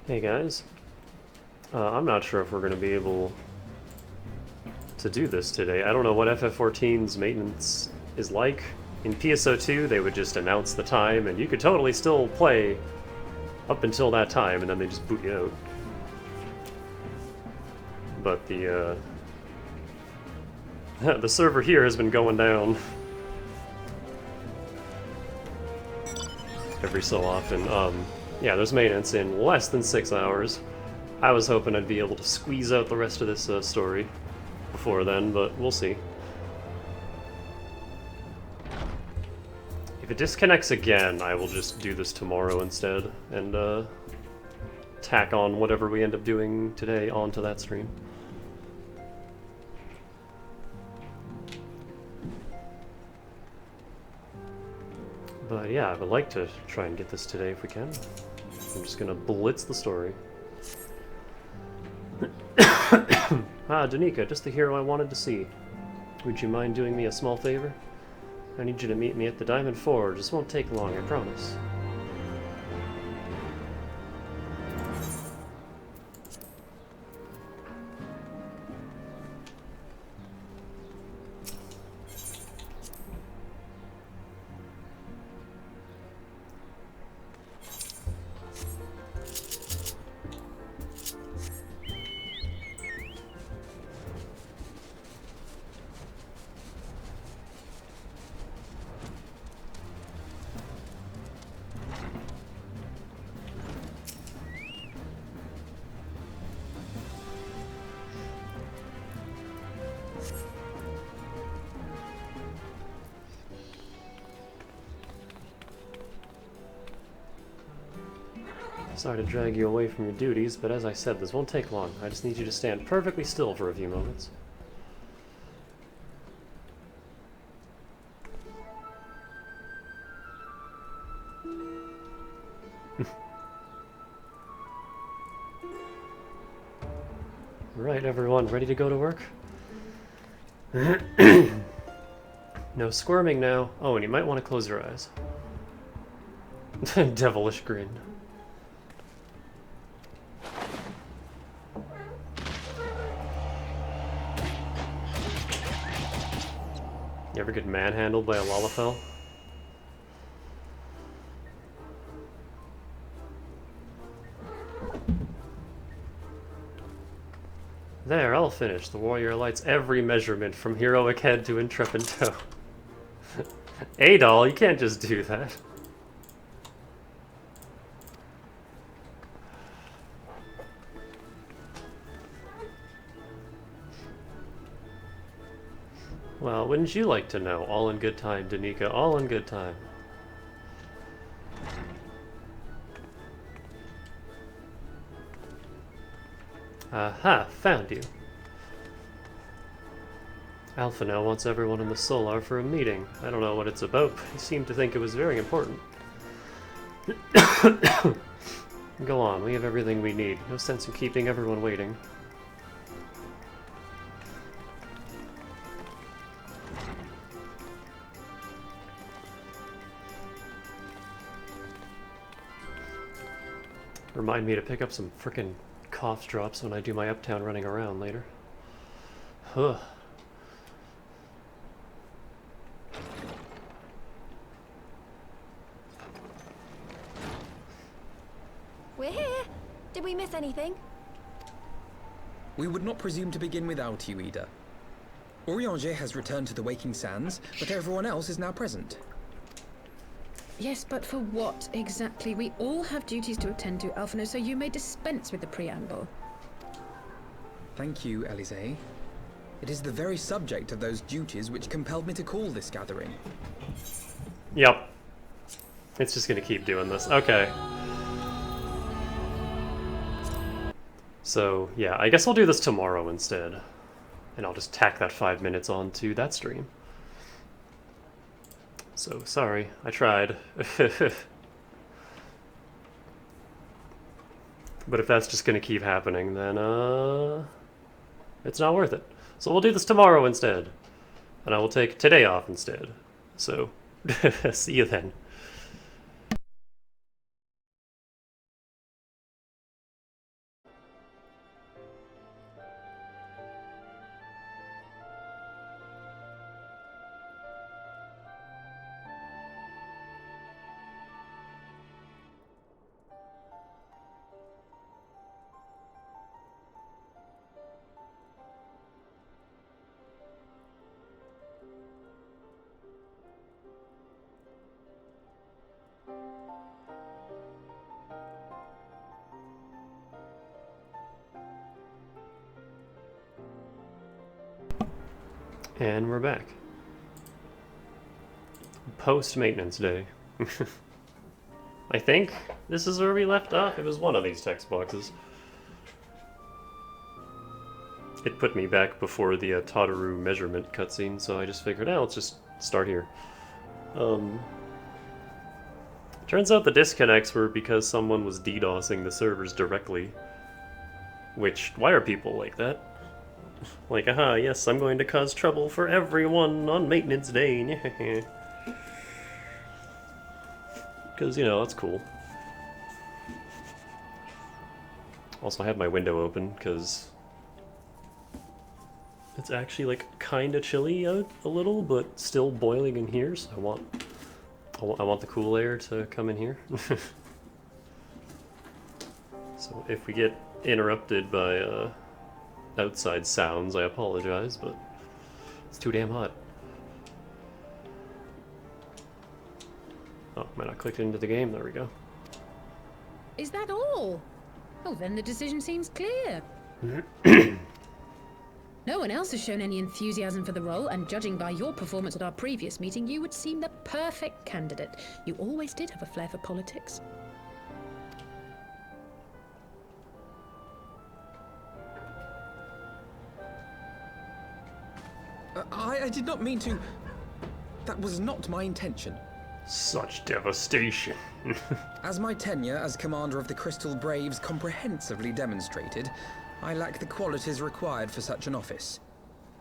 Hey guys, I'm not sure if we're going to be able to do this today. I don't know what FF14's maintenance is like. In PSO2, they would just announce the time, and you could totally still play up until that time, and then they just boot you out. But the the server here has been going down every so often. Yeah, there's maintenance in less than 6 hours. I was hoping I'd be able to squeeze out the rest of this story before then, but we'll see. If it disconnects again, I will just do this tomorrow instead, and tack on whatever we end up doing today onto that stream. But yeah, I would like to try and get this today if we can. I'm just gonna blitz the story. Danica, just the hero I wanted to see. Would you mind doing me a small favor? I need you to meet me at the Diamond Forge. This won't take long, I promise. Sorry to drag you away from your duties, but as I said, this won't take long. I just need you to stand perfectly still for a few moments. Right, everyone, ready to go to work? No squirming now. Oh, and you might want to close your eyes. Devilish grin. You ever get manhandled by a Lalafell? There, I'll finish. The warrior lights every measurement from heroic head to intrepid toe. Adol, you can't just do that. Well, wouldn't you like to know? All in good time, Danica. All in good time. Aha, found you. Alpha now wants everyone in the Solar for a meeting. I don't know what it's about, but he seemed to think it was very important. Go on, we have everything we need. No sense in keeping everyone waiting. Remind me to pick up some frickin' cough drops when I do my uptown running around later. Huh. We're here. Did we miss anything? We would not presume to begin without you, Ida. Orianger has returned to the Waking Sands, but everyone else is now present. Yes, but for what exactly? We all have duties to attend to, Alphino, so you may dispense with the preamble. Thank you, Elise. It is the very subject of those duties which compelled me to call this gathering. Yep. It's just gonna keep doing this. Okay. So, yeah, I guess I'll do this tomorrow instead. And I'll just tack that 5 minutes onto that stream. So, sorry, I tried. But if that's just gonna keep happening, then, it's not worth it. So we'll do this tomorrow instead. And I will take today off instead. So, see you then. And we're back. Post-maintenance day. I think this is where we left off. It was one of these text boxes. It put me back before the Tataru measurement cutscene, so I just figured, let's just start here. Turns out the disconnects were because someone was DDoSing the servers directly. Which, why are people like that? Like, aha, yes, I'm going to cause trouble for everyone on maintenance day. Because, you know, that's cool. Also, I have my window open, because it's actually, like, kinda chilly out a little, but still boiling in here, so I want the cool air to come in here. So if we get interrupted by outside sounds, I apologize, but it's too damn hot. Oh, might not clicked into the game. There we go. Is that all? Oh, then the decision seems clear. No one else has shown any enthusiasm for the role, and judging by your performance at our previous meeting, you would seem the perfect candidate. You always did have a flair for politics. I did not mean to... That was not my intention. Such devastation. As my tenure as commander of the Crystal Braves comprehensively demonstrated, I lack the qualities required for such an office.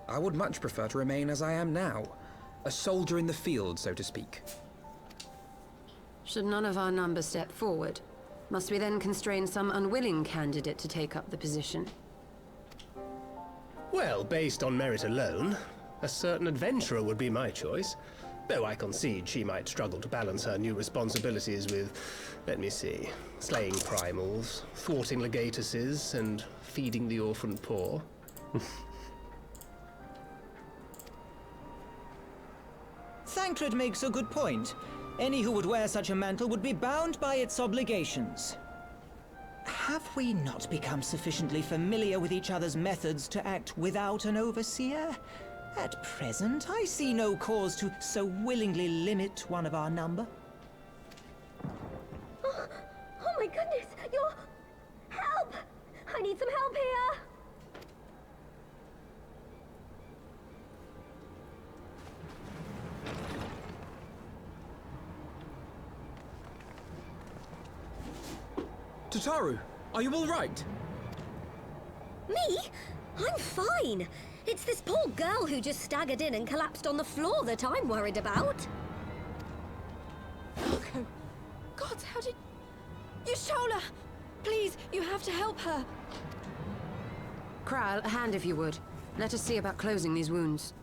I would much prefer to remain as I am now, a soldier in the field, so to speak. Should none of our number step forward, must we then constrain some unwilling candidate to take up the position? Well, based on merit alone, a certain adventurer would be my choice. Though I concede she might struggle to balance her new responsibilities with, let me see, slaying primals, thwarting legatuses, and feeding the orphan poor. Thancred makes a good point. Any who would wear such a mantle would be bound by its obligations. Have we not become sufficiently familiar with each other's methods to act without an overseer? At present, I see no cause to so willingly limit one of our number. Oh my goodness! You're... Help! I need some help here! Tataru, are you all right? Me? I'm fine. It's this poor girl who just staggered in and collapsed on the floor that I'm worried about. Marco! God, how did... Yashola! Please, you have to help her. Kral, a hand if you would. Let us see about closing these wounds.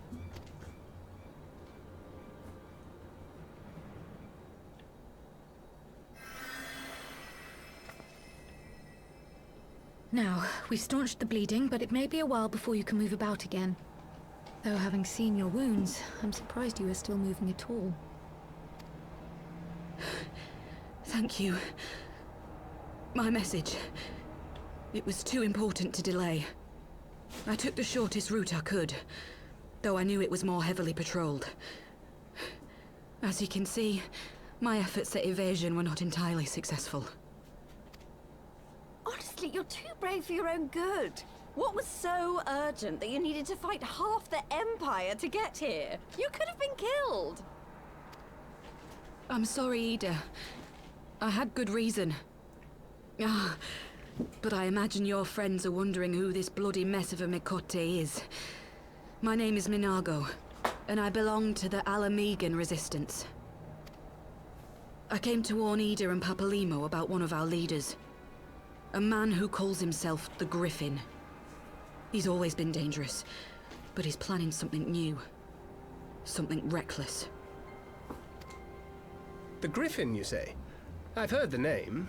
Now, we've staunched the bleeding, but it may be a while before you can move about again. Though having seen your wounds, I'm surprised you are still moving at all. Thank you. My message. It was too important to delay. I took the shortest route I could, though I knew it was more heavily patrolled. As you can see, my efforts at evasion were not entirely successful. Honestly, you're too brave for your own good. What was so urgent that you needed to fight half the Empire to get here? You could have been killed. I'm sorry, Ida. I had good reason. But I imagine your friends are wondering who this bloody mess of a Mikote is. My name is Minago, and I belong to the Alamegan Resistance. I came to warn Ida and Papalimo about one of our leaders. A man who calls himself the Griffin. He's always been dangerous, but he's planning something new. Something reckless. The Griffin, you say? I've heard the name.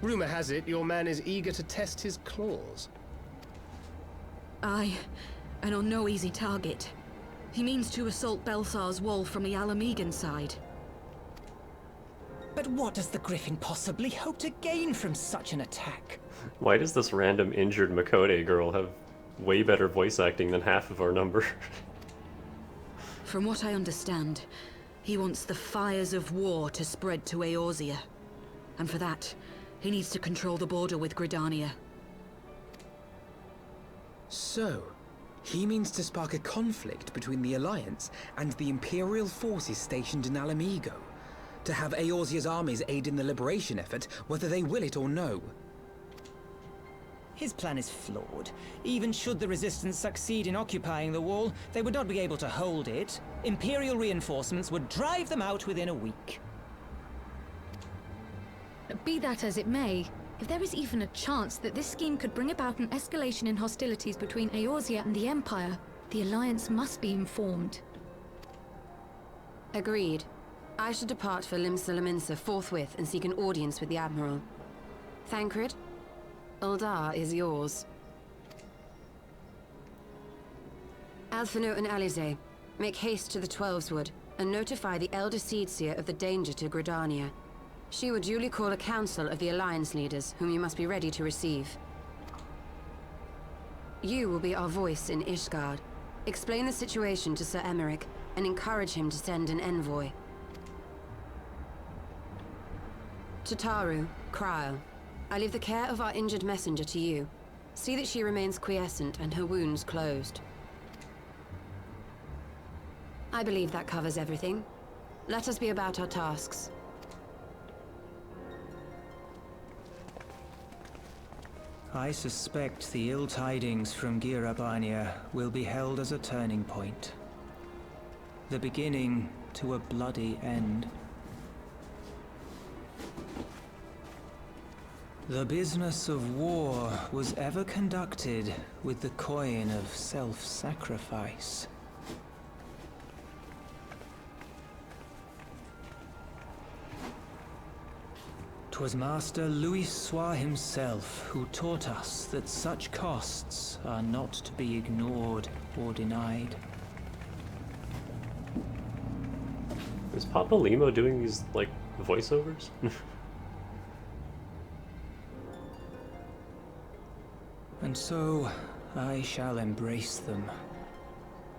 Rumor has it your man is eager to test his claws. Aye, and on no easy target. He means to assault Belsar's wall from the Alamegan side. But what does the Griffin possibly hope to gain from such an attack? Why does this random injured Makote girl have way better voice acting than half of our number? From what I understand, he wants the fires of war to spread to Eorzea. And for that, he needs to control the border with Gridania. So, he means to spark a conflict between the Alliance and the Imperial forces stationed in Alamigo, to have Eorzea's armies aid in the liberation effort, whether they will it or no. His plan is flawed. Even should the Resistance succeed in occupying the wall, they would not be able to hold it. Imperial reinforcements would drive them out within a week. Be that as it may, if there is even a chance that this scheme could bring about an escalation in hostilities between Eorzea and the Empire, the Alliance must be informed. Agreed. I should depart for Limsa forthwith and seek an audience with the Admiral. Thancred, Uldar is yours. Alphinaud and Alize, make haste to the Twelveswood and notify the Elder Seedseer of the danger to Gridania. She will duly call a council of the Alliance leaders, whom you must be ready to receive. You will be our voice in Ishgard. Explain the situation to Sir Emmerich and encourage him to send an envoy. To Taru, Kryl, I leave the care of our injured messenger to you. See that she remains quiescent and her wounds closed. I believe that covers everything. Let us be about our tasks. I suspect the ill tidings from Girabania will be held as a turning point. The beginning to a bloody end. The business of war was ever conducted with the coin of self-sacrifice. 'Twas Master Louis Soir himself who taught us that such costs are not to be ignored or denied. Is Papa Limo doing these, like, voiceovers? And so, I shall embrace them.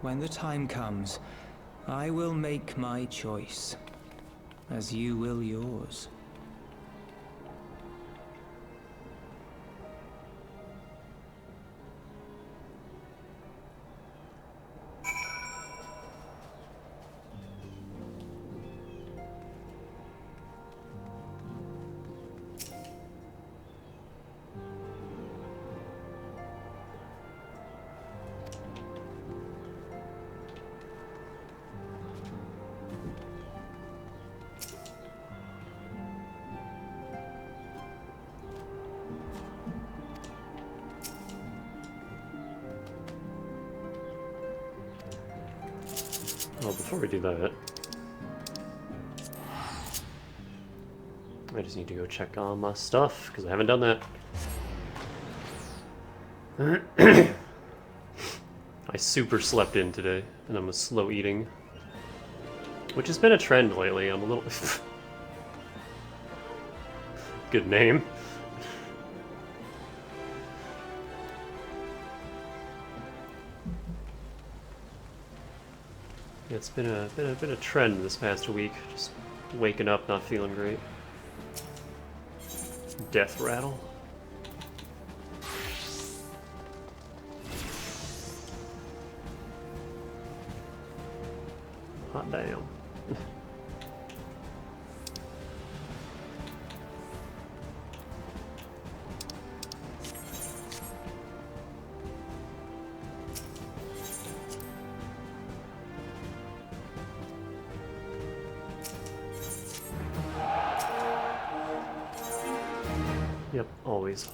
When the time comes, I will make my choice, as you will yours. Oh, before we do that, I just need to go check on my stuff, because I haven't done that. I super slept in today, and I'm a slow eating, which has been a trend lately. I'm a little... Good name. Yeah, it's been a trend this past week. Just waking up not feeling great. Death rattle. Hot damn. Yep, always.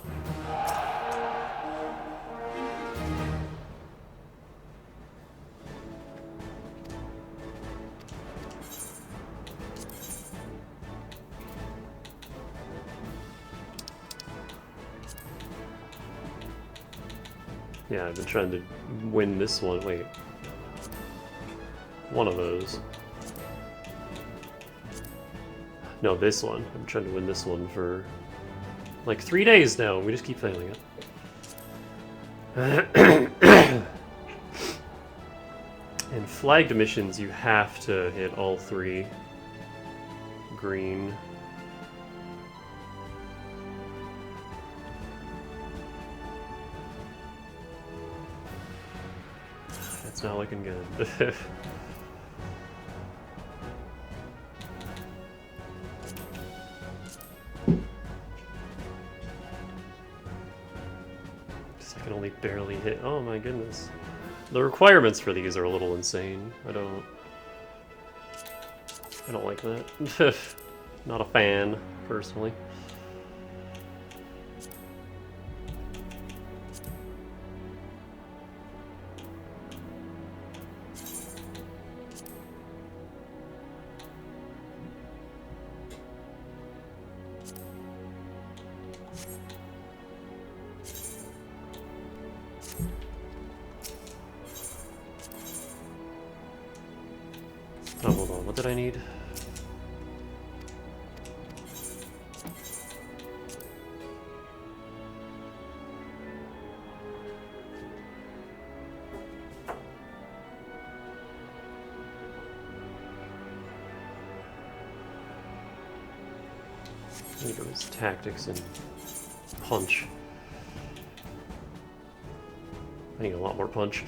Yeah, I've been trying to win this one. Wait. One of those. No, this one. I'm trying to win this one for like 3 days now. We just keep failing it. And flagged missions, you have to hit all 3 green. That's not looking good. I can only barely hit. Oh my goodness. The requirements for these are a little insane. I don't like that. Not a fan, personally. Oh, hold on. What did I need? I think it was tactics and punch. I need a lot more punch.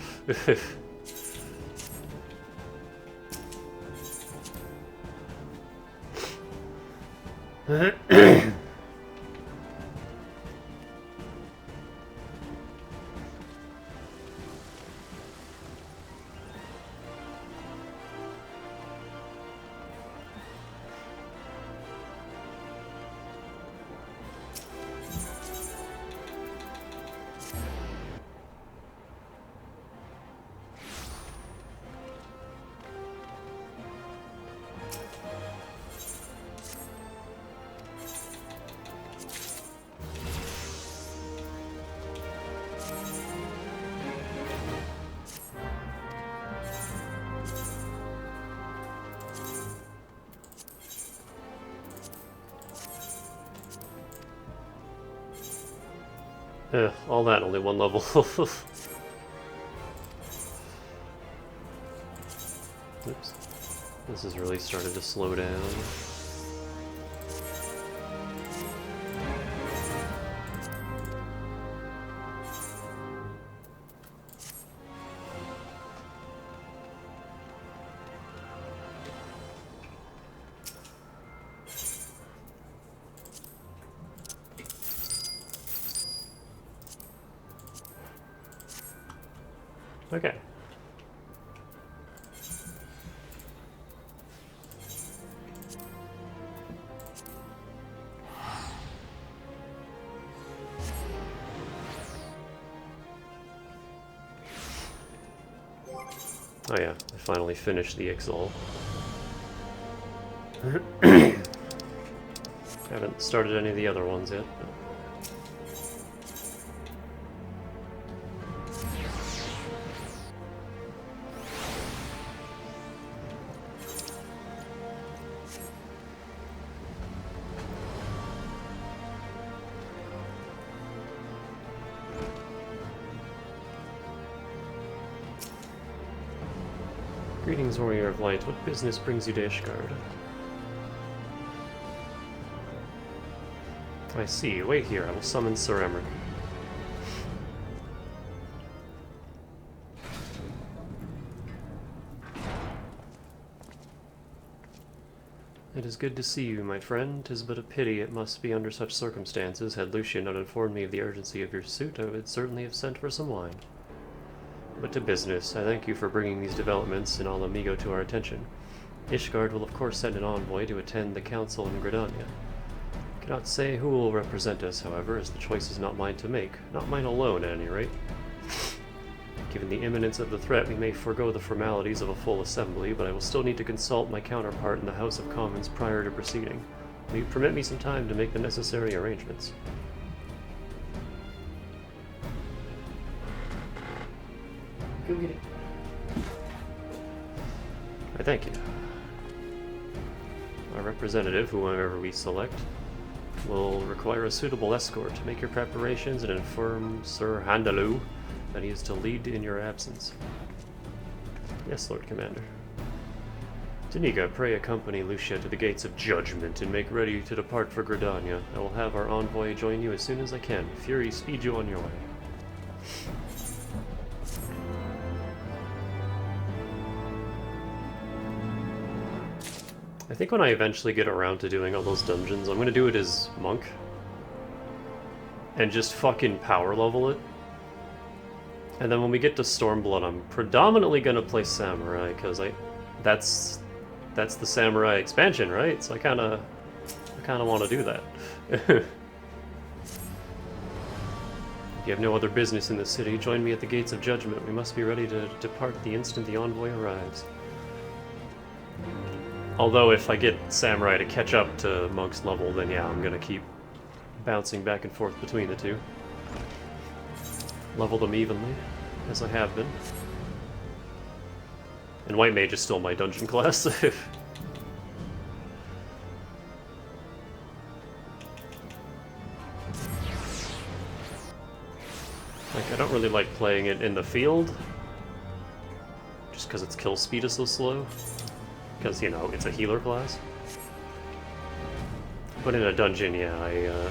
All that, only 1 level. Oops. This has really started to slow down. Okay. Oh yeah, I finally finished the Ixal. Haven't started any of the other ones yet. But... Greetings, Warrior of Light. What business brings you to Ishgard? I see. Wait here. I will summon Sir Emmerich. It is good to see you, my friend. 'Tis but a pity it must be under such circumstances. Had Lucian not informed me of the urgency of your suit, I would certainly have sent for some wine. But to business. I thank you for bringing these developments in Ala Mhigo to our attention. Ishgard will of course send an envoy to attend the council in Gridania. I cannot say who will represent us, however, as the choice is not mine to make. Not mine alone, at any rate. Given the imminence of the threat, we may forego the formalities of a full assembly, but I will still need to consult my counterpart in the House of Commons prior to proceeding. Will you permit me some time to make the necessary arrangements? Go get it. I thank you. Our representative, whoever we select, will require a suitable escort to make your preparations and inform Sir Handaloo that he is to lead in your absence. Yes, Lord Commander. Danica, pray accompany Lucia to the gates of judgment and make ready to depart for Gridania. I will have our envoy join you as soon as I can. Fury, speed you on your way. I think when I eventually get around to doing all those dungeons, I'm gonna do it as Monk. And just fucking power level it. And then when we get to Stormblood, I'm predominantly gonna play Samurai, because that's the Samurai expansion, right? So I kinda want to do that. You have no other business in the city. Join me at the gates of judgment. We must be ready to depart the instant the envoy arrives. Although if I get Samurai to catch up to Monk's level, then yeah, I'm gonna keep bouncing back and forth between the two. Level them evenly, as I have been. And White Mage is still my dungeon class. Like, I don't really like playing it in the field, just because its kill speed is so slow. Because, you know, it's a healer class. But in a dungeon, yeah,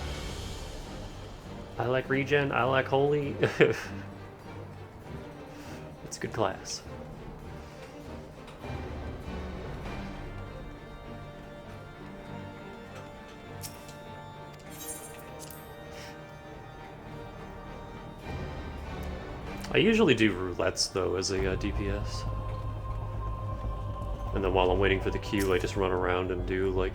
I like regen, I like holy. It's a good class. I usually do roulettes, though, as a DPS. And then while I'm waiting for the queue, I just run around and do, like,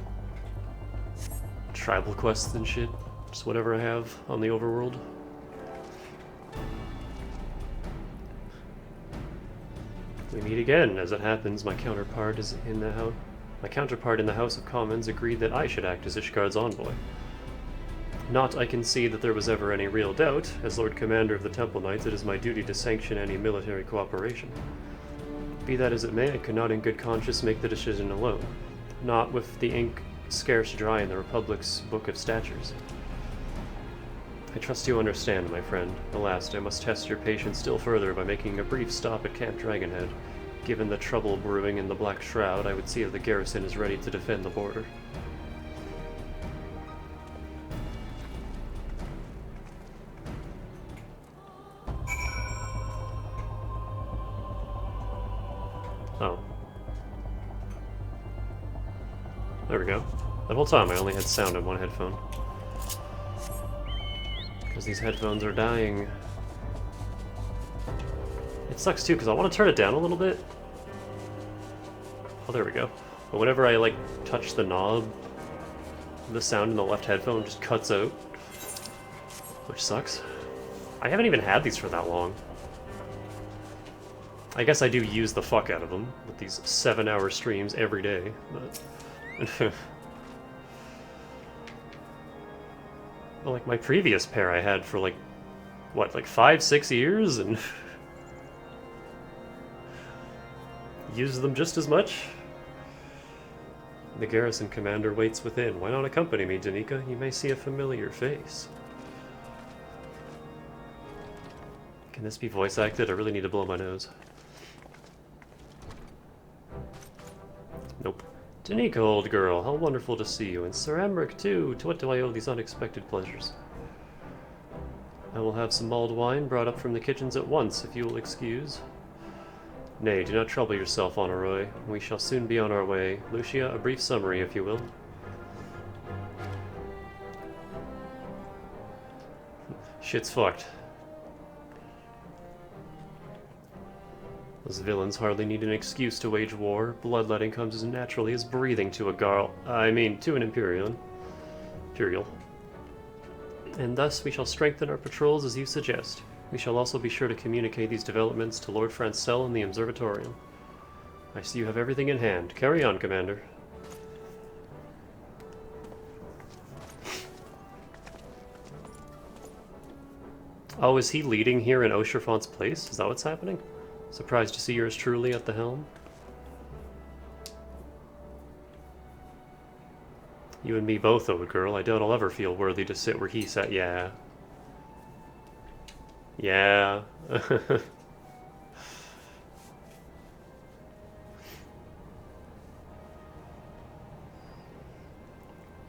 tribal quests and shit. Just whatever I have on the overworld. We meet again. As it happens, my counterpart in the House of Commons agreed that I should act as Ishgard's envoy. Not I can see that there was ever any real doubt. As Lord Commander of the Temple Knights, it is my duty to sanction any military cooperation. Be that as it may, I could not in good conscience make the decision alone. Not with the ink scarce dry in the Republic's Book of Statutes. I trust you understand, my friend. Alas, I must test your patience still further by making a brief stop at Camp Dragonhead. Given the trouble brewing in the Black Shroud, I would see if the garrison is ready to defend the border. Oh. There we go. The whole time I only had sound in one headphone. Because these headphones are dying. It sucks too, because I want to turn it down a little bit. Oh, there we go. But whenever I, like, touch the knob, the sound in the left headphone just cuts out. Which sucks. I haven't even had these for that long. I guess I do use the fuck out of them with these 7-hour streams every day, but... Well, like, my previous pair I had for, like, what, like 5-6 years, and... used them just as much? The garrison commander waits within. Why not accompany me, Danica? You may see a familiar face. Can this be voice acted? I really need to blow my nose. Nope. Danica, old girl, how wonderful to see you. And Sir Emmerich, too. To what do I owe these unexpected pleasures? I will have some mulled wine brought up from the kitchens at once, if you will excuse. Nay, do not trouble yourself, Honoroi. We shall soon be on our way. Lucia, a brief summary, if you will. Shit's fucked. Those villains hardly need an excuse to wage war. Bloodletting comes as naturally as breathing to a to an Imperial. And thus we shall strengthen our patrols as you suggest. We shall also be sure to communicate these developments to Lord Francel in the Observatorium. I see you have everything in hand. Carry on, Commander. Oh, is he leading here in Oshirfont's place? Is that what's happening? Surprised to see yours truly at the helm. You and me both, old girl. I doubt I'll ever feel worthy to sit where he sat. Yeah. Yeah.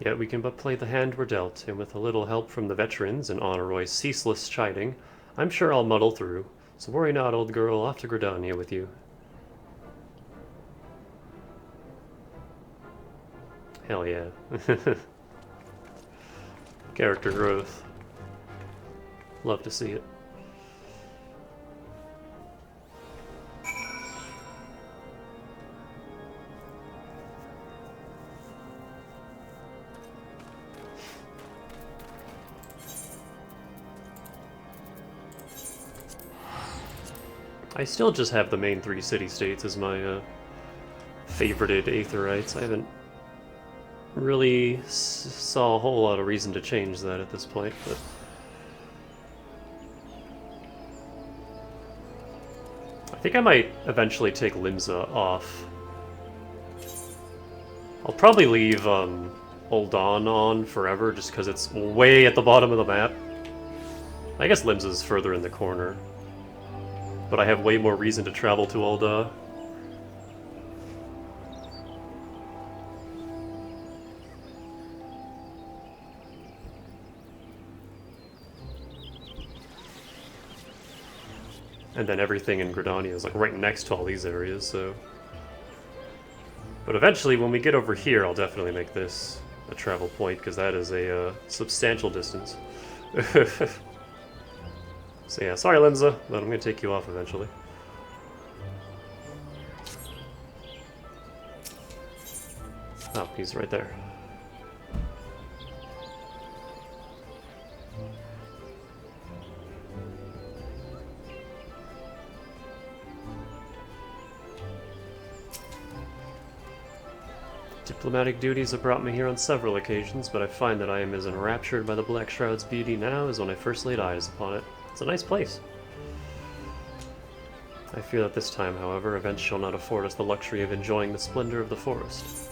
Yet we can but play the hand we're dealt, and with a little help from the veterans and Honorroy's ceaseless chiding, I'm sure I'll muddle through. So worry not, old girl, off to Gridania with you. Hell yeah. Character growth. Love to see it. I still just have the main 3 city-states as my favorited Aetherites. I haven't really saw a whole lot of reason to change that at this point, but I think I might eventually take Limsa off. I'll probably leave Ul'Dan on forever just because it's way at the bottom of the map. I guess Limsa's further in the corner, but I have way more reason to travel to Ul'Dan. And then everything in Gridania is like right next to all these areas, so... But eventually, when we get over here, I'll definitely make this a travel point, because that is a substantial distance. So yeah, sorry Limsa, but I'm going to take you off eventually. Oh, he's right there. Diplomatic duties have brought me here on several occasions, but I find that I am as enraptured by the Black Shroud's beauty now as when I first laid eyes upon it. It's a nice place. I fear that this time, however, events shall not afford us the luxury of enjoying the splendor of the forest.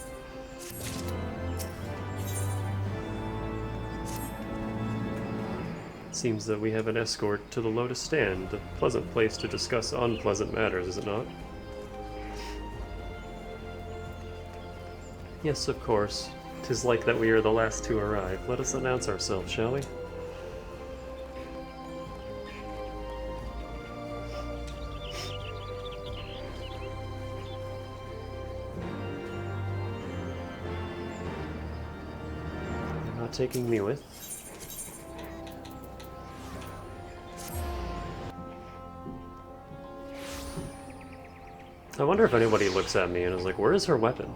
It seems that we have an escort to the Lotus Stand, a pleasant place to discuss unpleasant matters, is it not? Yes, of course. 'Tis like that we are the last to arrive. Let us announce ourselves, shall we? You're not taking me with? I wonder if anybody looks at me and is like, where is her weapon?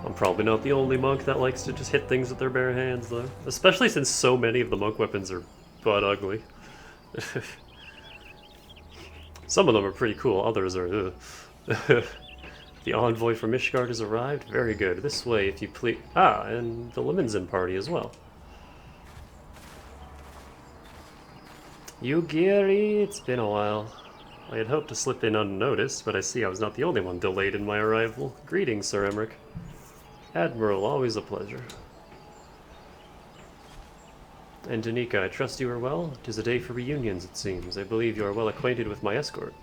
I'm probably not the only monk that likes to just hit things with their bare hands, though. Especially since so many of the monk weapons are butt ugly. Some of them are pretty cool, others are ugh. The envoy from Ishgard has arrived? Very good. This way, if you please. Ah, and the Liminzen party as well. Yugiri, it's been a while. I had hoped to slip in unnoticed, but I see I was not the only one delayed in my arrival. Greetings, Sir Emmerich. Admiral, always a pleasure. And Danica, I trust you are well? 'Tis a day for reunions, it seems. I believe you are well acquainted with my escort.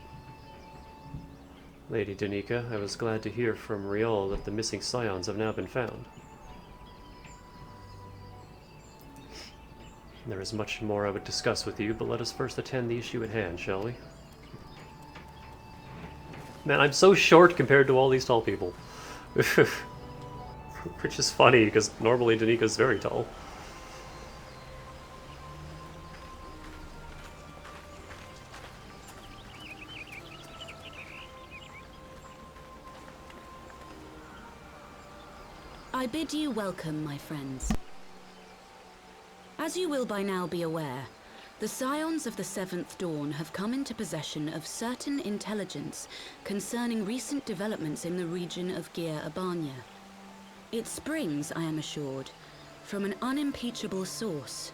Lady Danica, I was glad to hear from Riol that the missing scions have now been found. There is much more I would discuss with you, but let us first attend the issue at hand, shall we? Man, I'm so short compared to all these tall people. Which is funny, because normally Danica's very tall. I bid you welcome, my friends. As you will by now be aware, the Scions of the Seventh Dawn have come into possession of certain intelligence concerning recent developments in the region of Gyr Abania. It springs, I am assured, from an unimpeachable source.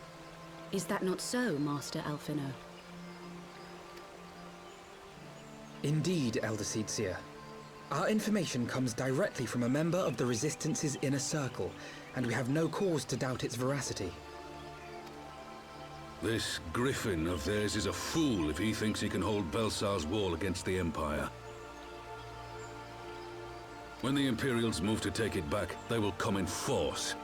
Is that not so, Master Alphino? Indeed, Elder Seedseer. Our information comes directly from a member of the Resistance's inner circle, and we have no cause to doubt its veracity. This griffin of theirs is a fool if he thinks he can hold Belsar's wall against the Empire. When the Imperials move to take it back, they will come in force.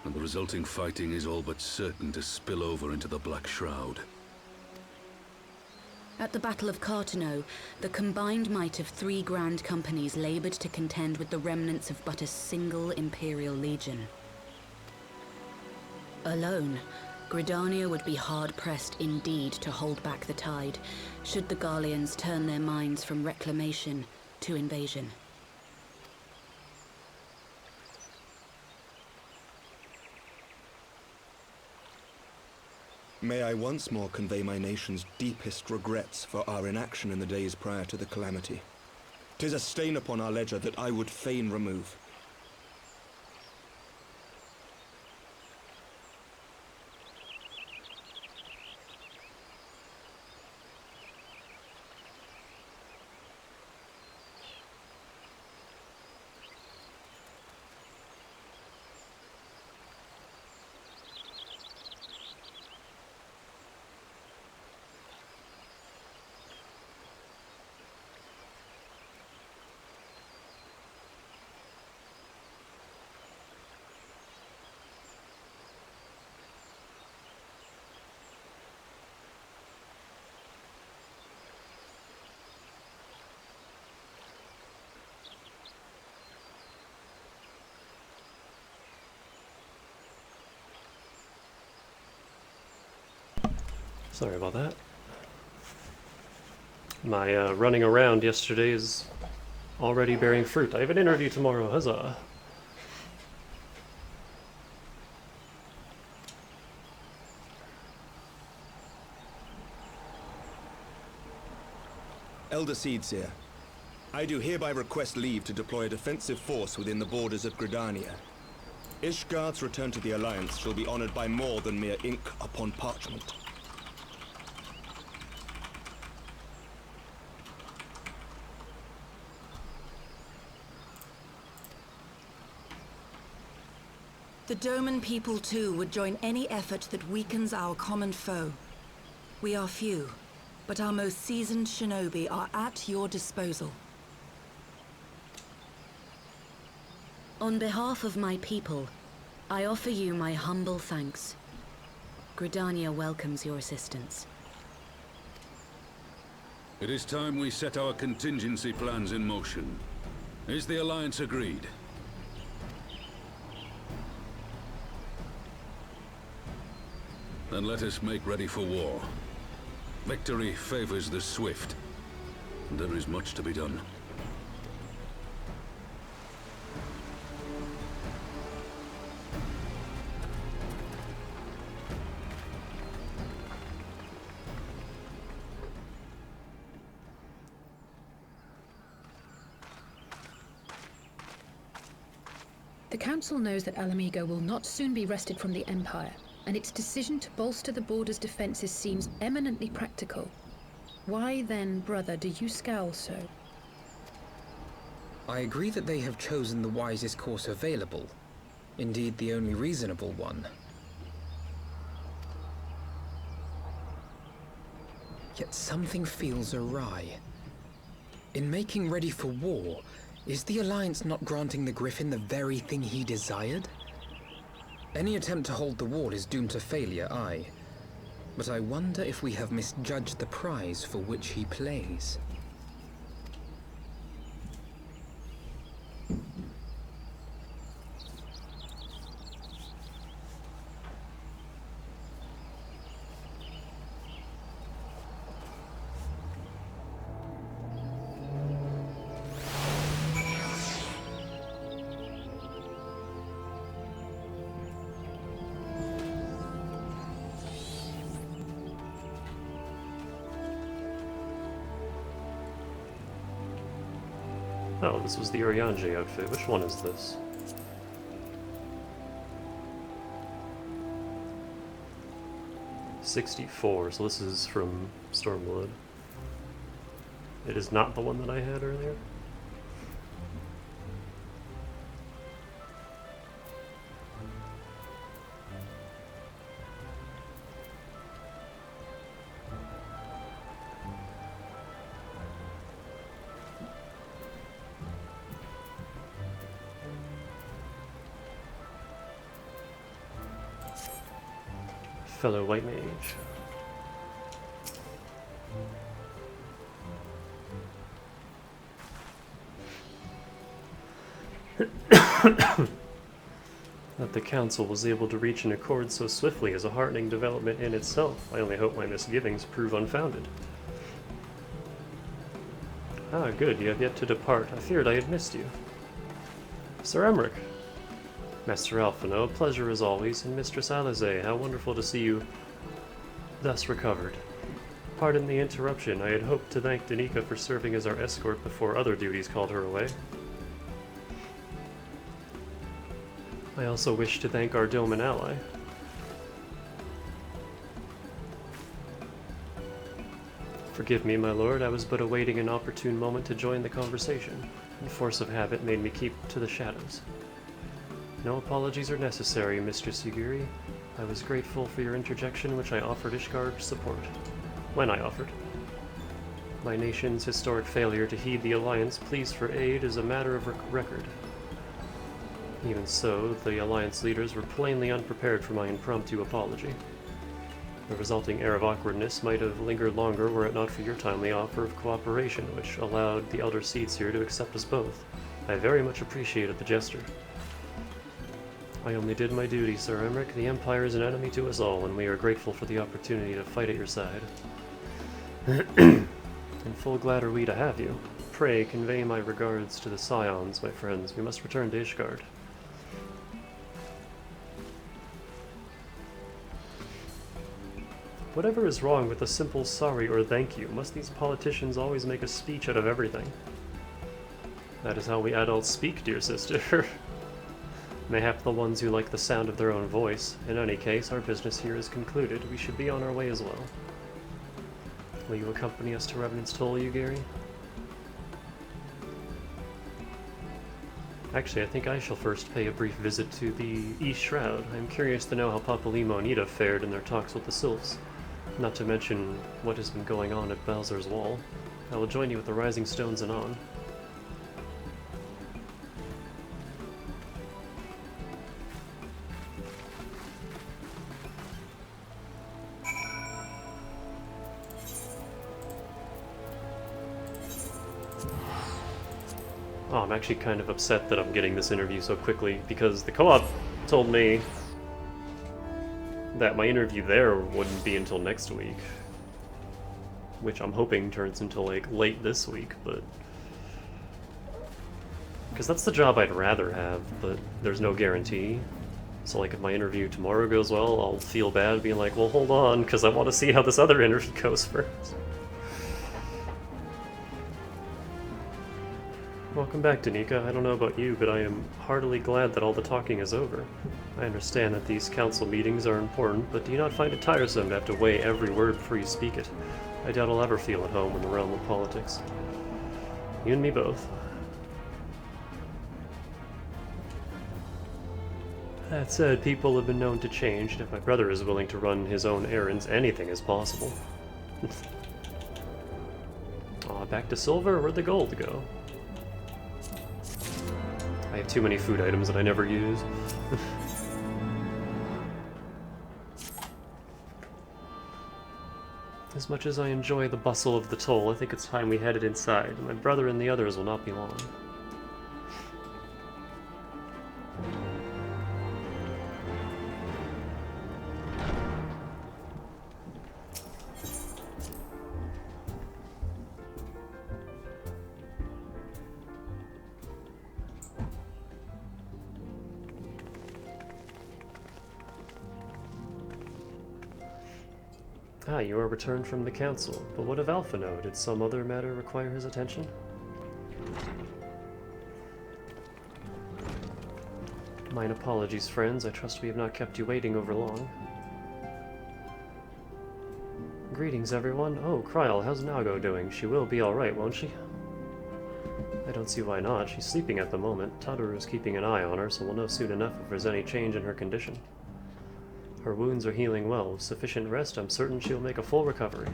And the resulting fighting is all but certain to spill over into the Black Shroud. At the Battle of Cartano, the combined might of 3 grand companies labored to contend with the remnants of but a single Imperial legion. Alone, Gridania would be hard-pressed indeed to hold back the tide, should the Garleans turn their minds from reclamation to invasion. May I once more convey my nation's deepest regrets for our inaction in the days prior to the calamity. 'Tis a stain upon our ledger that I would fain remove. Sorry about that. My running around yesterday is already bearing fruit. I have an interview tomorrow, huzzah! Elder Seedseer, I do hereby request leave to deploy a defensive force within the borders of Gridania. Ishgard's return to the Alliance shall be honored by more than mere ink upon parchment. The Doman people too would join any effort that weakens our common foe. We are few, but our most seasoned shinobi are at your disposal. On behalf of my people, I offer you my humble thanks. Gridania welcomes your assistance. It is time we set our contingency plans in motion. Is the Alliance agreed? Then let us make ready for war. Victory favors the swift. There is much to be done. The Council knows that Alamigo will not soon be wrested from the Empire, and its decision to bolster the border's defenses seems eminently practical. Why then, brother, do you scowl so? I agree that they have chosen the wisest course available. Indeed, the only reasonable one. Yet something feels awry. In making ready for war, is the Alliance not granting the Griffin the very thing he desired? Any attempt to hold the wall is doomed to failure, aye. But I wonder if we have misjudged the prize for which he plays. Oh, this was the Urianger outfit. Which one is this? '64, so this is from Stormblood. It is not the one that I had earlier. fellow white mage. That the council was able to reach an accord so swiftly is a heartening development in itself. I only hope my misgivings prove unfounded. Ah, good, you have yet to depart. I feared I had missed you. Sir Emmerich. Master Alphino, pleasure as always, and Mistress Alize, how wonderful to see you thus recovered. Pardon the interruption, I had hoped to thank Danica for serving as our escort before other duties called her away. I also wish to thank our Doman ally. Forgive me, my lord, I was but awaiting an opportune moment to join the conversation, and force of habit made me keep to the shadows. No apologies are necessary, Mistress Yugiri. I was grateful for your interjection, which I offered Ishgard support. When I offered. My nation's historic failure to heed the Alliance pleas for aid is a matter of record. Even so, the Alliance leaders were plainly unprepared for my impromptu apology. The resulting air of awkwardness might have lingered longer were it not for your timely offer of cooperation, which allowed the Elder Seedseer to accept us both. I very much appreciated the gesture. I only did my duty, Sir Emmerich. The Empire is an enemy to us all, and we are grateful for the opportunity to fight at your side. And full glad are we to have you. Pray convey my regards to the Scions, my friends. We must return to Ishgard. Whatever is wrong with a simple sorry or thank you? Must these politicians always make a speech out of everything? That is how we adults speak, dear sister. Mayhap the ones who like the sound of their own voice. In any case, our business here is concluded. We should be on our way as well. Will you accompany us to Revenant's Toll, Yugiri? Actually, I think I shall first pay a brief visit to the East Shroud. I am curious to know how Papalimo and Ida fared in their talks with the Sylphs. Not to mention what has been going on at Balzar's Wall. I will join you at the Rising Stones anon. Oh, I'm actually kind of upset that I'm getting this interview so quickly, because the co-op told me that my interview there wouldn't be until next week. Which I'm hoping turns into, like, late this week, but... because that's the job I'd rather have, but there's no guarantee. So, like, if my interview tomorrow goes well, I'll feel bad being like, well, hold on, because I want to see how this other interview goes first. Welcome back, Danica. I don't know about you, but I am heartily glad that all the talking is over. I understand that these council meetings are important, but do you not find it tiresome to have to weigh every word before you speak it? I doubt I'll ever feel at home in the realm of politics. You and me both. That said, people have been known to change, and if my brother is willing to run his own errands, anything is possible. Aw, back to silver? Where'd the gold go? I have too many food items that I never use. As much as I enjoy the bustle of the toll, I think it's time we headed inside. My brother and the others will not be long. Ah, you are returned from the council. But what of Alphino? Did some other matter require his attention? Mine apologies, friends. I trust we have not kept you waiting over long. Greetings, everyone. Oh, Kryl, how's Nago doing? She will be alright, won't she? I don't see why not. She's sleeping at the moment. Tadaru's keeping an eye on her, so we'll know soon enough if there's any change in her condition. Her wounds are healing well. With sufficient rest, I'm certain she'll make a full recovery.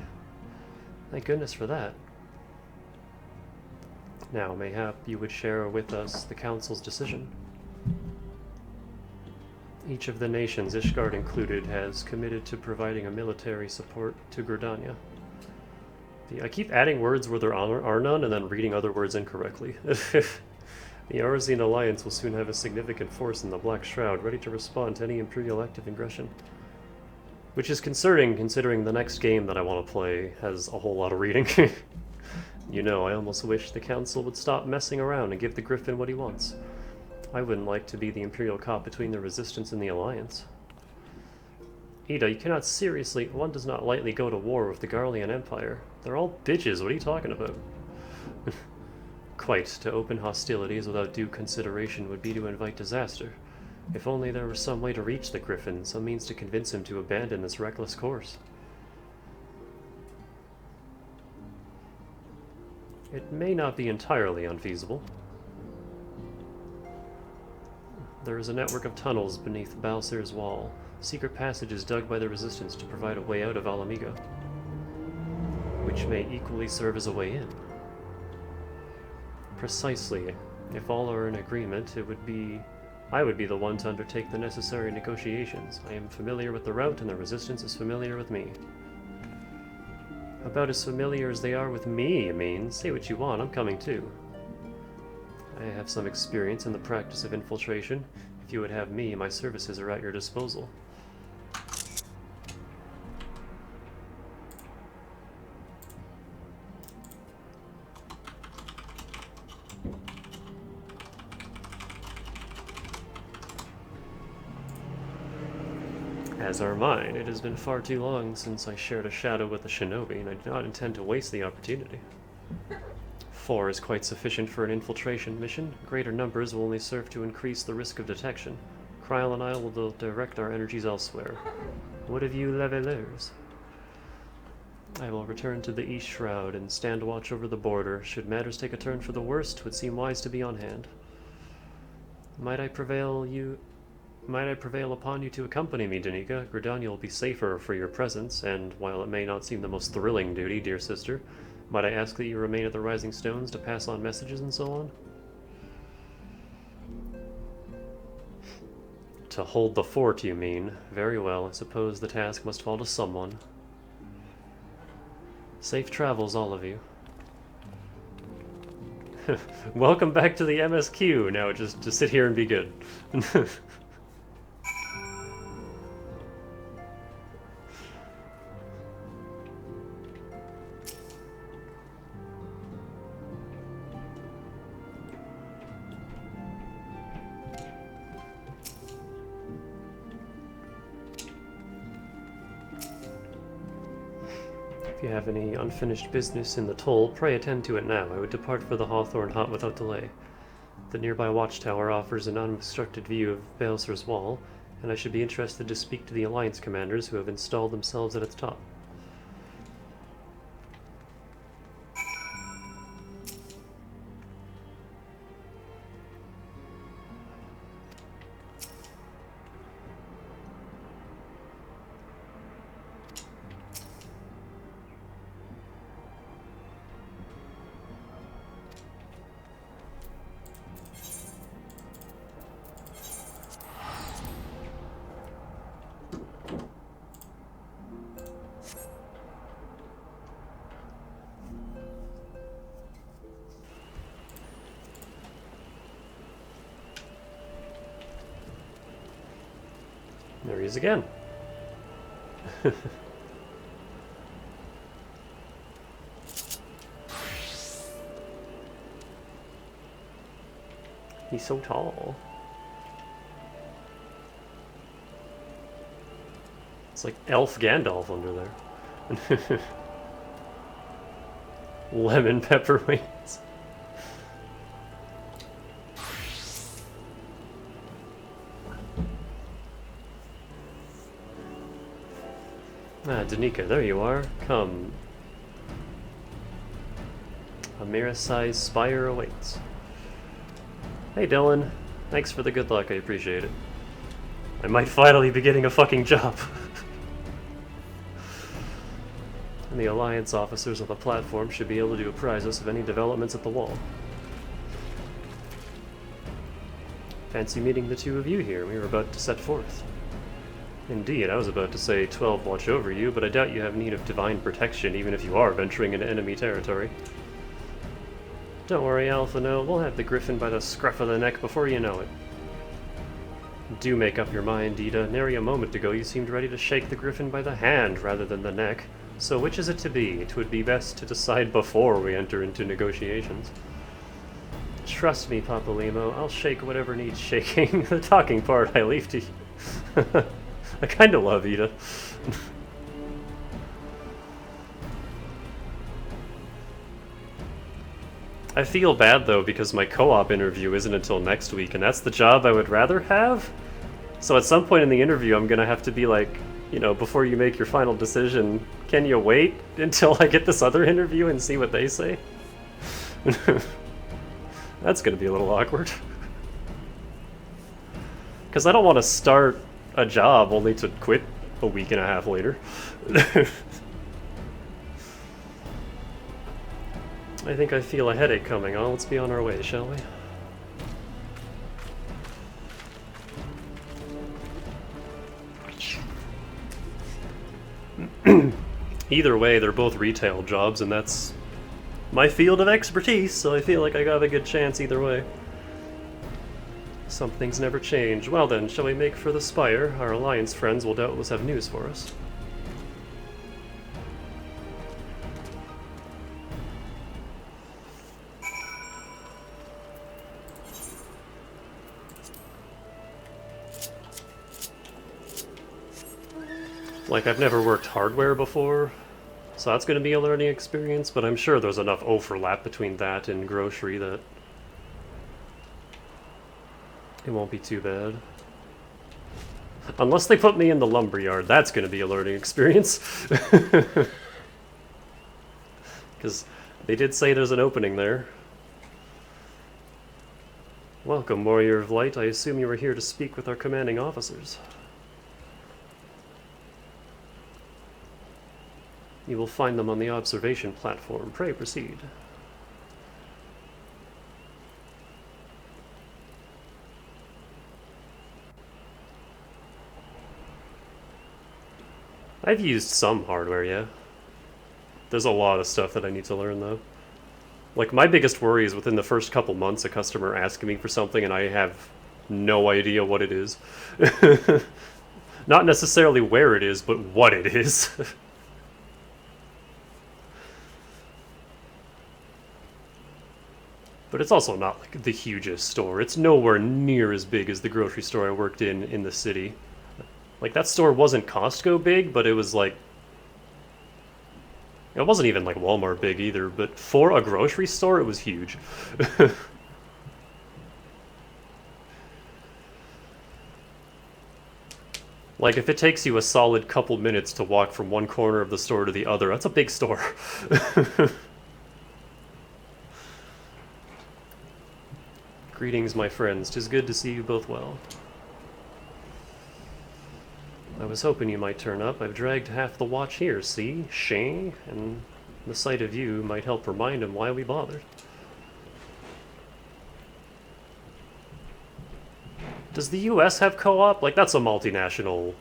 Thank goodness for that. Now, mayhap you would share with us the Council's decision. Each of the nations, Ishgard included, has committed to providing a military support to Gridania. I keep adding words where there are none and then reading other words incorrectly. The Arzian Alliance will soon have a significant force in the Black Shroud, ready to respond to any Imperial active aggression. Which is concerning, considering the next game that I want to play has a whole lot of reading. You know, I almost wish the Council would stop messing around and give the Griffin what he wants. I wouldn't like to be the Imperial cop between the Resistance and the Alliance. Ida, you cannot seriously... One does not lightly go to war with the Garlean Empire. They're all bitches, what are you talking about? Quite, to open hostilities without due consideration would be to invite disaster. If only there were some way to reach the Griffin, some means to convince him to abandon this reckless course. It may not be entirely unfeasible. There is a network of tunnels beneath Balsir's wall, secret passages dug by the Resistance to provide a way out of Alamigo, which may equally serve as a way in. Precisely. If all are in agreement, I would be the one to undertake the necessary negotiations. I am familiar with the route, and the Resistance is familiar with me. About as familiar as they are with me, you mean? Say what you want, I'm coming too. I have some experience in the practice of infiltration. If you would have me, my services are at your disposal. As are mine. It has been far too long since I shared a shadow with a shinobi, and I do not intend to waste the opportunity. 4 is quite sufficient for an infiltration mission. Greater numbers will only serve to increase the risk of detection. Kryl and I will direct our energies elsewhere. What of you levelers? I will return to the East Shroud and stand watch over the border. Should matters take a turn for the worst, it would seem wise to be on hand. Might I prevail upon you to accompany me, Danica? Gridania will be safer for your presence, and while it may not seem the most thrilling duty, dear sister, might I ask that you remain at the Rising Stones to pass on messages and so on? To hold the fort, you mean? Very well, I suppose the task must fall to someone. Safe travels, all of you. Welcome back to the MSQ. Now just sit here and be good. If you have any unfinished business in the toll, pray attend to it now. I would depart for the Hawthorn Hut without delay. The nearby watchtower offers an unobstructed view of Balsir's wall, and I should be interested to speak to the Alliance commanders who have installed themselves at its top. There he is again. He's so tall. It's like Elf Gandalf under there. Lemon pepper wings. Ah, Danica, there you are. Come. A mirror-sized spire awaits. Hey Dylan, thanks for the good luck, I appreciate it. I might finally be getting a fucking job. And the Alliance officers on the platform should be able to apprise us of any developments at the wall. Fancy meeting the two of you here. We were about to set forth. Indeed, I was about to say 12 watch over you, but I doubt you have need of divine protection, even if you are venturing into enemy territory. Don't worry, Alpha, no. We'll have the griffin by the scruff of the neck before you know it. Do make up your mind, Ida. Nary a moment ago you seemed ready to shake the griffin by the hand rather than the neck. So which is it to be? It would be best to decide before we enter into negotiations. Trust me, Papalimo, I'll shake whatever needs shaking. The talking part I leave to you. I kinda love Ida. I feel bad though because my co-op interview isn't until next week, and that's the job I would rather have. So at some point in the interview I'm gonna have to be like, you know, before you make your final decision, can you wait until I get this other interview and see what they say? That's gonna be a little awkward. Because I don't want to start a job only to quit a week and a half later. I think I feel a headache coming on. Let's be on our way, shall we? Either way, they're both retail jobs, and that's my field of expertise, so I feel like I got a good chance either way. Some things never change. Well then, shall we make for the Spire? Our Alliance friends will doubtless have news for us. Like, I've never worked hardware before, so that's going to be a learning experience, but I'm sure there's enough overlap between that and grocery that it won't be too bad. Unless they put me in the lumberyard, that's going to be a learning experience. Because they did say there's an opening there. Welcome, Warrior of Light. I assume you were here to speak with our commanding officers. You will find them on the observation platform. Pray proceed. I've used some hardware, yeah. There's a lot of stuff that I need to learn, though. Like, my biggest worry is within the first couple months a customer asking me for something and I have no idea what it is. Not necessarily where it is, but what it is. But it's also not like the hugest store. It's nowhere near as big as the grocery store I worked in the city. Like, that store wasn't Costco big, but it was like... It wasn't even like Walmart big either, but for a grocery store, it was huge. Like, if it takes you a solid couple minutes to walk from one corner of the store to the other, that's a big store. Greetings, my friends. 'Tis good to see you both well. I was hoping you might turn up. I've dragged half the watch here, see? Shame? And the sight of you might help remind him why we bothered. Does the US have co-op? Like, that's a multinational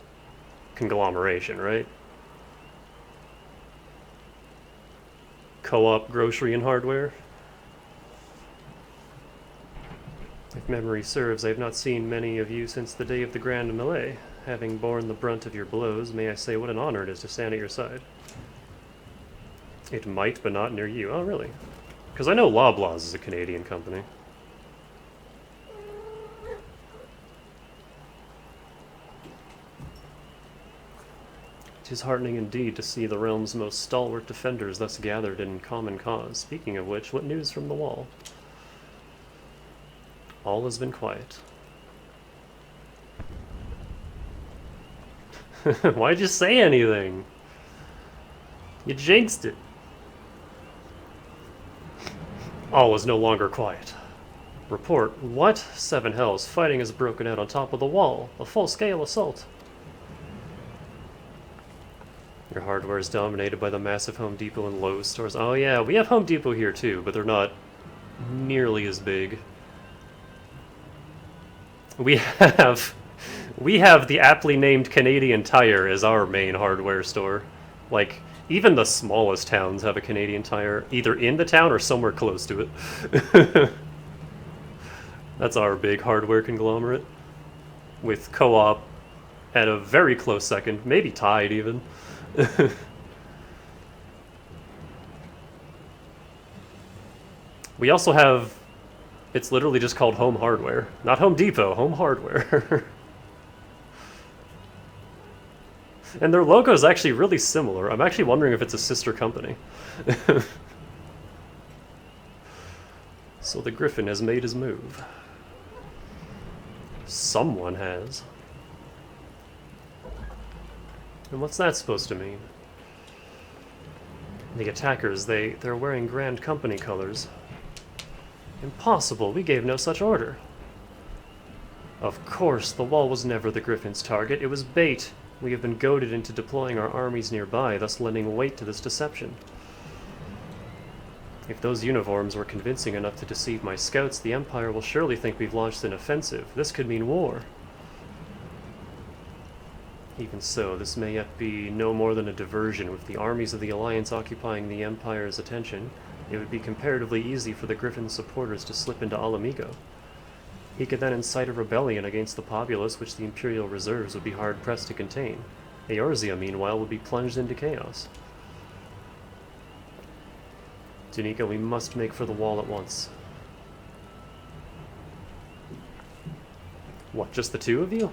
conglomeration, right? Co-op, grocery, and hardware? If memory serves, I have not seen many of you since the day of the Grand Melee. Having borne the brunt of your blows, may I say what an honor it is to stand at your side. It might, but not near you. Oh, really? Because I know Loblaws is a Canadian company. It is heartening indeed to see the realm's most stalwart defenders thus gathered in common cause. Speaking of which, what news from the wall? All has been quiet. Why'd you say anything? You jinxed it. All is no longer quiet. Report. What? Seven hells. Fighting has broken out on top of the wall. A full-scale assault. Your hardware is dominated by the massive Home Depot and Lowe's stores. Oh yeah, we have Home Depot here too, but they're not nearly as big. We have the aptly named Canadian Tire as our main hardware store. Like, even the smallest towns have a Canadian Tire, either in the town or somewhere close to it. That's our big hardware conglomerate, with Co-op at a very close second, maybe tied even. We also have, it's literally just called Home Hardware. Not Home Depot, Home Hardware. And their logo is actually really similar. I'm actually wondering if it's a sister company. So the Griffin has made his move. Someone has. And what's that supposed to mean? The attackers, they're wearing Grand Company colors. Impossible, we gave no such order. Of course, the wall was never the Griffin's target, it was bait. We have been goaded into deploying our armies nearby, thus lending weight to this deception. If those uniforms were convincing enough to deceive my scouts, the Empire will surely think we've launched an offensive. This could mean war. Even so, this may yet be no more than a diversion. With the armies of the Alliance occupying the Empire's attention, it would be comparatively easy for the Griffin's supporters to slip into Alamigo. He could then incite a rebellion against the populace, which the Imperial reserves would be hard-pressed to contain. Eorzea, meanwhile, would be plunged into chaos. Danica, we must make for the wall at once. What, just the two of you?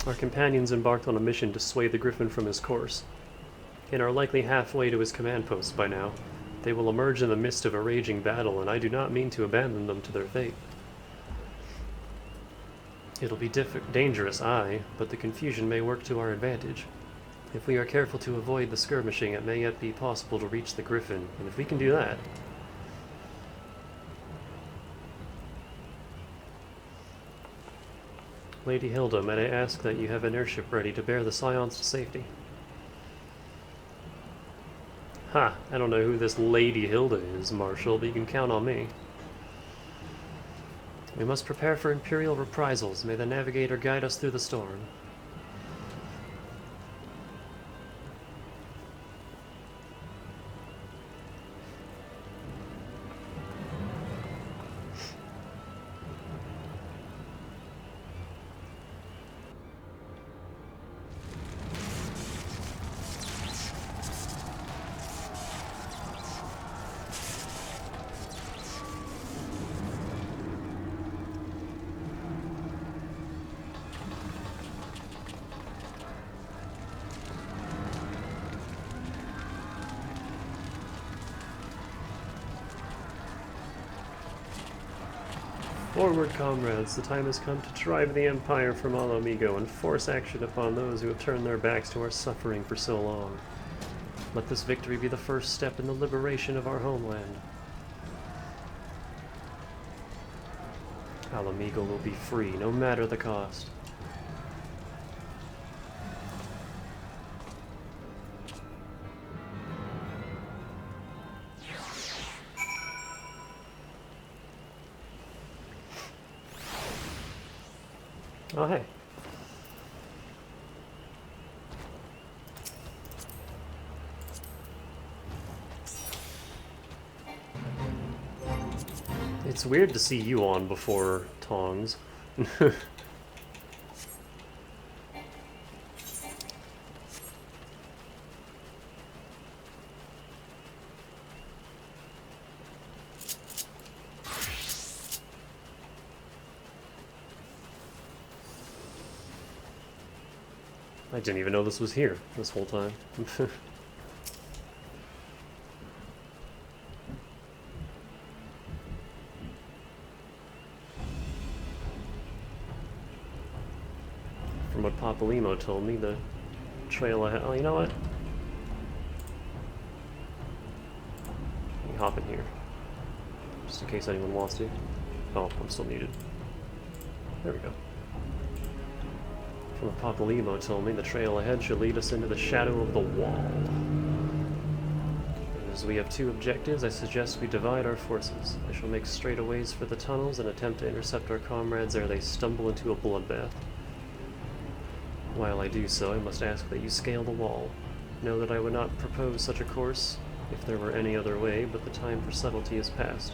Our companions embarked on a mission to sway the Griffin from his course, and are likely halfway to his command post by now. They will emerge in the midst of a raging battle, and I do not mean to abandon them to their fate. It'll be dangerous, aye, but the confusion may work to our advantage. If we are careful to avoid the skirmishing, it may yet be possible to reach the Griffin, and if we can do that... Lady Hilda, may I ask that you have an airship ready to bear the Scions to safety? Ha! I don't know who this Lady Hilda is, Marshal, but you can count on me. We must prepare for Imperial reprisals. May the Navigator guide us through the storm. Forward, comrades, the time has come to drive the Empire from Alamigo and force action upon those who have turned their backs to our suffering for so long. Let this victory be the first step in the liberation of our homeland. Alamigo will be free, no matter the cost. Oh, hey. It's weird to see you on before Tongs. I didn't even know this was here this whole time. From what Papalymo told me, the trail ahead... Oh, you know what? Let me hop in here. Just in case anyone wants to. Oh, I'm still muted. There we go. From what Papalymo told me, the trail ahead should lead us into the shadow of the wall. There's As we have two objectives, I suggest we divide our forces. I shall make straightaways for the tunnels and attempt to intercept our comrades ere they stumble into a bloodbath. While I do so, I must ask that you scale the wall. Know that I would not propose such a course if there were any other way, but the time for subtlety is past.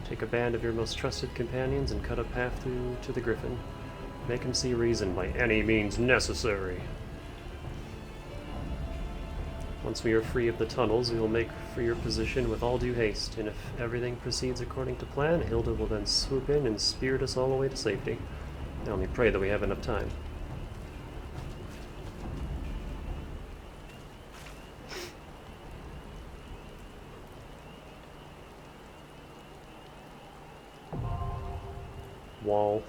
Take a band of your most trusted companions and cut a path through to the Griffin. Make him see reason by any means necessary. Once we are free of the tunnels, we will make for your position with all due haste, and if everything proceeds according to plan, Hilda will then swoop in and spirit us all away to safety. I only pray that we have enough time. Wall.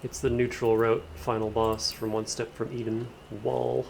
It's the neutral route final boss from One Step from Eden. Wall.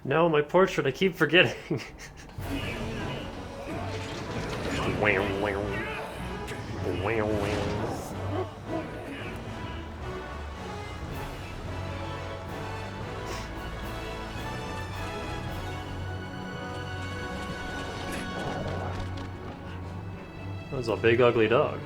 No, my portrait, I keep forgetting. Wow, wow. Wow, wow. That was a big ugly dog.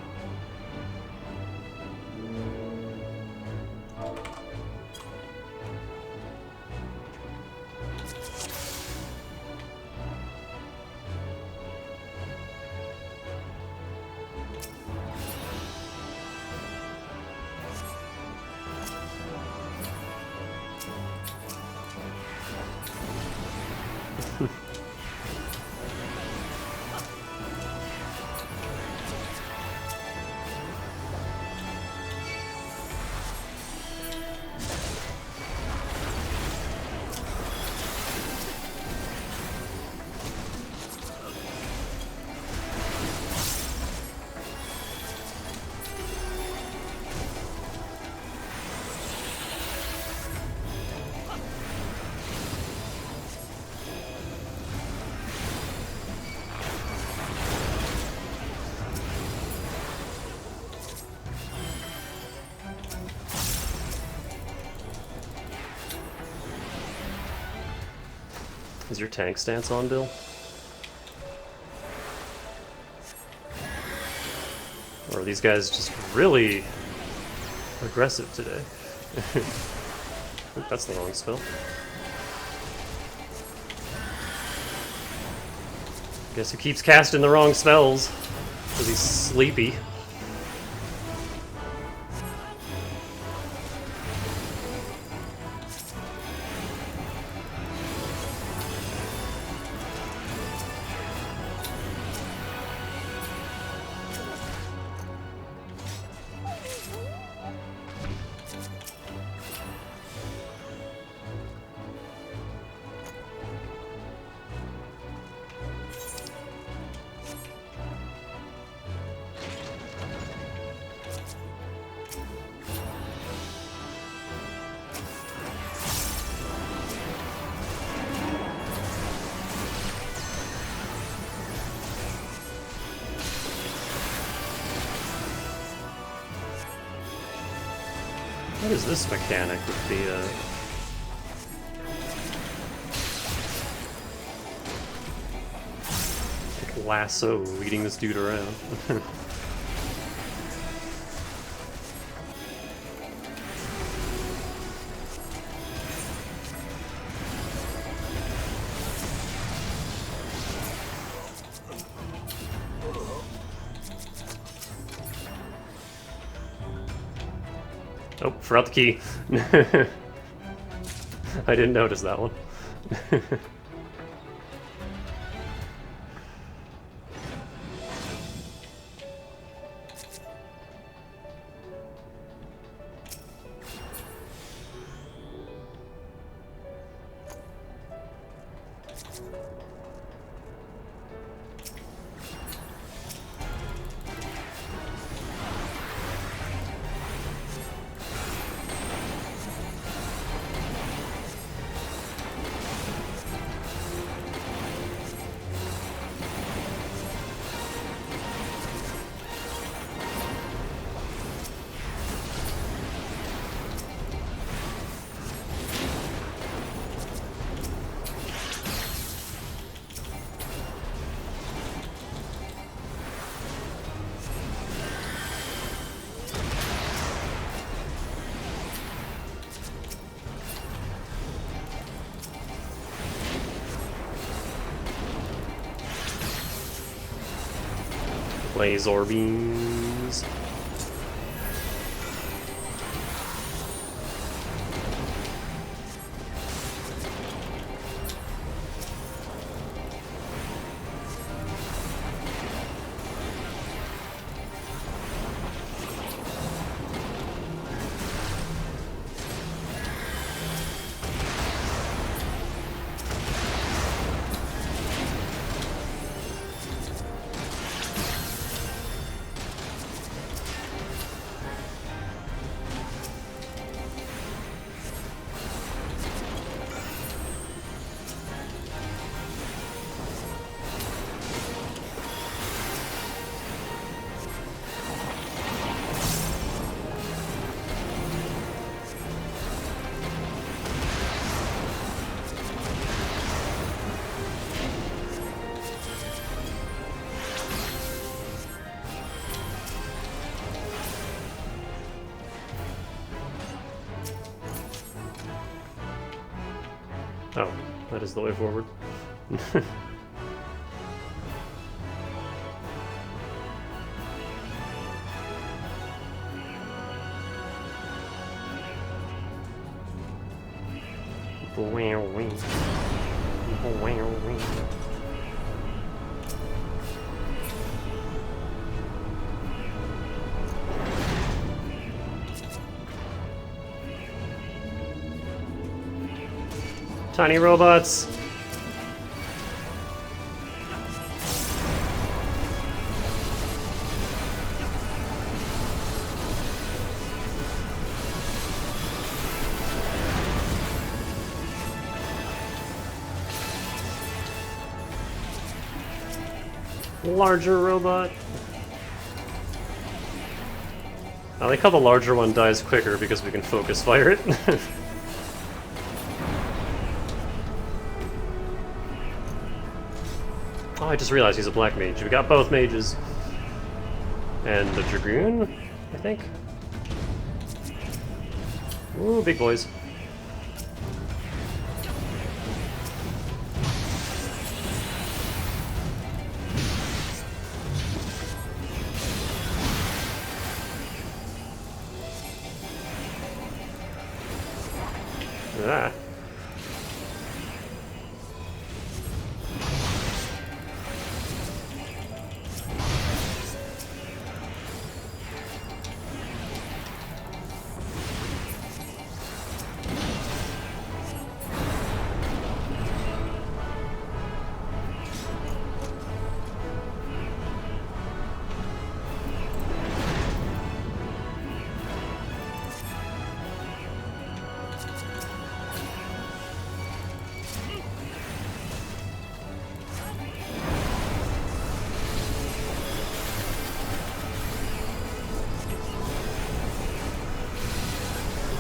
Is your tank stance on, Bill? Or are these guys just really aggressive today? Oop, that's the wrong spell. Guess who keeps casting the wrong spells? Because he's sleepy. What is this mechanic with the like lasso leading this dude around? Oh, forgot the key. I didn't notice that one. Laser beams. Oh, that is the way forward. Tiny robots. Larger robot. I like how the larger one dies quicker because we can focus fire it. Oh, I just realized he's a black mage. We got both mages. And the Dragoon, I think. Ooh, big boys. Ah.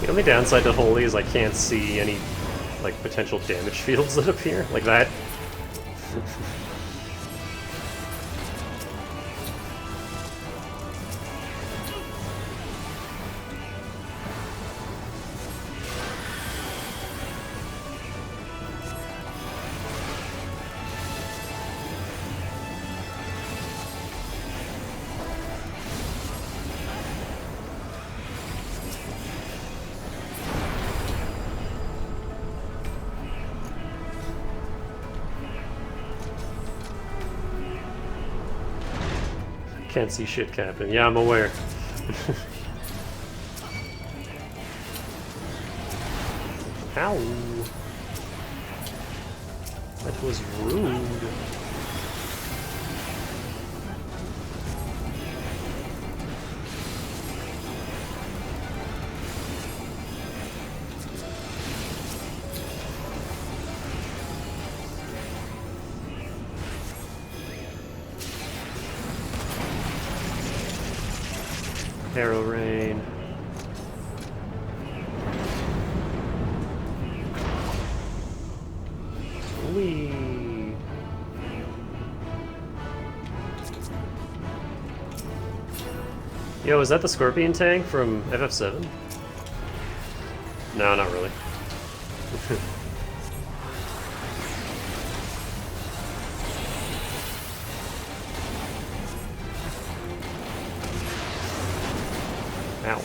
The only downside to Holy is I can't see any, like, potential damage fields that appear, like that. Can't see shit, Captain. Yeah, I'm aware. Ow. That was rude. Arrow rain. Whee. Yo, is that the Scorpion tank from FF7? No, not really. Ow.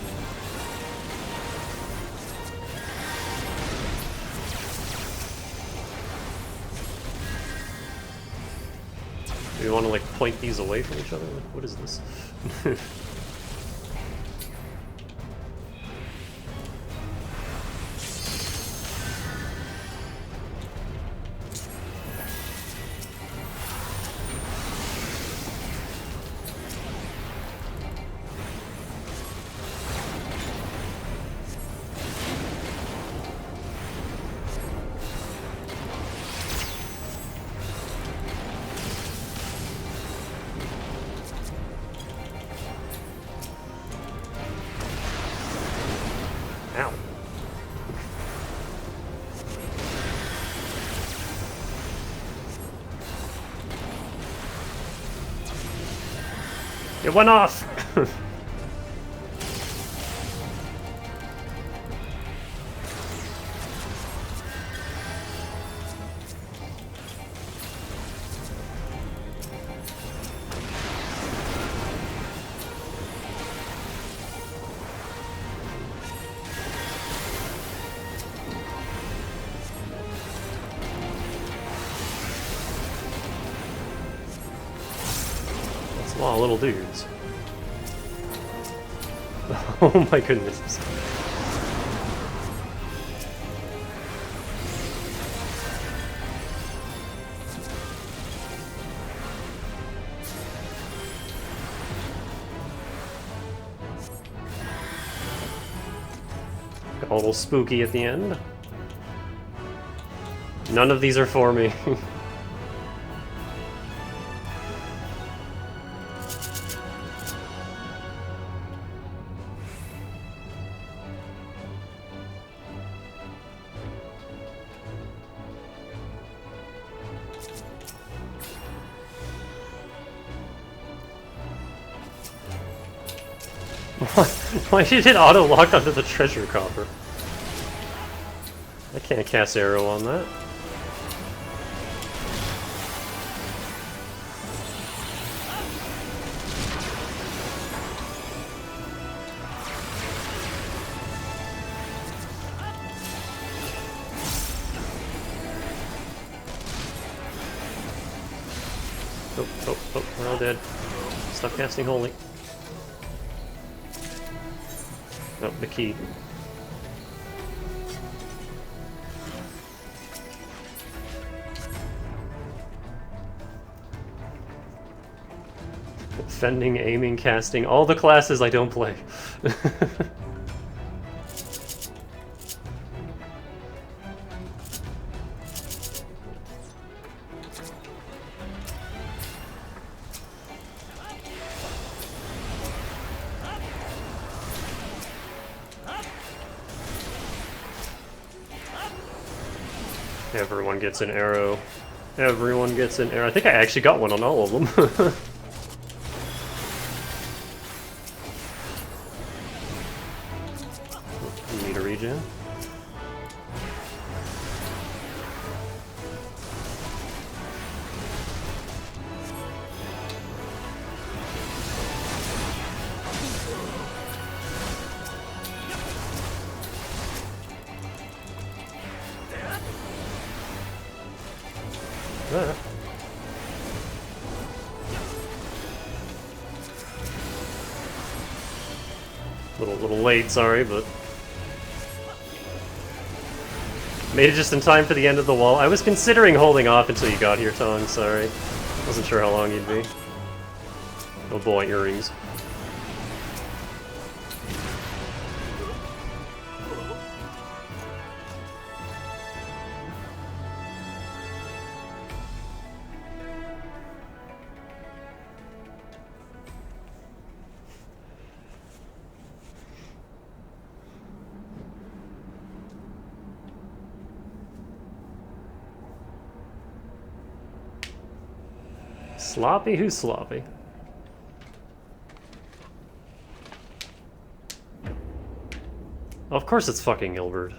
Do we want to like point these away from each other? What is this? Ow. It went off! Small little dudes. Oh my goodness. Got a little spooky at the end. None of these are for me. Why did it auto-lock onto the treasure copper? I can't cast arrow on that. Oh, we're all dead. Stop casting holy. Oh, the key. Fending, aiming, casting, all the classes I don't play. Everyone gets an arrow. Everyone gets an arrow. I think I actually got one on all of them. Need a regen? Little late, sorry, but made it just in time for the end of the wall. I was considering holding off until you got here, Tong. Sorry, wasn't sure how long you'd be. Oh boy, earrings. Sloppy? Who's sloppy? Of course it's fucking Gilbert.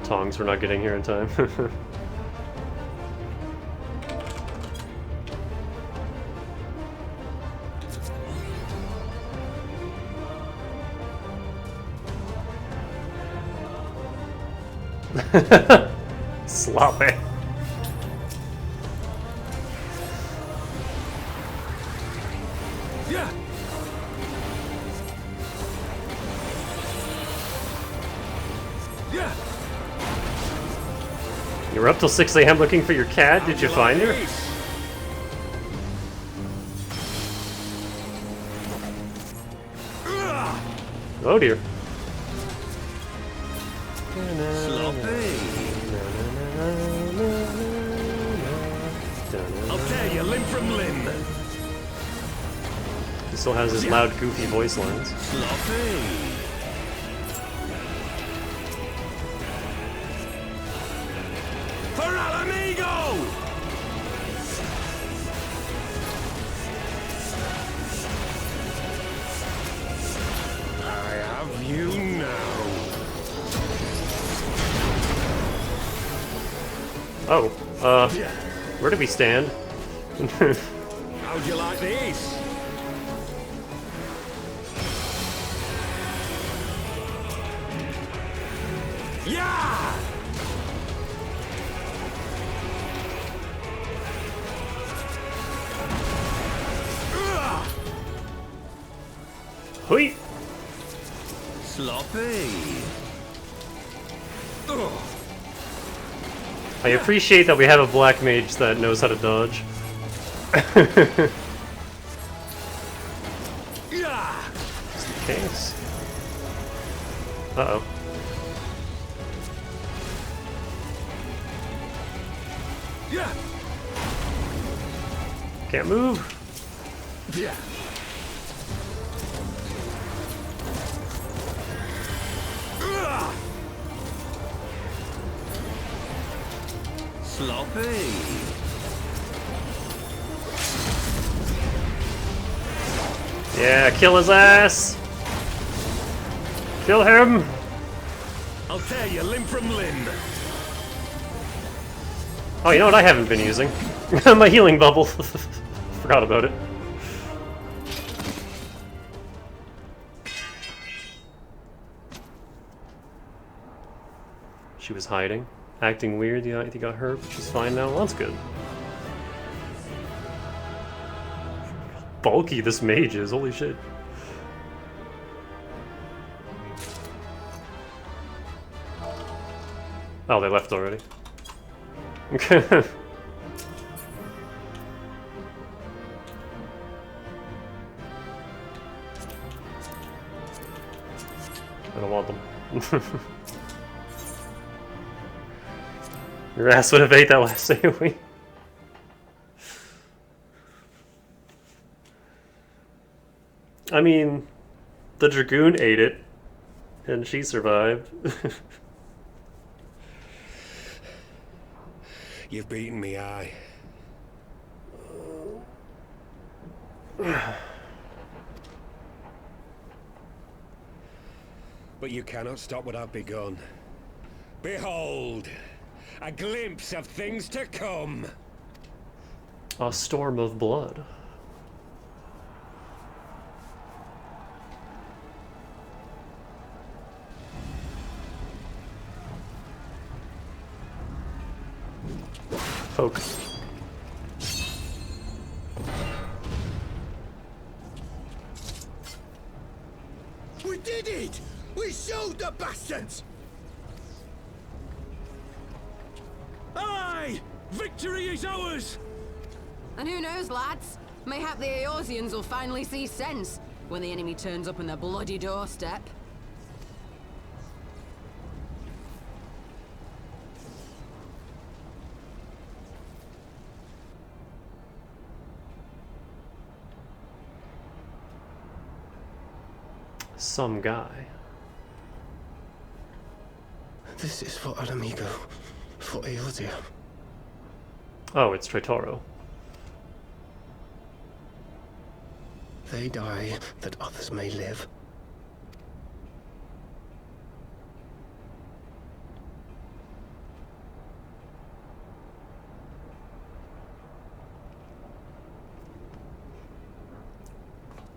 Tongs, we're not getting here in time. Sloppy. Yeah. Yeah. You were up till 6 a.m. looking for your cat? Did you find her? Oh dear. I'll tear you limb from limb. He still has his loud, goofy voice lines. Sloppy. For Alamigo! I have you now. Oh, where do we stand? How'd you like this? Yeah! Hui! Sloppy. I appreciate that we have a black mage that knows how to dodge. Yeah! Just in case. Uh-oh. Yeah! Can't move. Yeah! Sloppy. Yeah, kill his ass! Kill him! I'll tear you limb from limb. Oh, you know what I haven't been using? My healing bubble. Forgot about it. She was hiding, acting weird. Yeah, he got hurt, but she's fine now. Well, that's good. Bulky this mage is, holy shit. Oh, they left already. Okay. I don't want them. Your ass would have ate that last AoE. I mean, the Dragoon ate it, and she survived. You've beaten me, aye. But you cannot stop what I've begun. Behold, a glimpse of things to come. A storm of blood. Poke. bastards! Aye! Victory is ours! And who knows, lads? Mayhap the Eorzeans will finally see sense when the enemy turns up on their bloody doorstep. Some guy. This is for Alamigo, for Eorzea. Oh, it's Traitoro. They die that others may live.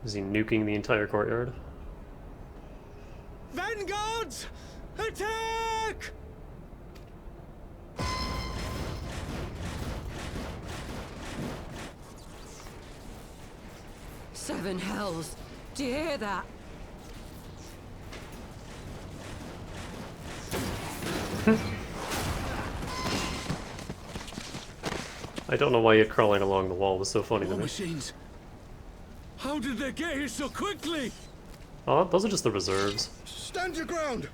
Is he nuking the entire courtyard? Vanguards! Attack! Seven hells! Do you hear that? I don't know why it crawling along the wall was so funny to War me. machines. How did they get here so quickly? Oh, those are just the reserves. Stand your ground!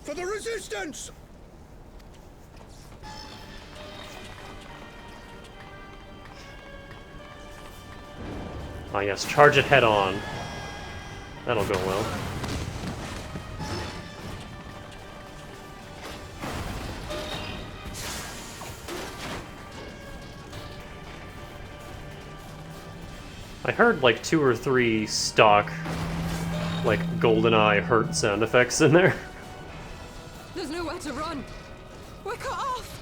For the resistance! Ah yes, charge it head on. That'll go well. I heard like 2 or 3 stock, like, GoldenEye hurt sound effects in there. There's nowhere to run! We're cut off!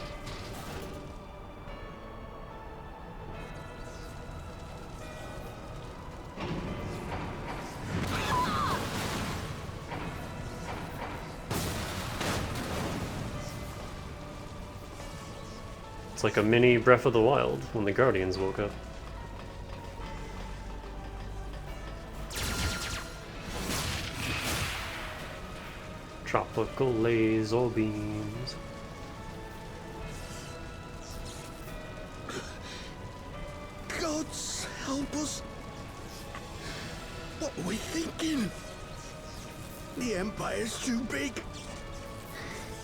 It's like a mini Breath of the Wild when the Guardians woke up. Tropical laser beams. Gods help us! What are we thinking? The Empire's too big.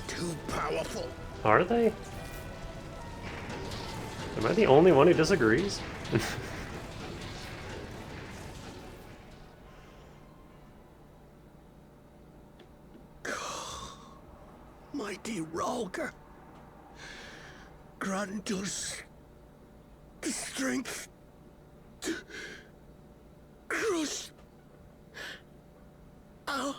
Too powerful. Are they? Am I the only one who disagrees? Mighty Ralker, grant us the strength to crush our...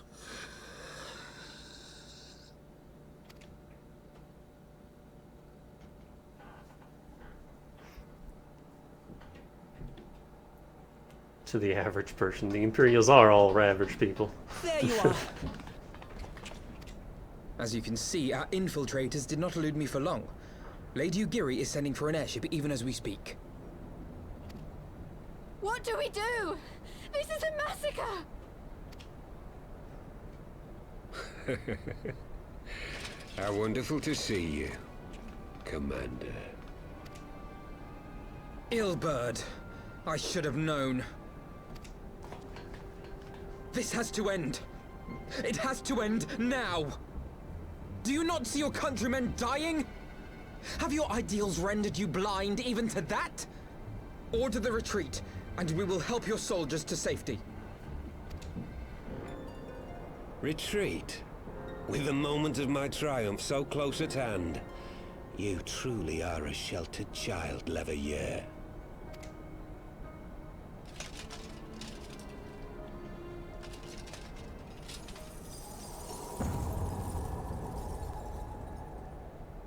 To the average person, the Imperials are all average people. There you are. As you can see, our infiltrators did not elude me for long. Lady Ugiri is sending for an airship even as we speak. What do we do? This is a massacre! How wonderful to see you, Commander. Ilbird, I should have known. This has to end. It has to end now. Do you not see your countrymen dying? Have your ideals rendered you blind even to that? Order the retreat, and we will help your soldiers to safety. Retreat? With the moment of my triumph so close at hand? You truly are a sheltered child, Leveilleur.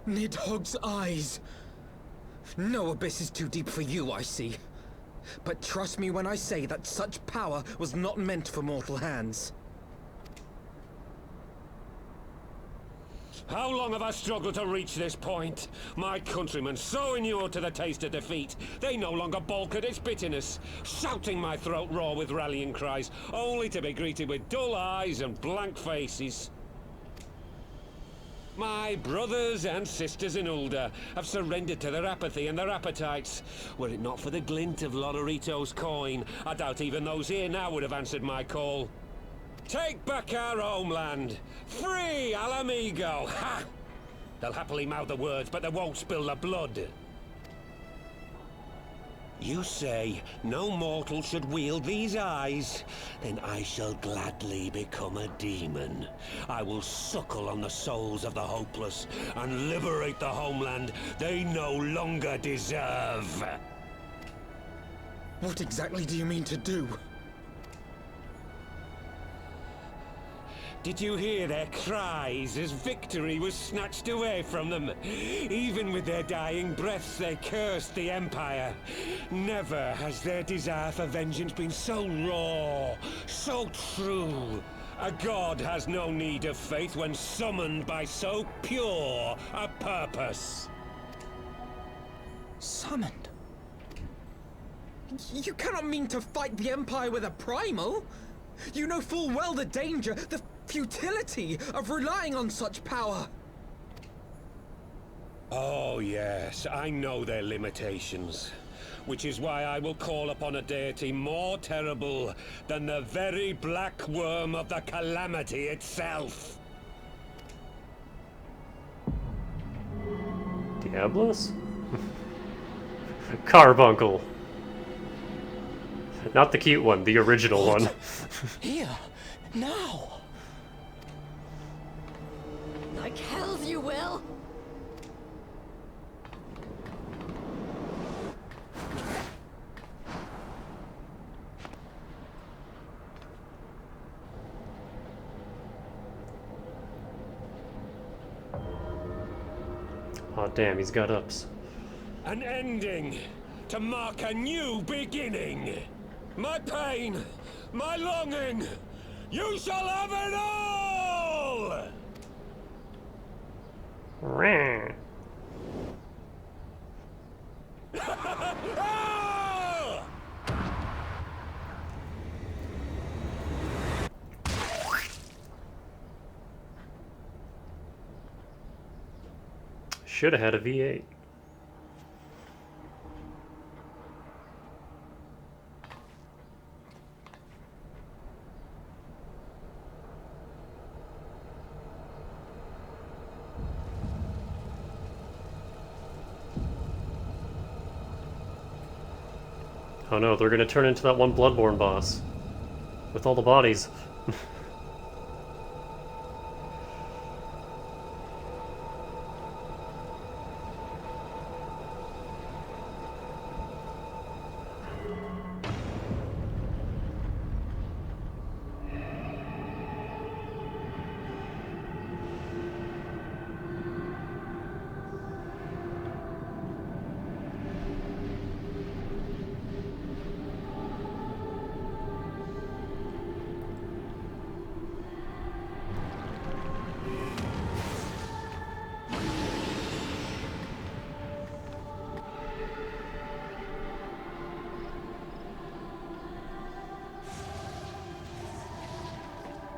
Nidhogg's eyes. No abyss is too deep for you, I see. But trust me when I say that such power was not meant for mortal hands. How long have I struggled to reach this point? My countrymen, so inured to the taste of defeat, they no longer balk at its bitterness, shouting my throat raw with rallying cries, only to be greeted with dull eyes and blank faces. My brothers and sisters in Ulda have surrendered to their apathy and their appetites. Were it not for the glint of Lodorito's coin, I doubt even those here now would have answered my call. Take back our homeland! Free Alamigo! Ha! They'll happily mouth the words, but they won't spill the blood. You say no mortal should wield these eyes? Then I shall gladly become a demon. I will suckle on the souls of the hopeless and liberate the homeland they no longer deserve. What exactly do you mean to do? Did you hear their cries as victory was snatched away from them? Even with their dying breaths, they cursed the Empire. Never has their desire for vengeance been so raw, so true. A god has no need of faith when summoned by so pure a purpose. Summoned? You cannot mean to fight the Empire with a primal! You know full well the danger, the futility of relying on such power! Oh yes, I know their limitations. Which is why I will call upon a deity more terrible than the very black worm of the calamity itself. Diablos? Carbuncle. Not the cute one, the original one. Here, now. Like hells you will! Oh damn, he's got ups. An ending to mark a new beginning. My pain, my longing, you shall have it all! Rah. Should have had a V8. Oh no, they're gonna turn into that one Bloodborne boss. With all the bodies.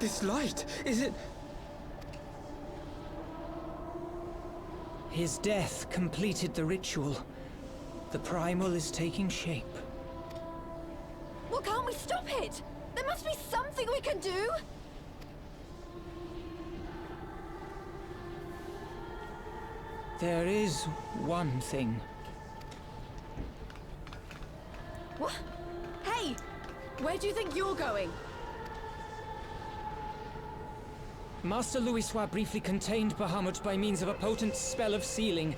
This light, is it... His death completed the ritual. The primal is taking shape. Well, can't we stop it? There must be something we can do! There is one thing. What? Hey! Where do you think you're going? Master Louisoix briefly contained Bahamut by means of a potent spell of sealing.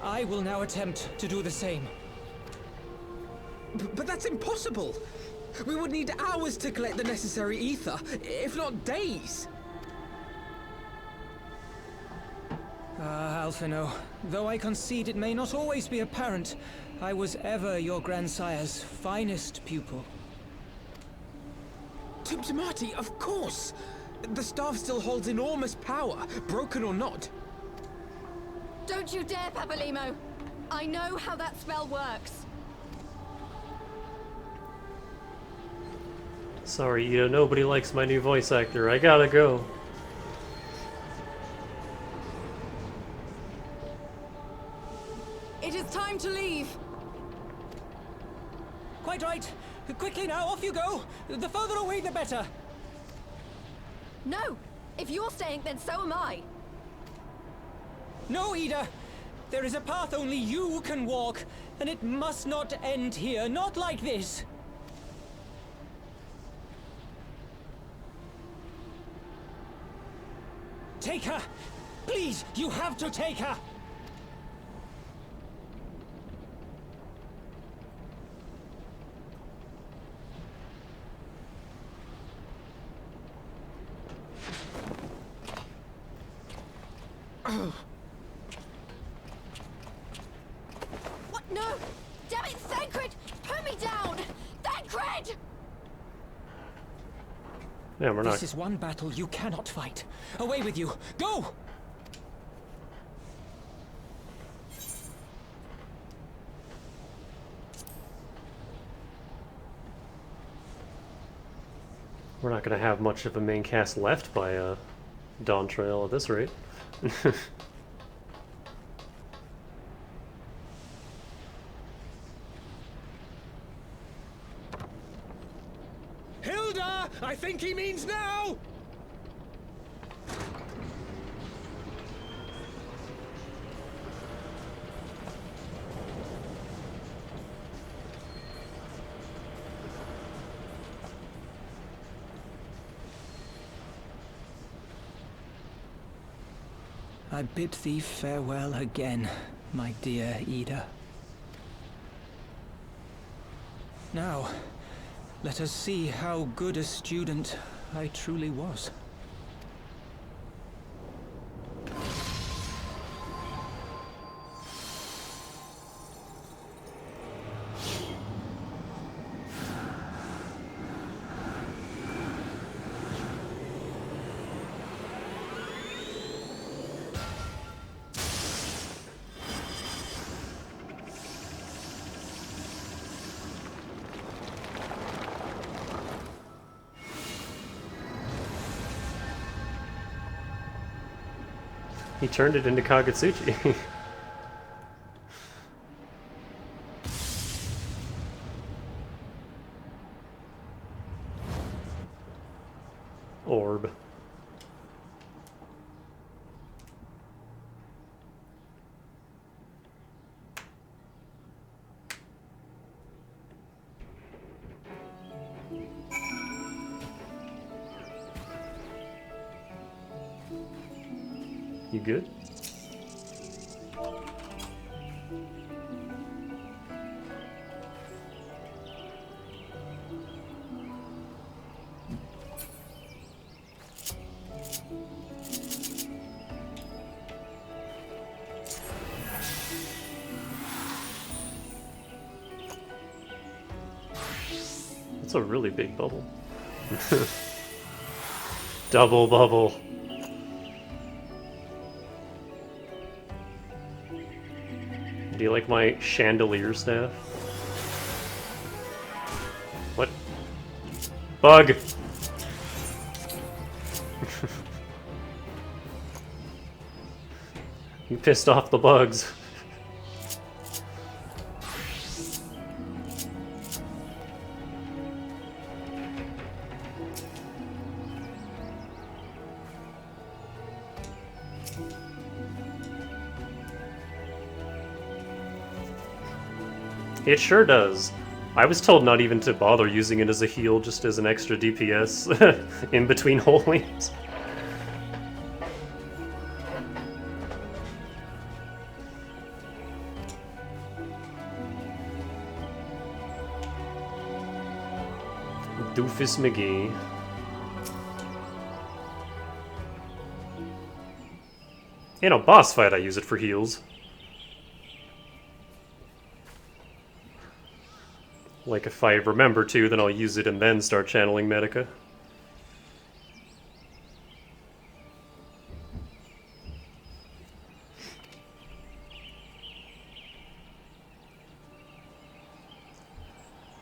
I will now attempt to do the same. But that's impossible! We would need hours to collect the necessary ether, if not days! Ah, Alphino, though I concede it may not always be apparent, I was ever your grandsire's finest pupil. Timtimati, of course! The staff still holds enormous power, broken or not. Don't you dare, Papalimo! I know how that spell works. Sorry, Ida, nobody likes my new voice actor. I gotta go. It is time to leave. Quite right. Quickly now, off you go. The further away, the better. No! If you're staying, then so am I. No, Ida. There is a path only you can walk, and it must not end here. Not like this. Take her! Please, you have to take her! What? No! Damn it, Thancred! Put me down! Thancred! Yeah, we're not. This is one battle you cannot fight. Away with you! Go! We're not going to have much of a main cast left by Dawn Trail at this rate. Hilda! I think he means now! I bid thee farewell again, my dear Ida. Now, let us see how good a student I truly was. He turned it into Kagetsuchi. Orb. You good? That's a really big bubble. Double bubble. Do you like my chandelier staff? What? Bug! You pissed off the bugs. It sure does. I was told not even to bother using it as a heal, just as an extra DPS in between holies. Doofus McGee. In a boss fight, I use it for heals. Like, if I remember to, then I'll use it and then start channeling Medica.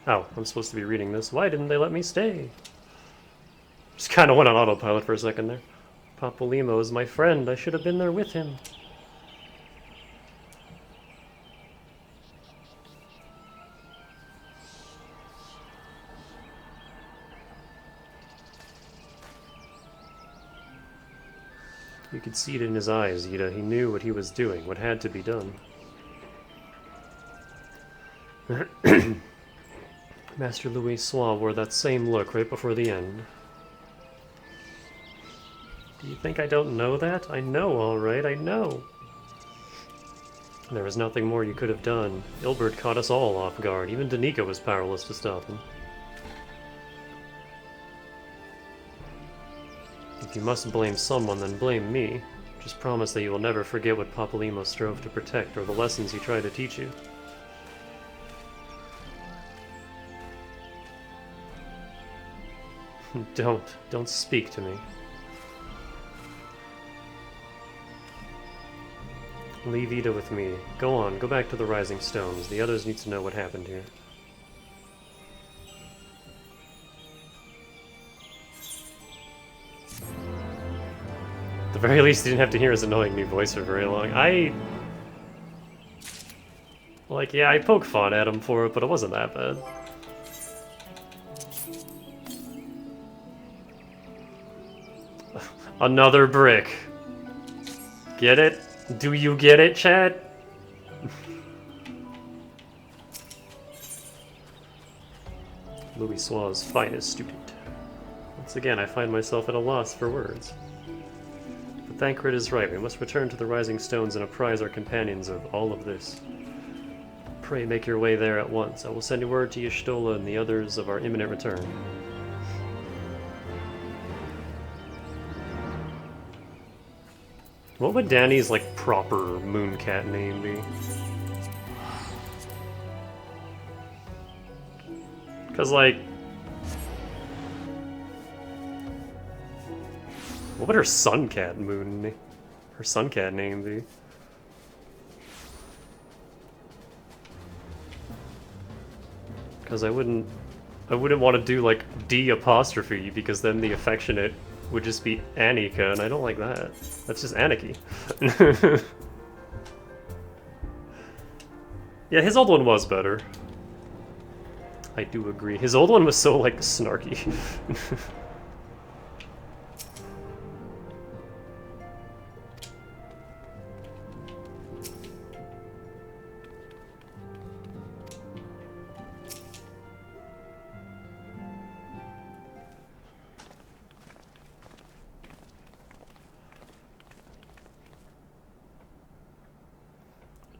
Oh, I'm supposed to be reading this. Why didn't they let me stay? Just kind of went on autopilot for a second there. Papolimo is my friend. I should have been there with him. You could see it in his eyes, Ida. He knew what he was doing, what had to be done. Master Louis wore that same look right before the end. Do you think I don't know that? I know, all right, I know. There was nothing more you could have done. Ilbert caught us all off guard. Even Danica was powerless to stop him. If you must blame someone, then blame me. Just promise that you will never forget what Papalymo strove to protect, or the lessons he tried to teach you. Don't speak to me. Leave Ida with me. Go on, go back to the Rising Stones. The others need to know what happened here. At the very least, he didn't have to hear his annoying new voice for very long. Yeah, I poke fun at him for it, but it wasn't that bad. Another brick. Get it? Do you get it, Chad? Louis Soir's finest student. Once again, I find myself at a loss for words. But Thancred is right. We must return to the Rising Stones and apprise our companions of all of this. Pray make your way there at once. I will send word to Y'shtola and the others of our imminent return. What would Danny's, like, proper Mooncat name be? Because, like... What would her Suncat name be? Because I wouldn't want to do, like, D apostrophe, because then the affectionate would just be Annika, and I don't like that. That's just Anarchy. Yeah, his old one was better. I do agree. His old one was so, like, snarky.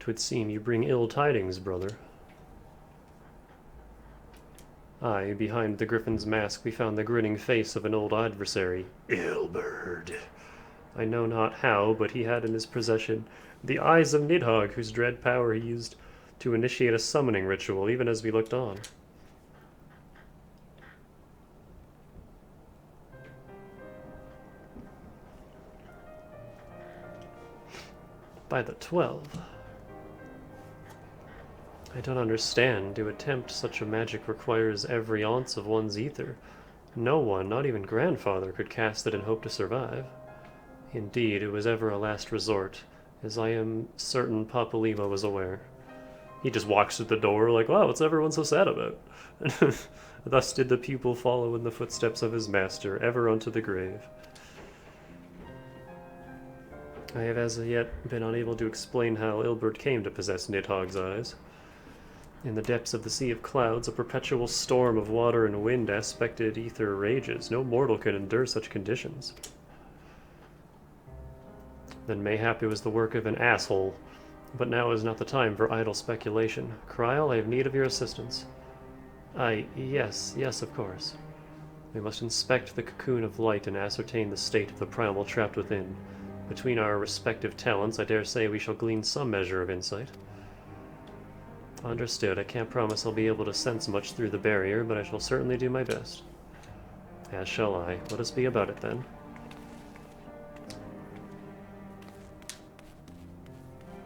Twould seem you bring ill tidings, brother. Aye, behind the griffin's mask we found the grinning face of an old adversary, Ilbert. I know not how, but he had in his possession the eyes of Nidhogg, whose dread power he used to initiate a summoning ritual, even as we looked on. By the 12. I don't understand. To attempt such a magic requires every ounce of one's ether. No one, not even grandfather, could cast it and hope to survive. Indeed, it was ever a last resort, as I am certain Papalymo was aware. He just walks through the door like, wow, what's everyone so sad about? Thus did the pupil follow in the footsteps of his master, ever unto the grave. I have as yet been unable to explain how Ilbert came to possess Nidhogg's eyes. In the depths of the Sea of Clouds, a perpetual storm of water and wind aspected ether rages. No mortal could endure such conditions. Then mayhap it was the work of an asshole, but now is not the time for idle speculation. Kryl, I have need of your assistance. Yes, of course. We must inspect the cocoon of light and ascertain the state of the primal trapped within. Between our respective talents, I dare say we shall glean some measure of insight. Understood. I can't promise I'll be able to sense much through the barrier, but I shall certainly do my best. As shall I. Let us be about it, then.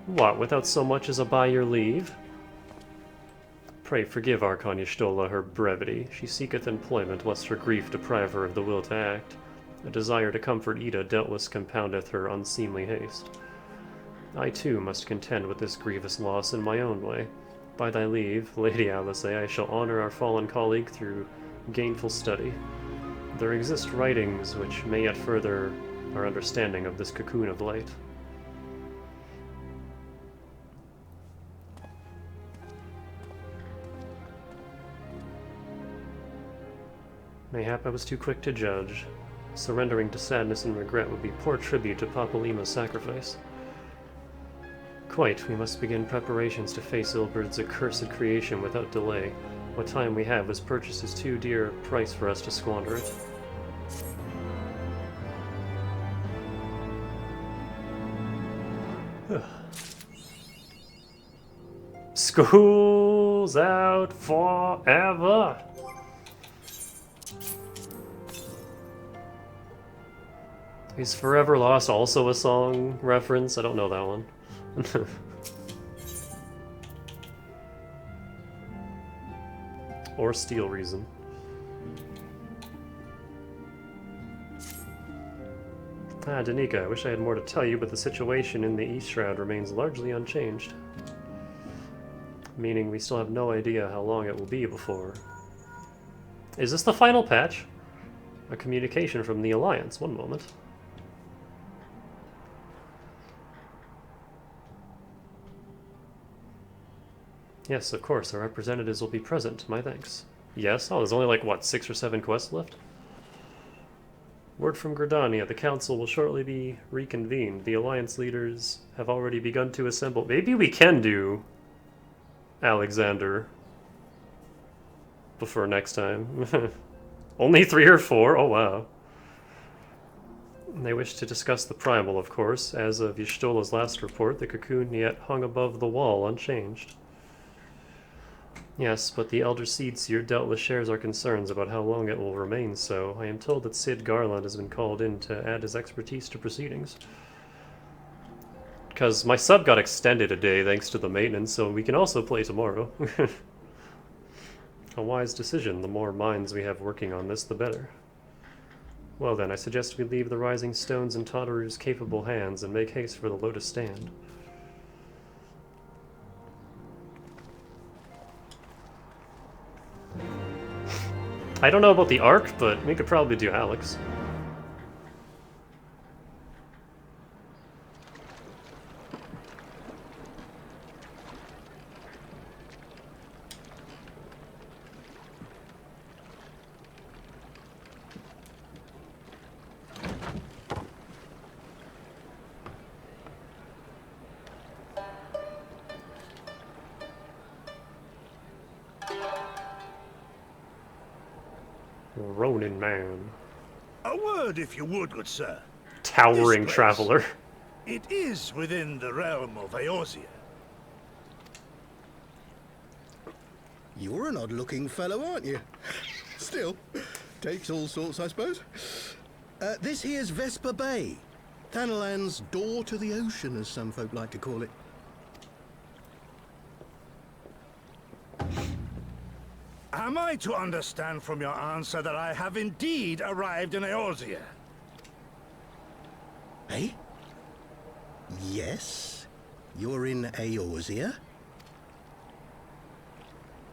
What, without so much as a by your leave? Pray forgive Archon Y'shtola her brevity. She seeketh employment, lest her grief deprive her of the will to act. A desire to comfort Ida doubtless compoundeth her unseemly haste. I, too, must contend with this grievous loss in my own way. By thy leave, Lady Alice, I shall honor our fallen colleague through gainful study. There exist writings which may yet further our understanding of this cocoon of light. Mayhap I was too quick to judge. Surrendering to sadness and regret would be poor tribute to Papalima's sacrifice. Quite, we must begin preparations to face Ilberd's accursed creation without delay. What time we have was purchased as too dear a price for us to squander it. School's out forever! Is Forever Lost also a song reference? I don't know that one. Or Steel Reason. Danica, I wish I had more to tell you, but the situation in the East Shroud remains largely unchanged. Meaning we still have no idea how long it will be before... Is this the final patch? A communication from the Alliance. One moment. Yes, of course, our representatives will be present. My thanks. Yes? Oh, there's only like, what, 6 or 7 quests left? Word from Gridania. The council will shortly be reconvened. The Alliance leaders have already begun to assemble. Maybe we can do Alexander before next time. Only 3 or 4? Oh, wow. They wish to discuss the primal, of course. As of Y'shtola's last report, the cocoon yet hung above the wall, unchanged. Yes, but the Elder Seer doubtless shares our concerns about how long it will remain so. I am told that Sid Garland has been called in to add his expertise to proceedings. Because my sub got extended a day thanks to the maintenance, so we can also play tomorrow. A wise decision. The more minds we have working on this, the better. Well then, I suggest we leave the Rising Stones in Tataru's capable hands and make haste for the Lotus Stand. I don't know about the Ark, but we could probably do Alex. Ronin man. A word, if you would, good sir. Towering traveler. It is within the realm of Eorzea. You're an odd-looking fellow, aren't you? Still, takes all sorts, I suppose. This here's Vesper Bay. Thanalan's door to the ocean, as some folk like to call it. Am I to understand from your answer that I have indeed arrived in Eorzea? Eh? Yes? You're in Eorzea?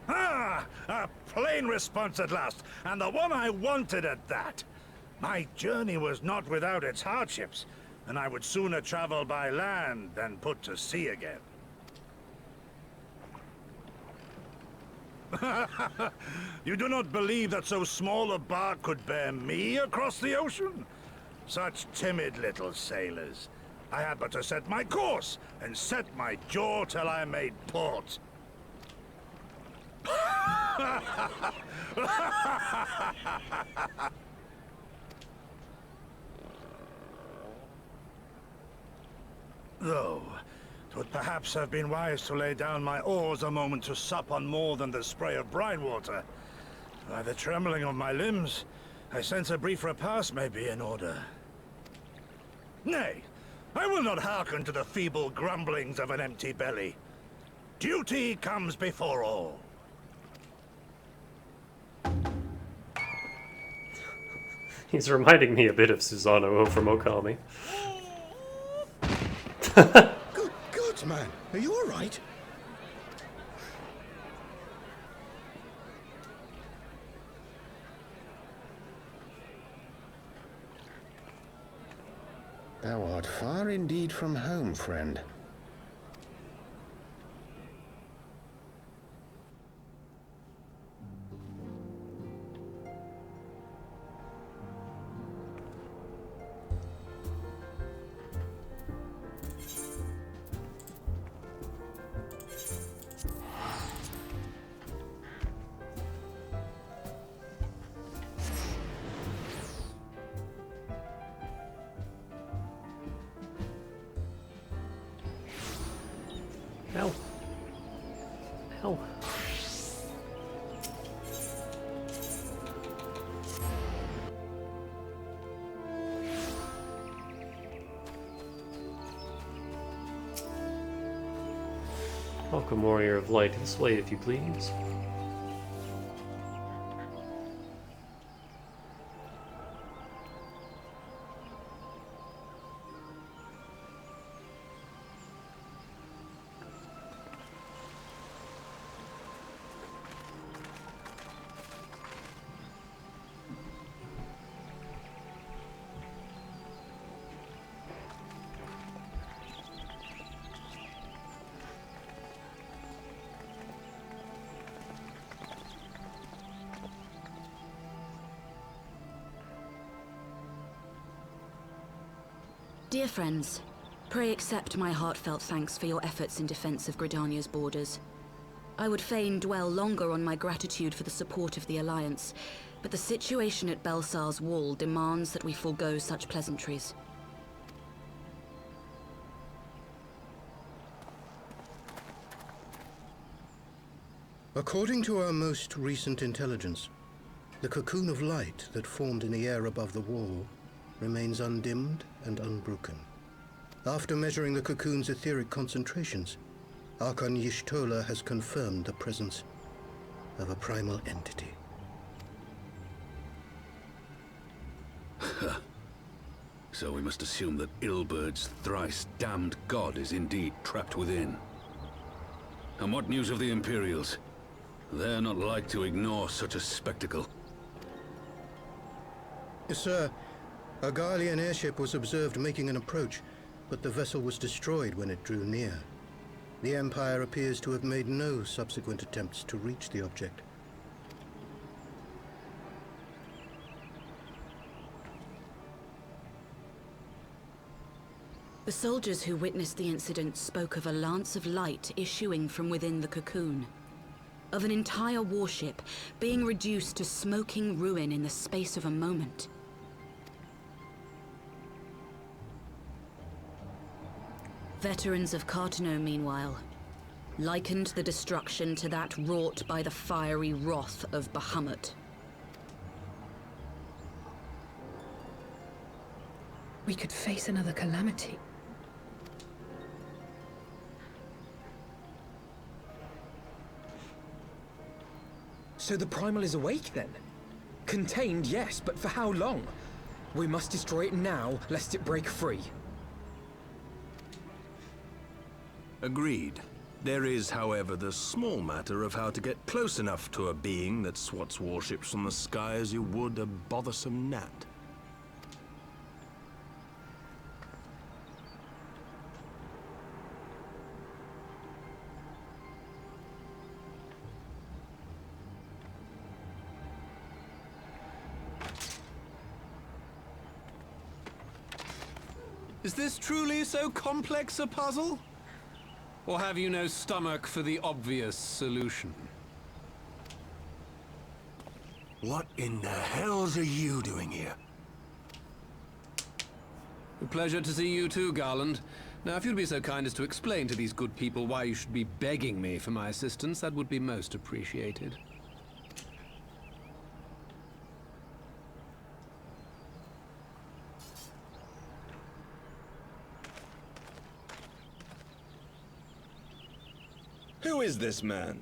Ah! A plain response at last, and the one I wanted at that. My journey was not without its hardships, and I would sooner travel by land than put to sea again. You do not believe that so small a bark could bear me across the ocean? Such timid little sailors. I had but to set my course and set my jaw till I made port. Though, 'twould perhaps have been wise to lay down my oars a moment to sup on more than the spray of brine water. By the trembling of my limbs, I sense a brief repast may be in order. Nay, I will not hearken to the feeble grumblings of an empty belly. Duty comes before all. He's reminding me a bit of Susanoo from Okami. Good God, man. Are you all right? Far indeed from home, friend. Ow. Ow. Welcome, Warrior of Light. This way, if you please. Dear friends, pray accept my heartfelt thanks for your efforts in defense of Gridania's borders. I would fain dwell longer on my gratitude for the support of the Alliance, but the situation at Belsar's Wall demands that we forego such pleasantries. According to our most recent intelligence, the cocoon of light that formed in the air above the wall remains undimmed and unbroken. After measuring the cocoon's etheric concentrations, Archon Y'shtola has confirmed the presence of a primal entity. So we must assume that Ilbert's thrice damned god is indeed trapped within. And what news of the Imperials? They're not like to ignore such a spectacle. Yes, sir. A Garlean airship was observed making an approach, but the vessel was destroyed when it drew near. The Empire appears to have made no subsequent attempts to reach the object. The soldiers who witnessed the incident spoke of a lance of light issuing from within the cocoon. Of an entire warship being reduced to smoking ruin in the space of a moment. Veterans of Cartano, meanwhile, likened the destruction to that wrought by the fiery wrath of Bahamut. We could face another calamity. So the Primal is awake then? Contained, yes, but for how long? We must destroy it now, lest it break free. Agreed. There is, however, the small matter of how to get close enough to a being that swats warships from the sky as you would a bothersome gnat. Is this truly so complex a puzzle? Or have you no stomach for the obvious solution? What in the hells are you doing here? A pleasure to see you too, Garland. Now, if you'd be so kind as to explain to these good people why you should be begging me for my assistance, that would be most appreciated. Who is this man?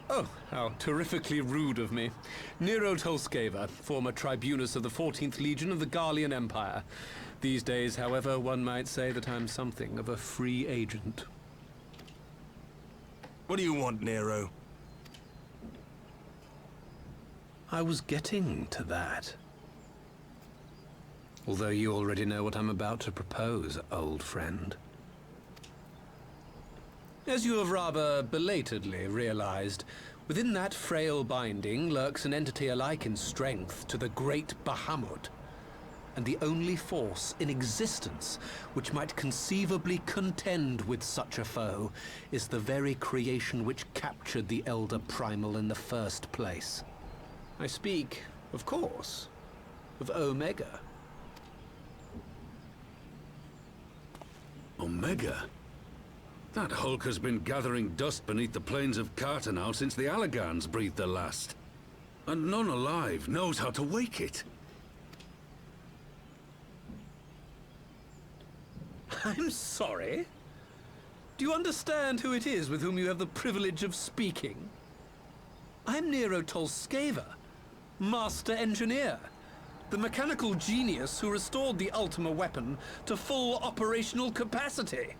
Oh, how terrifically rude of me. Nero Tolskeva, former tribunus of the 14th Legion of the Garlean Empire. These days, however, one might say that I'm something of a free agent. What do you want, Nero? I was getting to that. Although you already know what I'm about to propose, old friend. As you have rather belatedly realized, within that frail binding lurks an entity alike in strength to the great Bahamut, and the only force in existence which might conceivably contend with such a foe is the very creation which captured the Elder Primal in the first place. I speak, of course, of Omega. Omega? That hulk has been gathering dust beneath the plains of Cartanau since the Allagans breathed their last. And none alive knows how to wake it. I'm sorry? Do you understand who it is with whom you have the privilege of speaking? I'm Nero Tolskeva, Master Engineer, the mechanical genius who restored the Ultima weapon to full operational capacity.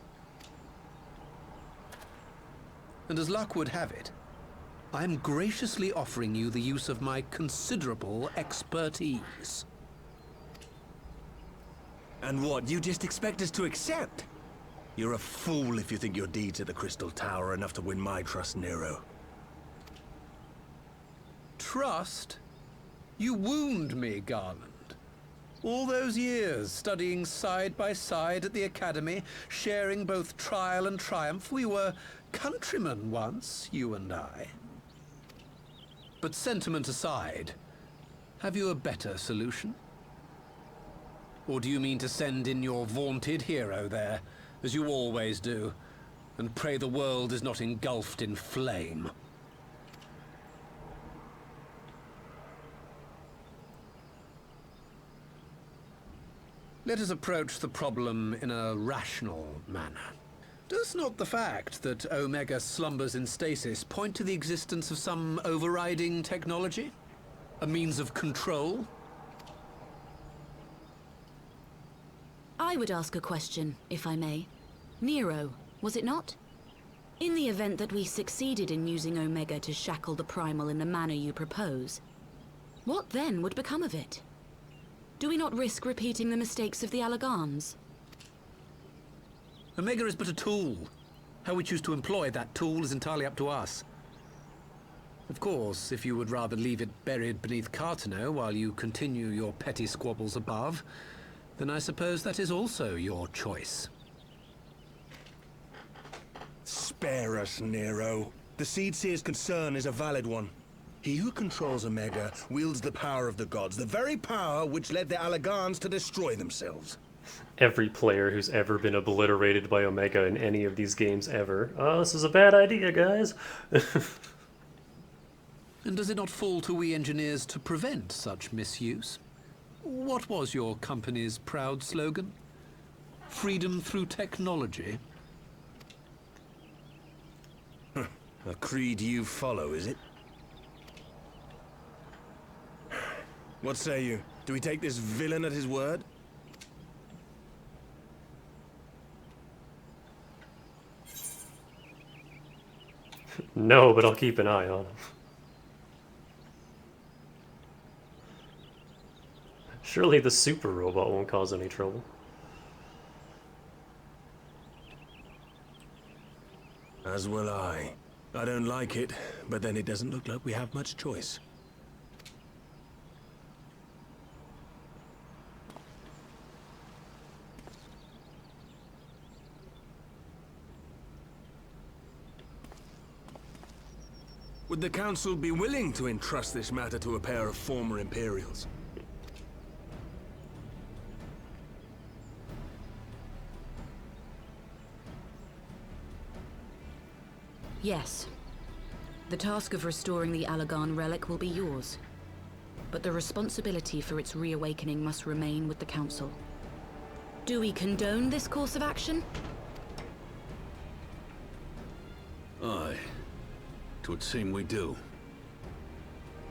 And as luck would have it, I'm graciously offering you the use of my considerable expertise. And what, you just expect us to accept? You're a fool if you think your deeds at the Crystal Tower are enough to win my trust, Nero. Trust? You wound me, Garland. All those years, studying side by side at the Academy, sharing both trial and triumph, we were countrymen once, you and I. But sentiment aside, have you a better solution? Or do you mean to send in your vaunted hero there, as you always do, and pray the world is not engulfed in flame? Let us approach the problem in a rational manner. Does not the fact that Omega slumbers in stasis point to the existence of some overriding technology? A means of control? I would ask a question, if I may. Nero, was it not? In the event that we succeeded in using Omega to shackle the Primal in the manner you propose, what then would become of it? Do we not risk repeating the mistakes of the Allagans? Omega is but a tool. How we choose to employ that tool is entirely up to us. Of course, if you would rather leave it buried beneath Cartanau while you continue your petty squabbles above, then I suppose that is also your choice. Spare us, Nero. The Seedseer's concern is a valid one. He who controls Omega wields the power of the gods, the very power which led the Allagans to destroy themselves. Every player who's ever been obliterated by Omega in any of these games ever. Oh, this is a bad idea, guys. And does it not fall to we engineers to prevent such misuse? What was your company's proud slogan? Freedom through technology? A creed you follow, is it? What say you? Do we take this villain at his word? No, but I'll keep an eye on him. Surely the super robot won't cause any trouble. As will I. I don't like it, but then it doesn't look like we have much choice. Would the Council be willing to entrust this matter to a pair of former Imperials? Yes. The task of restoring the Allagan relic will be yours. But the responsibility for its reawakening must remain with the Council. Do we condone this course of action? Aye. 'Twould seem we do.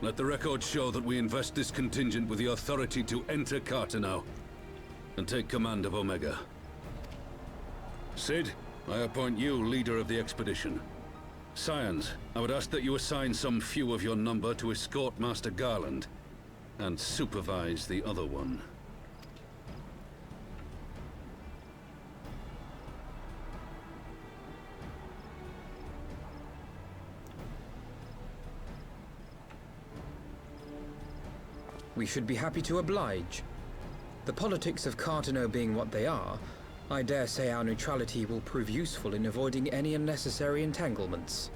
Let the record show that we invest this contingent with the authority to enter Cartanau and take command of Omega. Sid, I appoint you leader of the expedition. Scions, I would ask that you assign some few of your number to escort Master Garland, and supervise the other one. We should be happy to oblige. The politics of Cartano being what they are, I dare say our neutrality will prove useful in avoiding any unnecessary entanglements.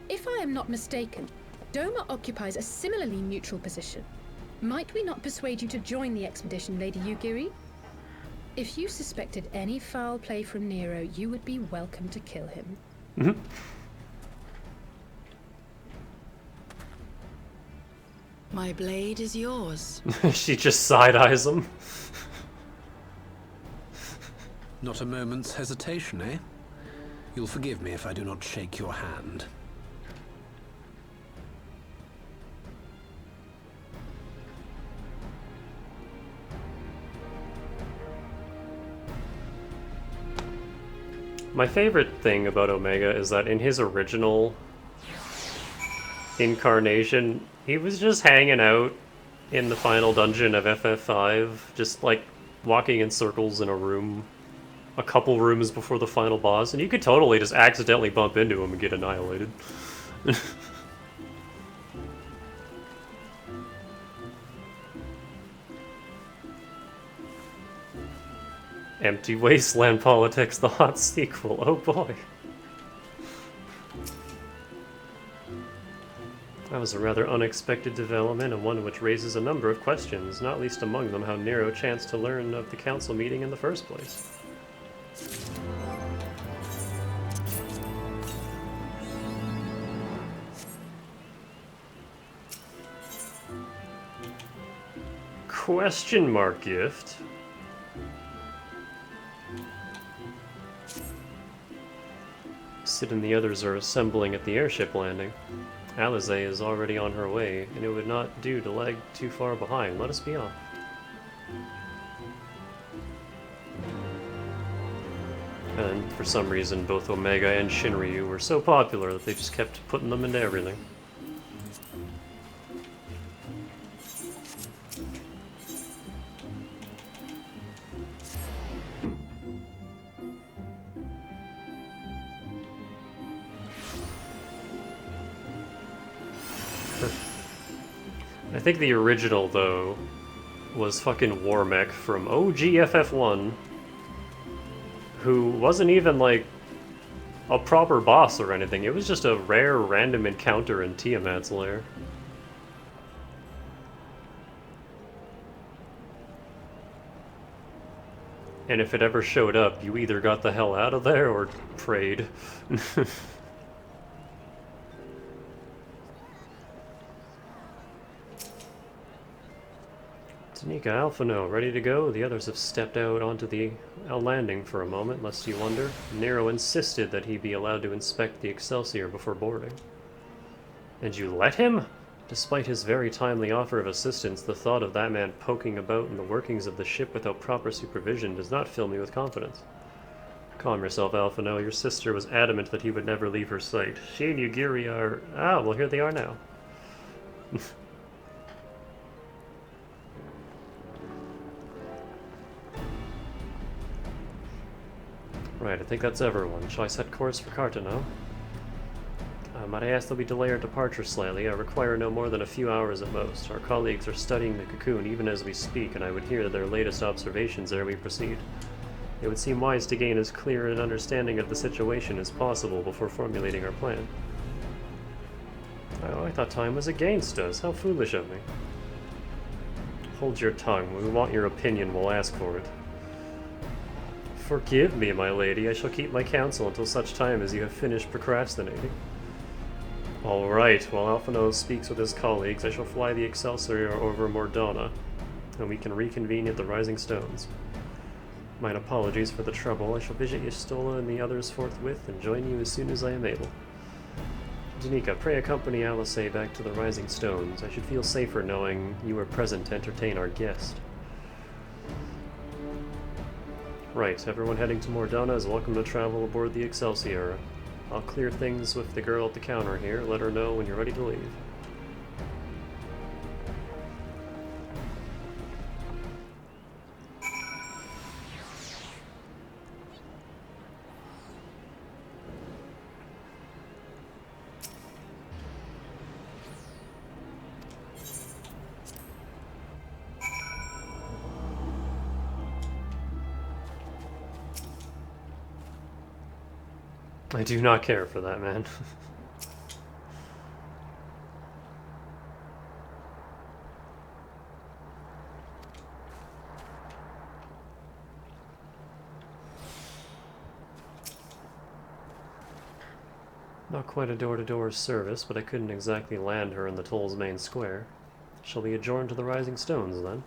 If I am not mistaken, Doma occupies a similarly neutral position. Might we not persuade you to join the expedition, Lady Yugiri? If you suspected any foul play from Nero, you would be welcome to kill him. Mm-hmm. My blade is yours. She just side-eyes him. Not a moment's hesitation, eh? You'll forgive me if I do not shake your hand. My favorite thing about Omega is that in his original incarnation, he was just hanging out in the final dungeon of FF5, just like walking in circles in a room, a couple rooms before the final boss, and you could totally just accidentally bump into him and get annihilated. Empty Wasteland Politics, the hot sequel, oh boy. That was a rather unexpected development, and one which raises a number of questions, not least among them how Nero chanced to learn of the council meeting in the first place. Question mark gift? Sid and the others are assembling at the airship landing. Alize is already on her way, and it would not do to lag too far behind. Let us be off. And for some reason, both Omega and Shinryu were so popular that they just kept putting them into everything. I think the original, though, was fucking Warmech from OG FF1, who wasn't even, like, a proper boss or anything. It was just a rare random encounter in Tiamat's lair. And if it ever showed up, you either got the hell out of there or prayed. Tanika, Alphino, ready to go? The others have stepped out onto the landing for a moment, lest you wonder. Nero insisted that he be allowed to inspect the Excelsior before boarding. And you let him? Despite his very timely offer of assistance, the thought of that man poking about in the workings of the ship without proper supervision does not fill me with confidence. Calm yourself, Alphino. Your sister was adamant that he would never leave her sight. She and Yugiri are... Ah, well, here they are now. Right, I think that's everyone. Shall I set course for Cartano? Might I ask that we delay our departure slightly? I require no more than a few hours at most. Our colleagues are studying the cocoon even as we speak, and I would hear their latest observations ere we proceed. It would seem wise to gain as clear an understanding of the situation as possible before formulating our plan. Oh, I thought time was against us. How foolish of me. Hold your tongue. When we want your opinion, we'll ask for it. Forgive me, my lady. I shall keep my counsel until such time as you have finished procrastinating. All right, while Alphino speaks with his colleagues, I shall fly the Excelsior over Mordona, and we can reconvene at the Rising Stones. Mine apologies for the trouble. I shall visit Yistola and the others forthwith, and join you as soon as I am able. Danica, pray accompany Alice back to the Rising Stones. I should feel safer knowing you are present to entertain our guest. Right, everyone heading to Mordana is welcome to travel aboard the Excelsior. I'll clear things with the girl at the counter here. Let her know when you're ready to leave. I do not care for that, man. Not quite a door-to-door service, but I couldn't exactly land her in the toll's main square. Shall we adjourn to the Rising Stones, then?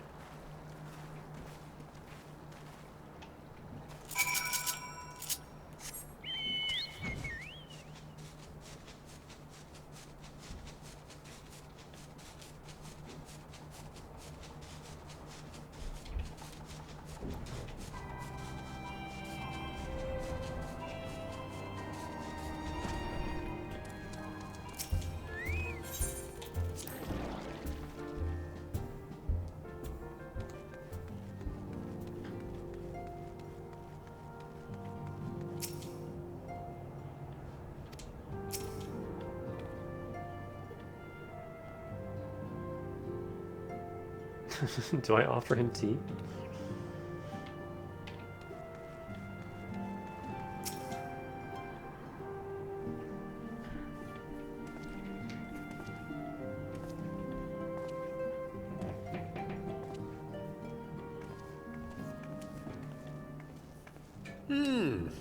Do I offer him tea?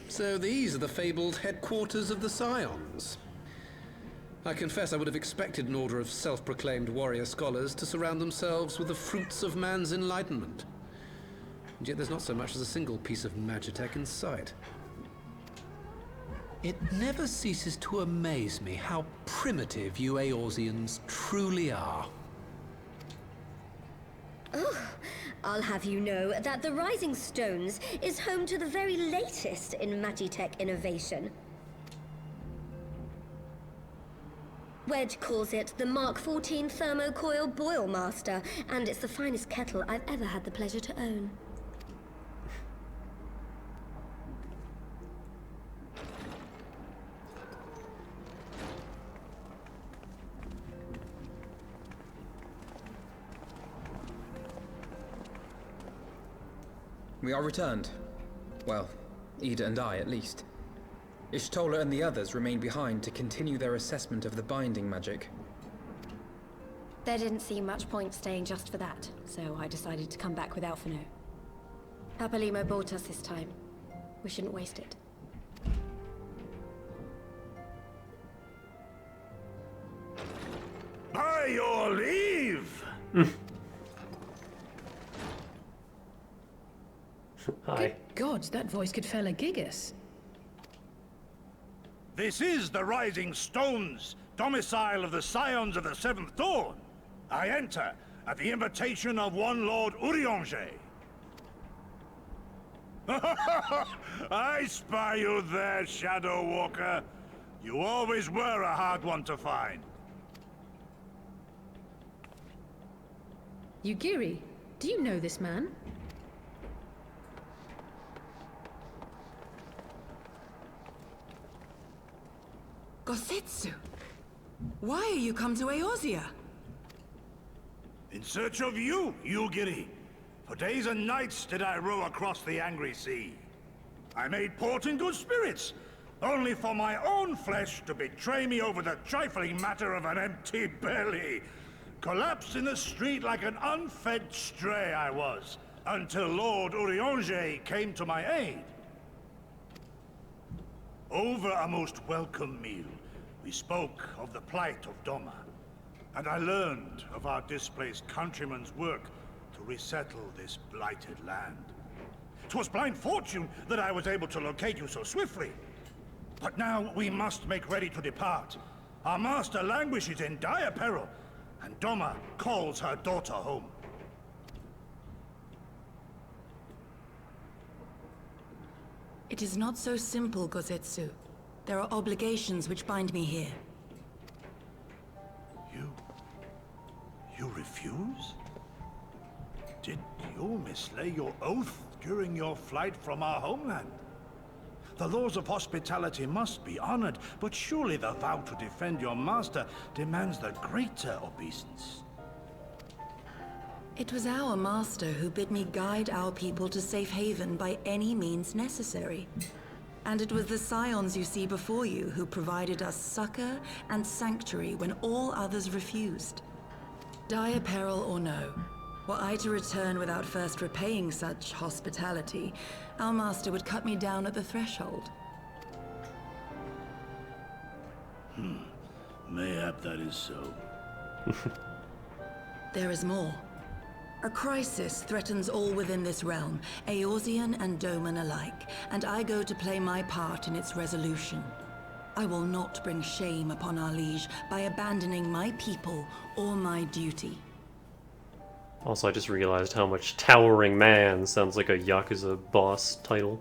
So these are the fabled headquarters of the Scions. I confess I would have expected an order of self-proclaimed warrior scholars to surround themselves with the fruits of man's enlightenment. And yet there's not so much as a single piece of magitech in sight. It never ceases to amaze me how primitive you Eorzeans truly are. Oh, I'll have you know that the Rising Stones is home to the very latest in magitech innovation. Wedge calls it the Mark 14 Thermocoil Boil Master, and it's the finest kettle I've ever had the pleasure to own. We are returned. Well, Ida and I, at least. Ishtola and the others remain behind to continue their assessment of the binding magic. There didn't seem much point staying just for that, so I decided to come back with Alphino. Papalimo bought us this time. We shouldn't waste it. By your leave! Hi. Good God, that voice could fell a gigas. This is the Rising Stones, domicile of the Scions of the Seventh Dawn. I enter at the invitation of one Lord Urianger. I spy you there, Shadow Walker. You always were a hard one to find. Yugiri, do you know this man? Gosetsu, why are you come to Eorzea? In search of you, Yugiri. For days and nights did I row across the angry sea. I made port in good spirits, only for my own flesh to betray me over the trifling matter of an empty belly. Collapsed in the street like an unfed stray I was, until Lord Urianger came to my aid. Over a most welcome meal, we spoke of the plight of Doma, and I learned of our displaced countrymen's work to resettle this blighted land. 'Twas blind fortune that I was able to locate you so swiftly. But now we must make ready to depart. Our master languishes in dire peril, and Doma calls her daughter home. It is not so simple, Gozetsu. There are obligations which bind me here. You refuse? Did you mislay your oath during your flight from our homeland? The laws of hospitality must be honored, but surely the vow to defend your master demands the greater obeisance. It was our master who bid me guide our people to safe haven by any means necessary. And it was the scions you see before you who provided us succor and sanctuary when all others refused. Dire peril or no, were I to return without first repaying such hospitality, our master would cut me down at the threshold. Mayhap that is so. There is more. A crisis threatens all within this realm, Eorzean and Doman alike, and I go to play my part in its resolution. I will not bring shame upon our liege by abandoning my people or my duty. Also, I just realized how much Towering Man sounds like a Yakuza boss title.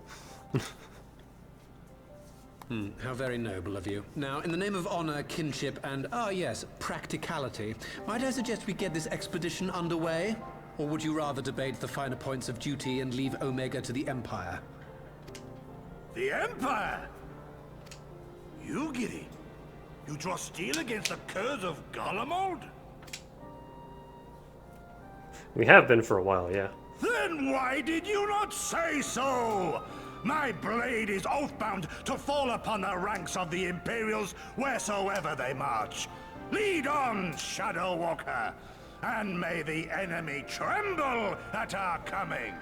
How very noble of you. Now, in the name of honor, kinship, and, yes, practicality, might I suggest we get this expedition underway? Or would you rather debate the finer points of duty and leave Omega to the Empire? The Empire? You, Giddy? You draw steel against the curse of Garlemald? We have been for a while, yeah. Then why did you not say so? My blade is oath-bound to fall upon the ranks of the Imperials wheresoever they march. Lead on, Shadow Walker, and may the enemy tremble at our coming.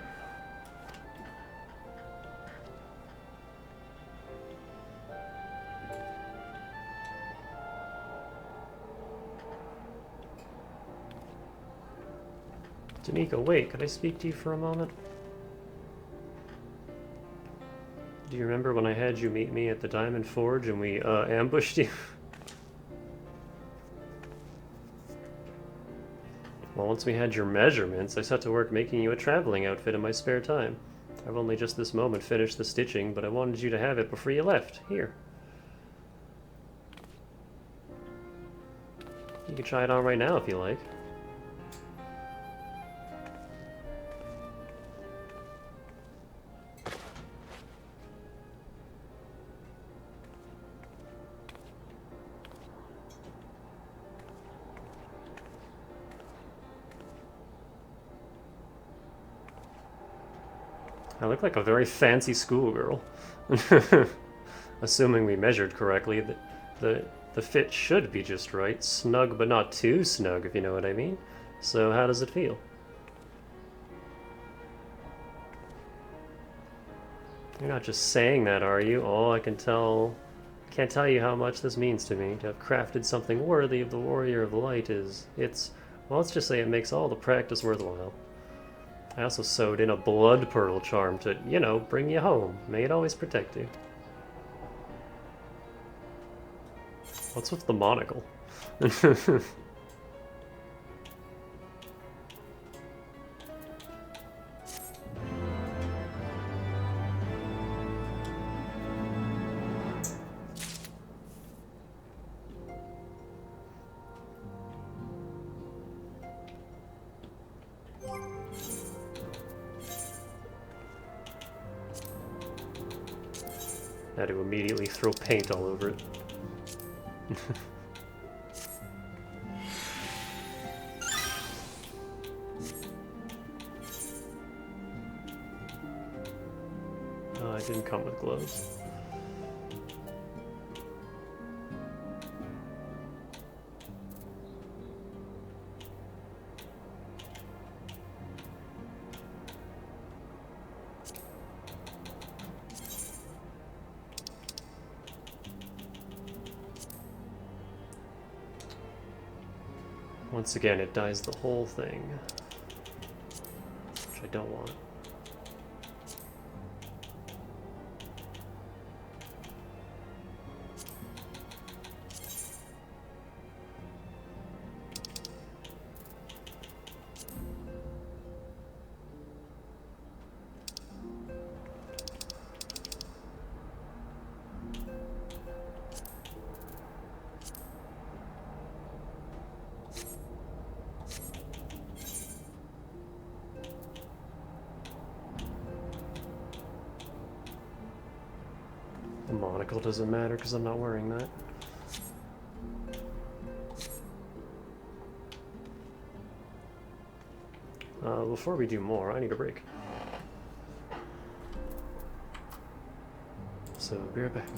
Danica, wait, could I speak to you for a moment? Do you remember when I had you meet me at the Diamond Forge and we, ambushed you? Well, once we had your measurements, I set to work making you a traveling outfit in my spare time. I've only just this moment finished the stitching, but I wanted you to have it before you left. Here. You can try it on right now if you like. I look like a very fancy schoolgirl. Assuming we measured correctly, the fit should be just right. Snug, but not too snug, if you know what I mean. So how does it feel? You're not just saying that, are you? Oh, I can't tell you how much this means to me. To have crafted something worthy of the Warrior of Light well, let's just say it makes all the practice worthwhile. I also sewed in a blood pearl charm to, you know, bring you home. May it always protect you. What's with the monocle? Had to immediately throw paint all over it. I didn't come with gloves. Once again, it dyes the whole thing, which I don't want. monocle doesn't matter because I'm not wearing that. Before we do more, I need a break. So, be right back.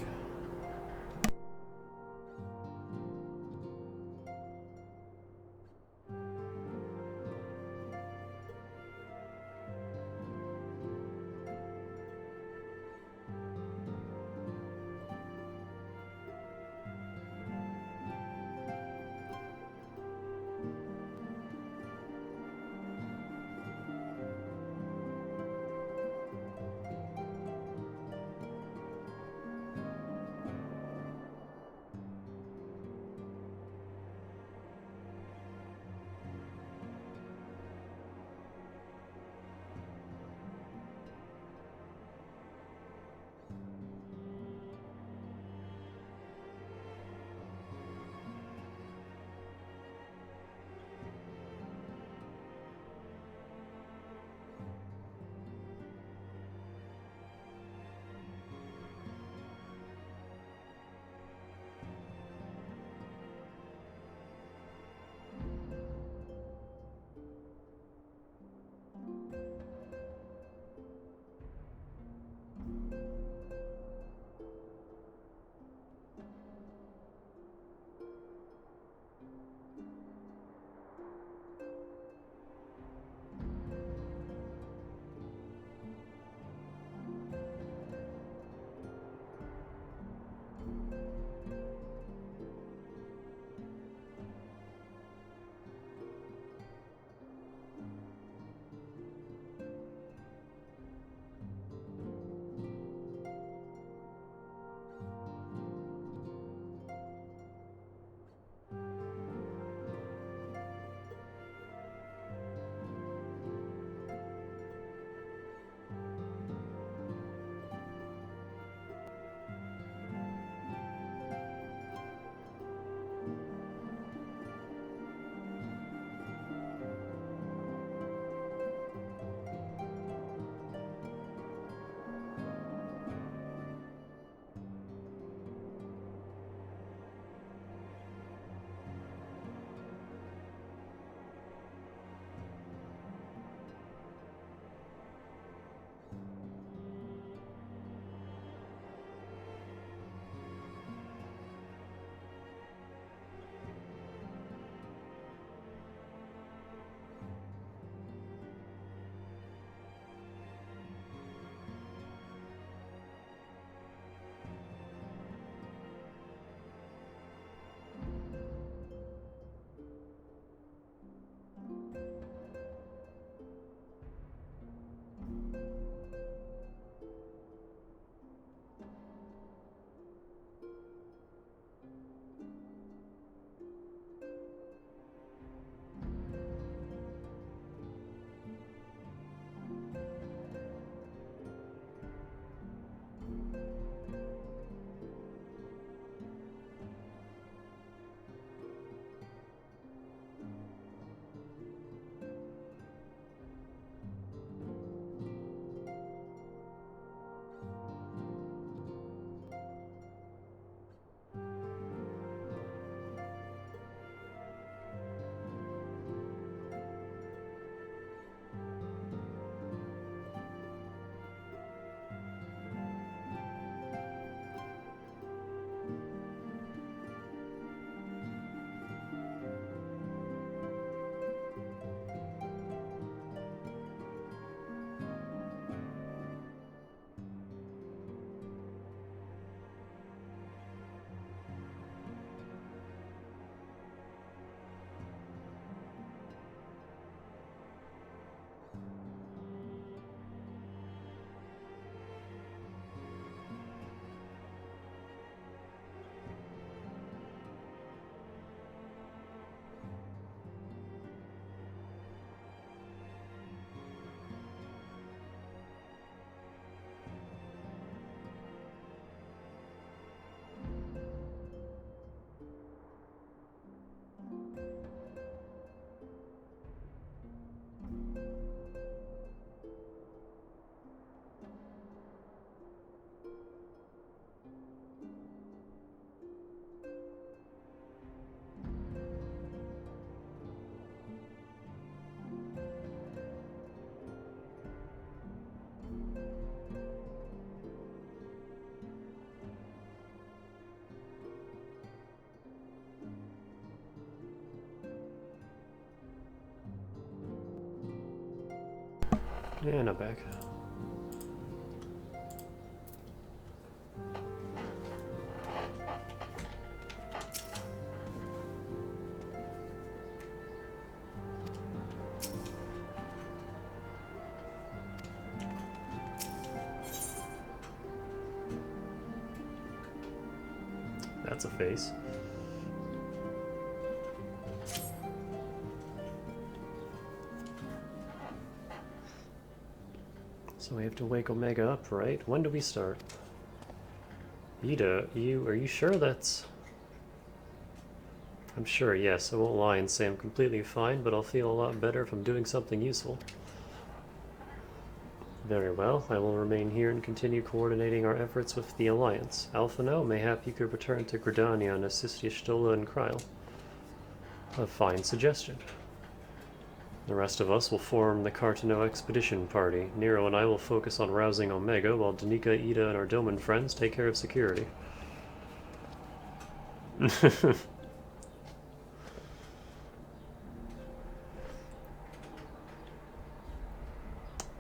Yeah, not back. That's a face. So we have to wake Omega up, right? When do we start? Ida, are you sure that's... I'm sure, yes. I won't lie and say I'm completely fine, but I'll feel a lot better if I'm doing something useful. Very well. I will remain here and continue coordinating our efforts with the Alliance. Alphino, mayhap you could return to Gridania and assist Y'shtola and Kryl. A fine suggestion. The rest of us will form the Cartano Expedition Party. Nero and I will focus on rousing Omega, while Danica, Ida, and our Doman friends take care of security.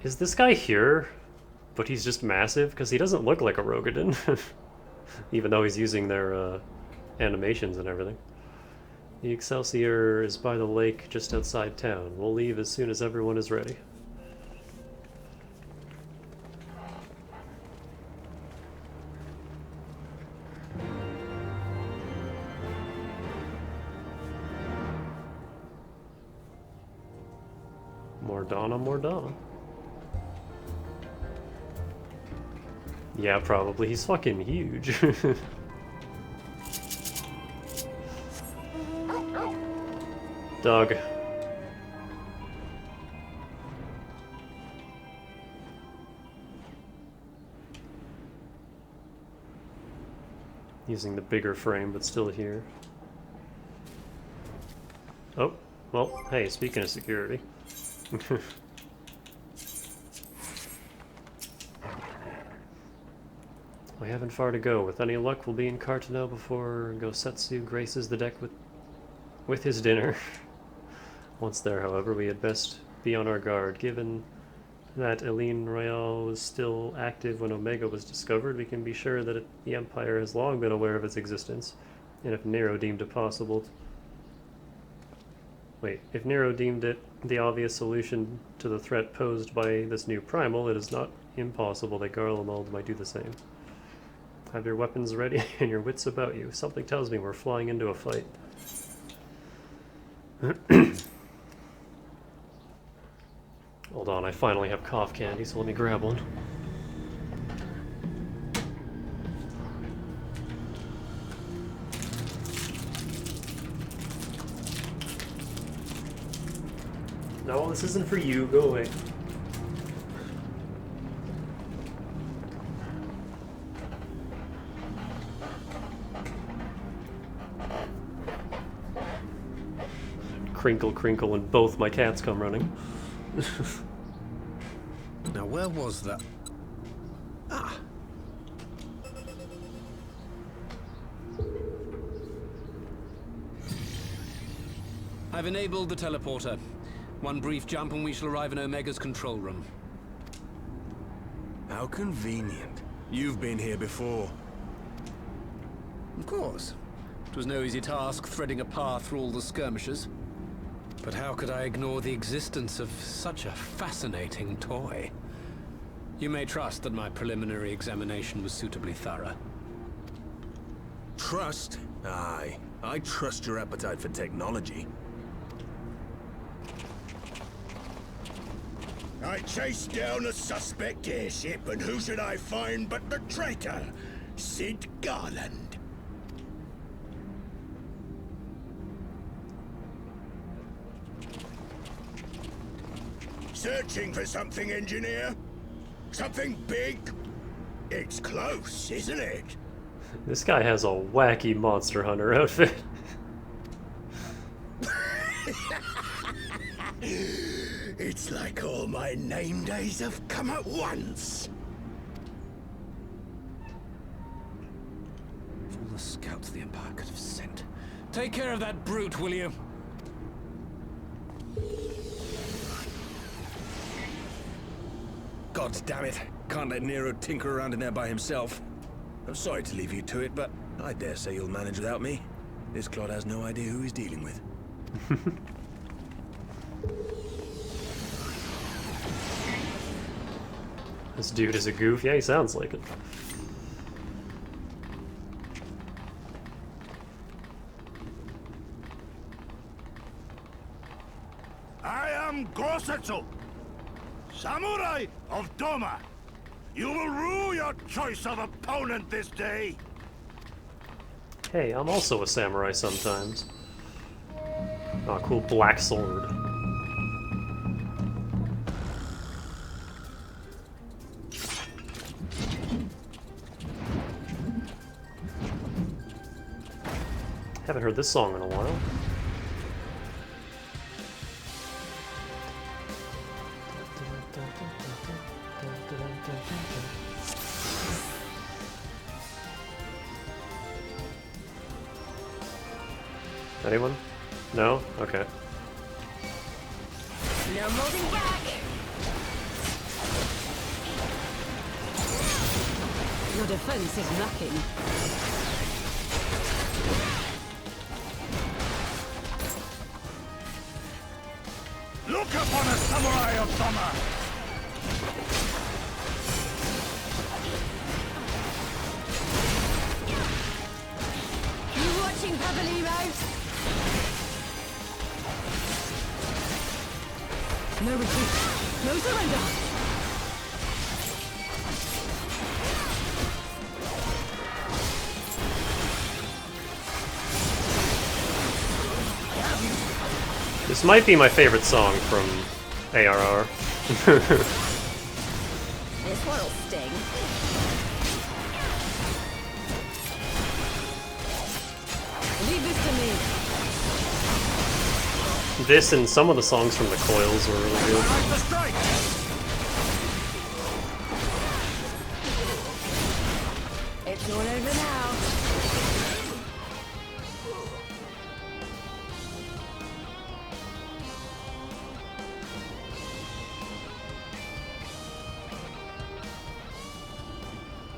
Is this guy here, but he's just massive? Because he doesn't look like a Rogadin. Even though he's using their animations and everything. The Excelsior is by the lake just outside town. We'll leave as soon as everyone is ready. Mordana. Yeah, probably. He's fucking huge. Dog. Using the bigger frame, but still here. Oh, well, hey, speaking of security. We haven't far to go. With any luck, we'll be in Cartano before Gosetsu graces the deck with his dinner. Once there, however, we had best be on our guard. Given that Eline Royale was still active when Omega was discovered, we can be sure that the Empire has long been aware of its existence. And if Nero deemed it possible... if Nero deemed it the obvious solution to the threat posed by this new primal, it is not impossible that Garlemald might do the same. Have your weapons ready and your wits about you. Something tells me we're flying into a fight. Hold on, I finally have cough candy, so let me grab one. No, this isn't for you. Go away. Crinkle, crinkle, and both my cats come running. Now, where was that? Ah! I've enabled the teleporter. One brief jump and we shall arrive in Omega's control room. How convenient. You've been here before. Of course. It was no easy task threading a path through all the skirmishes. But how could I ignore the existence of such a fascinating toy? You may trust that my preliminary examination was suitably thorough. Trust? Aye. I trust your appetite for technology. I chased down a suspect airship, and who should I find but the traitor, Sid Garland. Searching for something, engineer? Something big? It's close, isn't it? This guy has a wacky Monster Hunter outfit. It's like all my name days have come at once. Of all the scouts the Empire could have sent. Take care of that brute, will you? Gods damn it. Can't let Nero tinker around in there by himself. I'm sorry to leave you to it, but I dare say you'll manage without me. This clod has no idea who he's dealing with. This dude is a goof. Yeah, he sounds like it. I am Gosetsu, Samurai of Doma. You will rue your choice of opponent this day. Hey, I'm also a samurai sometimes. Oh, cool black sword. Haven't heard this song in a while. Anyone? No? Okay. No moving back. Your defense is lacking. Look upon a samurai of Doma! You watching, Pabalimo? No retreat. No surrender. This might be my favorite song from ARR. This one'll sting. Leave this to me. This and some of the songs from the Coils were really good. It's all over now.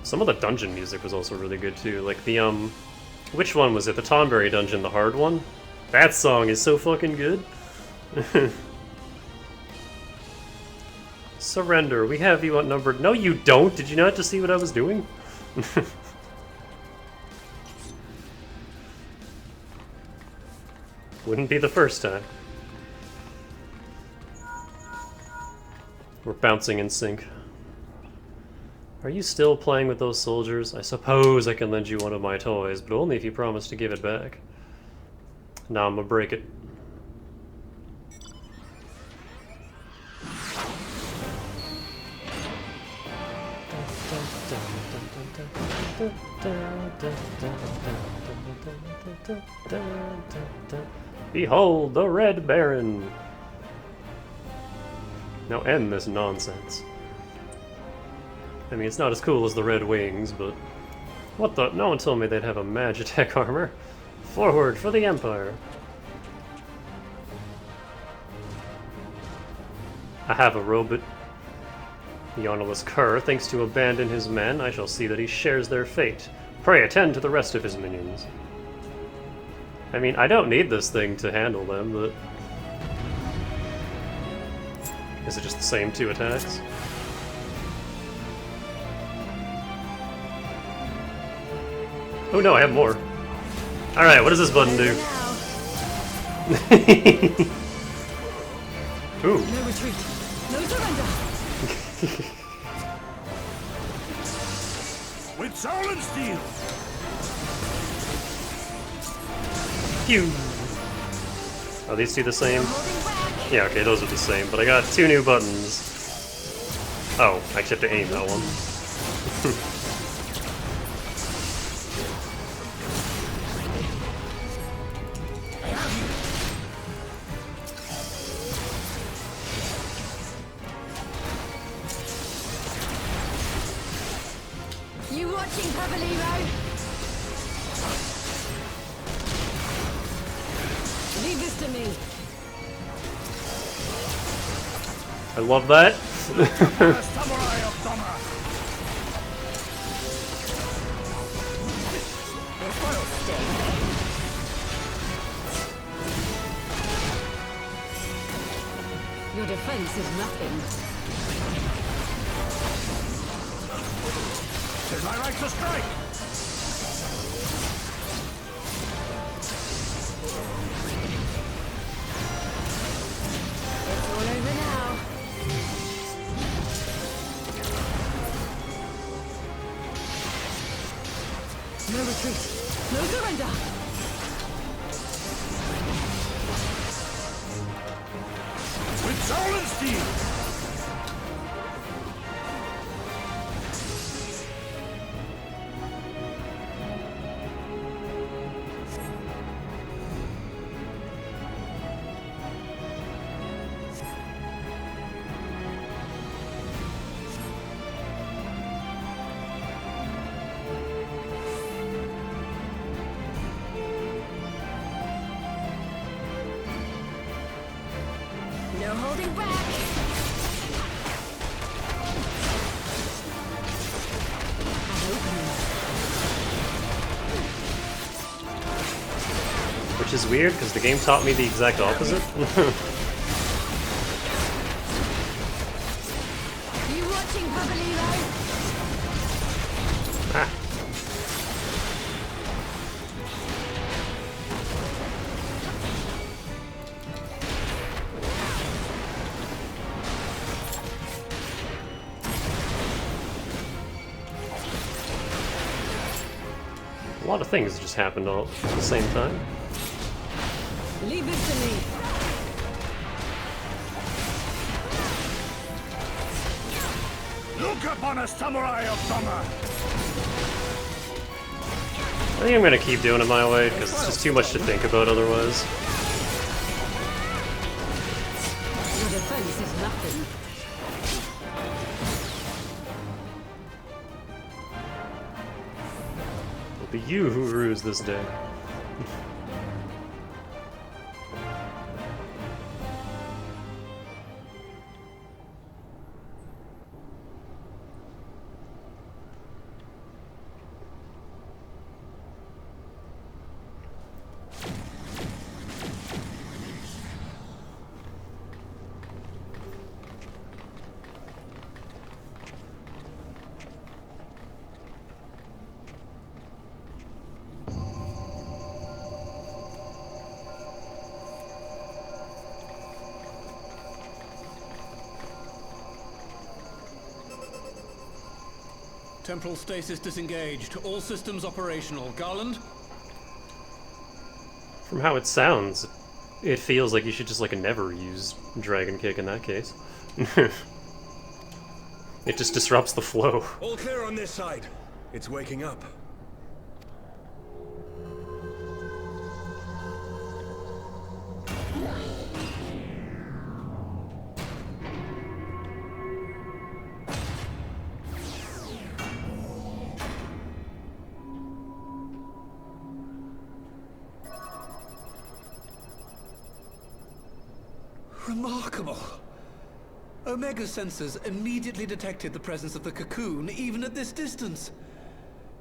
Some of the dungeon music was also really good too. Like the which one was it? The Tonberry dungeon, the hard one? That song is so fucking good. Surrender, we have you outnumbered. No, you don't! Did you not just see what I was doing? Wouldn't be the first time. We're bouncing in sync. Are you still playing with those soldiers? I suppose I can lend you one of my toys, but only if you promise to give it back. Nah, I'm gonna break it. Behold the Red Baron! Now end this nonsense. I mean, it's not as cool as the Red Wings, but... What the? No one told me they'd have a Magitech armor. Forward for the Empire! I have a robot. The honorless cur thinks to abandon his men. I shall see that he shares their fate. Pray attend to the rest of his minions. I mean, I don't need this thing to handle them, but... Is it just the same two attacks? Oh no, I have more. Alright, what does this button do? Ooh. No retreat. No surrender. With soul and steel. Pew. Are these two the same? Yeah, okay, those are the same, but I got two new buttons. Oh, I actually have to aim that one. You watching, Pabalimo? Leave this to me. I love that. Samurai Your defense is nothing. Tis my right to strike! It's all over now. No retreat. No surrender. With soul and steel! No holding back. Which is weird, because the game taught me the exact opposite. You watching, Pabalilo? Ah. A lot of things just happened all at the same time. Leave it to me. Look upon a samurai of summer! I think I'm gonna keep doing it my way, because it's just too much to think about otherwise. Your defense is nothing. It'll be you who rues this day. Temporal stasis disengaged. All systems operational. Garland? From how it sounds, it feels like you should just like never use Dragon Kick in that case. It just disrupts the flow. All clear on this side. It's waking up. Remarkable. Omega sensors immediately detected the presence of the cocoon, even at this distance.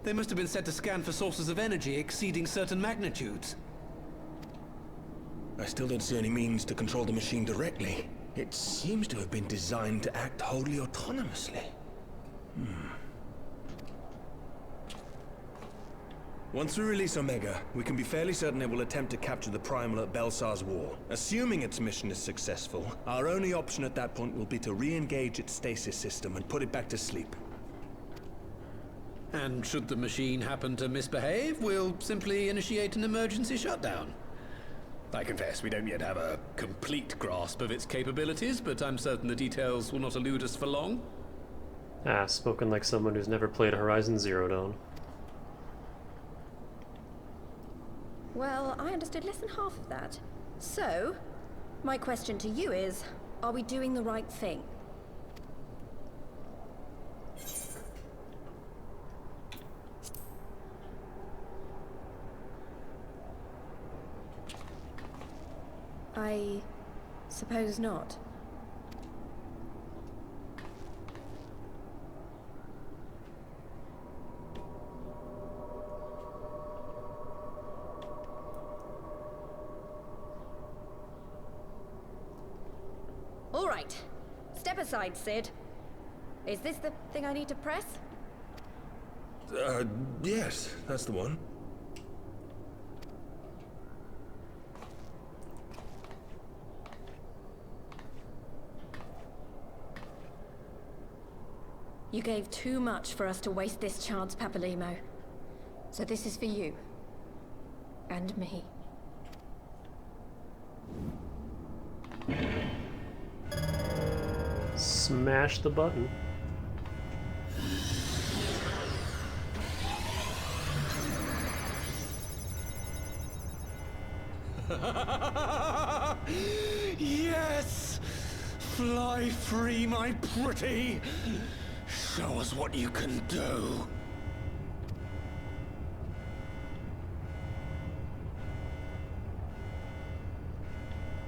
They must have been set to scan for sources of energy exceeding certain magnitudes. I still don't see any means to control the machine directly. It seems to have been designed to act wholly autonomously. Once we release Omega, we can be fairly certain it will attempt to capture the Primal at Belsar's War. Assuming its mission is successful, our only option at that point will be to re-engage its stasis system and put it back to sleep. And should the machine happen to misbehave, we'll simply initiate an emergency shutdown. I confess we don't yet have a complete grasp of its capabilities, but I'm certain the details will not elude us for long. Ah, spoken like someone who's never played Horizon Zero Dawn. Well, I understood less than half of that. So, my question to you is, are we doing the right thing? I suppose not. All right. Right. Step aside, Sid. Is this the thing I need to press? Yes, that's the one. You gave too much for us to waste this chance, Papalimo. So this is for you. And me. Smash the button. Yes! Fly free, my pretty! Show us what you can do.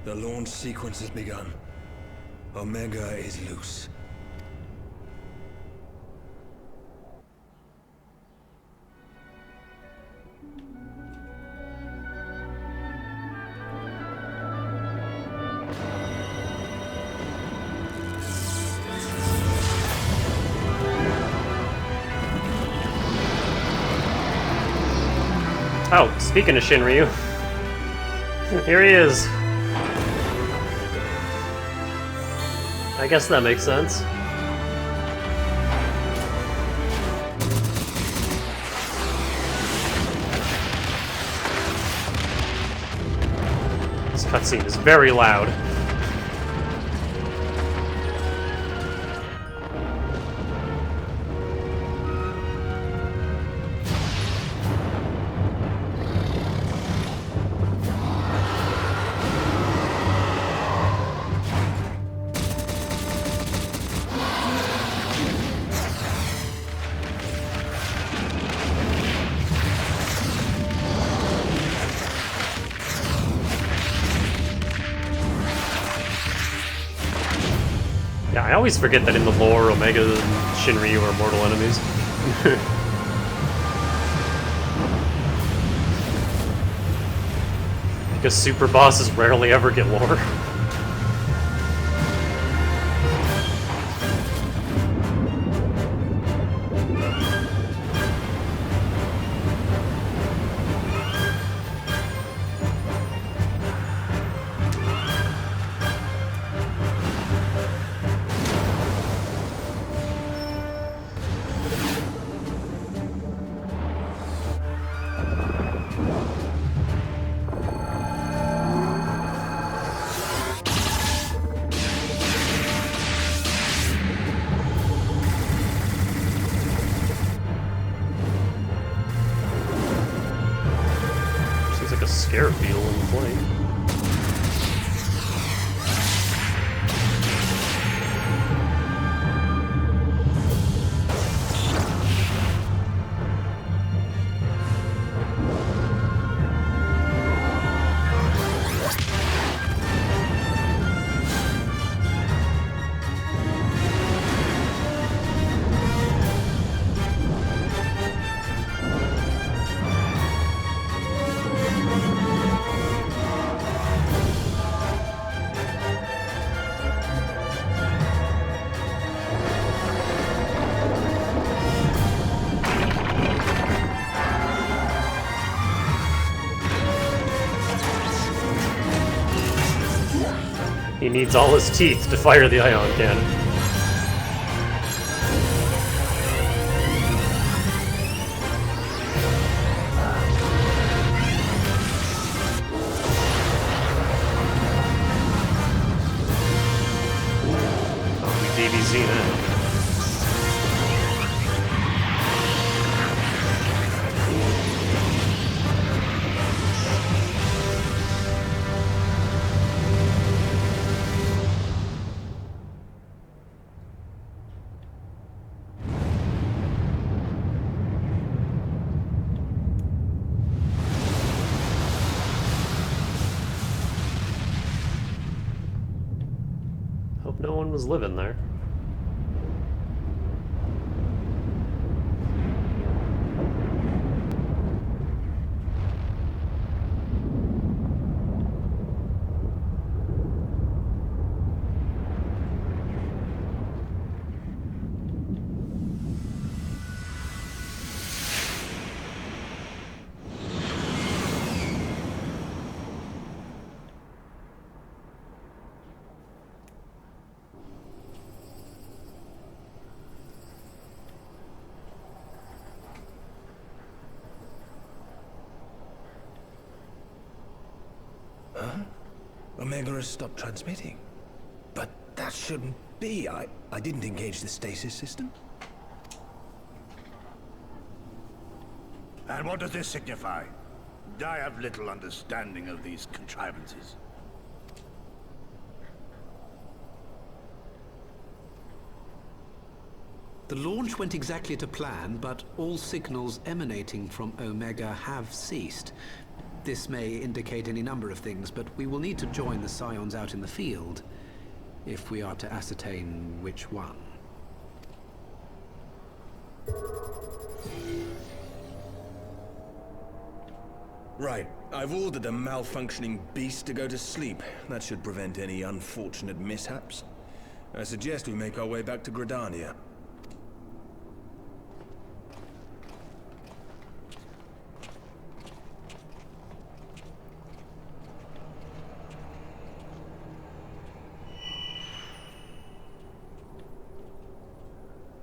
The launch sequence has begun. Omega is loose. Oh, speaking of Shinryu, here he is. I guess that makes sense. This cutscene is very loud. Yeah, I always forget that in the lore, Omega and Shinryu are mortal enemies. Because super bosses rarely ever get lore. Scare beetle in the flame. He needs all his teeth to fire the ion cannon. Oh, we DBZ now. Hope no one was living there. Huh? Omega has stopped transmitting. But that shouldn't be. I didn't engage the stasis system. And what does this signify? I have little understanding of these contrivances. The launch went exactly to plan, but all signals emanating from Omega have ceased. This may indicate any number of things, but we will need to join the Scions out in the field if we are to ascertain which one. Right. I've ordered the malfunctioning beast to go to sleep. That should prevent any unfortunate mishaps. I suggest we make our way back to Gridania.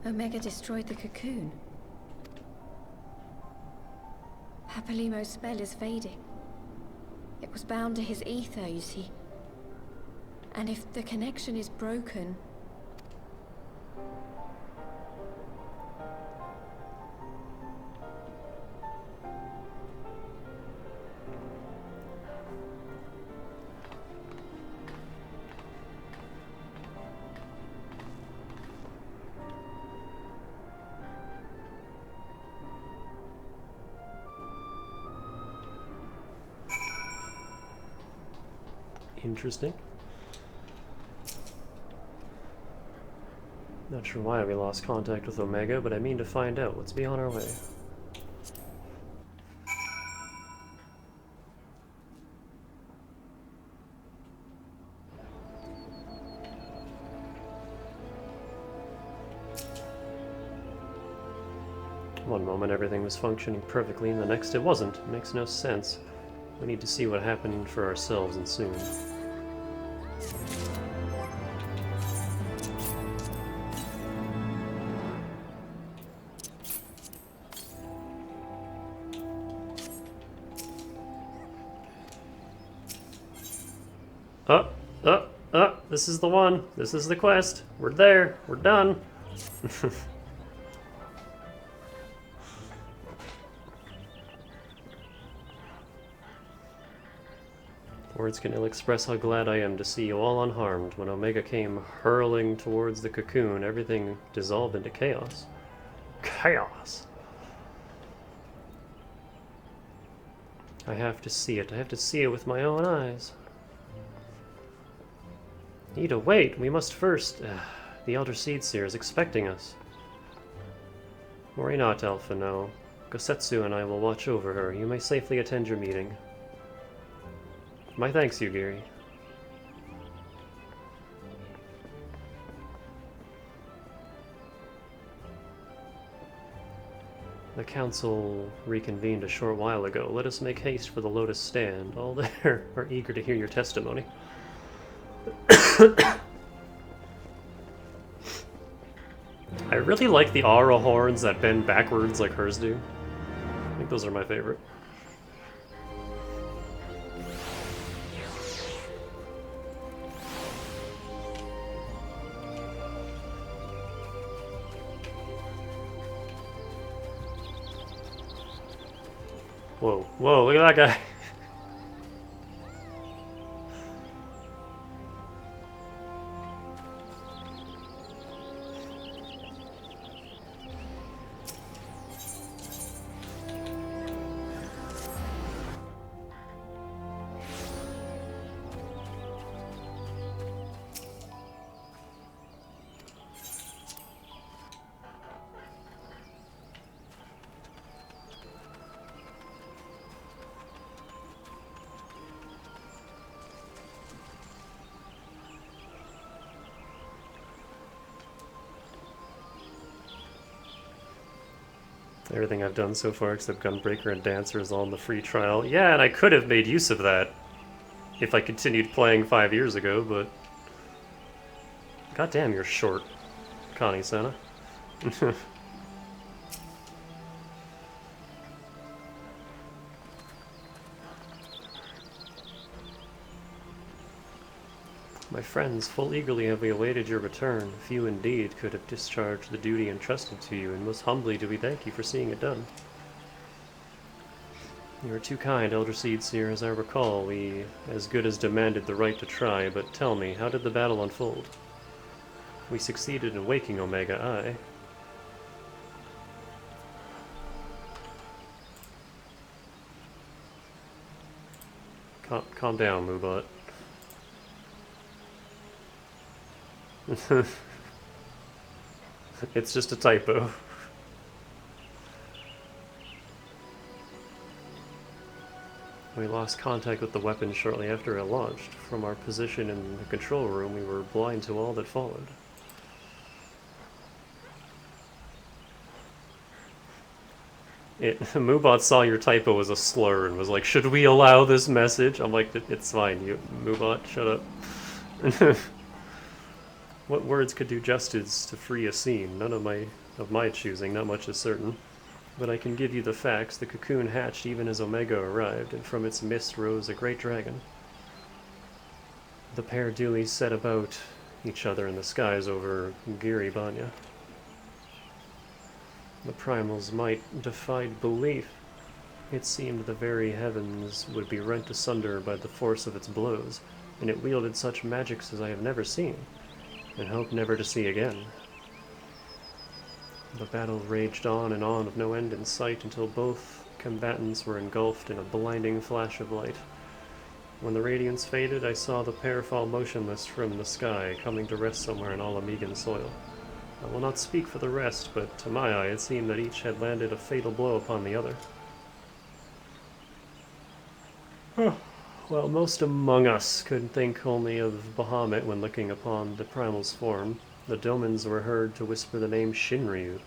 Omega destroyed the cocoon. Papalimo's spell is fading. It was bound to his ether, you see. And if the connection is broken... Interesting. Not sure why we lost contact with Omega, but I mean to find out. Let's be on our way. One moment everything was functioning perfectly, and the next it wasn't. It makes no sense. We need to see what happened for ourselves, and soon. This is the one. This is the quest. We're there. We're done. Words can ill express how glad I am to see you all unharmed. When Omega came hurling towards the cocoon, everything dissolved into chaos. Chaos! I have to see it. I have to see it with my own eyes. Ida, wait! We must first... the Elder Seedseer is expecting us. Worry not, Alpha, no. Gosetsu and I will watch over her. You may safely attend your meeting. My thanks, Yugiri. The council reconvened a short while ago. Let us make haste for the Lotus Stand. All there are eager to hear your testimony. I really like the aura horns that bend backwards like hers do. I think those are my favorite. Whoa, whoa, look at that guy. Everything I've done so far except Gunbreaker and Dancer is all in the free trial. Yeah, and I could have made use of that if I continued playing 5 years ago, but... Goddamn, you're short, Connie-sana. My friends, full eagerly have we awaited your return. Few indeed could have discharged the duty entrusted to you, and most humbly do we thank you for seeing it done. You are too kind, Elder Seedseer. As I recall, we as good as demanded the right to try, but tell me, how did the battle unfold? We succeeded in waking Omega Eye. Calm down, Moobot. It's just a typo. We lost contact with the weapon shortly after it launched. From our position in the control room, we were blind to all that followed. Moobot saw your typo as a slur and was like, should we allow this message? I'm like, it's fine, Moobot, shut up. What words could do justice to free a scene? None of my choosing, not much is certain. But I can give you the facts. The cocoon hatched even as Omega arrived, and from its mist rose a great dragon. The pair duly set about each other in the skies over Giribanya. The primal's might defied belief. It seemed the very heavens would be rent asunder by the force of its blows, and it wielded such magics as I have never seen, and hope never to see again. The battle raged on and on with no end in sight until both combatants were engulfed in a blinding flash of light. When the radiance faded, I saw the pair fall motionless from the sky, coming to rest somewhere in Alamegan soil. I will not speak for the rest, but to my eye it seemed that each had landed a fatal blow upon the other. While most among us could think only of Bahamut when looking upon the primal's form, the Domans were heard to whisper the name Shinryu.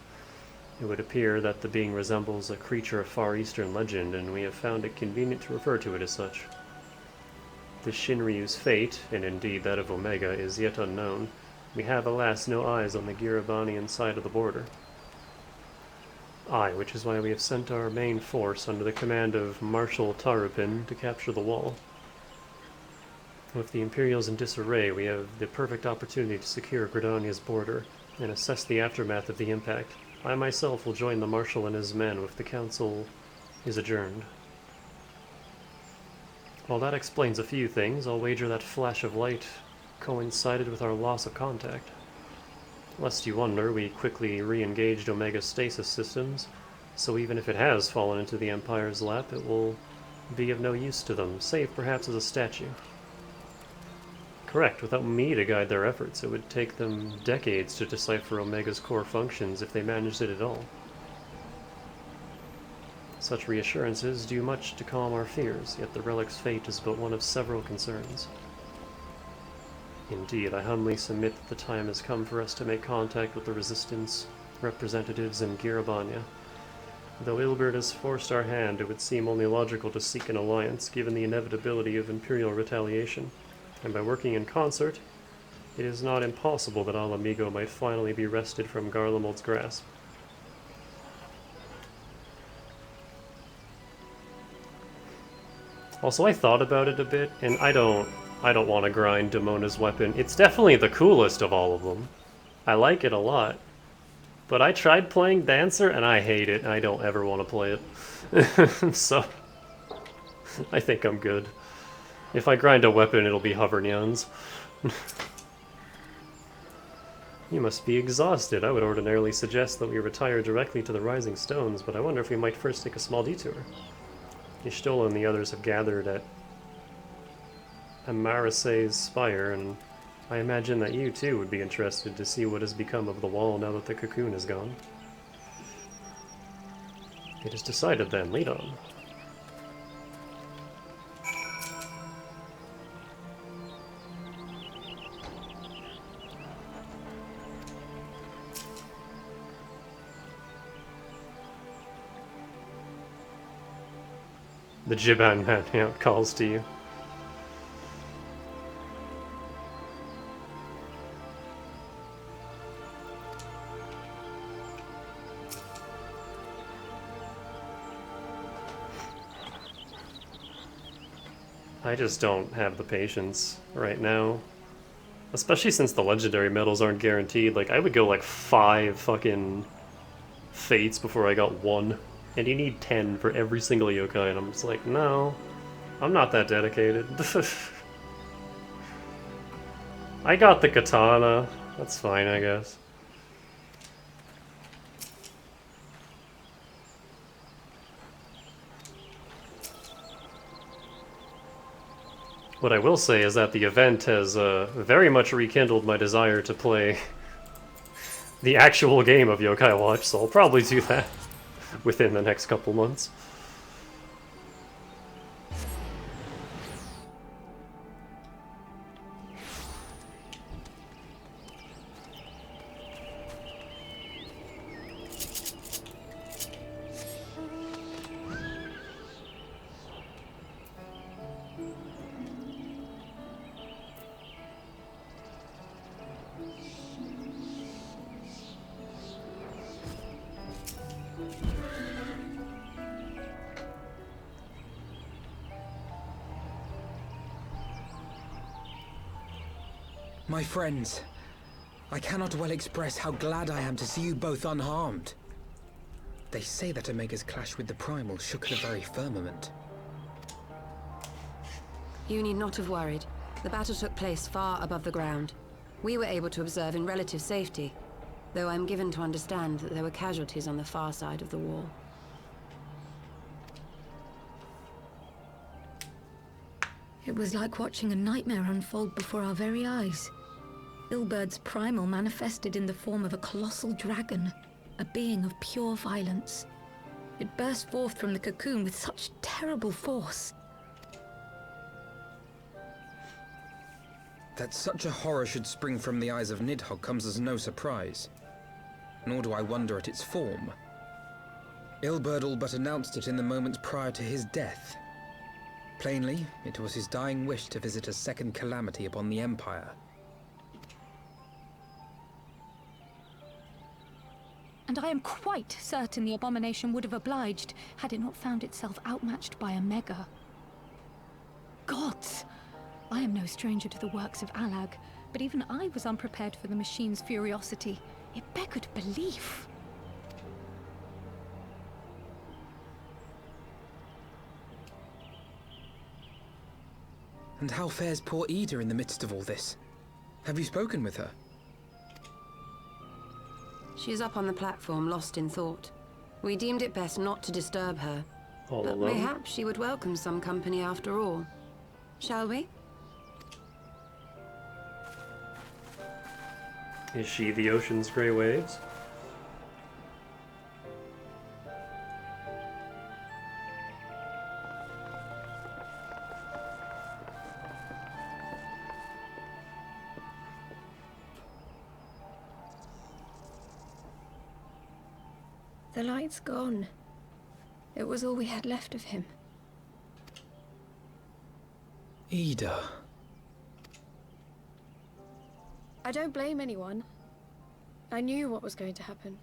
It would appear that the being resembles a creature of Far Eastern legend, and we have found it convenient to refer to it as such. The Shinryu's fate, and indeed that of Omega, is yet unknown. We have, alas, no eyes on the Giribanian side of the border. Aye, which is why we have sent our main force under the command of Marshal Tarupin to capture the wall. With the Imperials in disarray, we have the perfect opportunity to secure Gridania's border and assess the aftermath of the impact. I myself will join the Marshal and his men if the Council is adjourned. While that explains a few things, I'll wager that flash of light coincided with our loss of contact. Lest you wonder, we quickly re-engaged Omega's stasis systems, so even if it has fallen into the Empire's lap, it will be of no use to them, save perhaps as a statue. Correct. Without me to guide their efforts, it would take them decades to decipher Omega's core functions if they managed it at all. Such reassurances do much to calm our fears, yet the relic's fate is but one of several concerns. Indeed, I humbly submit that the time has come for us to make contact with the Resistance representatives in Giribania. Though Ilbert has forced our hand, it would seem only logical to seek an alliance, given the inevitability of Imperial retaliation. And by working in concert, it is not impossible that Ala Mhigo might finally be wrested from Garlemald's grasp. Also, I thought about it a bit, and I don't want to grind Damona's weapon. It's definitely the coolest of all of them. I like it a lot. But I tried playing Dancer, and I hate it, and I don't ever want to play it. So, I think I'm good. If I grind a weapon, it'll be Hovernyans. You must be exhausted. I would ordinarily suggest that we retire directly to the Rising Stones, but I wonder if we might first take a small detour. Y'shtola and the others have gathered at Amarase's spire, and I imagine that you too would be interested to see what has become of the wall now that the cocoon is gone. It is decided then, lead on. The Jiban man calls to you. I just don't have the patience right now. Especially since the legendary medals aren't guaranteed. Like, I would go like 5 fucking fates before I got 1. And you need 10 for every single yokai, and I'm just like, no. I'm not that dedicated. I got the katana. That's fine, I guess. What I will say is that the event has very much rekindled my desire to play the actual game of Yokai Watch, so I'll probably do that within the next couple months. My friends, I cannot well express how glad I am to see you both unharmed. They say that Omega's clash with the Primal shook the very firmament. You need not have worried. The battle took place far above the ground. We were able to observe in relative safety, though I'm given to understand that there were casualties on the far side of the wall. It was like watching a nightmare unfold before our very eyes. Ilberd's primal manifested in the form of a colossal dragon, a being of pure violence. It burst forth from the cocoon with such terrible force. That such a horror should spring from the eyes of Nidhogg comes as no surprise. Nor do I wonder at its form. Ilberd all but announced it in the moments prior to his death. Plainly, it was his dying wish to visit a second calamity upon the Empire. And I am quite certain the abomination would have obliged had it not found itself outmatched by Omega. Gods! I am no stranger to the works of Alag, but even I was unprepared for the machine's furiosity. It beggared belief. And how fares poor Ida in the midst of all this? Have you spoken with her? She's up on the platform, lost in thought. We deemed it best not to disturb her. All but alone? mayhaps she would welcome some company after all. Shall we? Is she the ocean's gray waves? The light's gone. It was all we had left of him. Ida. I don't blame anyone. I knew what was going to happen.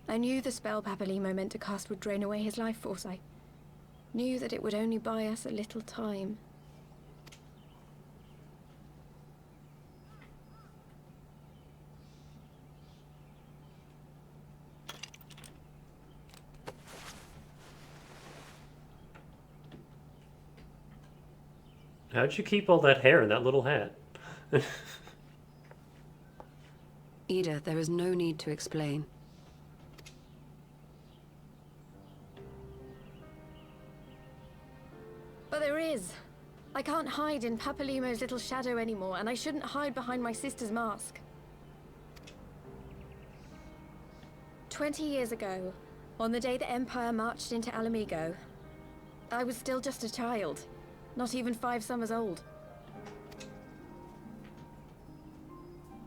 I knew the spell Papalimo meant to cast would drain away his life force. I knew that it would only buy us a little time. How'd you keep all that hair in that little hat? Ida, there is no need to explain. But there is. I can't hide in Papalimo's little shadow anymore, and I shouldn't hide behind my sister's mask. 20 years ago, on the day the Empire marched into Alamigo, I was still just a child, not even 5 summers old.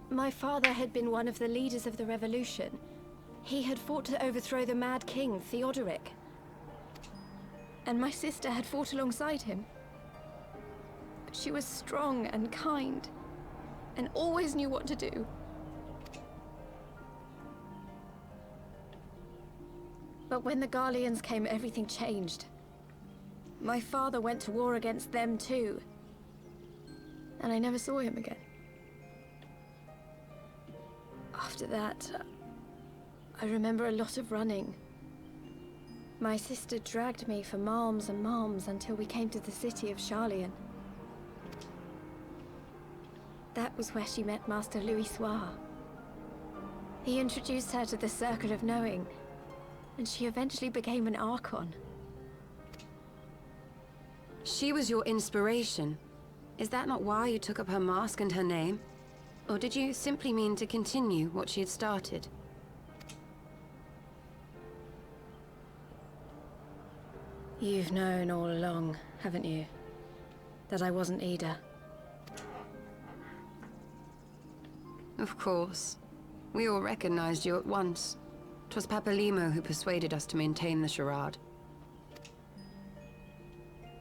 My father had been one of the leaders of the revolution. He had fought to overthrow the Mad King, Theodoric. And my sister had fought alongside him. But she was strong and kind, and always knew what to do. But when the Garleans came, everything changed. My father went to war against them too. and I never saw him again. After that, I remember a lot of running. My sister dragged me for malms and malms until we came to the city of Charlian. That was where she met Master Louis Soir. He introduced her to the Circle of Knowing, and she eventually became an Archon. She was your inspiration. Is that not why you took up her mask and her name? Or did you simply mean to continue what she had started? You've known all along, haven't you? That I wasn't Ida. Of course. We all recognized you at once. 'Twas Papalimo who persuaded us to maintain the charade.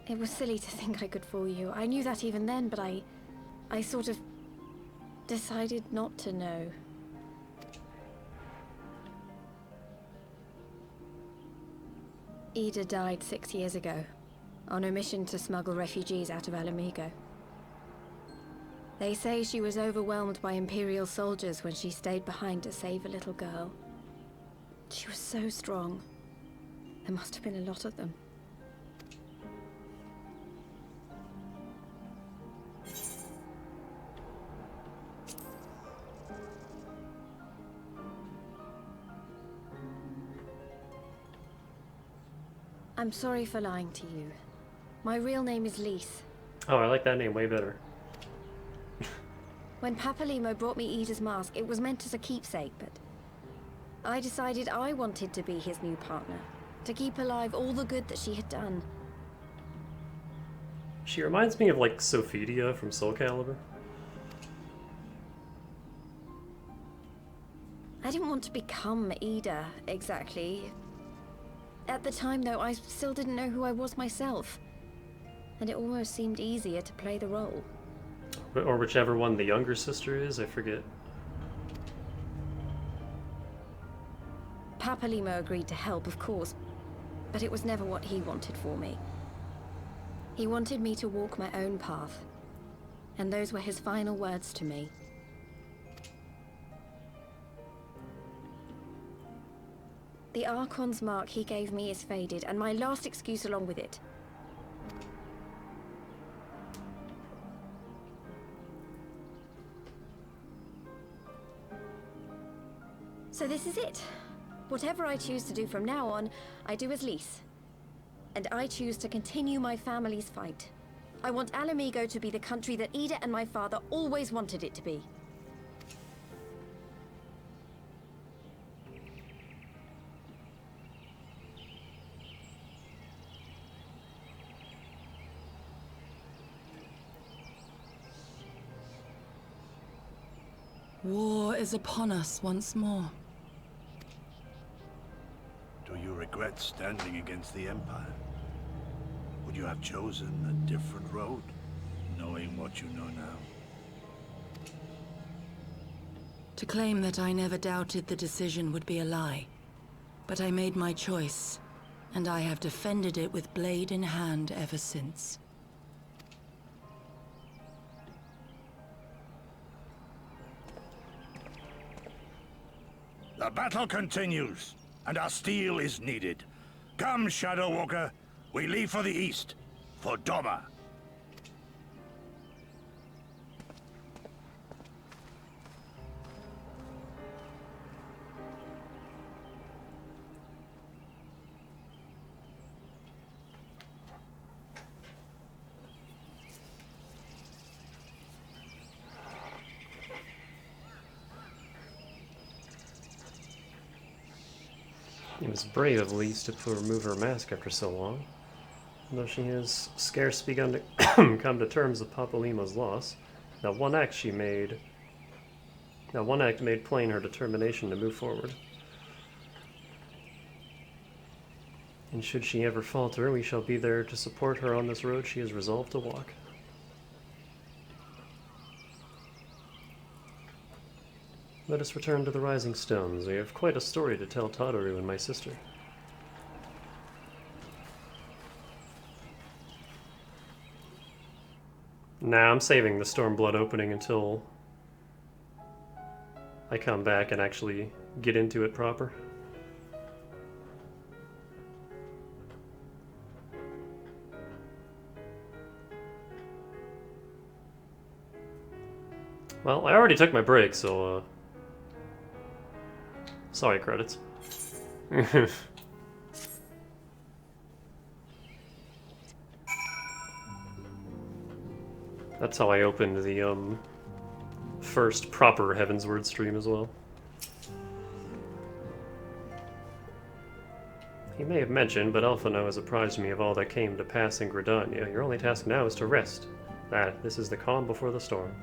It was silly to think I could fool you. I knew that even then, but I sort of decided not to know. Ida died 6 years ago, on a mission to smuggle refugees out of Alamigo. They say she was overwhelmed by Imperial soldiers when she stayed behind to save a little girl. She was so strong. There must have been a lot of them. I'm sorry for lying to you. My real name is Lise. Oh, I like that name way better. When Papalimo brought me Ida's mask, it was meant as a keepsake, but I decided I wanted to be his new partner, to keep alive all the good that she had done. She reminds me of, like, Sophidia from Soul Calibur. I didn't want to become Ida, exactly. At the time, though, I still didn't know who I was myself, and it almost seemed easier to play the role. Or whichever one the younger sister is, I forget. Papalimo agreed to help, of course, but it was never what he wanted for me. He wanted me to walk my own path, and those were his final words to me. The Archon's mark he gave me is faded, and my last excuse along with it. So this is it. Whatever I choose to do from now on, I do as Lise. And I choose to continue my family's fight. I want Alamigo to be the country that Ida and my father always wanted it to be. War is upon us once more. Do you regret standing against the Empire? Would you have chosen a different road, knowing what you know now? To claim that I never doubted the decision would be a lie. But I made my choice, and I have defended it with blade in hand ever since. The battle continues, and our steel is needed. Come, Shadow Walker, we leave for the east, for Doma. It was brave of Lise to remove her mask after so long. Though she has scarce begun to come to terms with Papalimo's loss, that one act made plain her determination to move forward. And should she ever falter, we shall be there to support her on this road she has resolved to walk. Let us return to the Rising Stones. We have quite a story to tell Tadaru and my sister. Nah, I'm saving the Stormblood opening until I come back and actually get into it proper. Well, I already took my break, so, sorry, credits. That's how I opened the, first proper Heavensward stream as well. He may have mentioned, but Alphino has apprised me of all that came to pass in Gridania. Your only task now is to rest. This is the calm before the storm.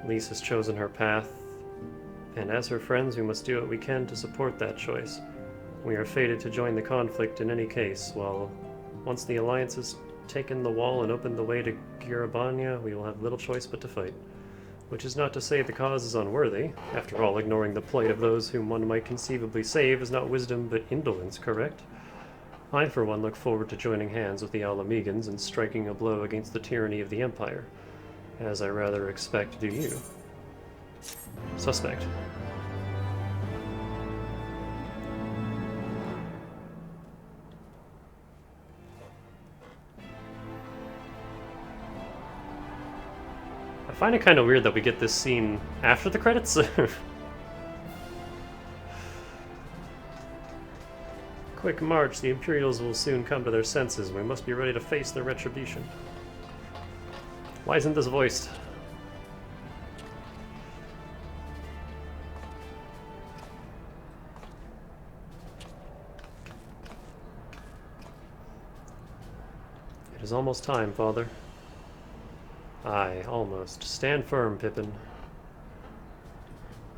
Lise has chosen her path, and as her friends, we must do what we can to support that choice. We are fated to join the conflict in any case, while once the Alliance has taken the wall and opened the way to Gurabania, we will have little choice but to fight. Which is not to say the cause is unworthy. After all, ignoring the plight of those whom one might conceivably save is not wisdom but indolence, correct? I, for one, look forward to joining hands with the Alamegans and striking a blow against the tyranny of the Empire. As I rather expect do you. Suspect. I find it kind of weird that we get this scene after the credits. Quick march, the Imperials will soon come to their senses. We must be ready to face their retribution. Why isn't this voiced? It is almost time, Father. Aye, almost. Stand firm, Pippin.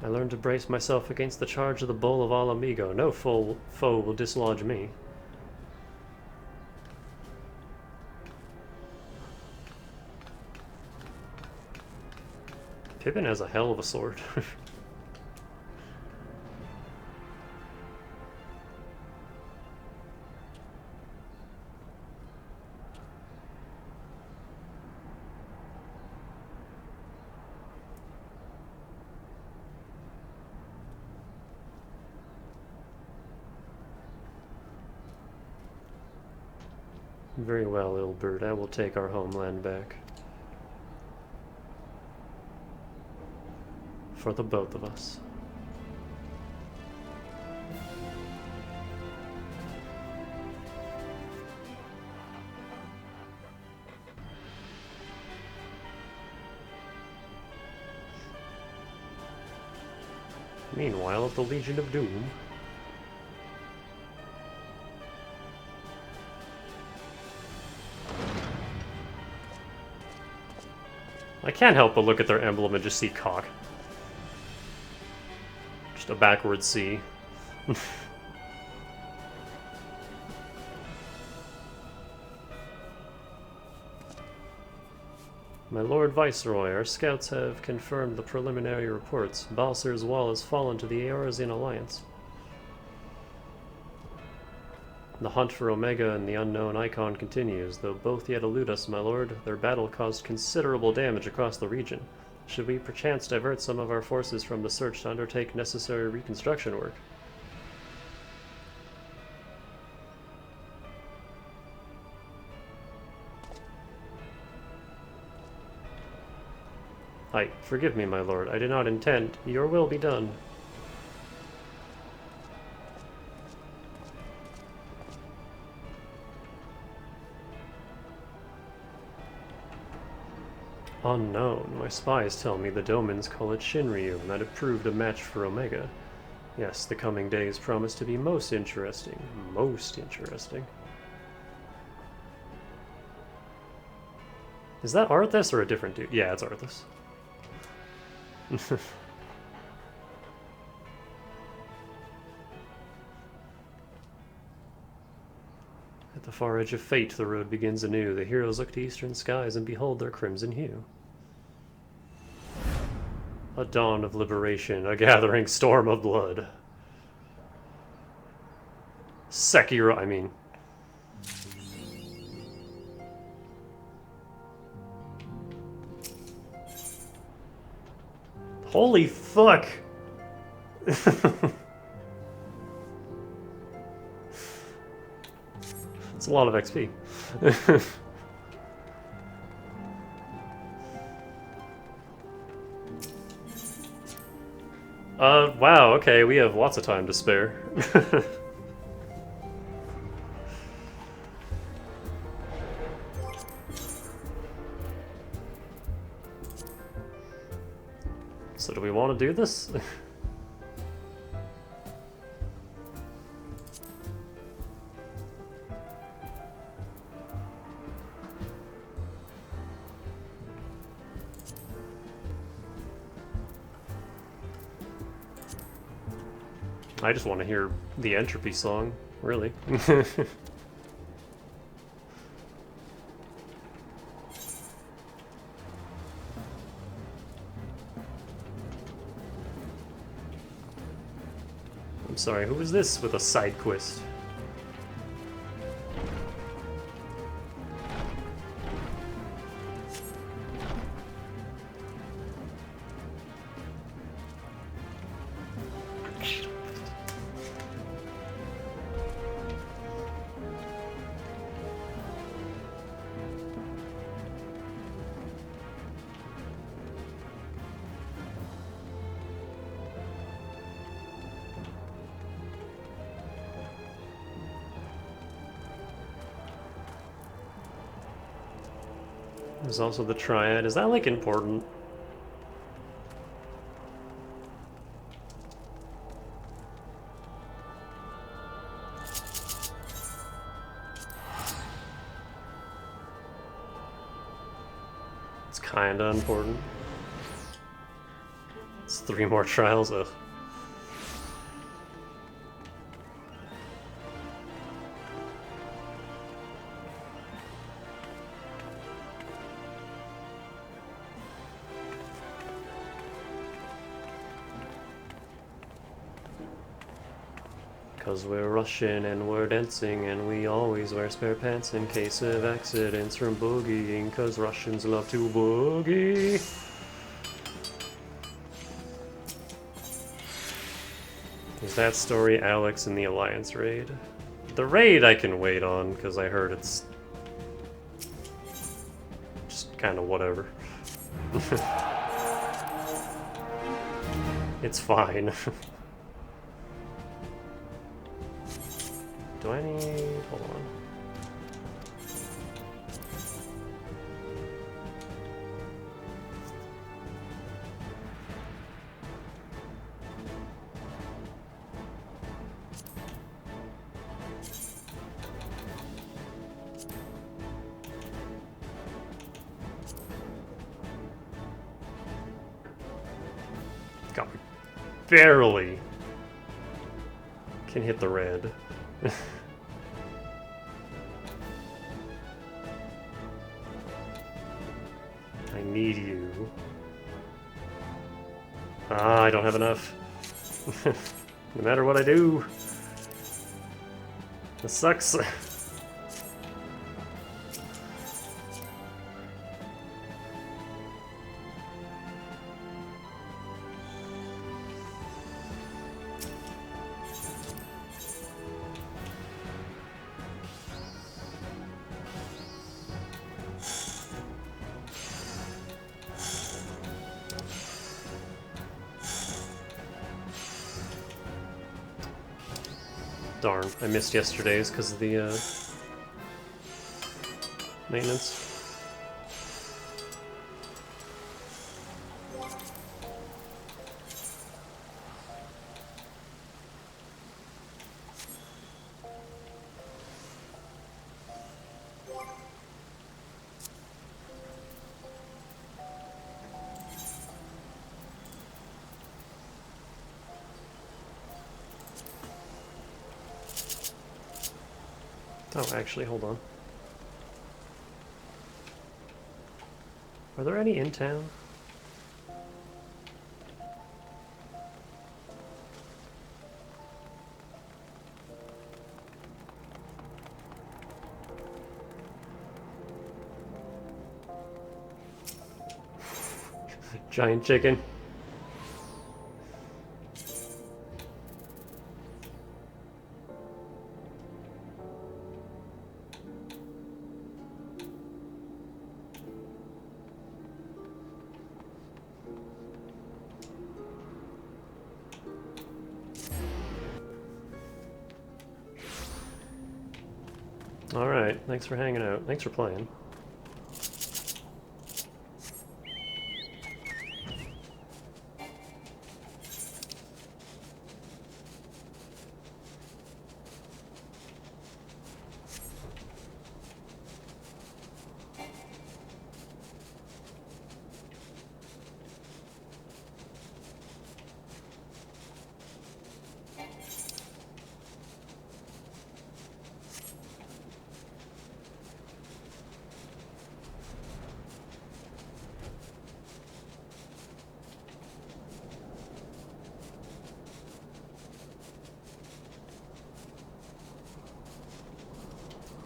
I learned to brace myself against the charge of the Bull of Alamigo. No foe will dislodge me. Pippin has a hell of a sword. Very well, Ilbert. I will take our homeland back. For the both of us. Meanwhile, at the Legion of Doom. I can't help but look at their emblem and just see cock. Just a backwards C. My Lord Viceroy, our scouts have confirmed the preliminary reports. Balser's wall has fallen to the Eorzean Alliance. The hunt for Omega and the unknown Icon continues, though both yet elude us, my lord. Their battle caused considerable damage across the region. Should we perchance divert some of our forces from the search to undertake necessary reconstruction work? Forgive me, my lord. I did not intend. Your will be done. Unknown. My spies tell me the Domans call it Shinryu, and that it proved a match for Omega. Yes, the coming days promise to be most interesting. Most interesting. Is that Arthas or a different dude? Yeah, it's Arthas. At the far edge of fate, the road begins anew. The heroes look to eastern skies and behold their crimson hue. A dawn of liberation, a gathering storm of blood. Sekiro, I mean. Holy fuck! It's a lot of XP. Wow, okay, we have lots of time to spare. So do we want to do this? I just want to hear the Entropy song, really. I'm sorry, who is this with a side quest? There's also the Triad. Is that, like, important? It's kinda important. It's 3 more trials, ugh. Cause we're Russian and we're dancing and we always wear spare pants in case of accidents from boogieing, cause Russians love to boogie. Is that story Alex in the Alliance raid? The raid I can wait on, cause I heard it's just kinda whatever. It's fine. Do I need... hold on. God, we barely can hit the red. I need you. Ah, I don't have enough. No matter what I do. This sucks. Darn, I missed yesterday's because of the maintenance. Oh, actually, hold on. Are there any in town? Giant chicken. Alright, thanks for hanging out. Thanks for playing.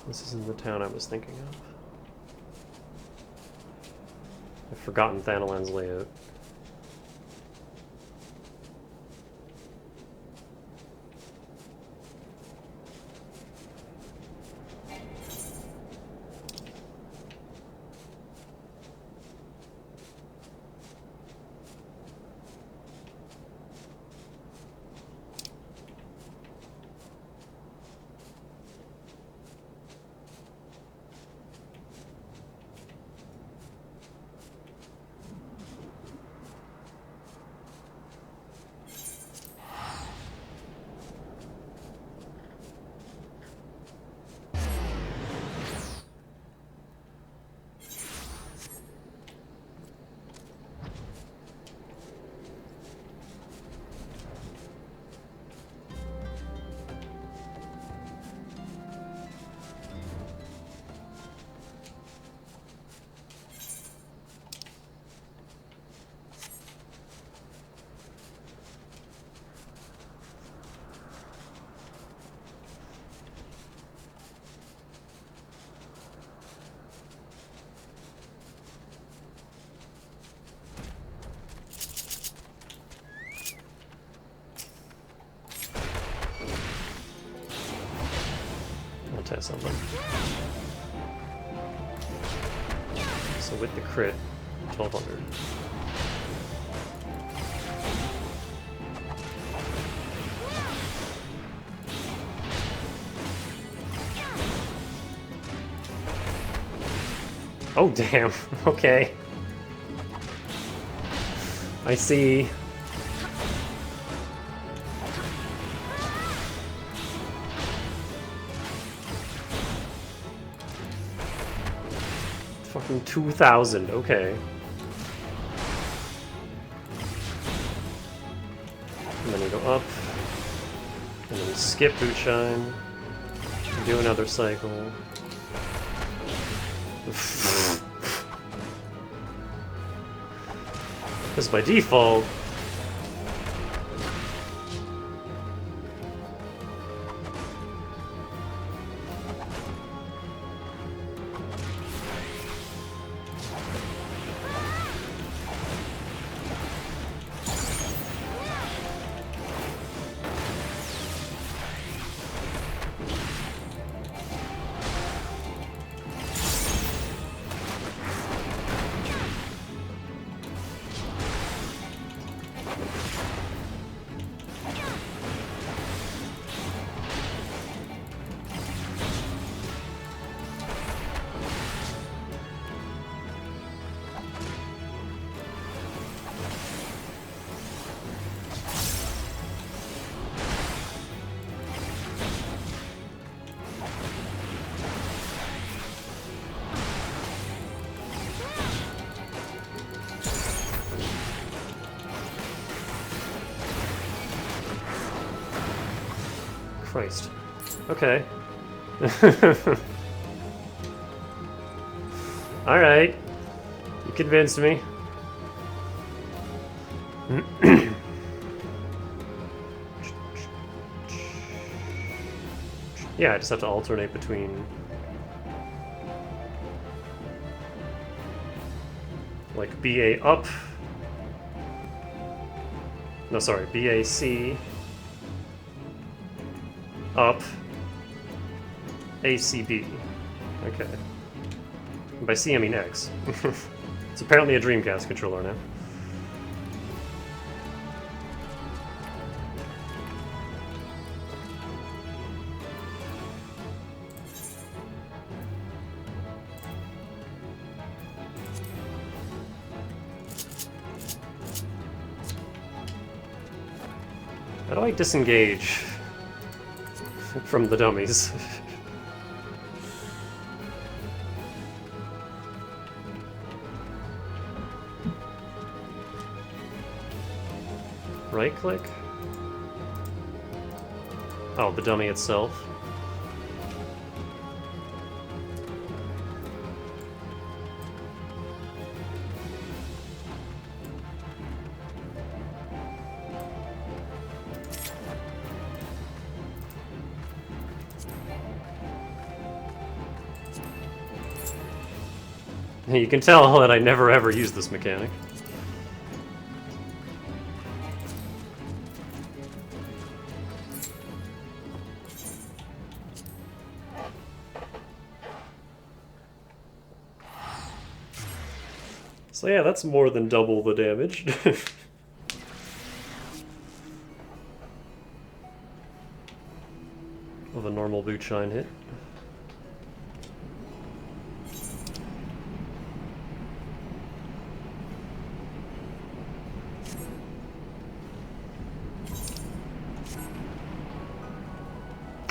This isn't the town I was thinking of. I've forgotten Thanalan's layout. Test something. So with the crit, 1200. Oh damn, okay. I see. Fucking 2,000, okay. And then we go up. And then we skip Bootshine. Do another cycle. Because by default... Christ. Okay. Alright. You convinced me. Yeah, I just have to alternate between... like, BA up... No, sorry, BAC... up... ACB. Okay. And by C I mean X. It's apparently a Dreamcast controller now. How do I disengage from the dummies? Right click? Oh, the dummy itself. You can tell that I never ever use this mechanic. So yeah, that's more than double the damage. Of a normal boot shine hit.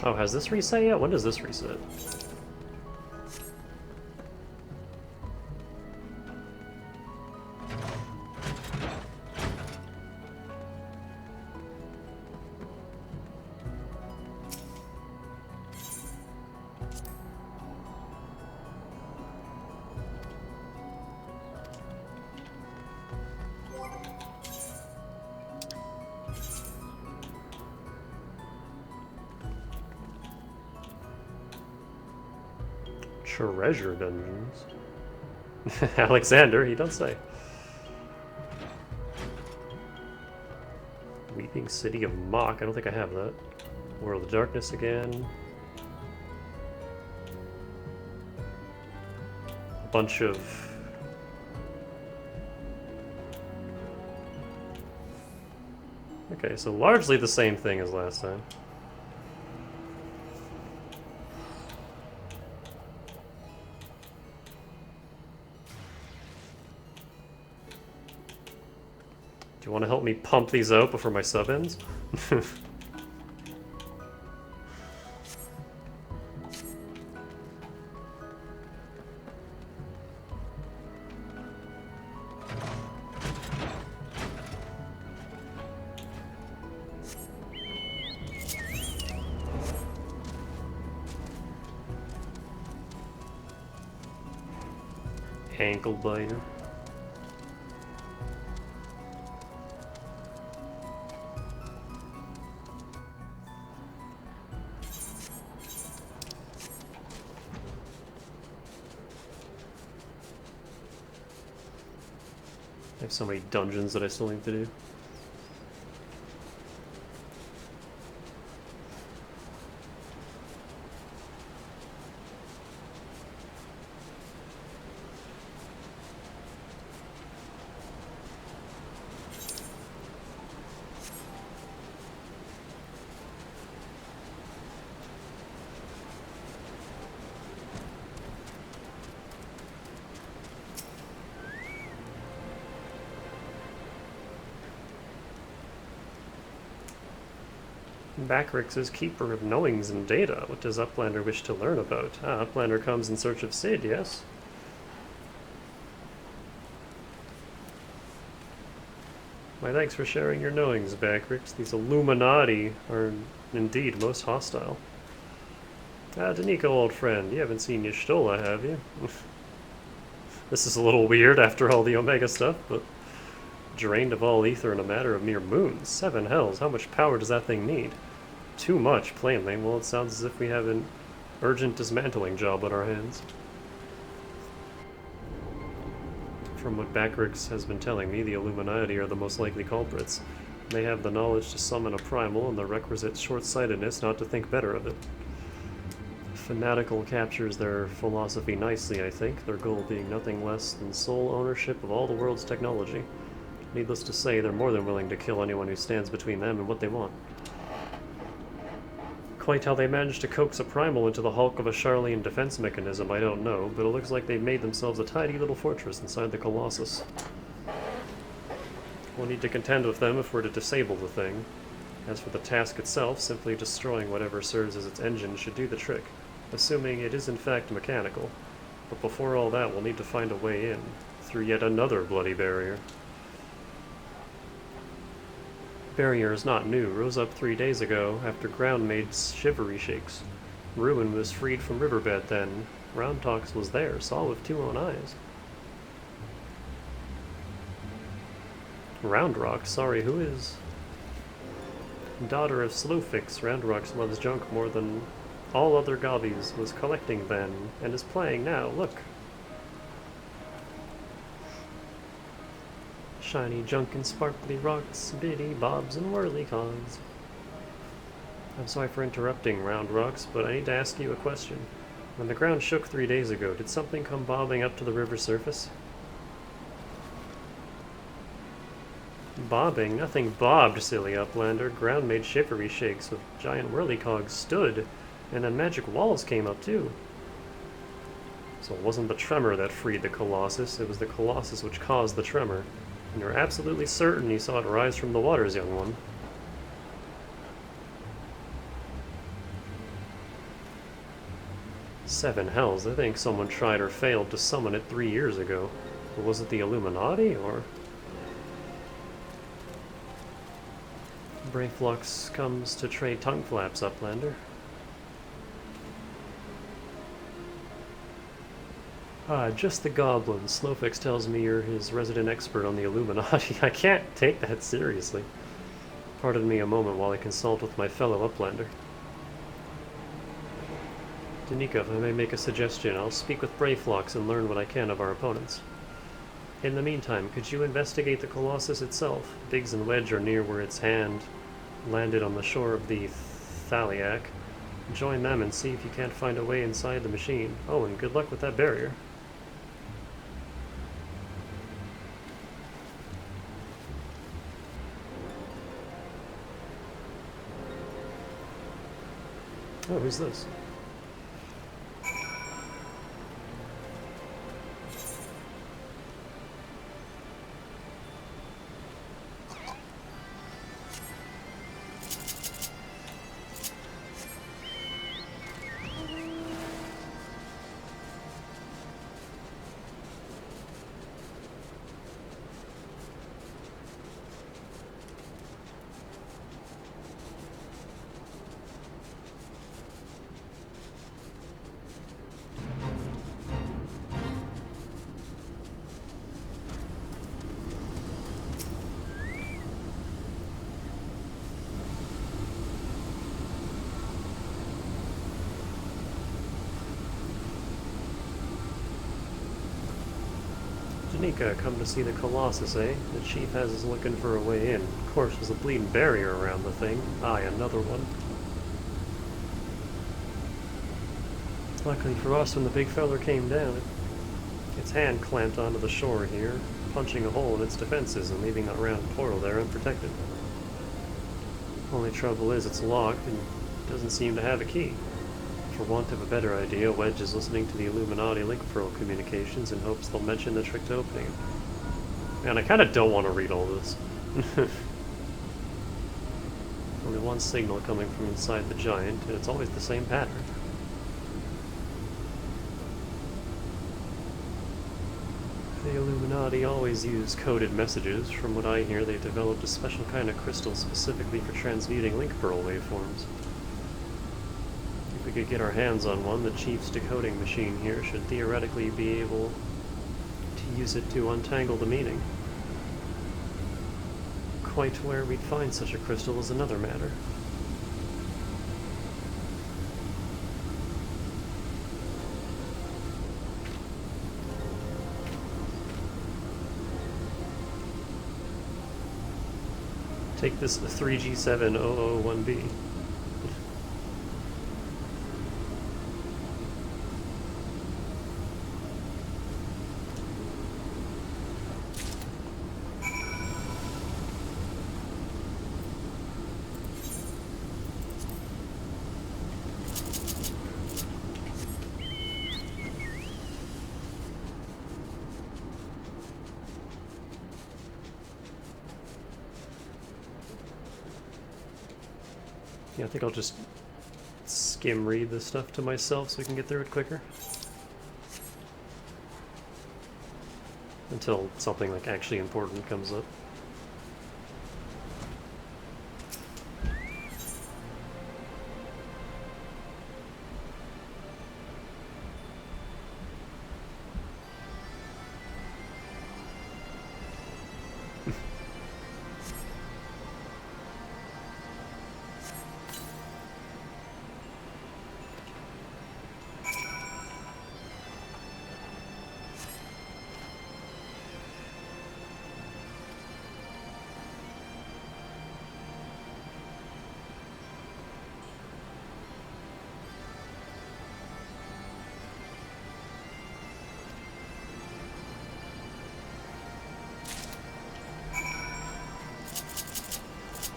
Oh, has this reset yet? When does this reset? Treasure dungeons. Alexander, he does say. Weeping City of Mock. I don't think I have that. World of Darkness again. A bunch of... Okay, so largely the same thing as last time. Do you want to help me pump these out before my sub ends? Ankle biter. I have so many dungeons that I still need to do. Backrix is keeper of knowings and data. What does Uplander wish to learn about? Ah, Uplander comes in search of Sid, yes? My thanks for sharing your knowings, Backrix. These Illuminati are indeed most hostile. Ah, Danico, old friend, you haven't seen Y'shtola, have you? This is a little weird after all the Omega stuff, but... Drained of all ether in a matter of mere moons. 7 hells, how much power does that thing need? Too much, plainly. Well, it sounds as if we have an urgent dismantling job on our hands. From what Backrix has been telling me, the Illuminati are the most likely culprits. They have the knowledge to summon a primal and the requisite short-sightedness not to think better of it. Fanatical captures their philosophy nicely, I think, their goal being nothing less than sole ownership of all the world's technology. Needless to say, they're more than willing to kill anyone who stands between them and what they want. Quite how they managed to coax a primal into the hulk of a Charlian defense mechanism, I don't know, but it looks like they've made themselves a tidy little fortress inside the Colossus. We'll need to contend with them if we're to disable the thing. As for the task itself, simply destroying whatever serves as its engine should do the trick, assuming it is in fact mechanical. But before all that, we'll need to find a way in, through yet another bloody barrier. Barrier is not new, rose up 3 days ago after ground made shivery shakes. Ruin was freed from riverbed then. Roundtox was there, saw with 2 own eyes. Roundrock, sorry, who is? Daughter of Slowfix, Roundrox loves junk more than all other gobbies, was collecting then, and is playing now, look. Shiny junk and sparkly rocks, biddy bobs and whirly-cogs. I'm sorry for interrupting, Roundrocks, but I need to ask you a question. When the ground shook 3 days ago, did something come bobbing up to the river surface? Bobbing? Nothing bobbed, silly uplander. Ground made shivery shakes with giant whirly-cogs stood, and then magic walls came up too. So it wasn't the tremor that freed the Colossus, it was the Colossus which caused the tremor. And you're absolutely certain you saw it rise from the waters, young one. Seven hells, I think someone tried or failed to summon it 3 years ago. Or was it the Illuminati, or... Brayflux comes to trade tongue flaps, uplander. Ah, just the goblin. Slowfix tells me you're his resident expert on the Illuminati. I can't take that seriously. Pardon me a moment while I consult with my fellow uplander. Danica, if I may make a suggestion, I'll speak with Brayflux and learn what I can of our opponents. In the meantime, could you investigate the Colossus itself? Biggs and Wedge are near where its hand landed on the shore of the Thaliac. Join them and see if you can't find a way inside the machine. Oh, and good luck with that barrier. Oh, who's this? Danica, come to see the Colossus, eh? The chief has us looking for a way in. Of course, there's a bleeding barrier around the thing. Aye, another one. Luckily for us, when the big feller came down, its hand clamped onto the shore here, punching a hole in its defenses and leaving that round portal there unprotected. Only trouble is it's locked and doesn't seem to have a key. For want of a better idea, Wedge is listening to the Illuminati link pearl communications in hopes they'll mention the trick to opening it. Man, I kind of don't want to read all this. Only one signal coming from inside the giant, and it's always the same pattern. The Illuminati always use coded messages. From what I hear, they've developed a special kind of crystal specifically for transmuting link pearl waveforms. If we could get our hands on one, the chief's decoding machine here should theoretically be able to use it to untangle the meaning. Quite where we'd find such a crystal is another matter. Take this 3G7001B. Yeah, I think I'll just skim read this stuff to myself so we can get through it quicker. Until something like actually important comes up.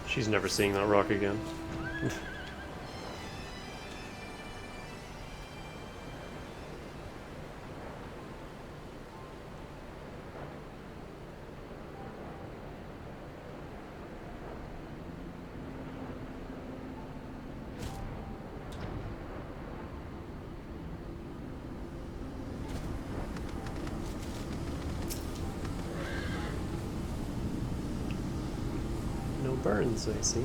She's never seeing that rock again. No burns, I see.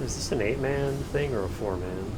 Is this an 8-man thing or a 4-man?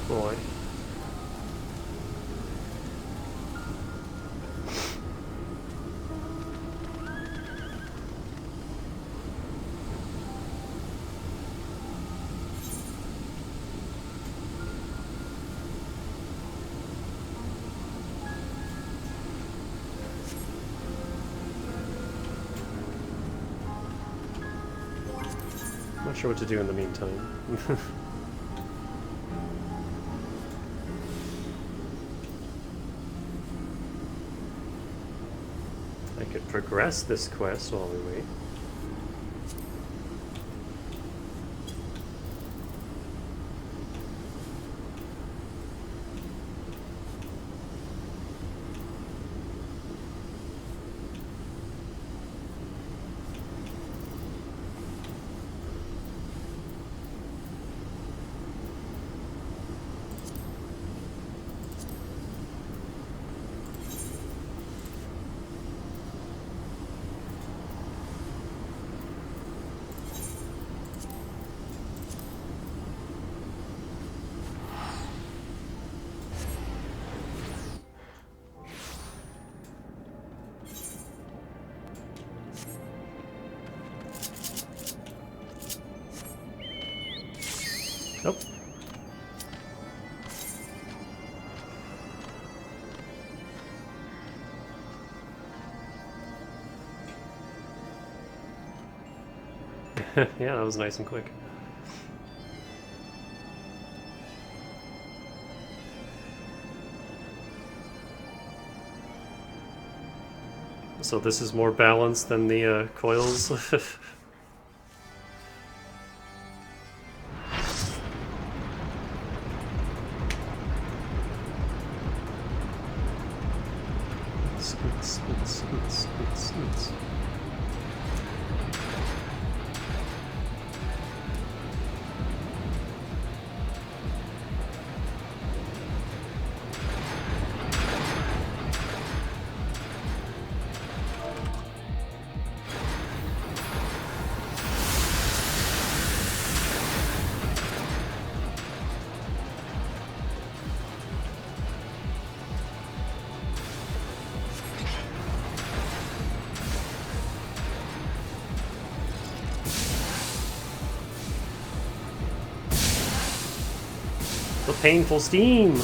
Boy. Not sure what to do in the meantime. I could progress this quest while we wait. Nope. Yeah, that was nice and quick. So this is more balanced than the coils. Scoots. The painful steam!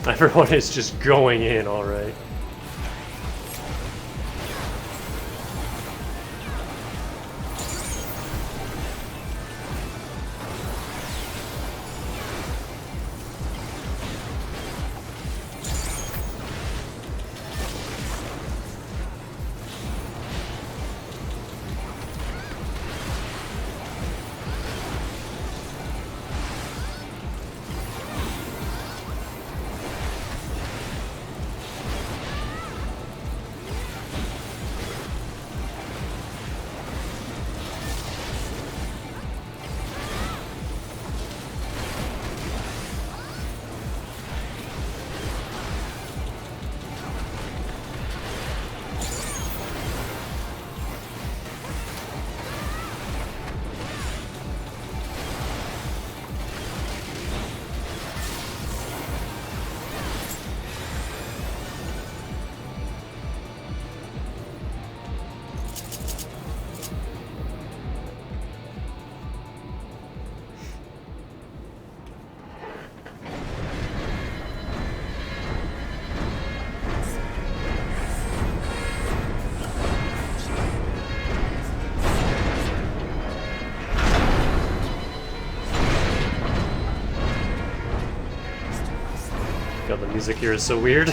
Everyone is just going in, alright. God, the music here is so weird.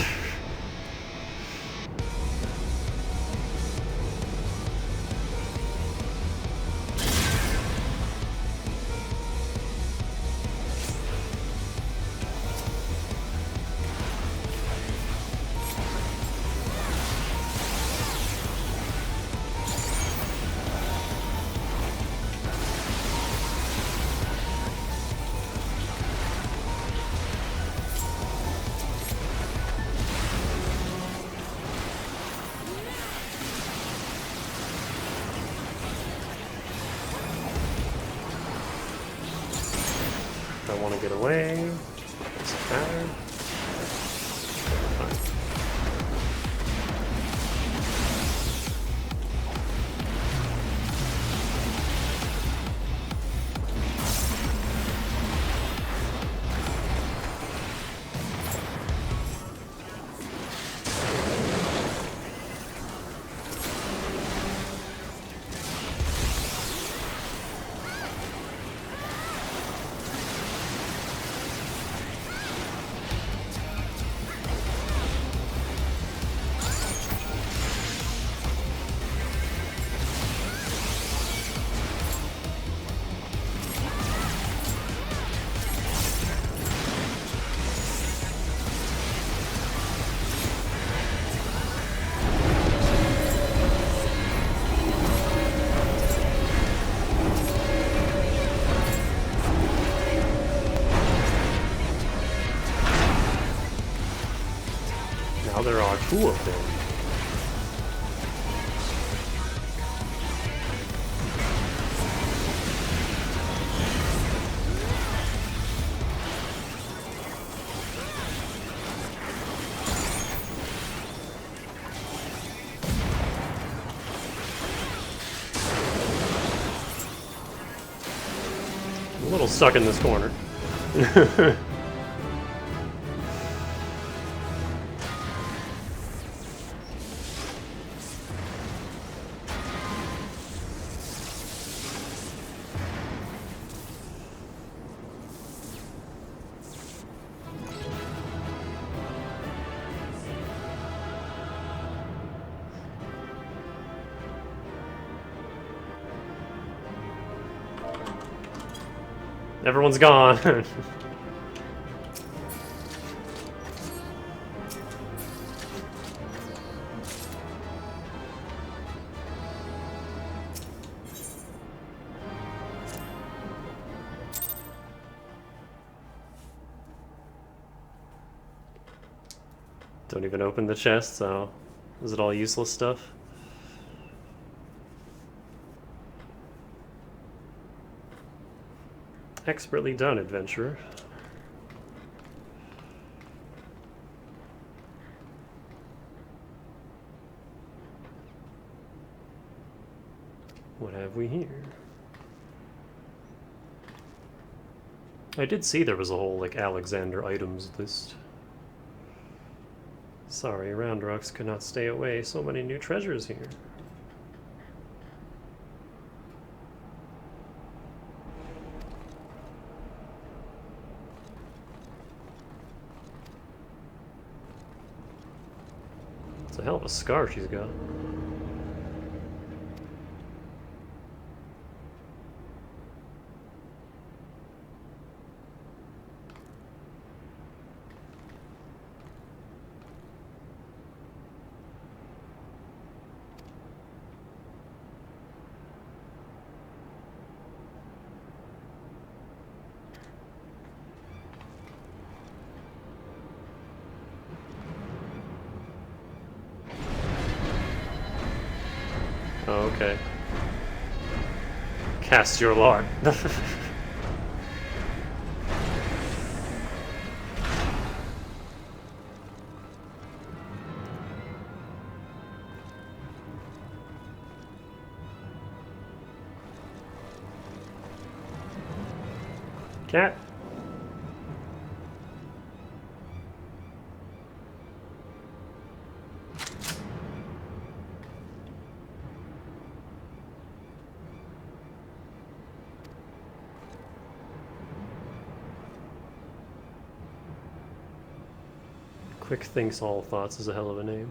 I want to get away. Doesn't matter. Fine. Now there are two of them. I'm a little stuck in this corner. Everyone's gone. Don't even open the chest, so is it all useless stuff? Expertly done, adventurer. What have we here? I did see there was a whole, like, Alexander items list. Sorry, Roundrocks could not stay away. So many new treasures here. It's a hell of a scar she's got. Oh, okay. Cast your lot. Cat. Quick Thinks All Thoughts is a hell of a name.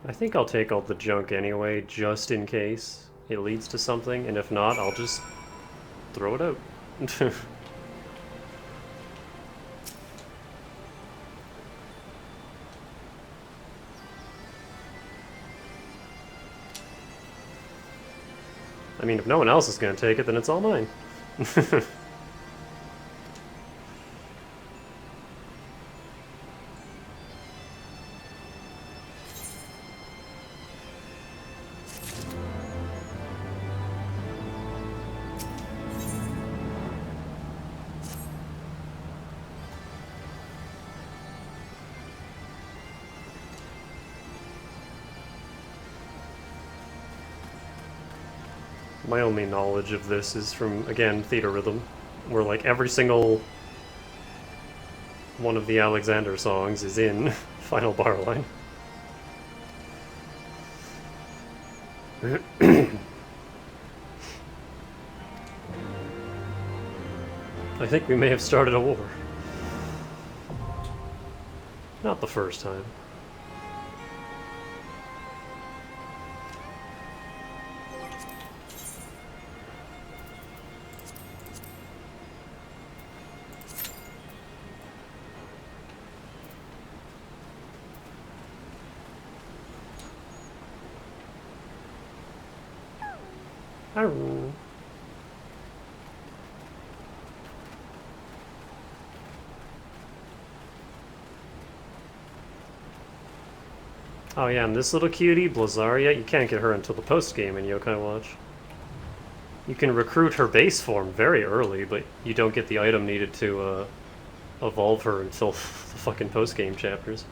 I think I'll take all the junk anyway, just in case it leads to something, and if not, I'll just throw it out. I mean, if no one else is going to take it, then it's all mine. My only knowledge of this is from, again, Theater Rhythm, where like every single one of the Alexander songs is in Final Bar Line. I think we may have started a war. Not the first time. Oh yeah, and this little cutie, Blazaria, you can't get her until the post-game in Yokai Watch. You can recruit her base form very early, but you don't get the item needed to evolve her until the fucking post-game chapters.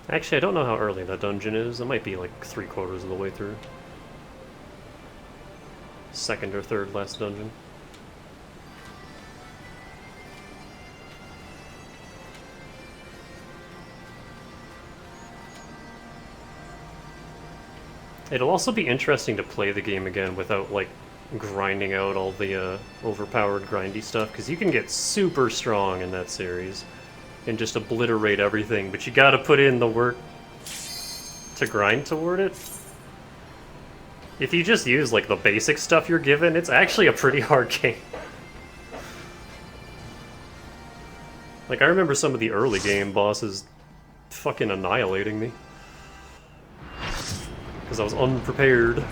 Actually, I don't know how early that dungeon is. It might be like 3/4 of the way through. Second or third last dungeon. It'll also be interesting to play the game again without like grinding out all the overpowered grindy stuff, because you can get super strong in that series and just obliterate everything, but you gotta put in the work to grind toward it. If you just use like the basic stuff you're given, it's actually a pretty hard game. Like, I remember some of the early game bosses fucking annihilating me because I was unprepared.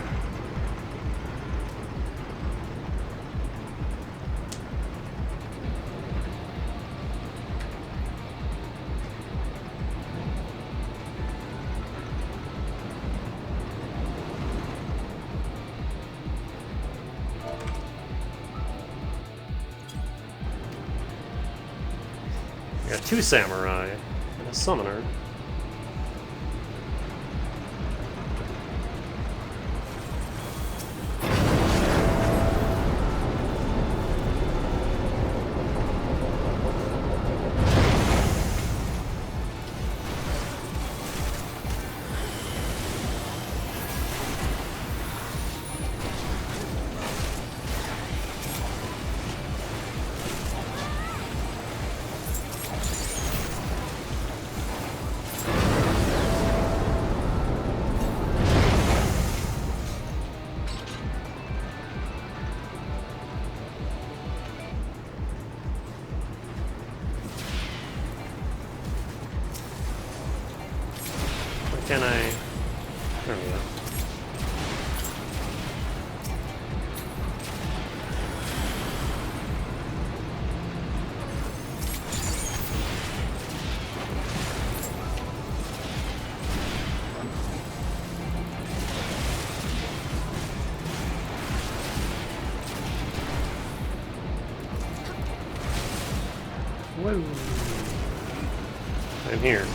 I got 2 samurai and a summoner. Can I? There we go. Whoa. I'm here.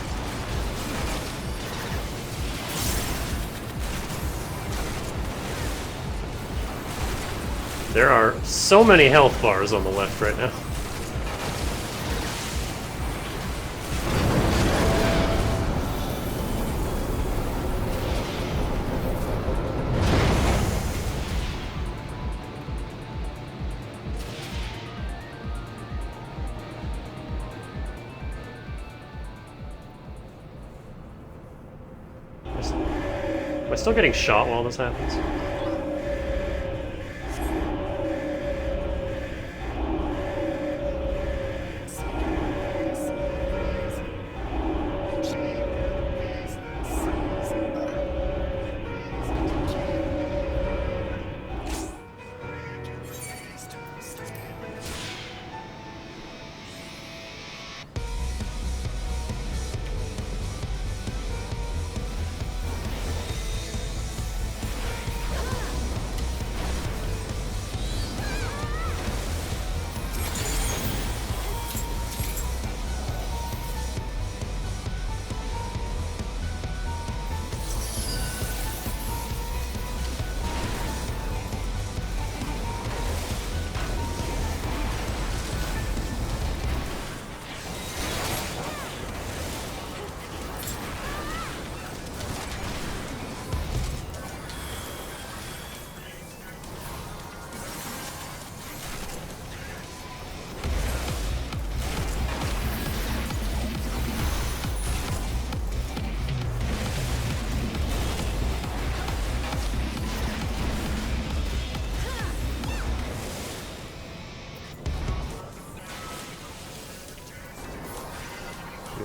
There are so many health bars on the left right now. Am I still getting shot while this happens?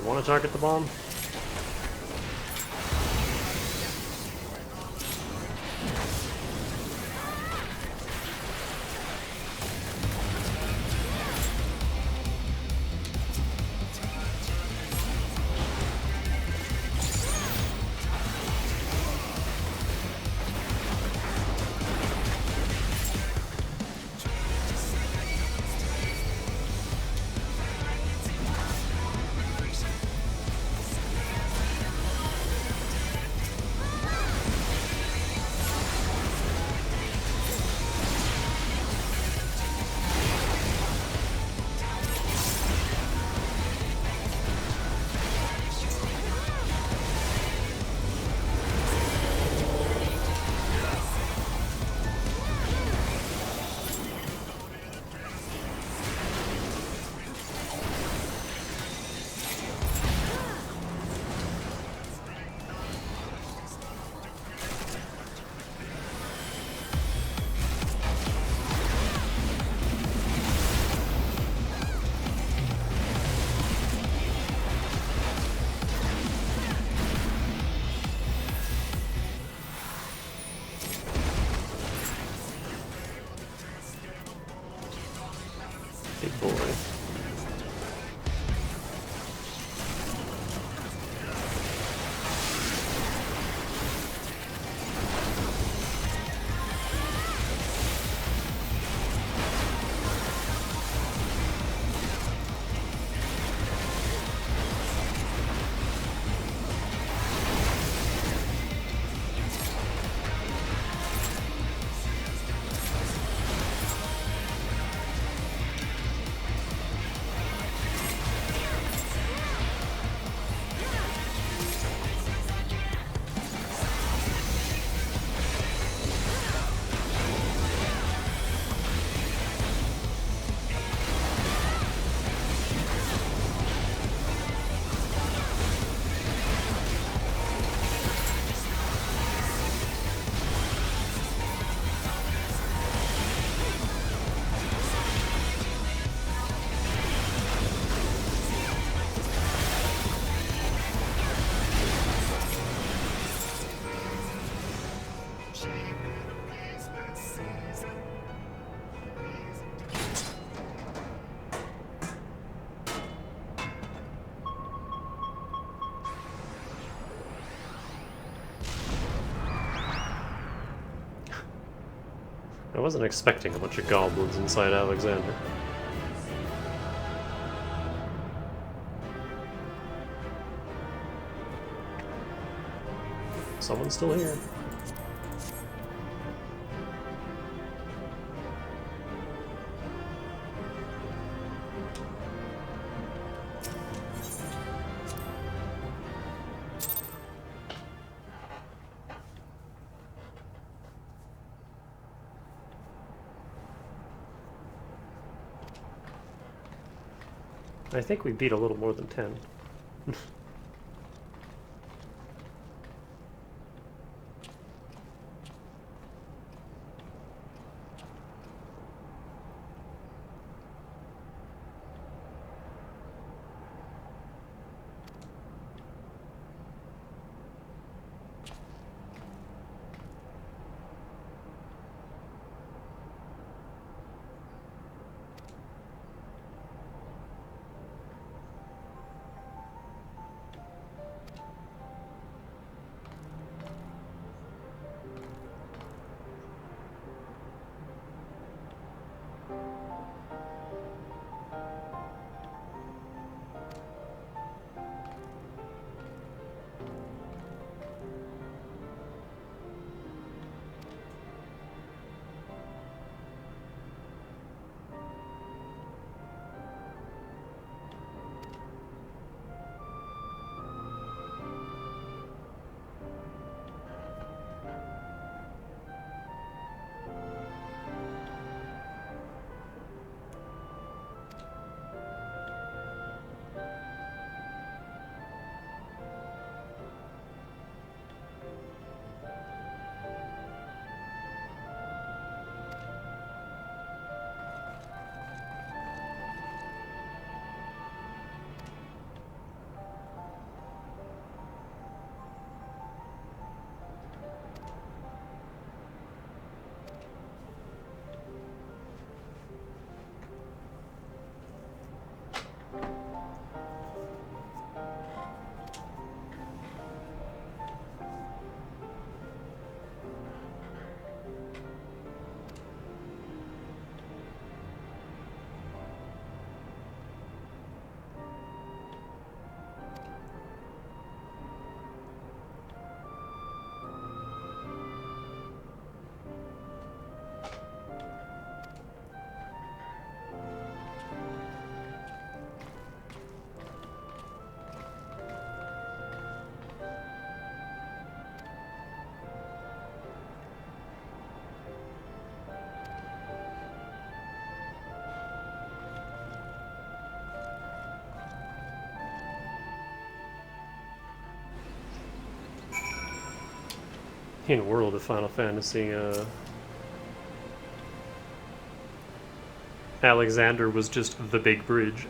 Want to target the bomb? Big boy. I wasn't expecting a bunch of goblins inside Alexander. Someone's still here. I think we beat a little more than 10. In World of Final Fantasy, Alexander was just the big bridge.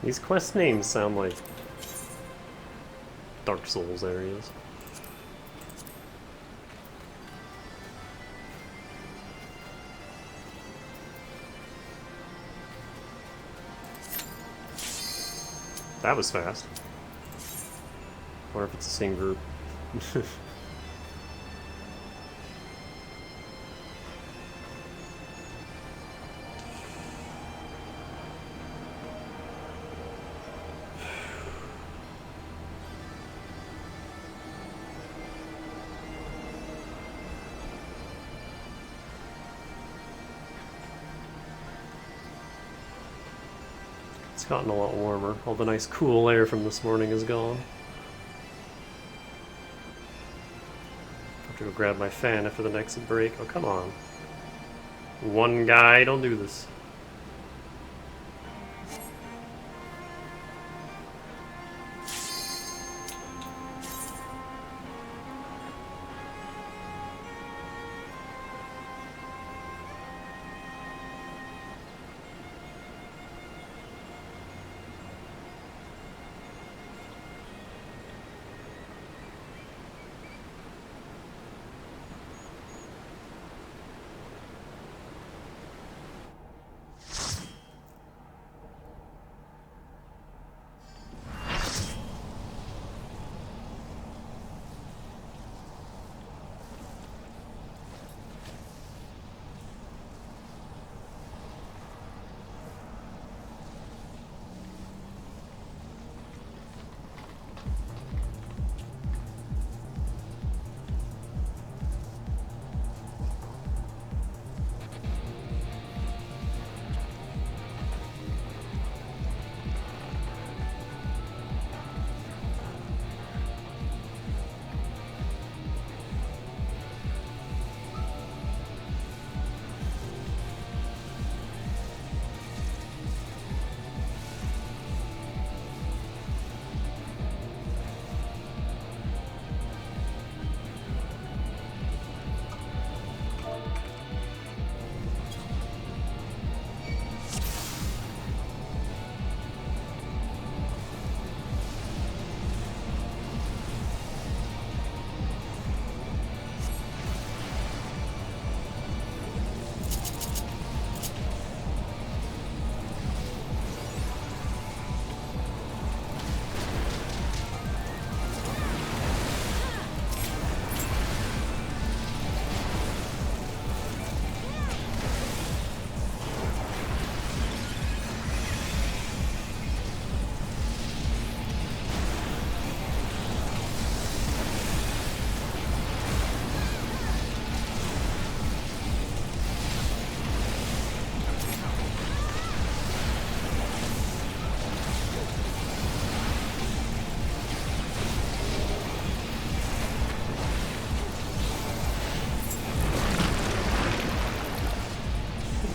These quest names sound like Dark Souls areas. That was fast. Or if it's the same group. It's gotten a lot warmer. All the nice cool air from this morning is gone. Have to go grab my fan after the next break. Oh, come on. One guy, don't do this.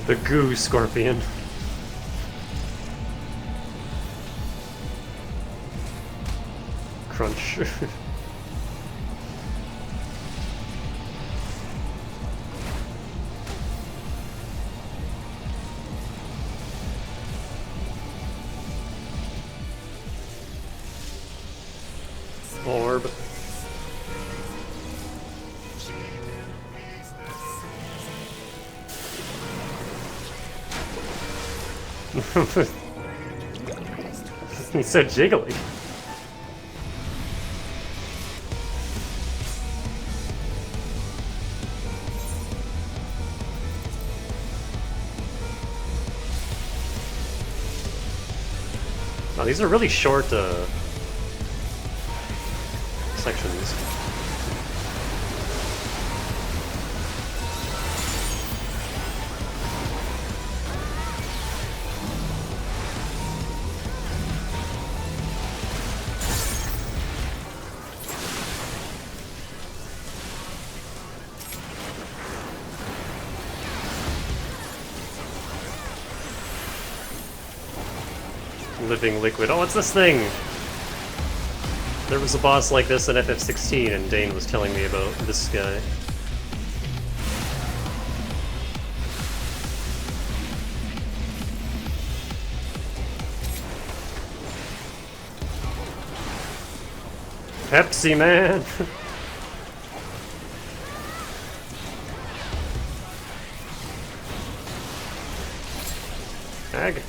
The goo scorpion. Crunch. Orb. He's so jiggly. Wow, these are really short sections. Living liquid. Oh, what's this thing? There was a boss like this in FF14, and Dane was telling me about this guy. Pepsi Man! Ag.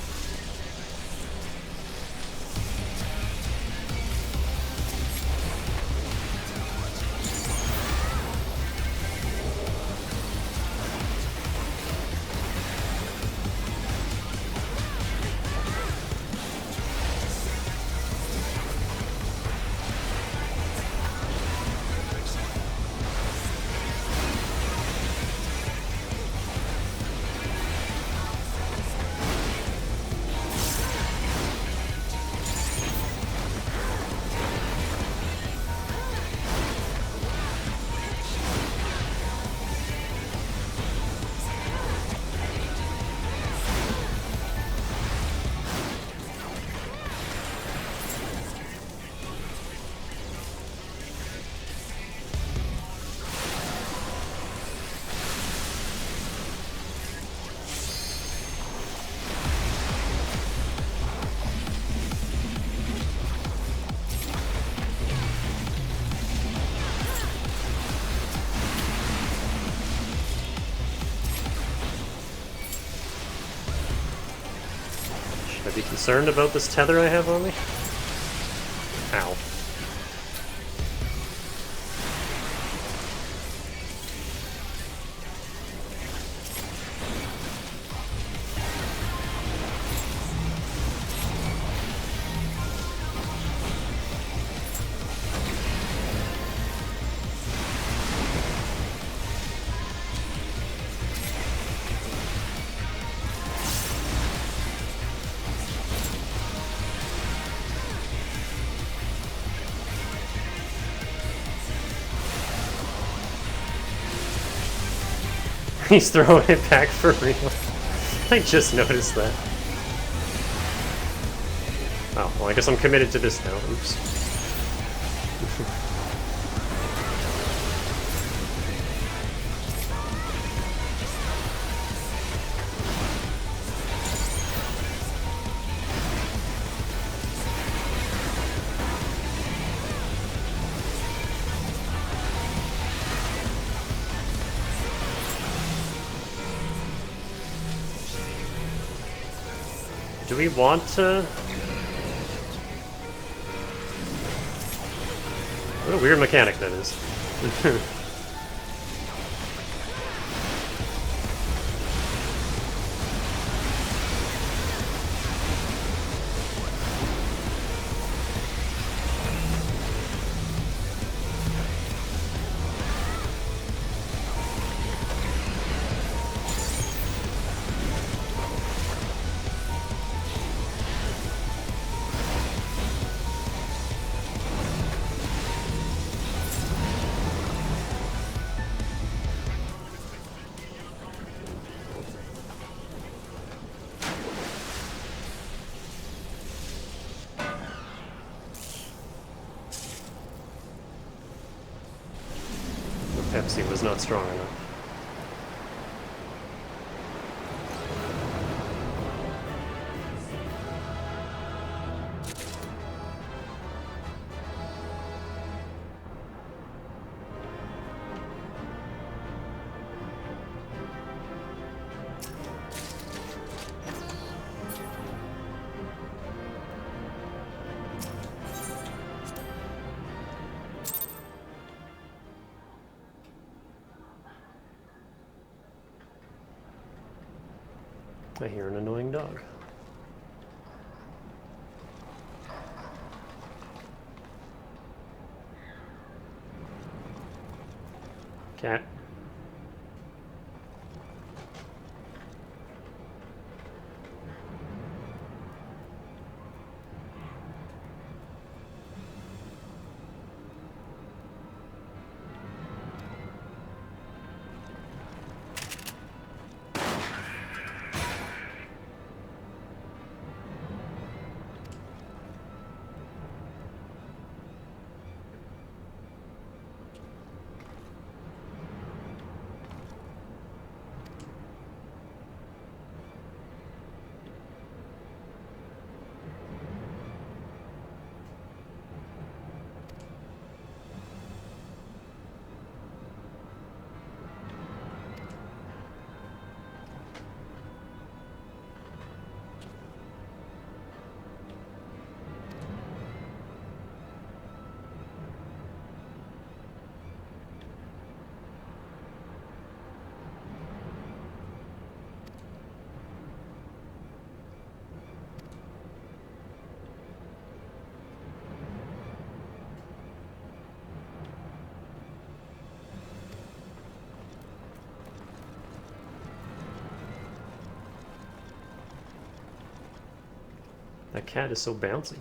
Should I be concerned about this tether I have on me? Ow. He's throwing it back for real. I just noticed that. Oh, well I guess I'm committed to this now. Oops. Do we want to... What a weird mechanic that is. Pepsi was not strong enough. I hear an annoying dog. Cat. That cat is so bouncy.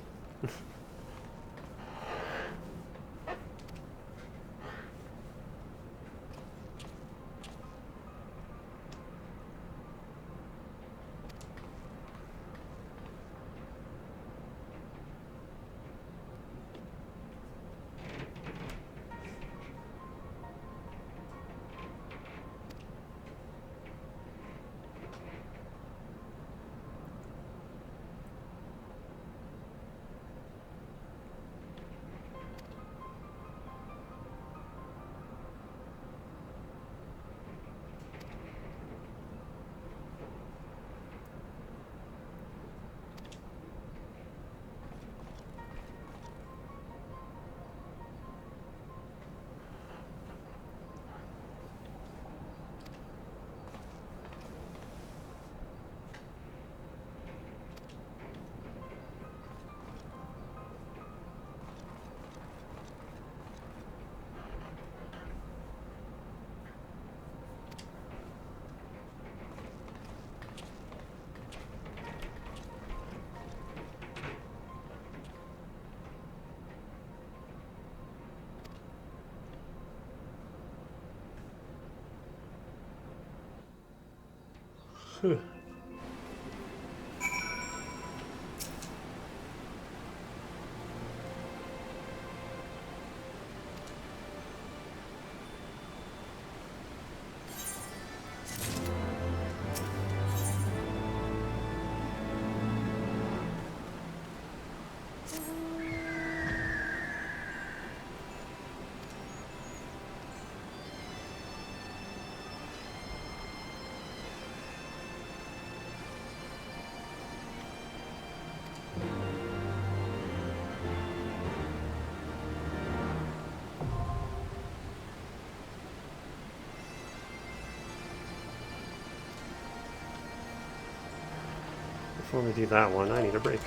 Before we do that one, I need a break.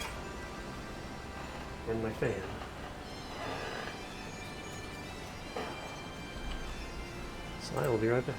And my fan. So I will be right back.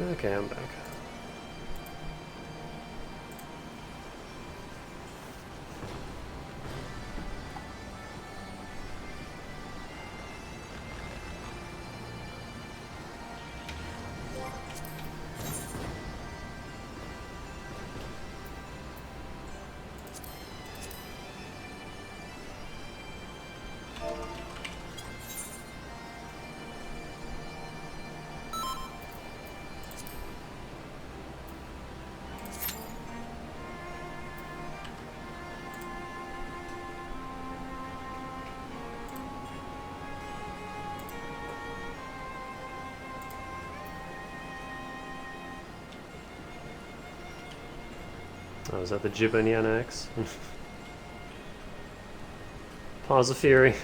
Okay, I'm back. Oh, is that the Jibanyan X? Pause of Fury.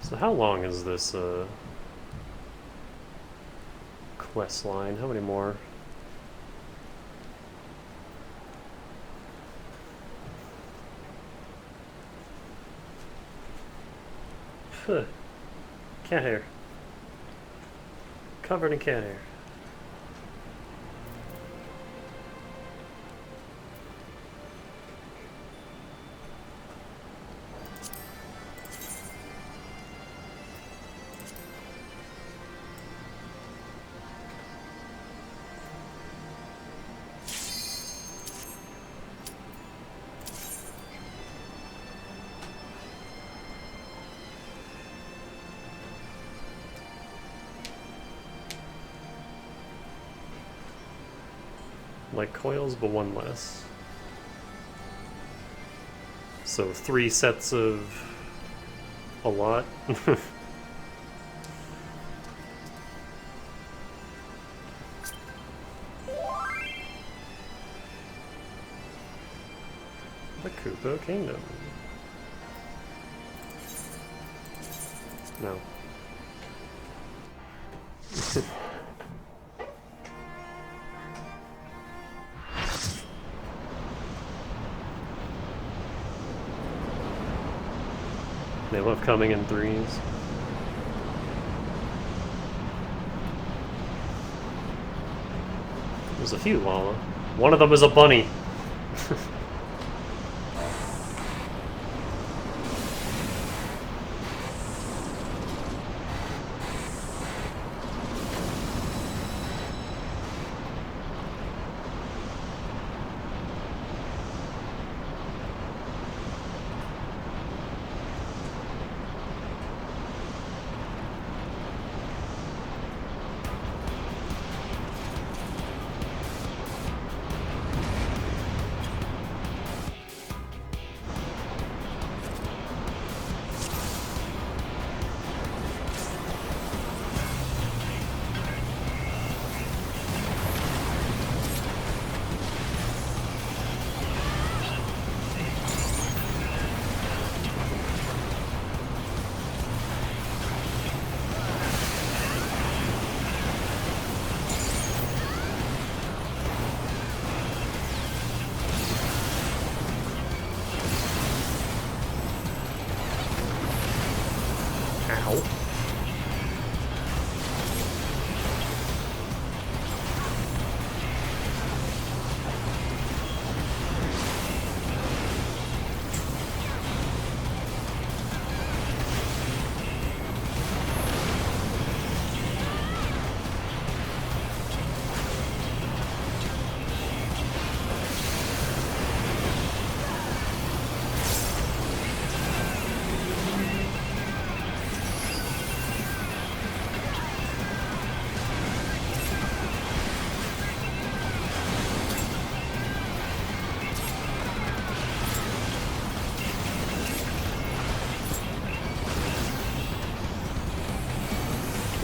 So how long is this quest line? How many more? Huh. Cat hair. Covered in cat hair. Like coils, but one less. So 3 sets of a lot. The Koopa Kingdom. No. They love coming in threes. There's a few Lala. One of them is a bunny.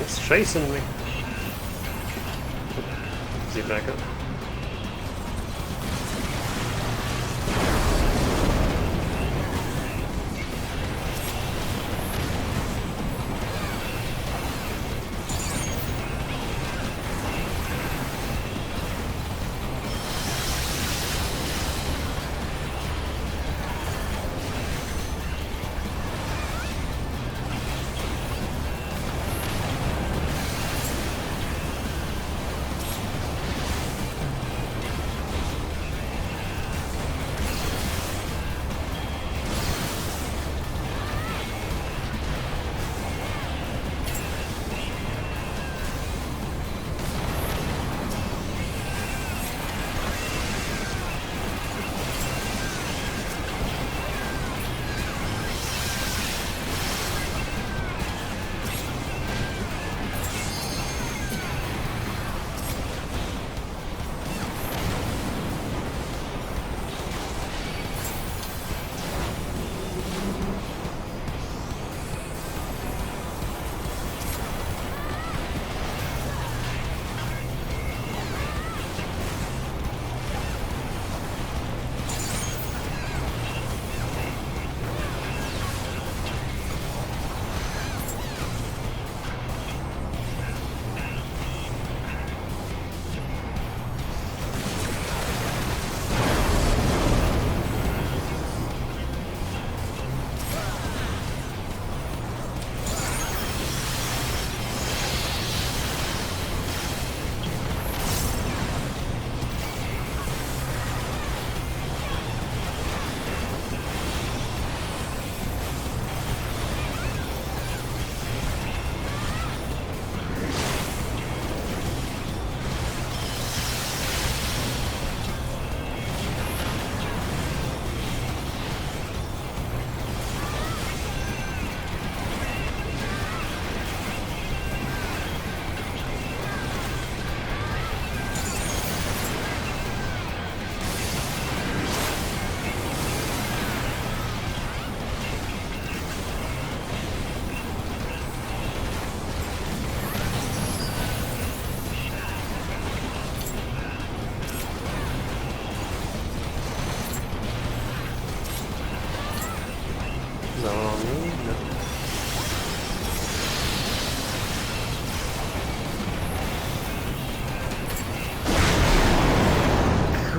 It's chasing me. Is he back up?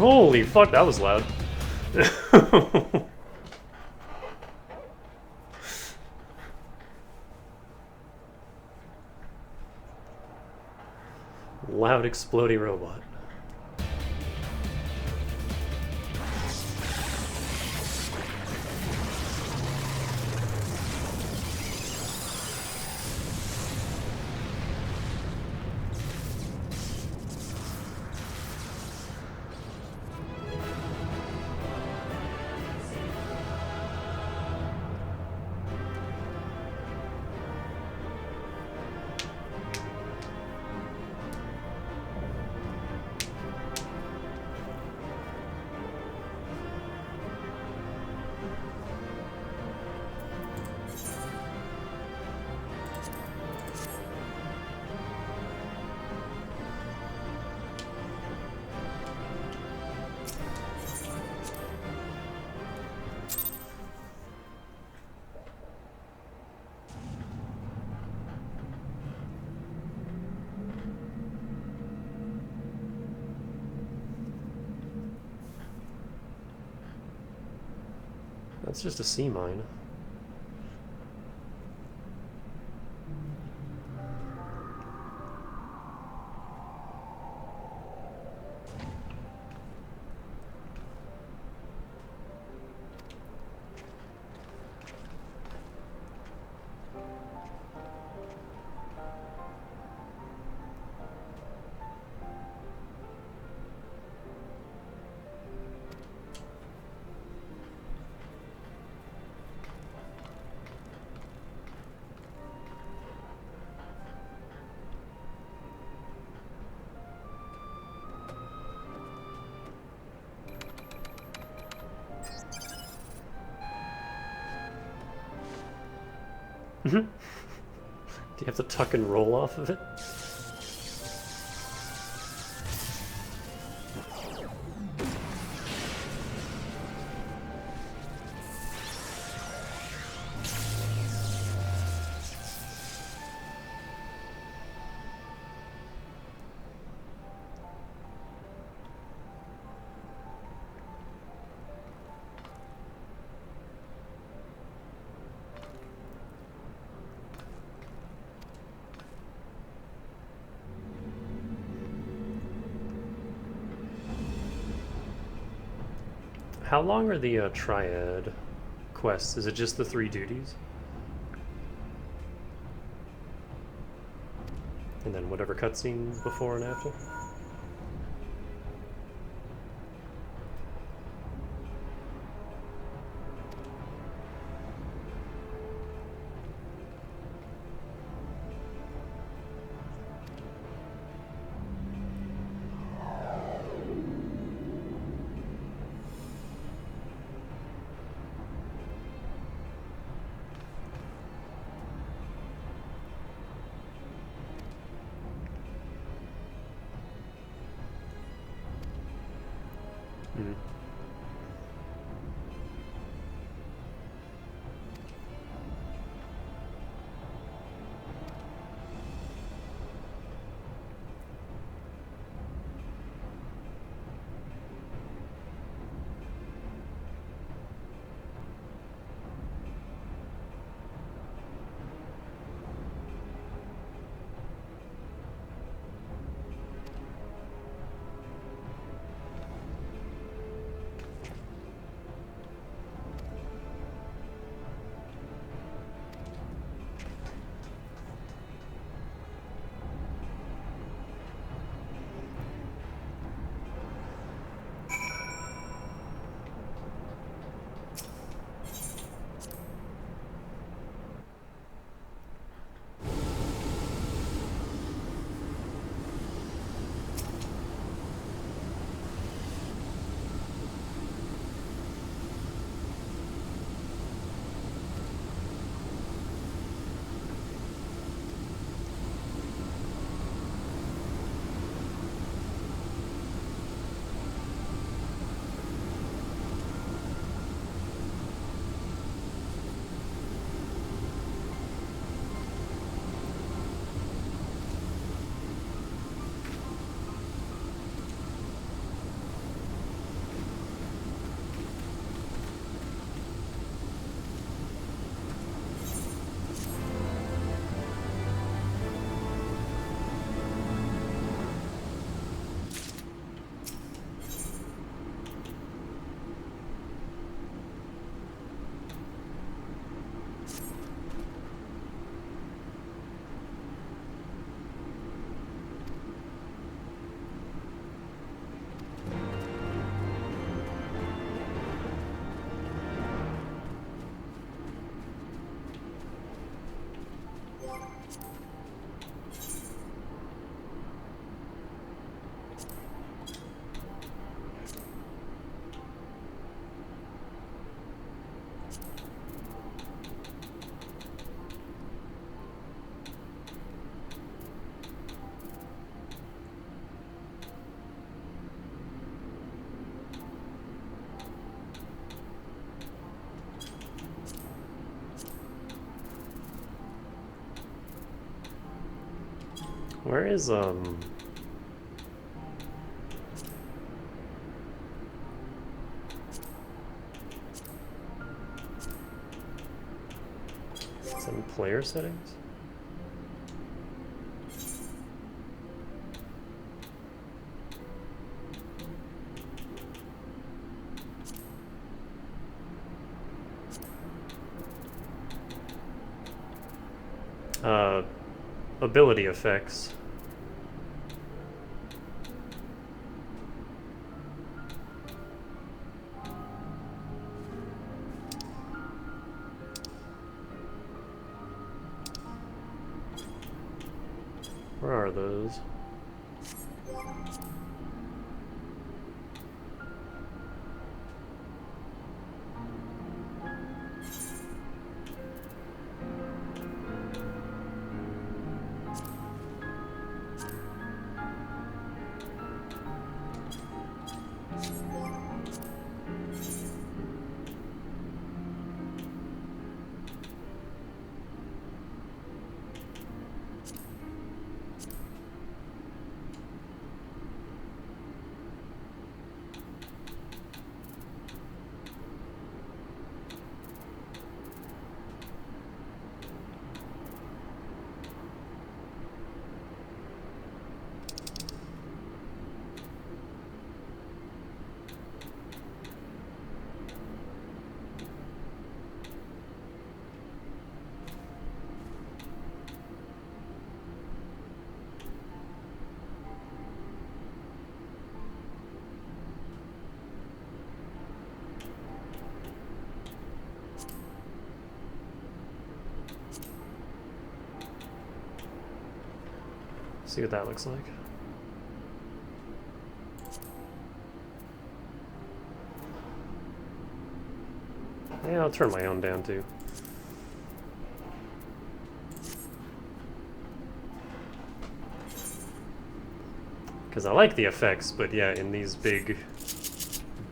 Holy fuck, that was loud. Loud exploding robot. That's just a sea mine. Do you have to tuck and roll off of it? How long are the triad quests? Is it just the 3 duties? And then whatever cutscene before and after? Where is some player settings? Ability effects. Where are those? See what that looks like. Yeah, I'll turn my own down too. Because I like the effects, but yeah, in these big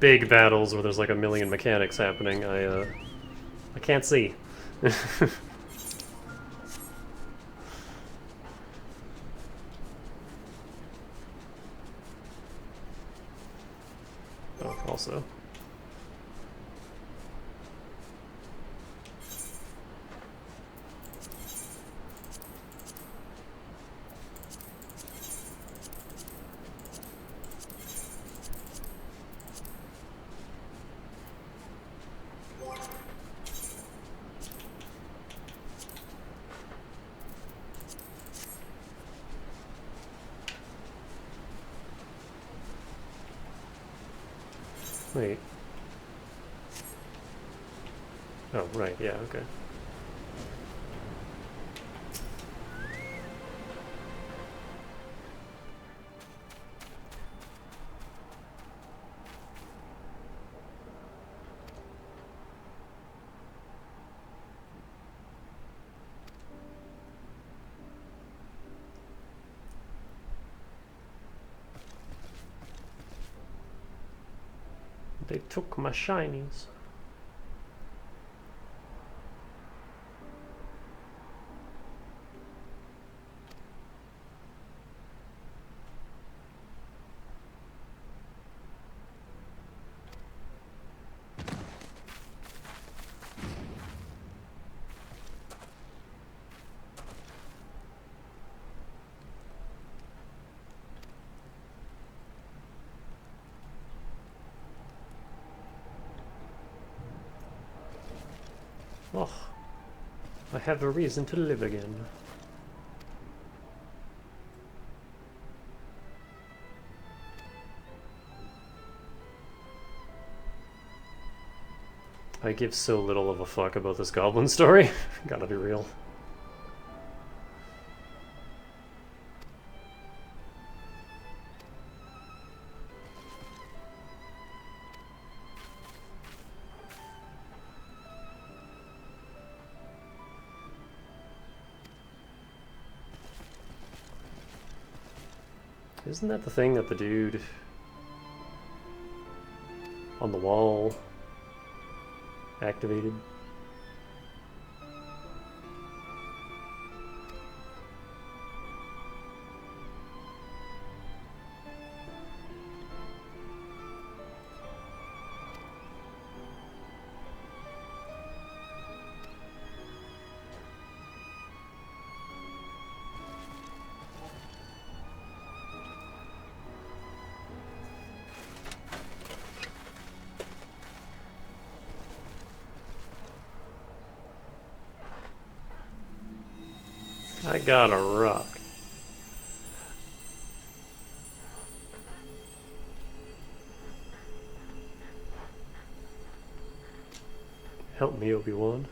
battles where there's like a million mechanics happening, I can't see. Oh, also. Wait. Oh, right, yeah, okay. They took my shinies. Oh, I have a reason to live again. I give so little of a fuck about this goblin story. Gotta be real. Isn't that the thing that the dude on the wall activated? I got a rock. Help me, Obi-Wan.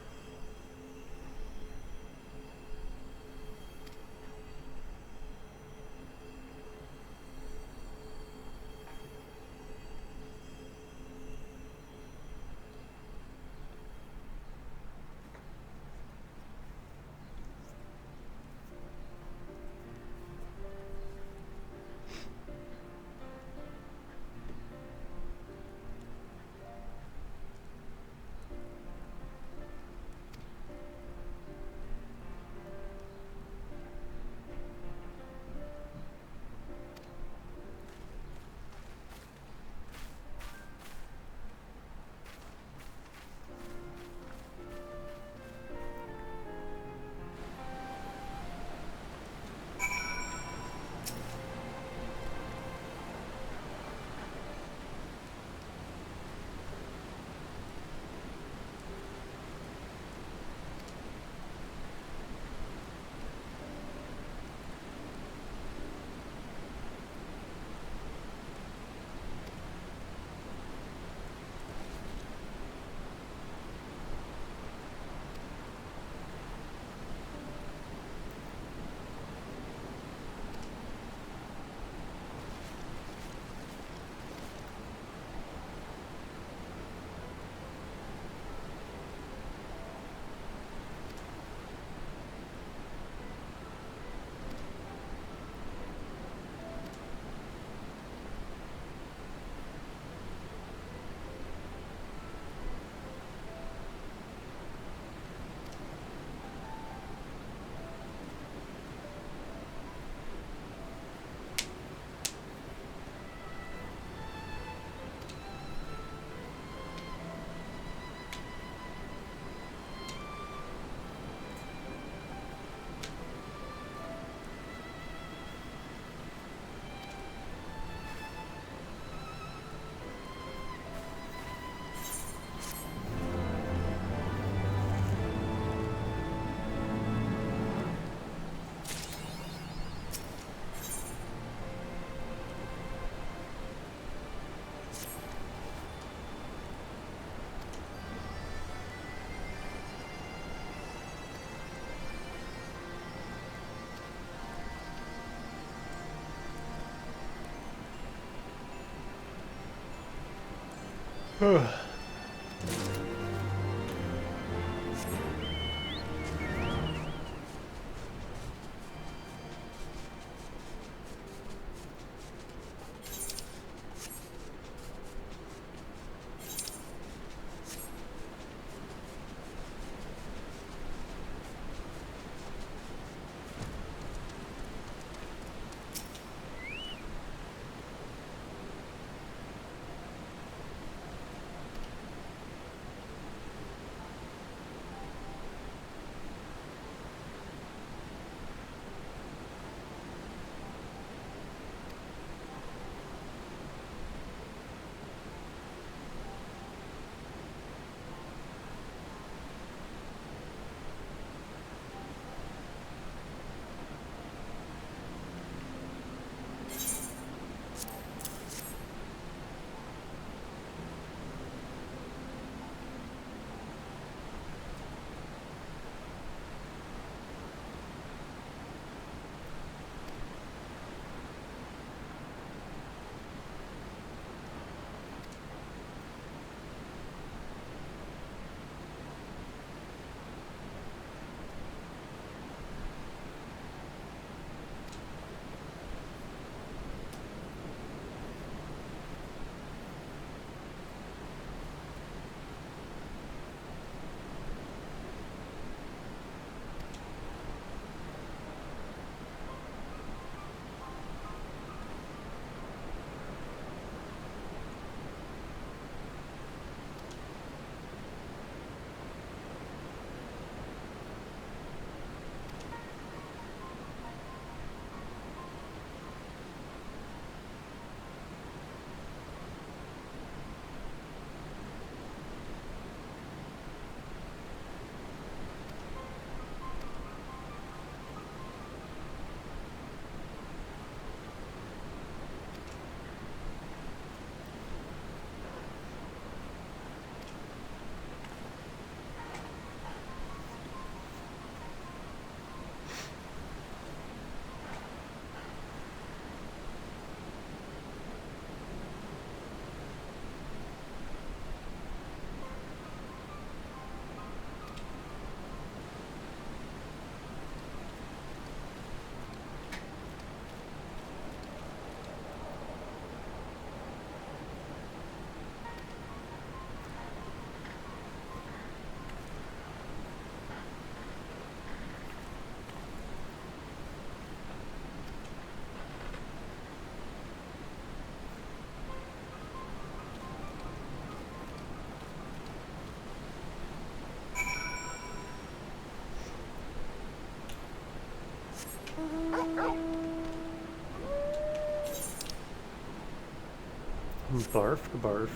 Barf, barf.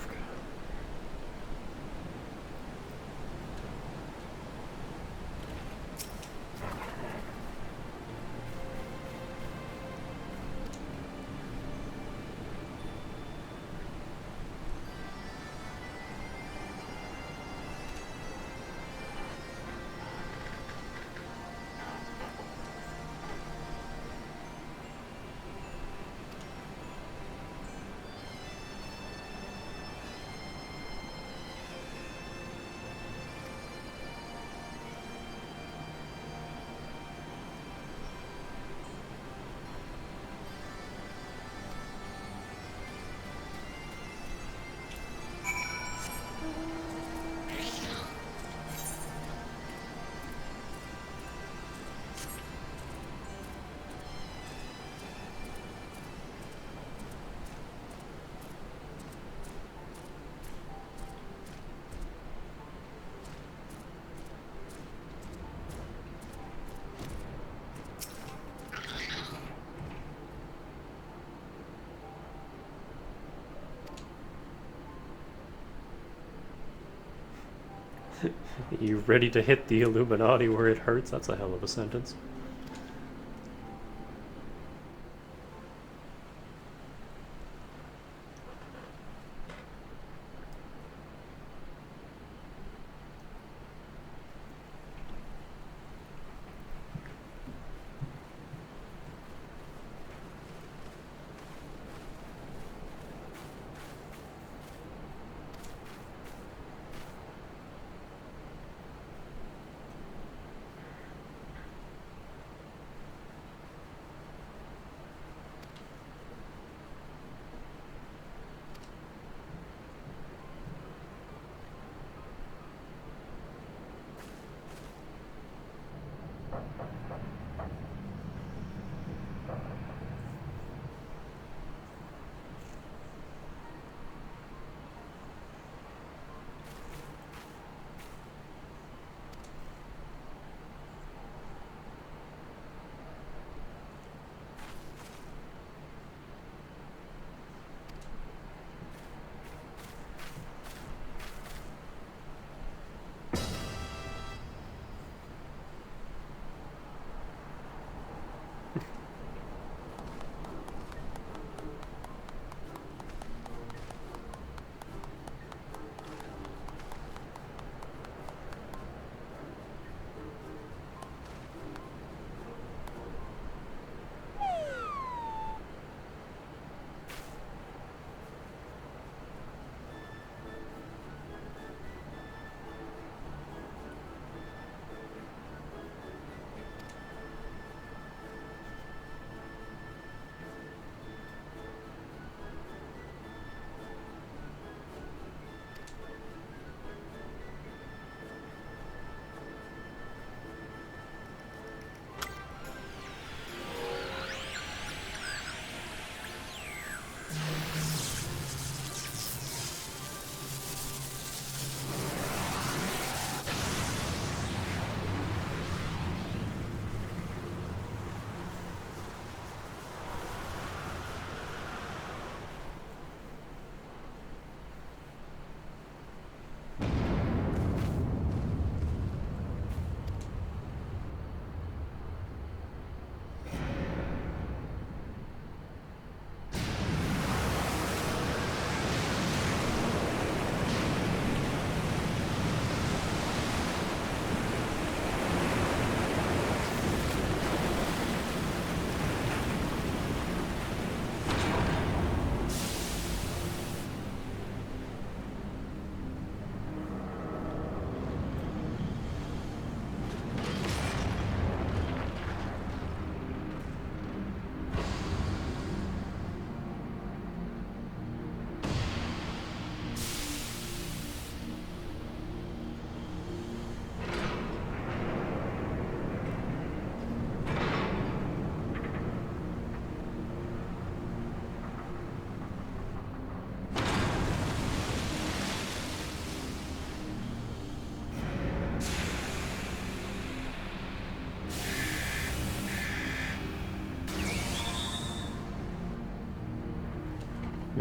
You ready to hit the Illuminati where it hurts? That's a hell of a sentence.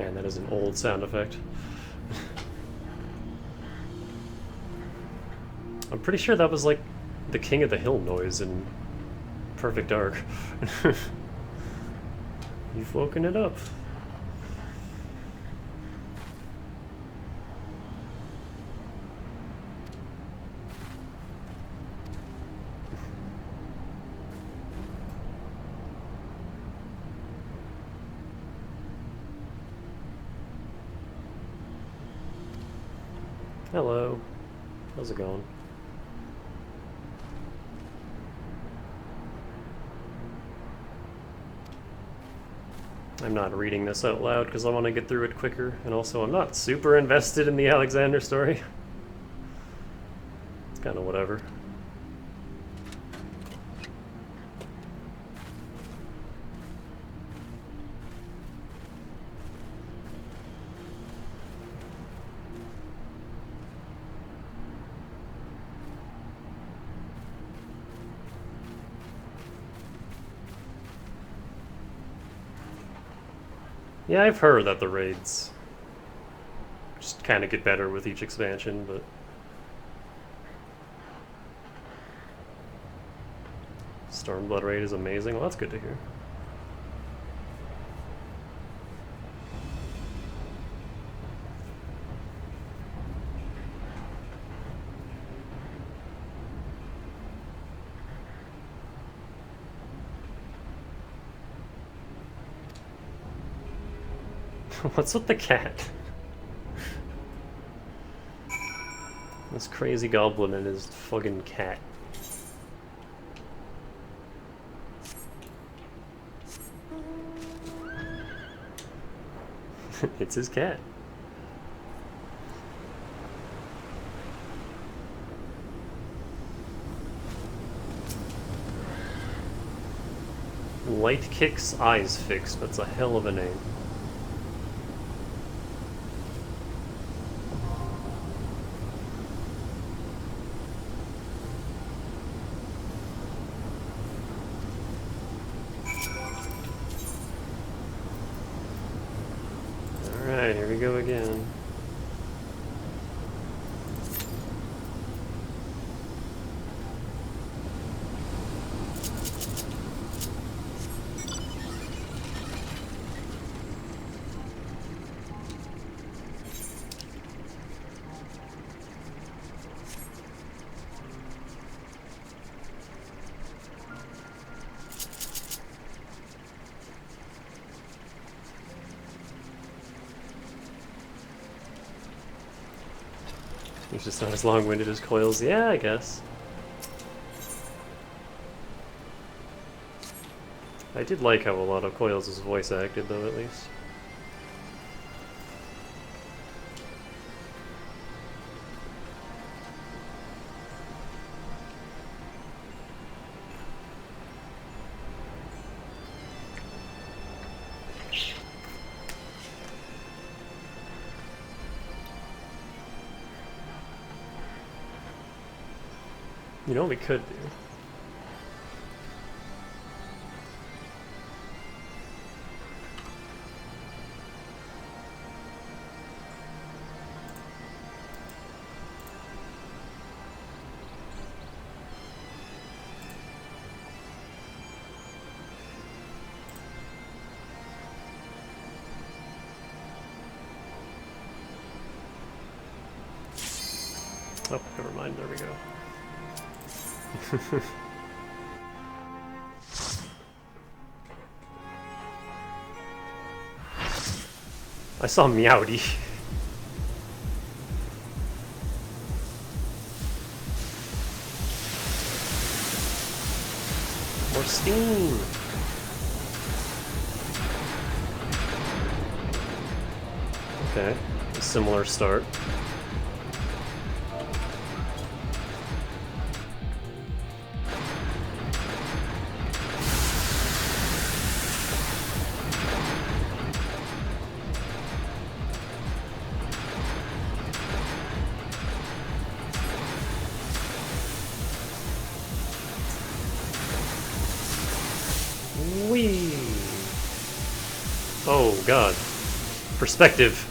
Man, that is an old sound effect. I'm pretty sure that was like the King of the Hill noise in Perfect Dark. You've woken it up. Hello. How's it going? I'm not reading this out loud because I want to get through it quicker, and also I'm not super invested in the Alexander story. It's kind of whatever. Yeah, I've heard that the raids just kind of get better with each expansion, but Stormblood raid is amazing. Well, that's good to hear. What's with the cat? This crazy goblin and his fucking cat. It's his cat. Light Kicks, Eyes Fixed. That's a hell of a name. Alright, here we go again. He's just not as long-winded as Coils. Yeah, I guess. I did like how a lot of Coils was voice acted, though, at least. You know what we could do? Oh, never mind, there we go. I saw Meowdy. More steam. Okay, a similar start. Whee! Oh god. perspective.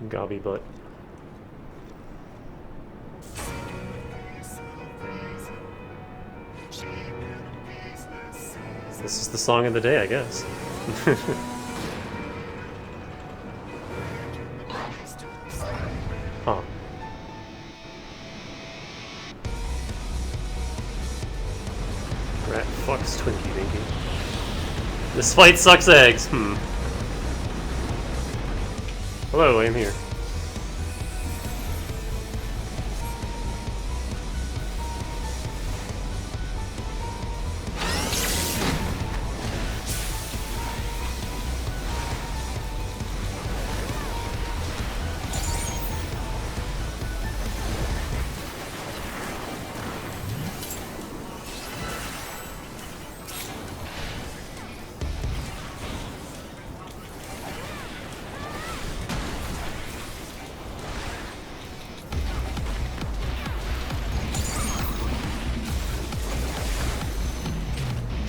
Gobby butt. This is the song of the day, I guess. Huh. Rat fucks Twinkie Dinky. This fight sucks eggs. Hello, I am here.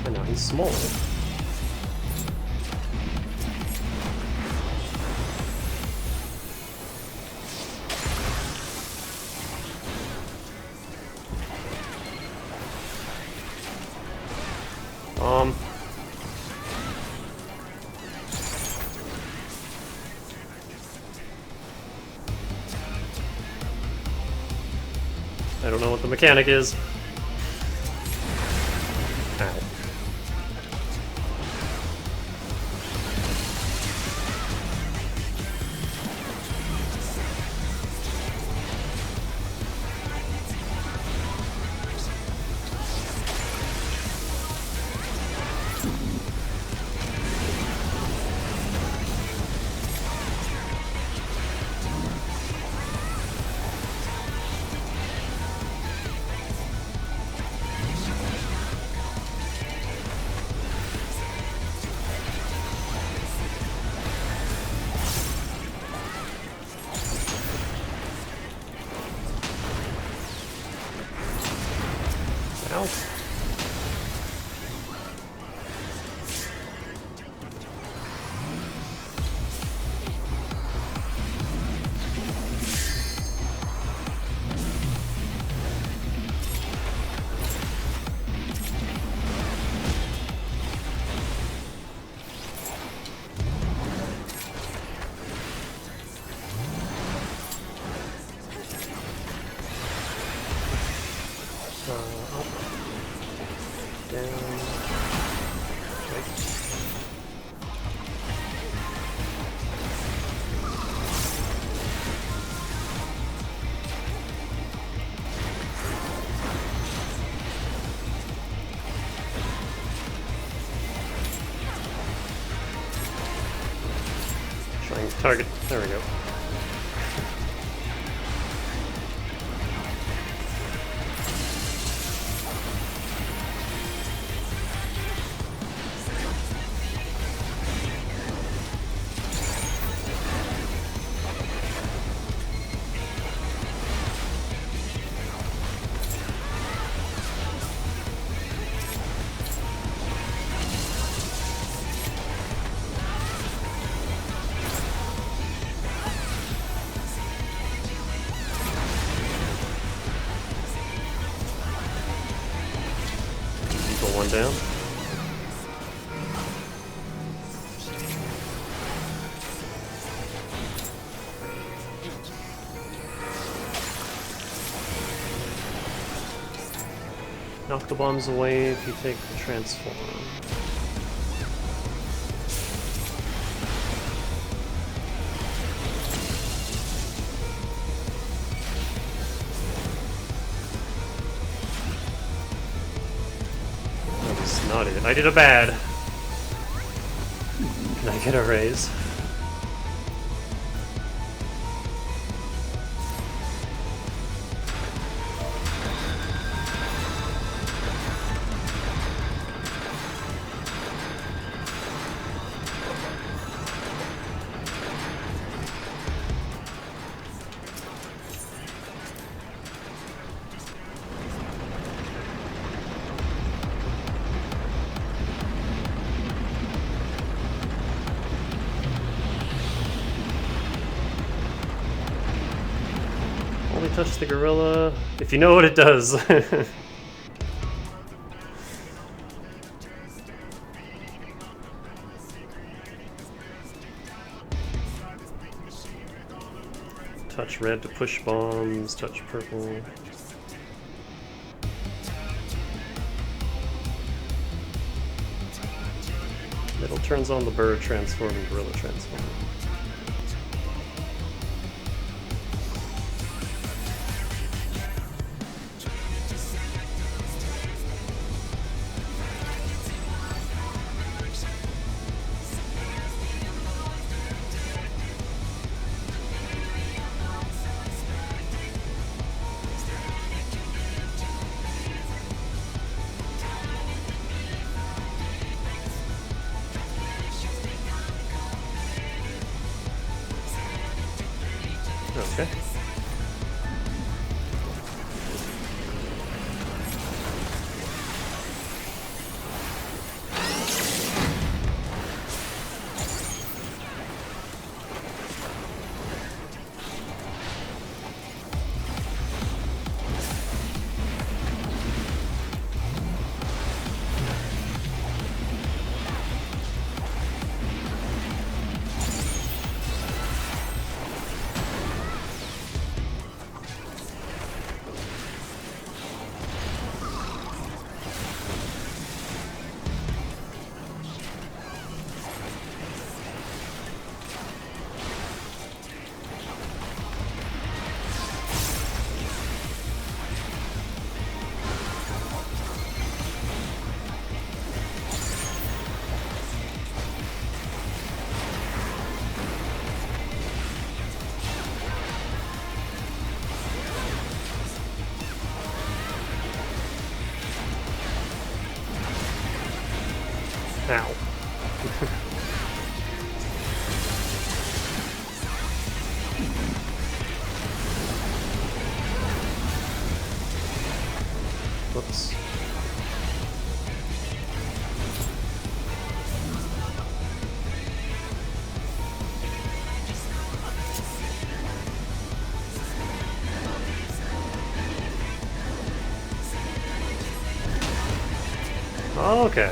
I know, he's small. I don't know what the mechanic is. Ow. Ow. Up, down, right. Trying to target. There we go. one down. Knock the bombs away if you take the transform. That's not it. I did a bad. Can I get a raise? Only touch the gorilla if you know what it does. Touch red to push bombs, touch purple. Middle turns on the bird transform and gorilla transform. Okay. Ow. Whoops. Okay.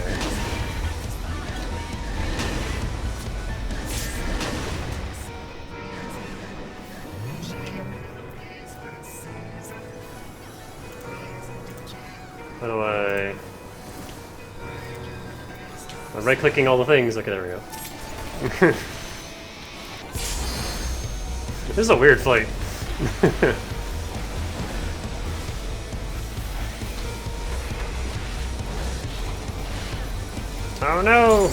How do I... I'm right-clicking all the things. Okay, there we go. This is a weird fight. Oh no!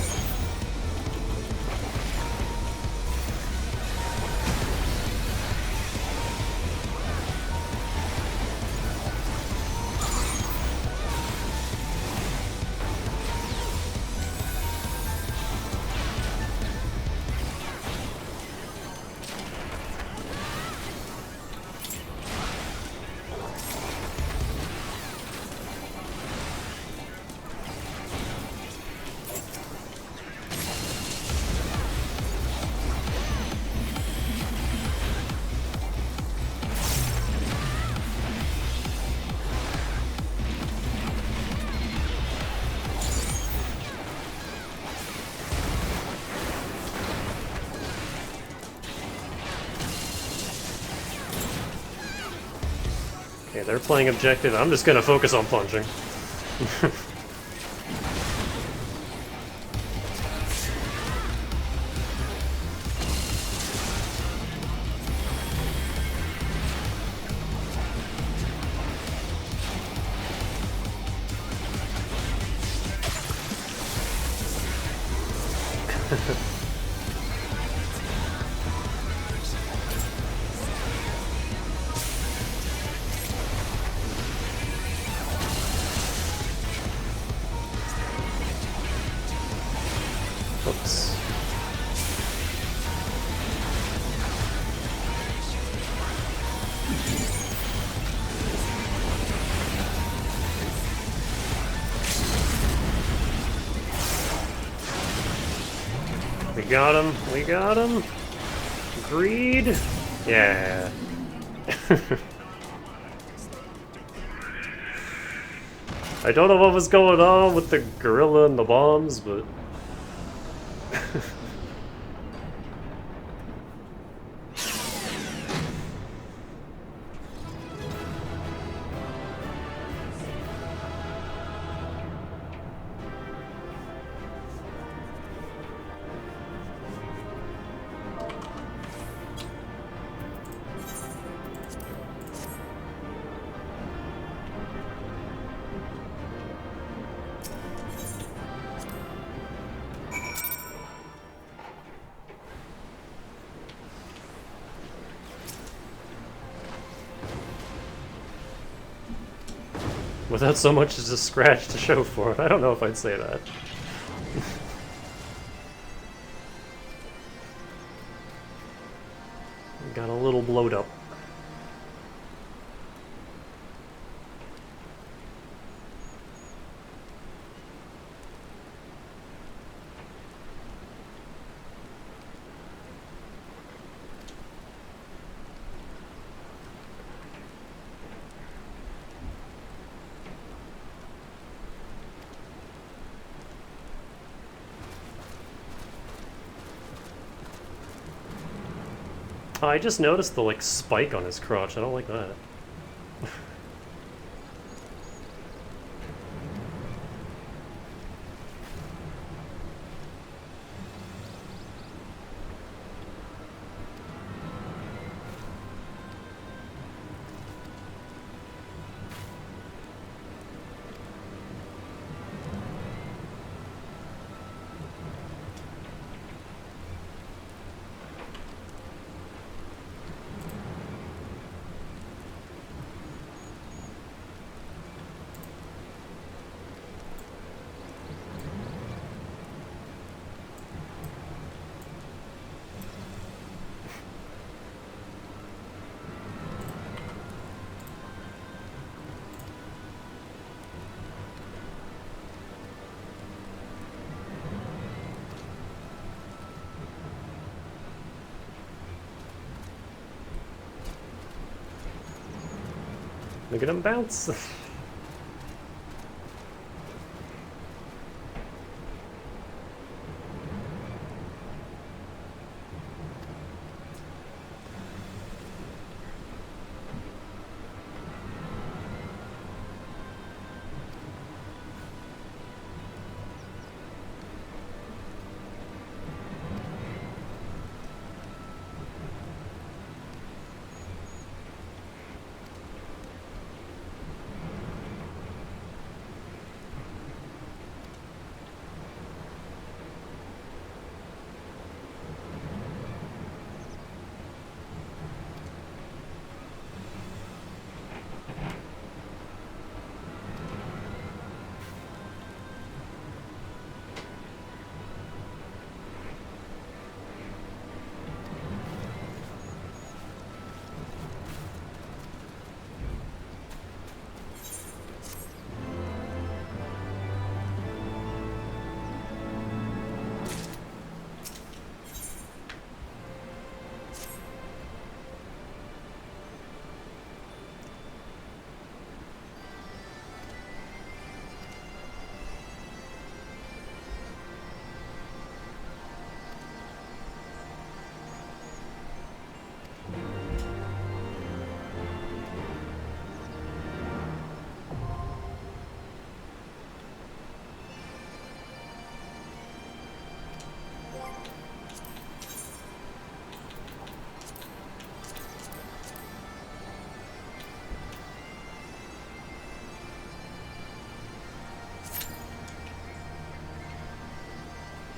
Okay, they're playing objective. I'm just gonna focus on punching. Oops. We got him. We got him. Greed. Yeah. I don't know what was going on with the gorilla and the bombs, but... Without so much as a scratch to show for it. I don't know if I'd say that. Got a little blowed up. Oh, I just noticed the, like, spike on his crotch. I don't like that. Look at him bounce.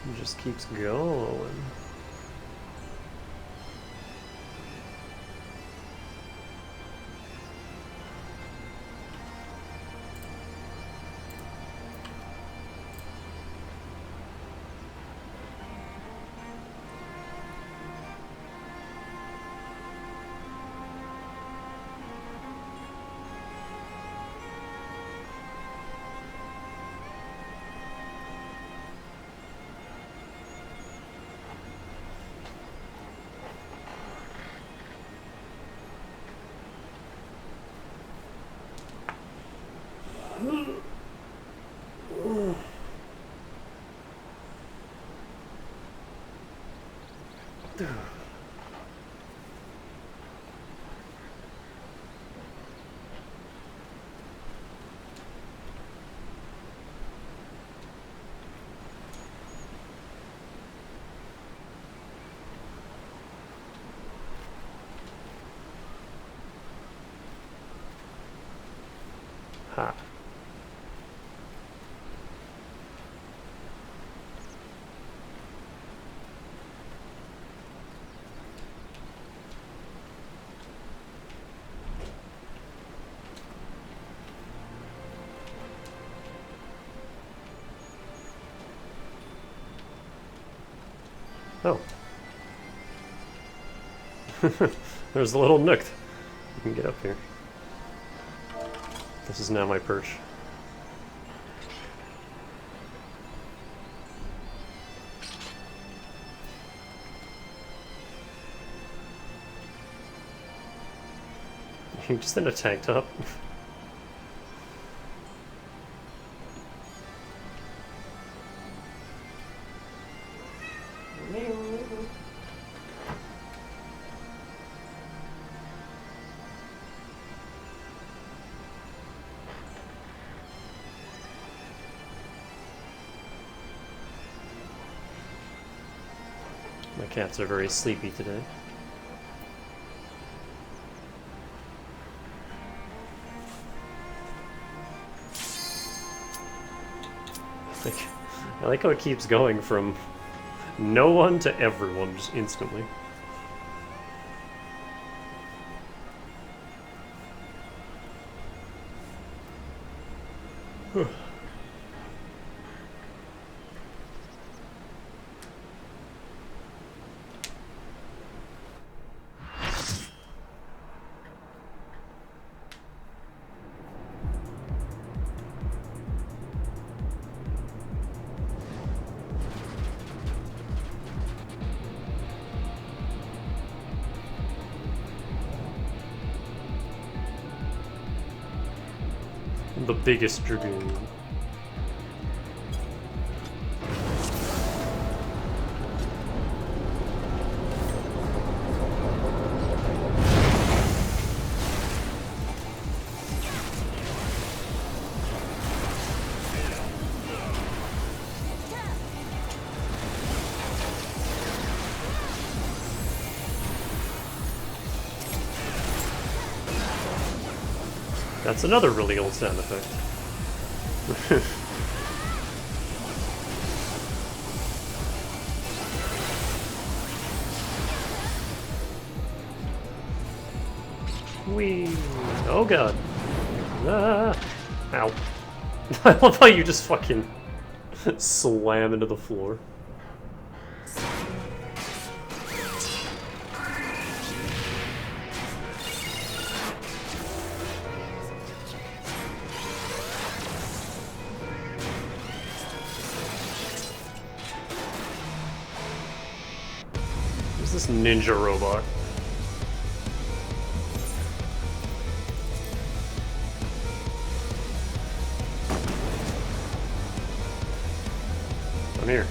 It just keeps going. Ha. Oh. There's a little nook. You can get up here. This is now my perch. You're just in a tank top. My cats are very sleepy today. I like how it keeps going from no one to everyone just instantly. The biggest dragoon. That's another really old sound effect. Whee! Oh god. Ah! Ow. I love how you just fucking slam into the floor. This ninja robot. I'm here.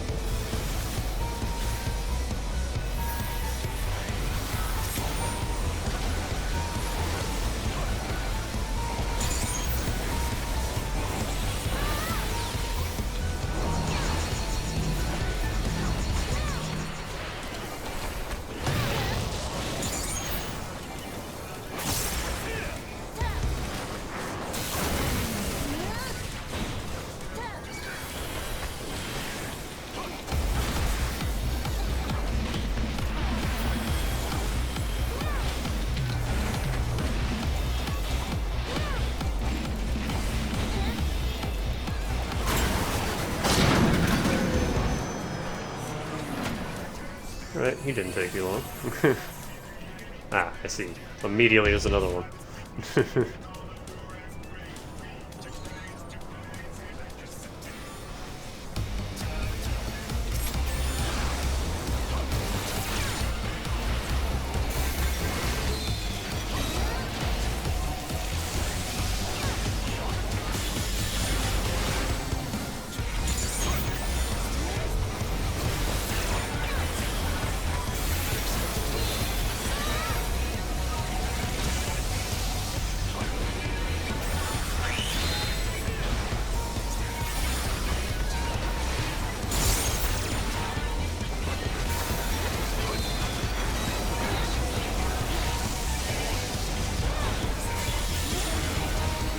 Alright, he didn't take you long. Ah, I see. Immediately there's another one.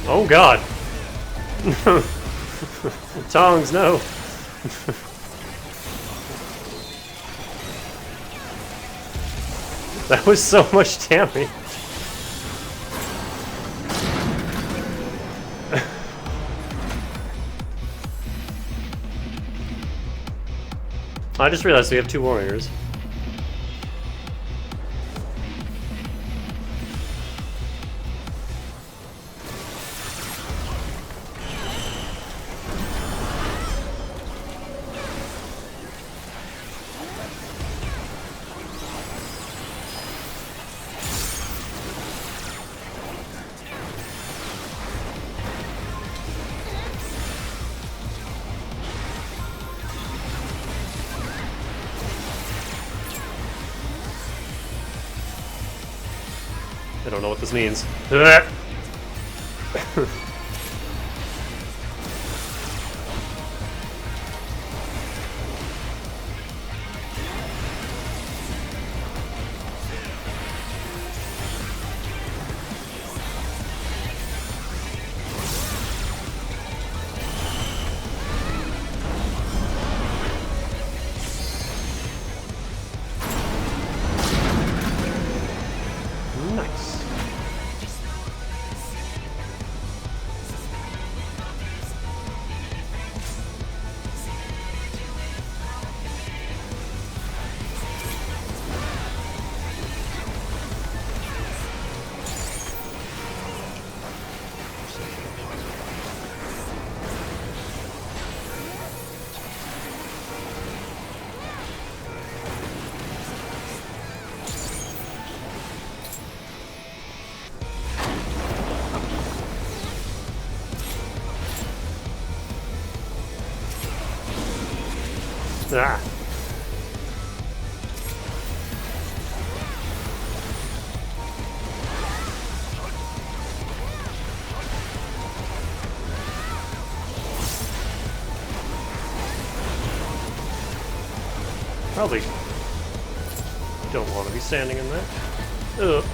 Oh god! Tongs, no! That was so much damage! I just realized we have 2 warriors. I don't know what this means. Nice. Ah. Probably don't want to be standing in that. Ugh.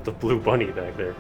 The blue bunny back there.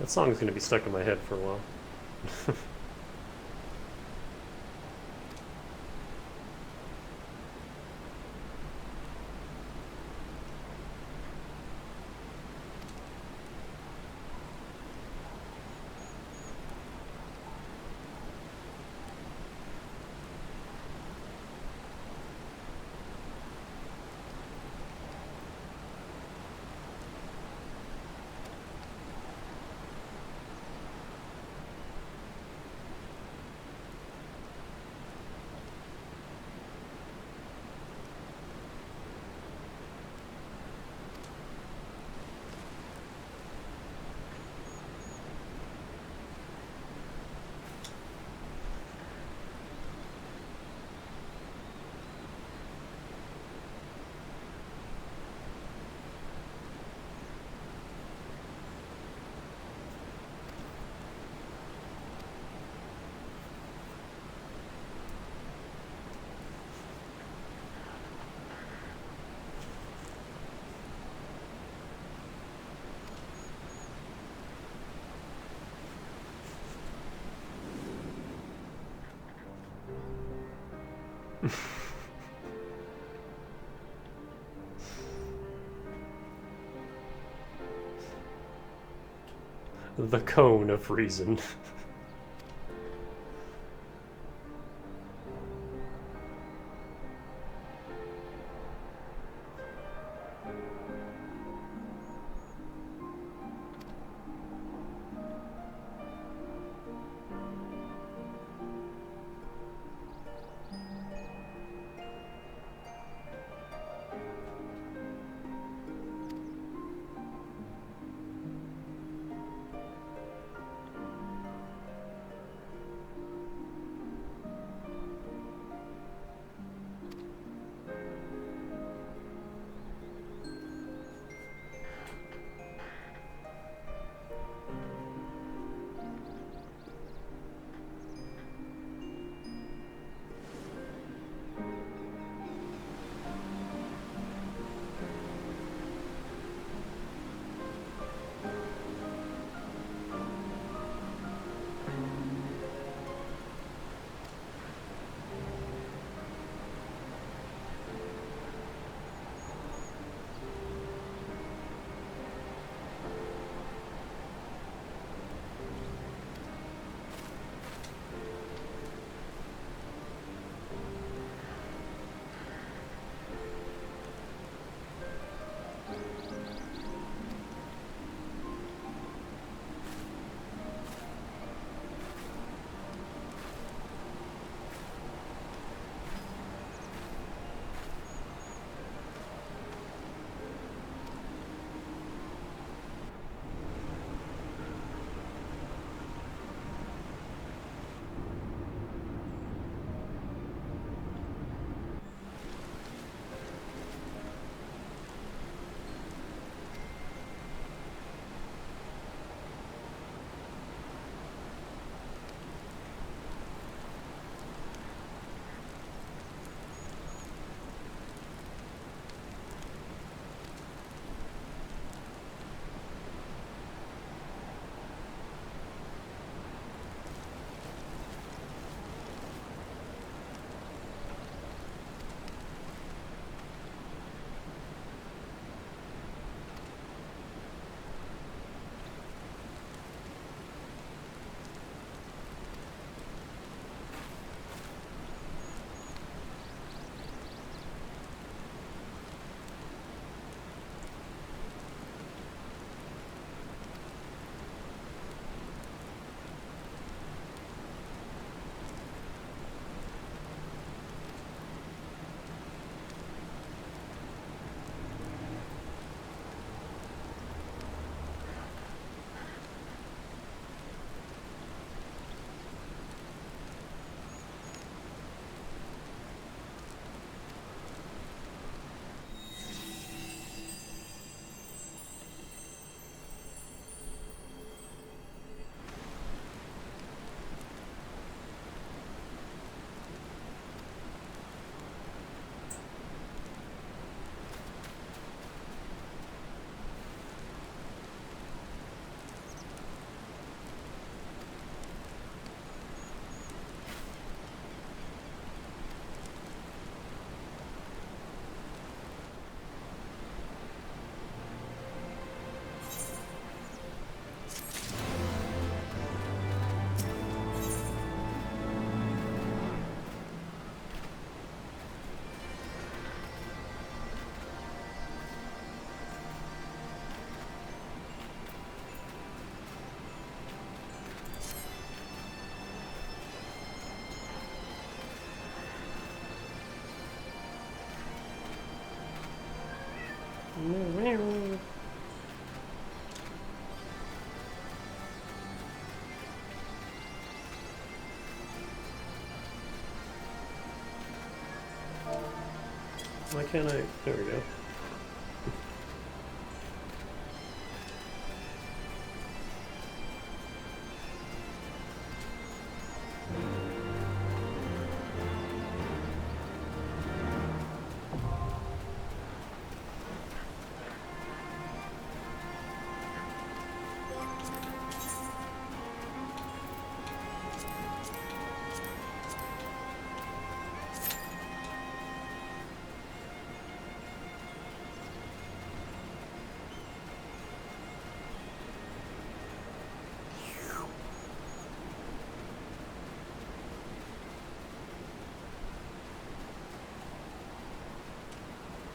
That song is going to be stuck in my head for a while. The cone of reason. Why can't I? There we go.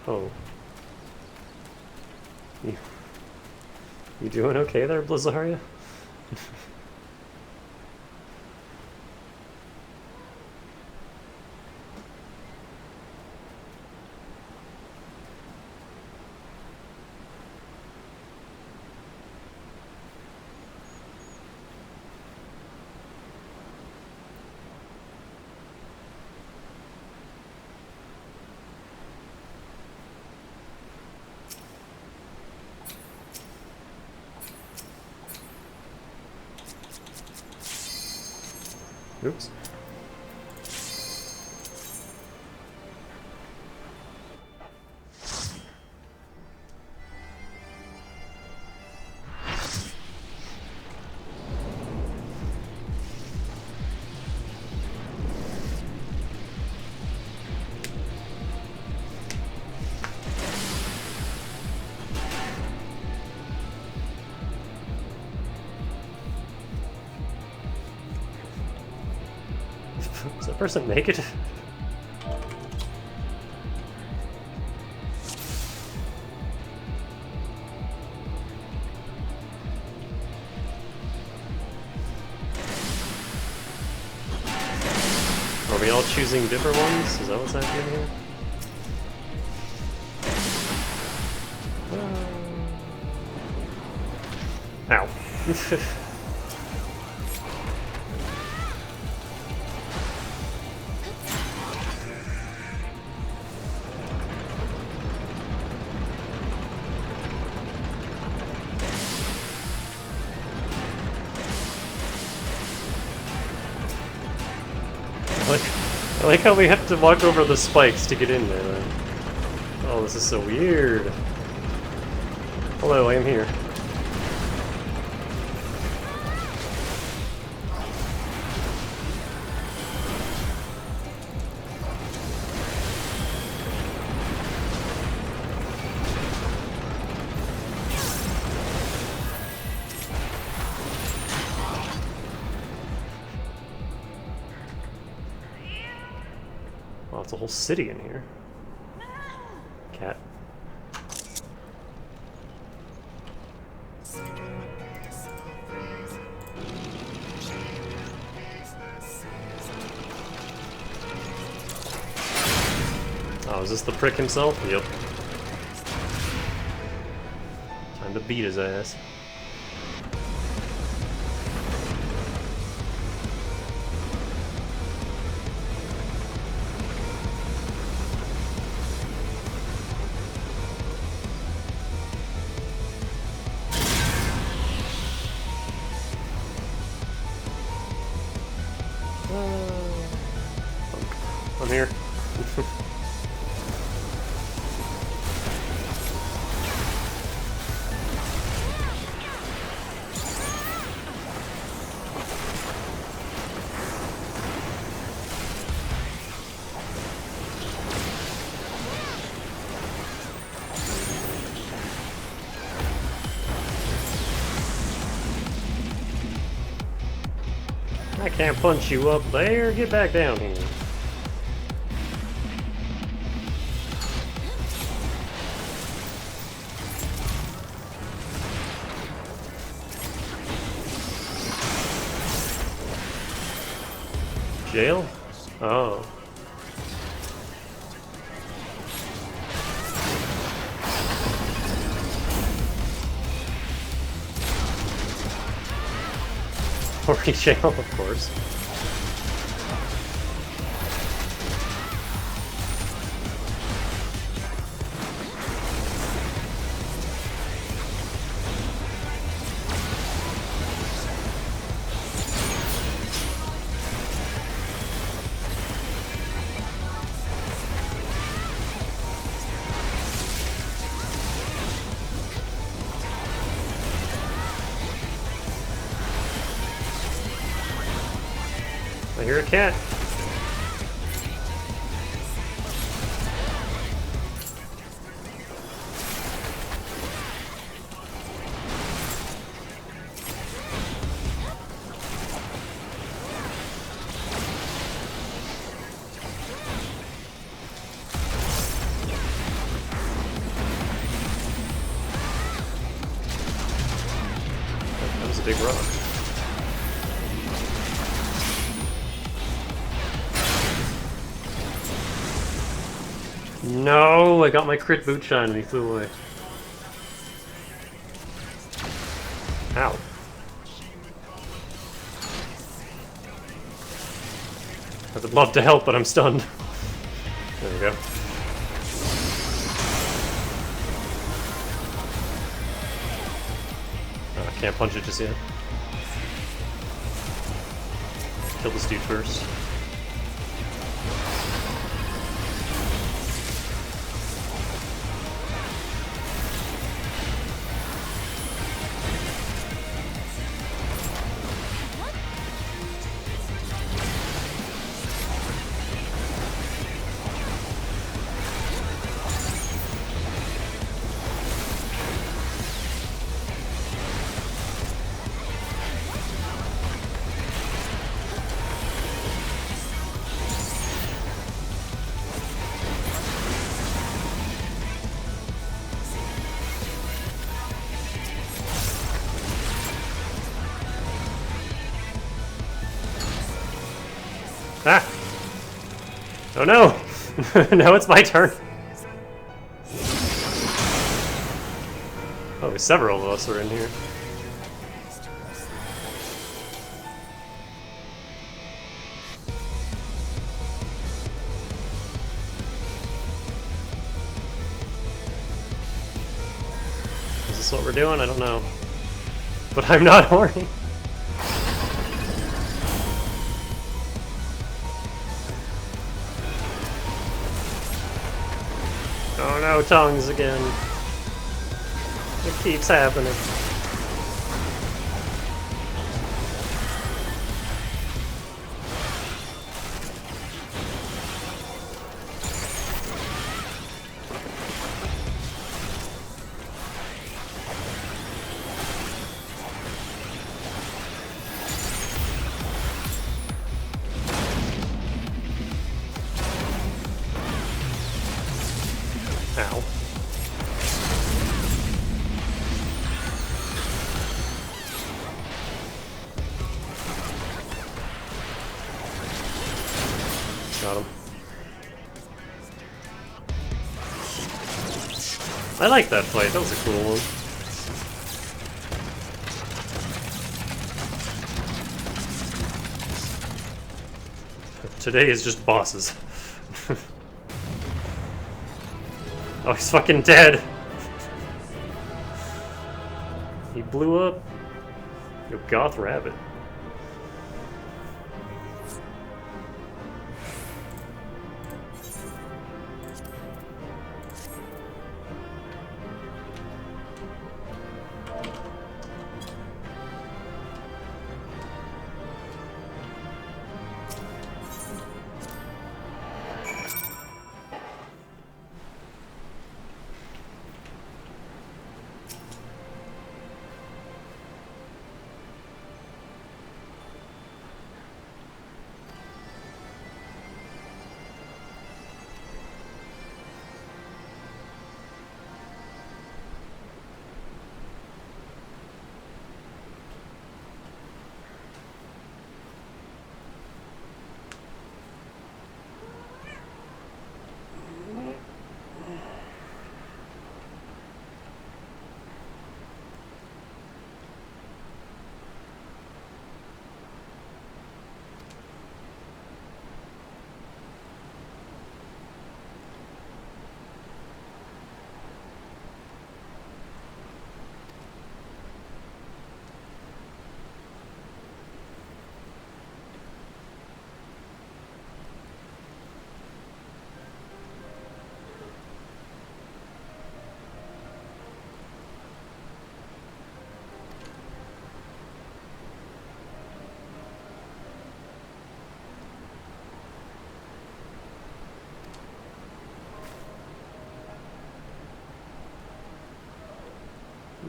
Oh. You doing okay there, Blizzaria? Oops. Is that person naked? Are we all choosing different ones? Is that what's happening here? Ow. I like how we have to walk over the spikes to get in there. Oh, this is so weird. Hello, I am here. Oh, it's a whole city in here. Cat. Oh, is this the prick himself? Yep. Time to beat his ass. I'm here. I can't punch you up there. Get back down here. Jail? Oh. Already jail, of course. I hear a cat. was a big rock. No, I got my crit boot shine and he flew away. Ow. I would love to help, but I'm stunned. There we go. Oh, I can't punch it just yet. Kill this dude first. Ah! Oh no! Now it's my turn. Oh, several of us are in here. Is this what we're doing? I don't know. But I'm not horny. Oh no, tongues again. It keeps happening. Ow. Got him. I like that fight, that was a cool one. Today is just bosses. Oh, he's fucking dead. He blew up. Yo, Goth Rabbit.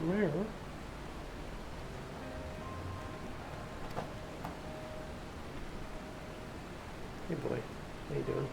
Where? Hey boy, how you doing?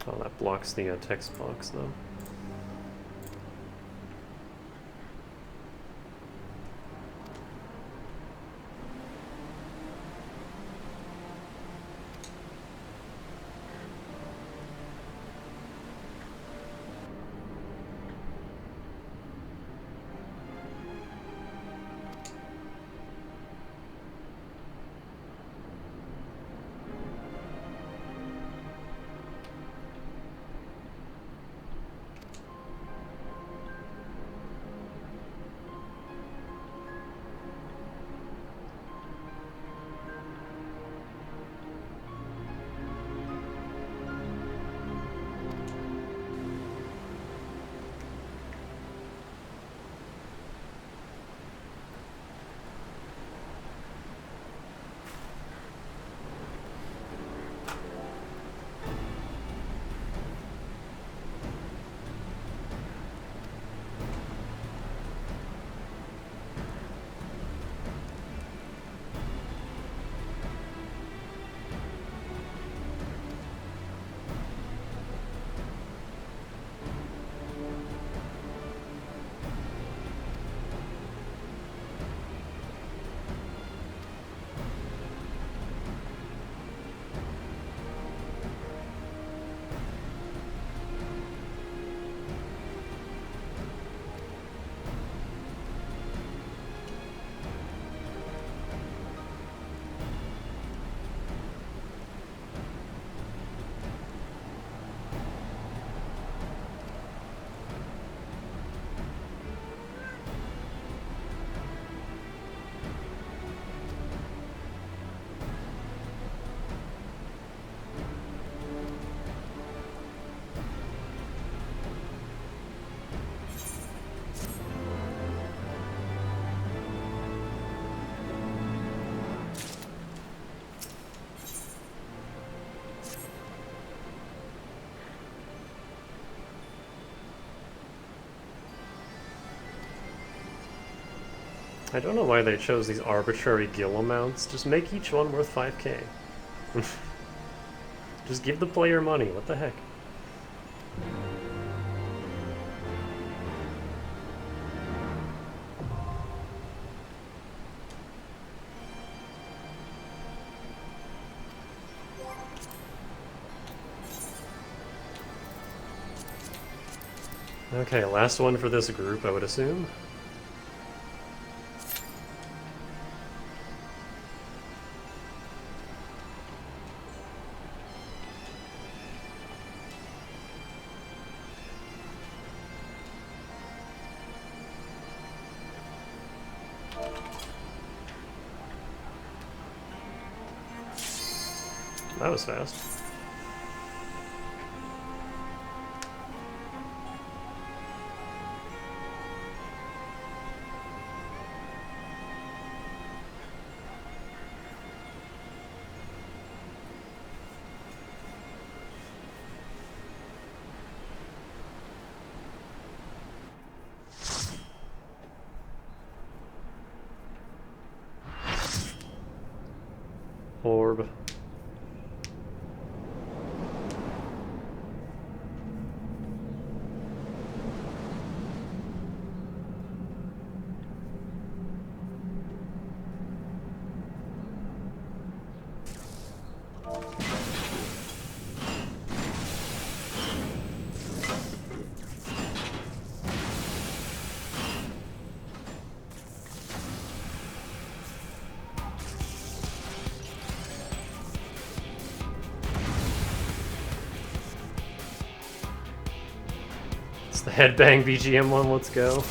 Oh, that blocks the text box, though. I don't know why they chose these arbitrary gil amounts. Just make each one worth 5k. Just give the player money, what the heck? Okay, last one for this group, I would assume. That was fast. Orb. The headbang BGM one, let's go.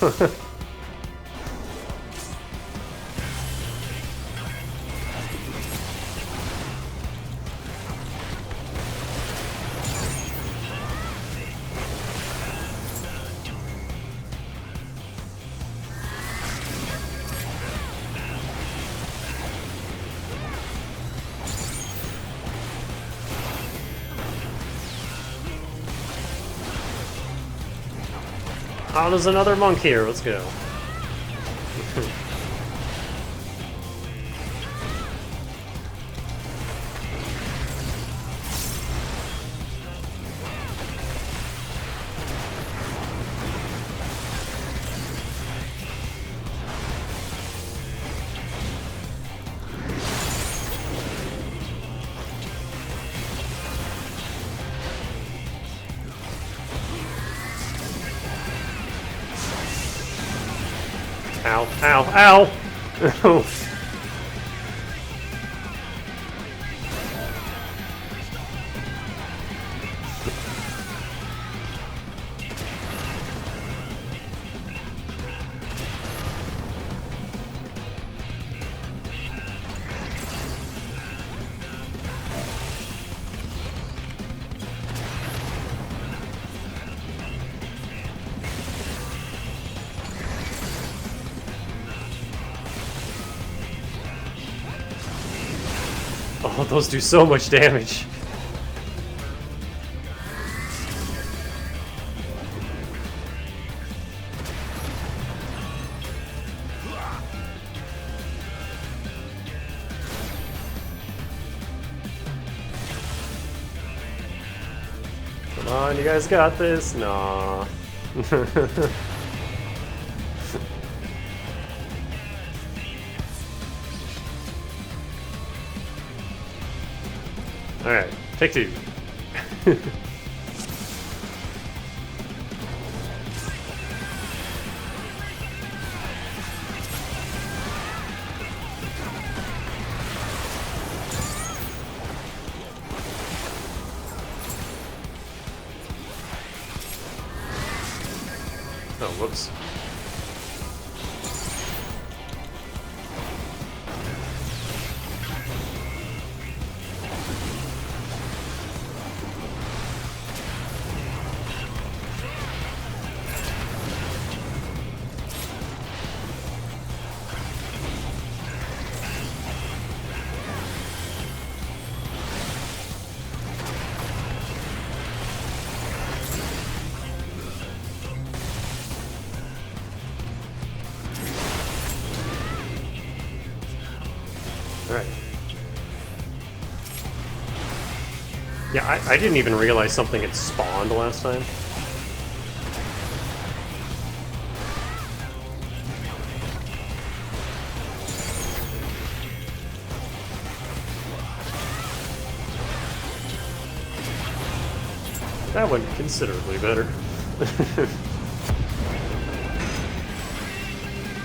Oh, there's another monk here. Let's go. Ow, ow, ow! Oh, those do so much damage. Come on, you guys got this. Nah. Alright, take two. Oh, whoops. Alright. Yeah, I didn't even realize something had spawned last time. That went considerably better.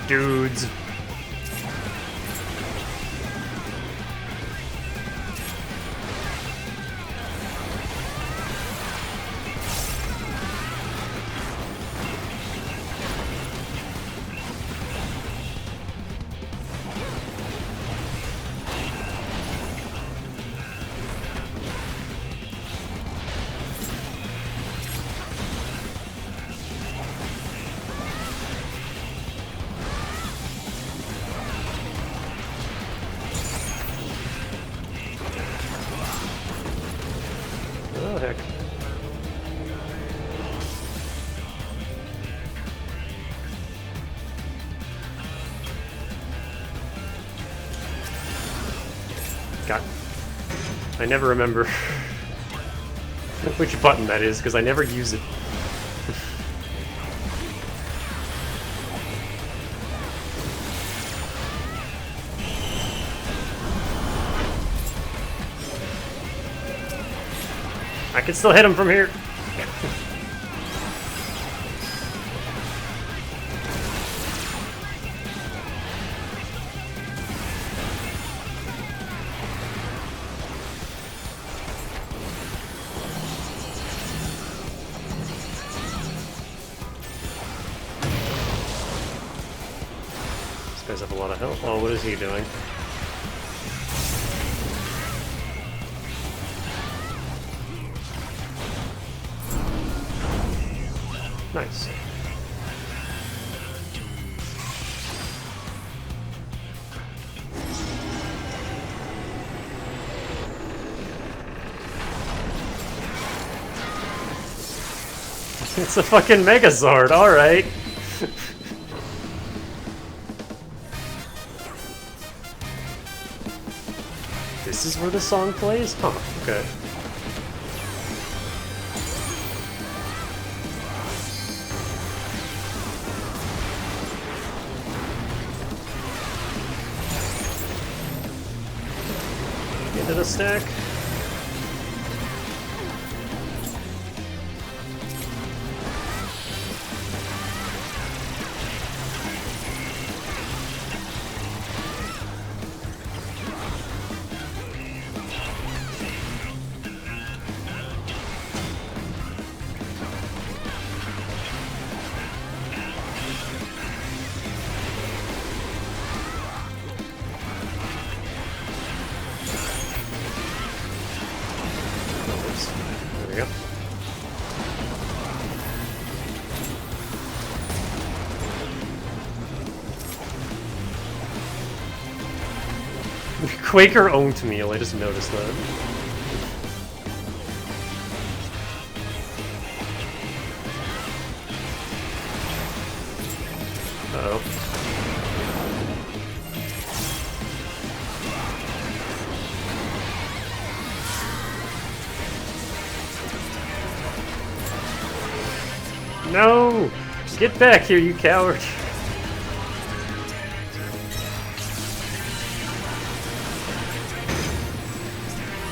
Dudes. Oh, heck. God. I never remember which button that is, because I never use it. I can still hit him from here. These guys have a lot of health. Oh, what is he doing? Nice. It's a fucking Megazord, alright. This is where the song plays? Huh, okay. Into the stack. Quaker oatmeal, I just noticed that. Uh-oh. No! Get back here, you coward!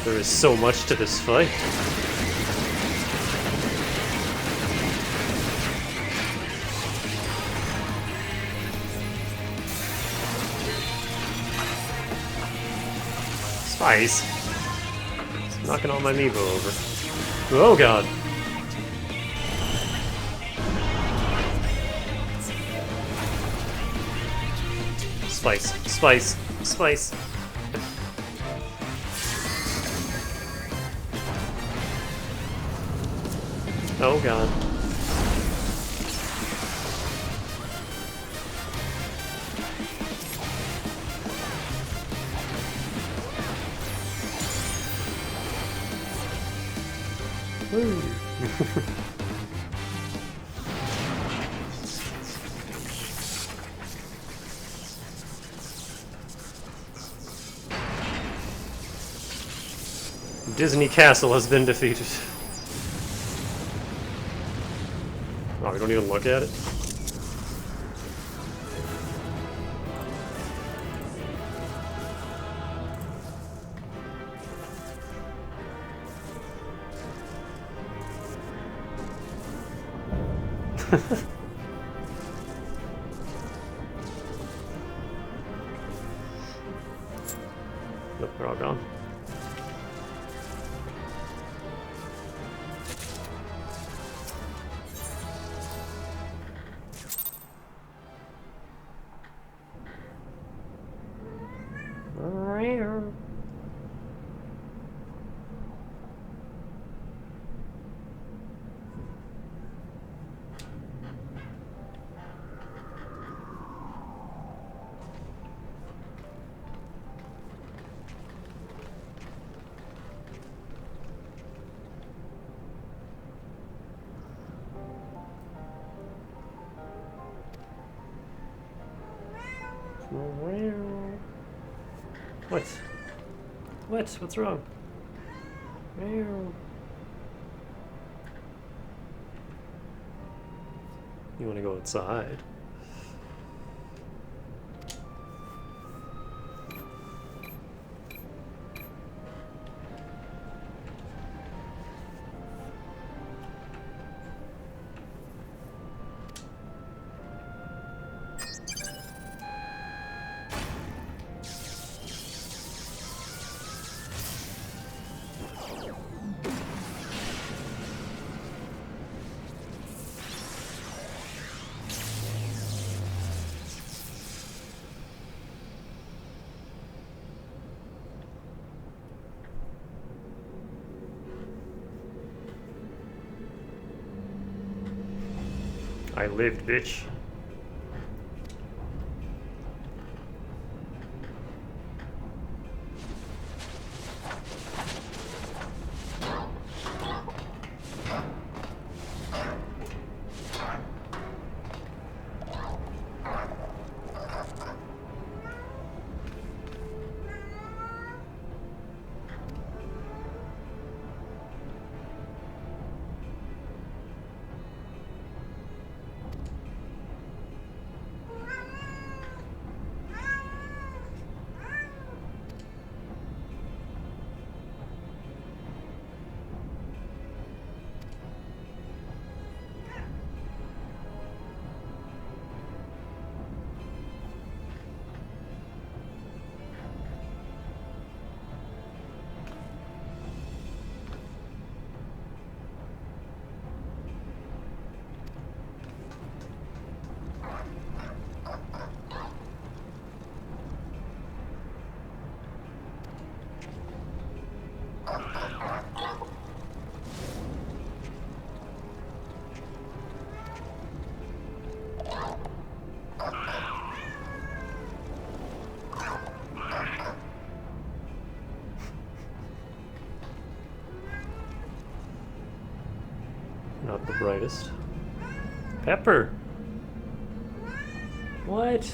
There is so much to this fight. Spice. It's knocking all my amiibo over. Oh god. Spice. Spice. Spice. Oh god. Woo. Disney Castle has been defeated. Oh, we don't even look at it? Nope, they're all gone. What? What? What's wrong? You want to go outside? I lived, bitch. Not the brightest. Pepper! What?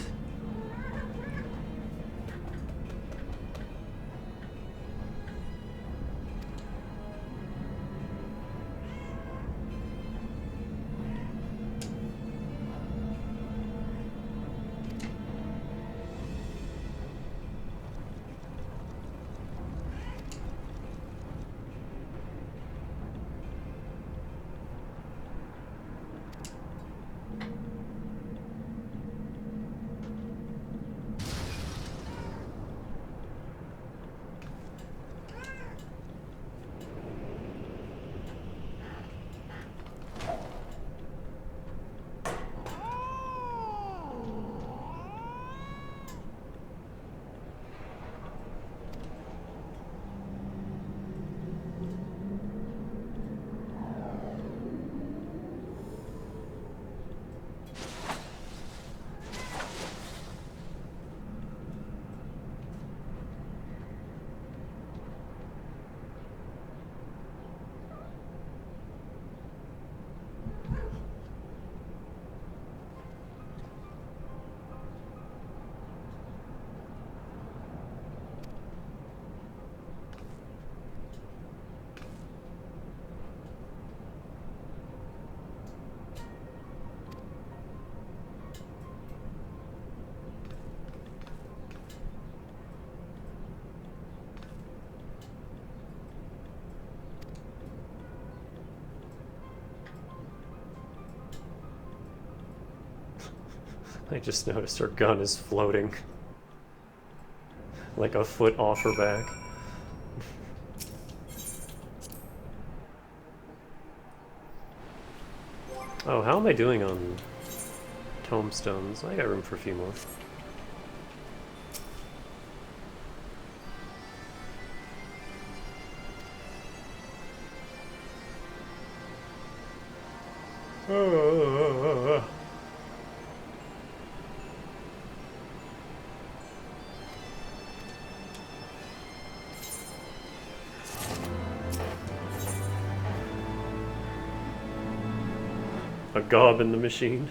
I just noticed her gun is floating. Like a foot off her back. Oh, how am I doing on tombstones? I got room for a few more. A gob in the machine.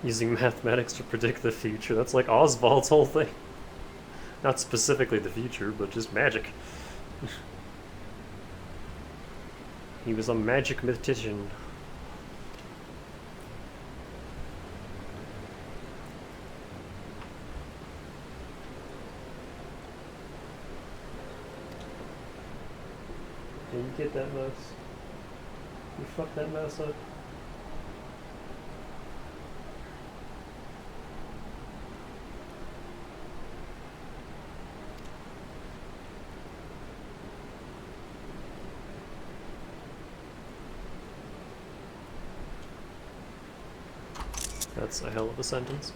Using mathematics to predict the future. That's like Oswald's whole thing. Not specifically the future, but just magic. He was a magic magician. Can you get that mouse? You fucked that mouse up. That's a hell of a sentence.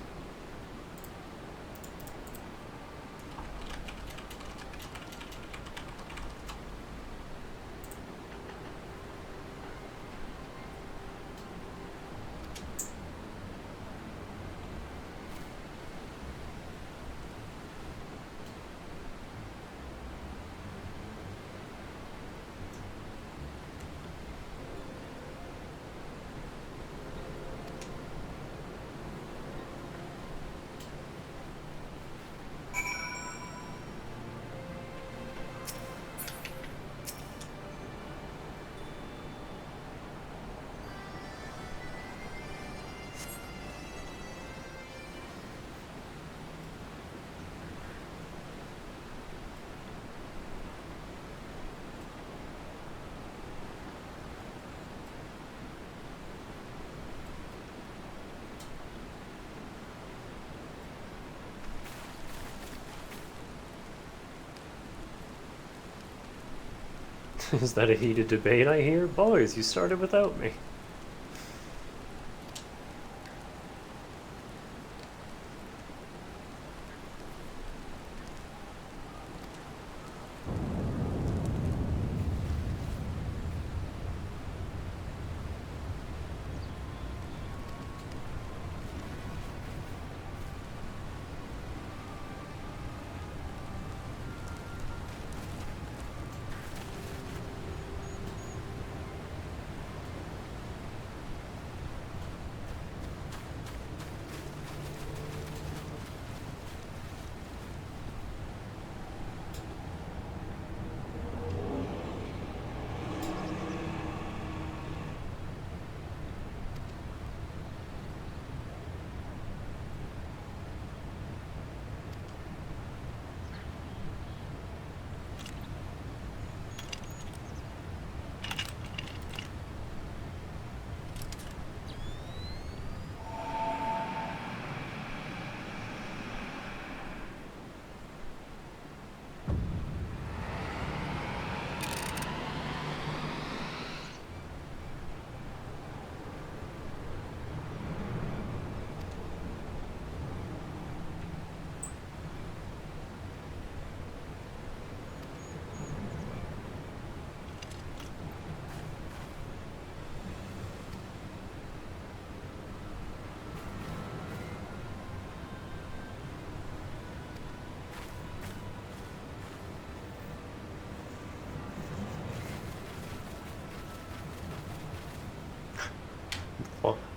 Is that a heated debate I hear? Boys, you started without me.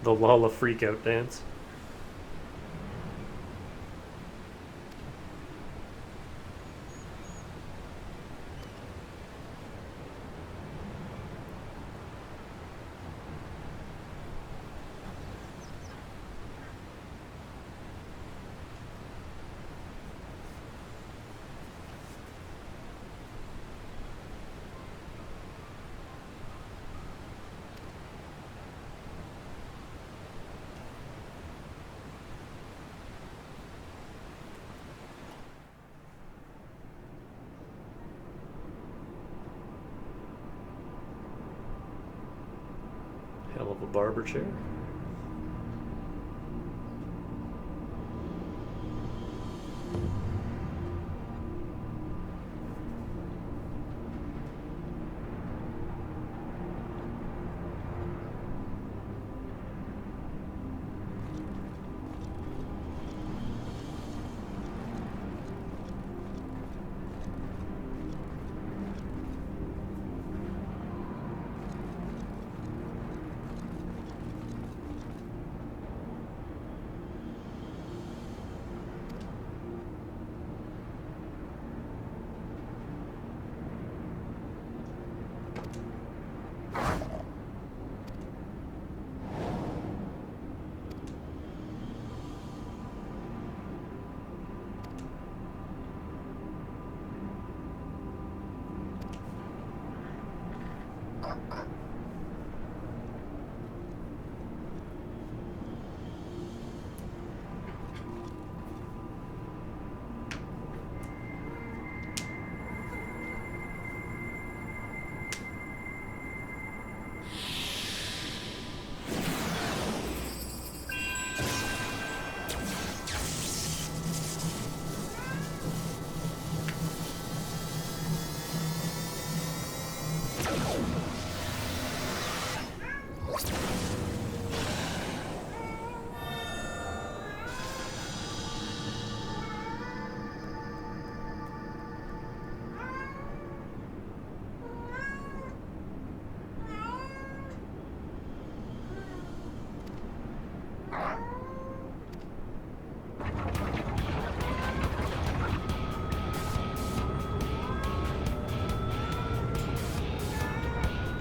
The Lala freakout dance. Hell of a barber chair.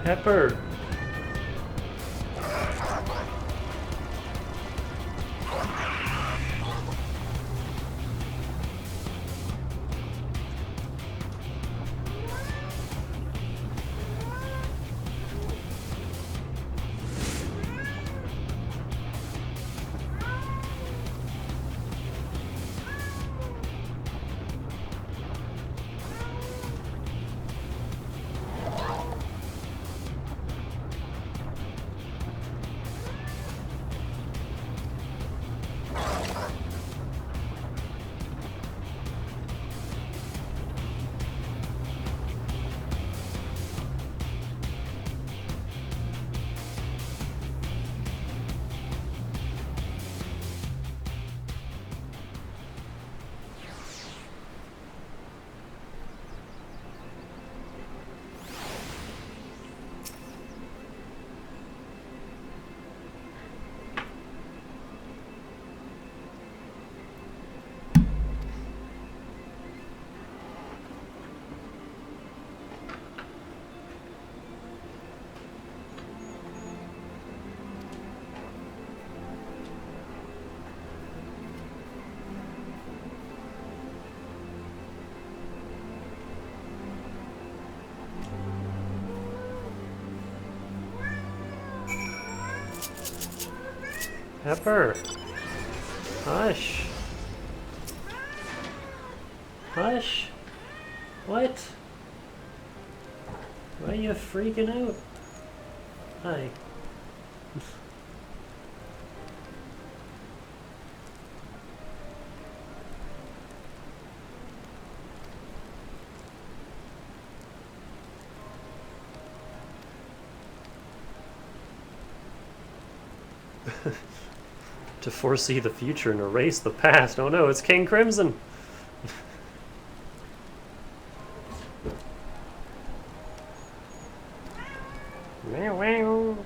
Pepper. Pepper. Hush. Hush. What? Why are you freaking out? Hi. To foresee the future and erase the past. Oh no, it's King Crimson. Meow, meow.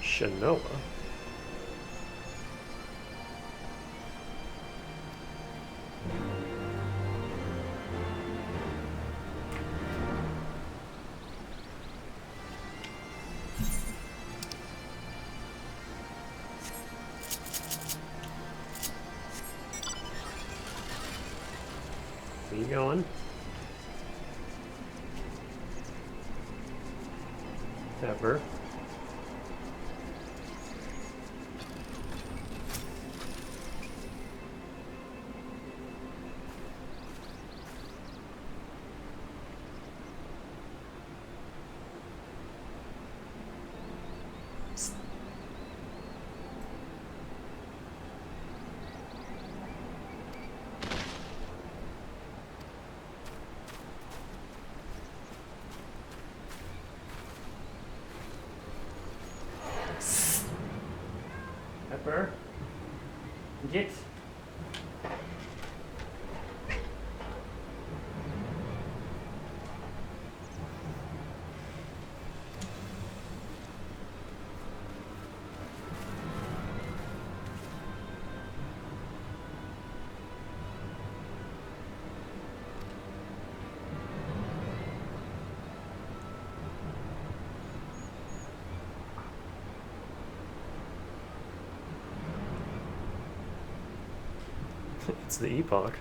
Shanoa. Where you going? Pepper. Pepper. Get. It's the epoch.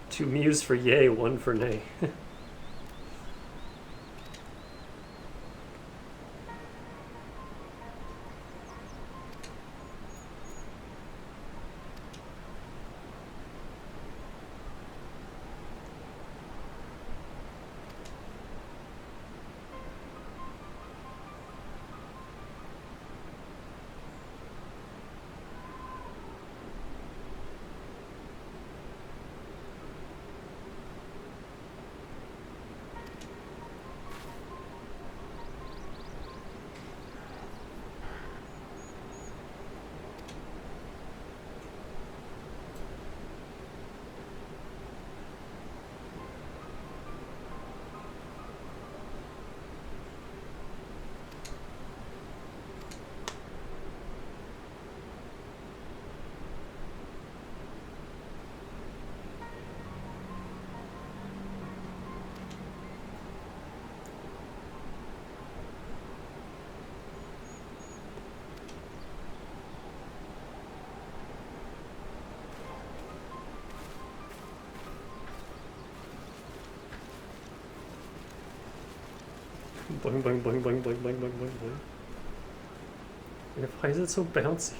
Two mews for yay, one for nay. Boing, boing, boing, boing, boing, boing, boing, boing, boing. And why is it so bouncy?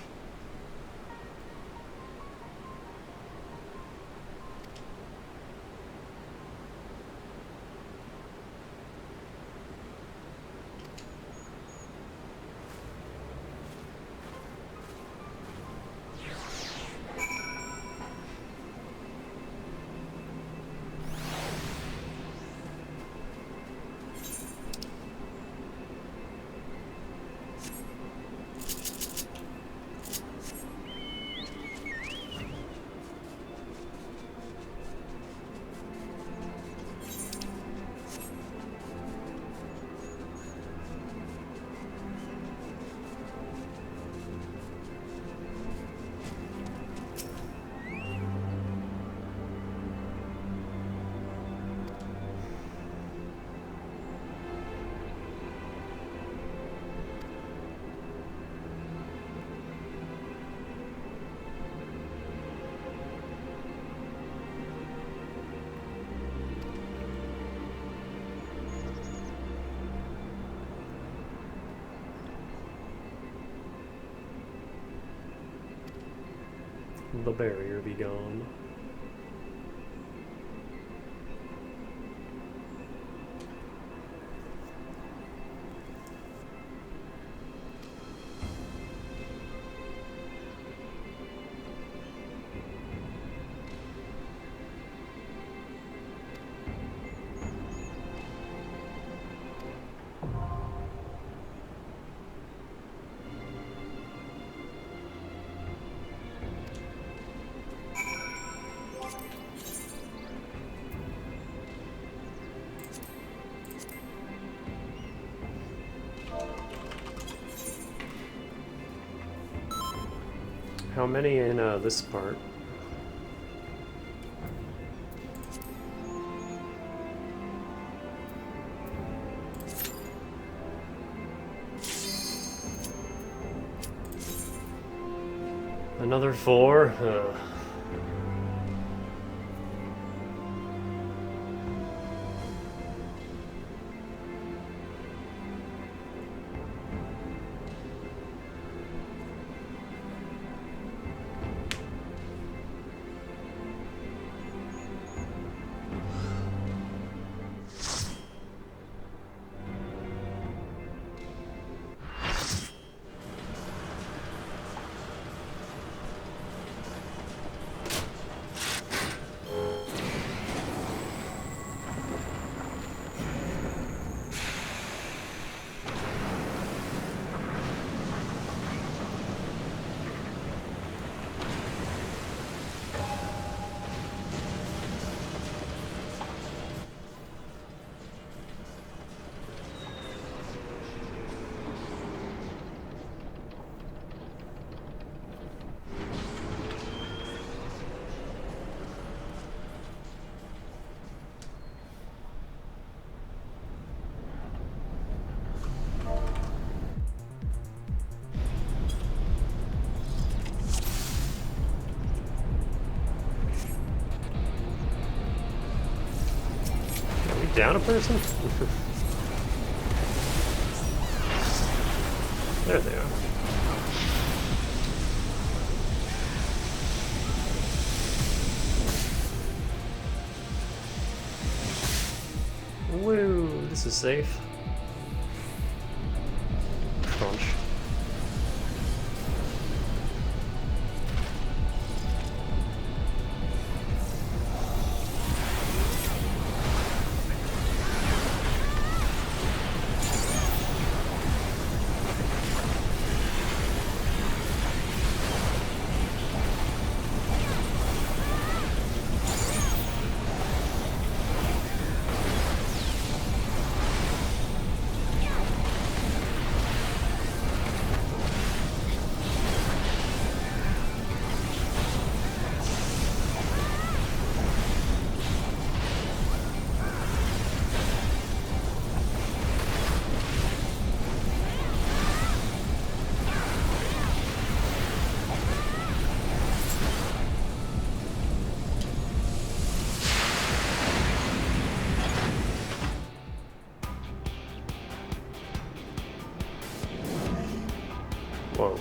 The barrier be gone. How many in this part? Another 4? Down a person? There they are. Woo, this is safe. Crunch. go.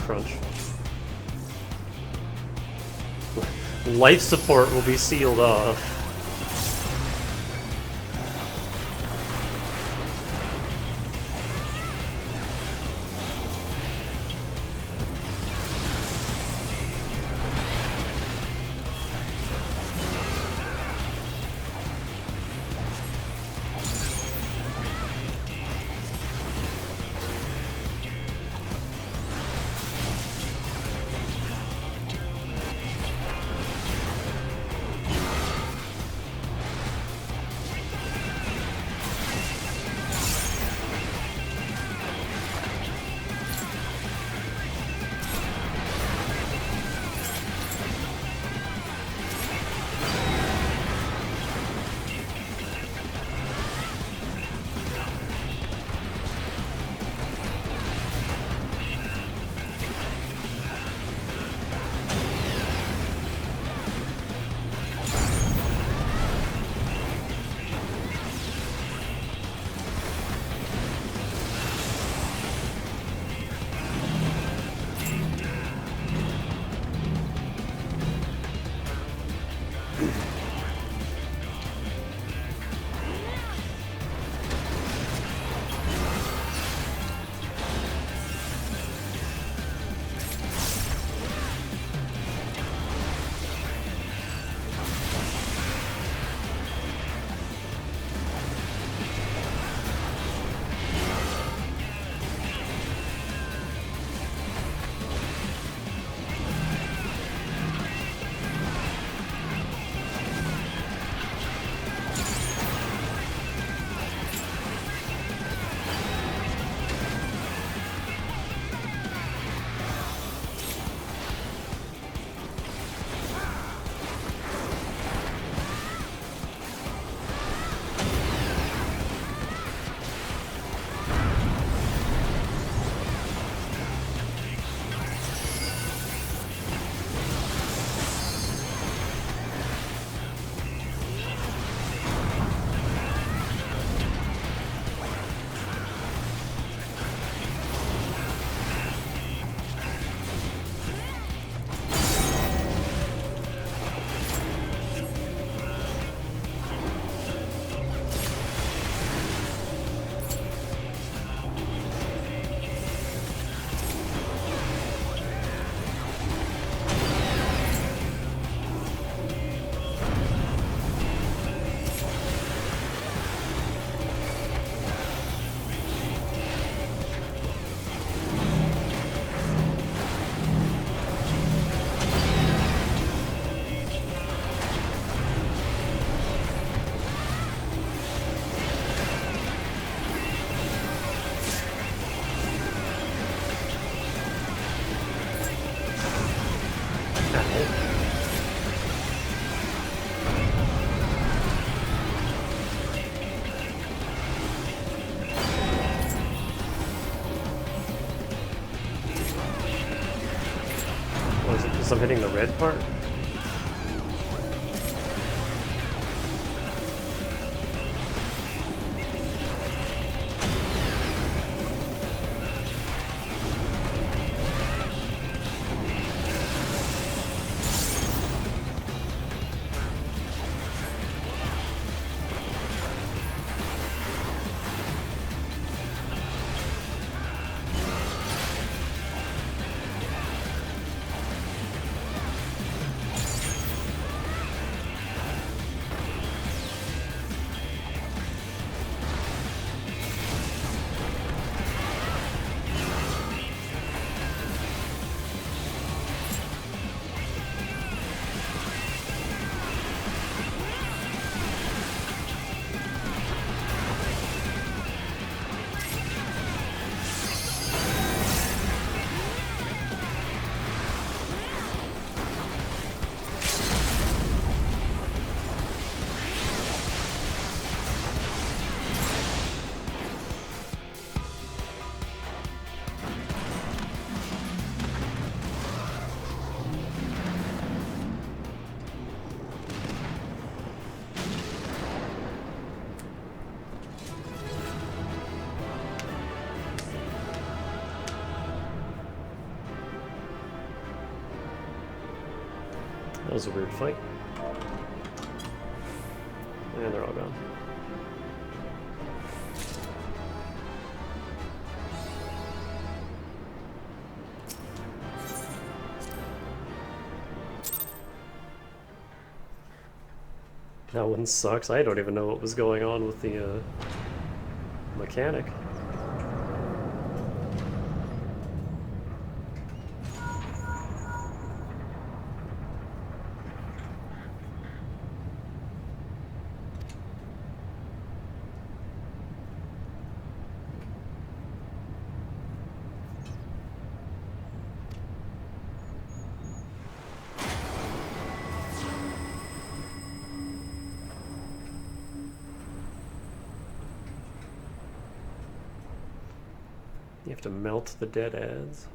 Crunch. Life support will be sealed off. I'm hitting the red part? That was a weird fight. And they're all gone. That one sucks. I don't even know what was going on with the mechanic. You have to melt the dead ads.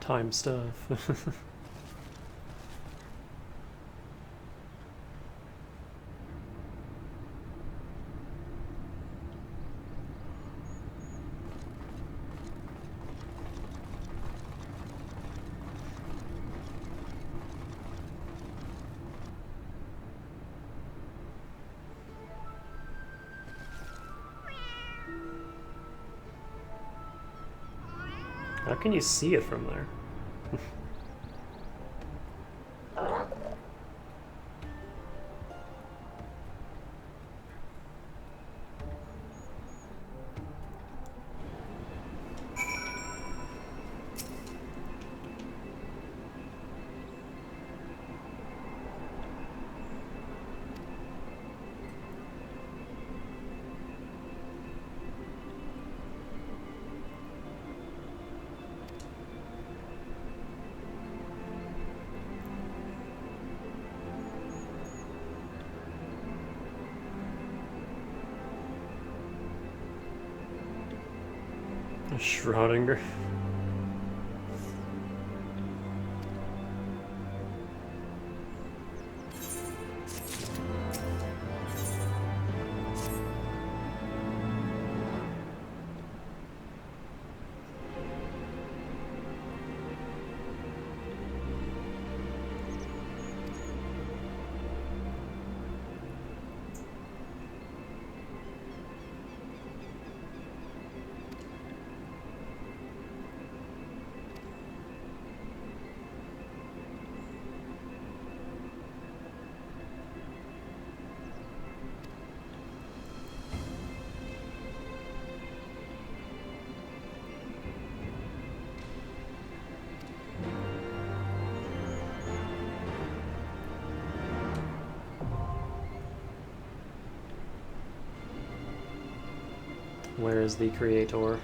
Time stuff. How can you see it from there? Schrödinger. Where is the creator?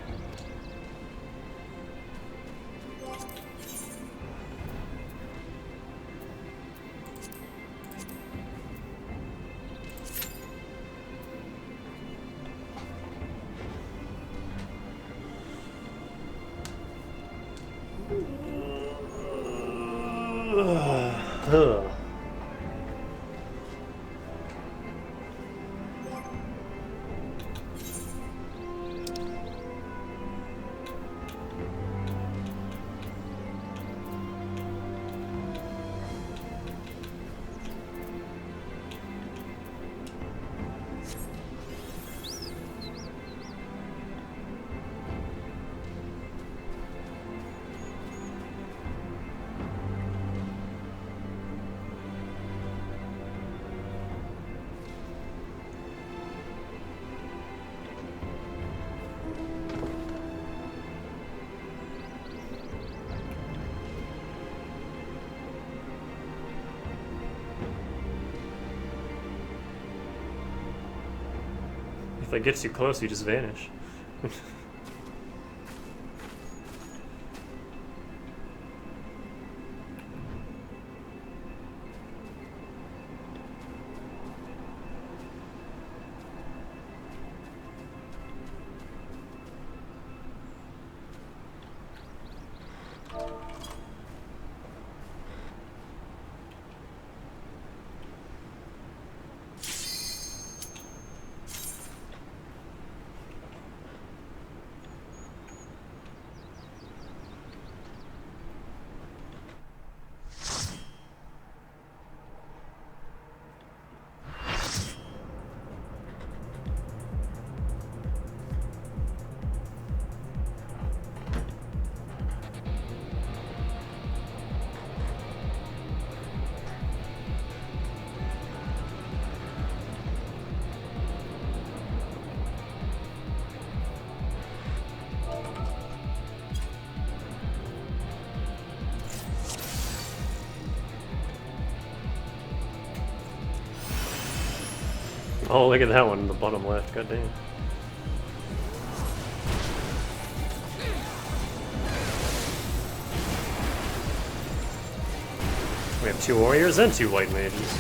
If they get too close, you just vanish. Oh, look at that one in the bottom left. God damn. We have 2 warriors and 2 white mages.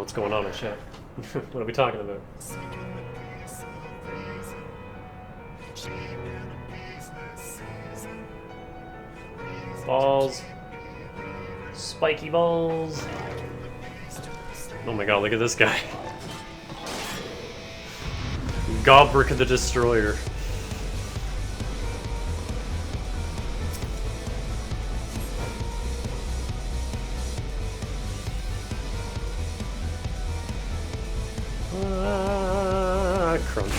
what's going on in chat. What are we talking about? Balls. Spiky balls. Oh my god, look at this guy. Gobrick the Destroyer. Crunch.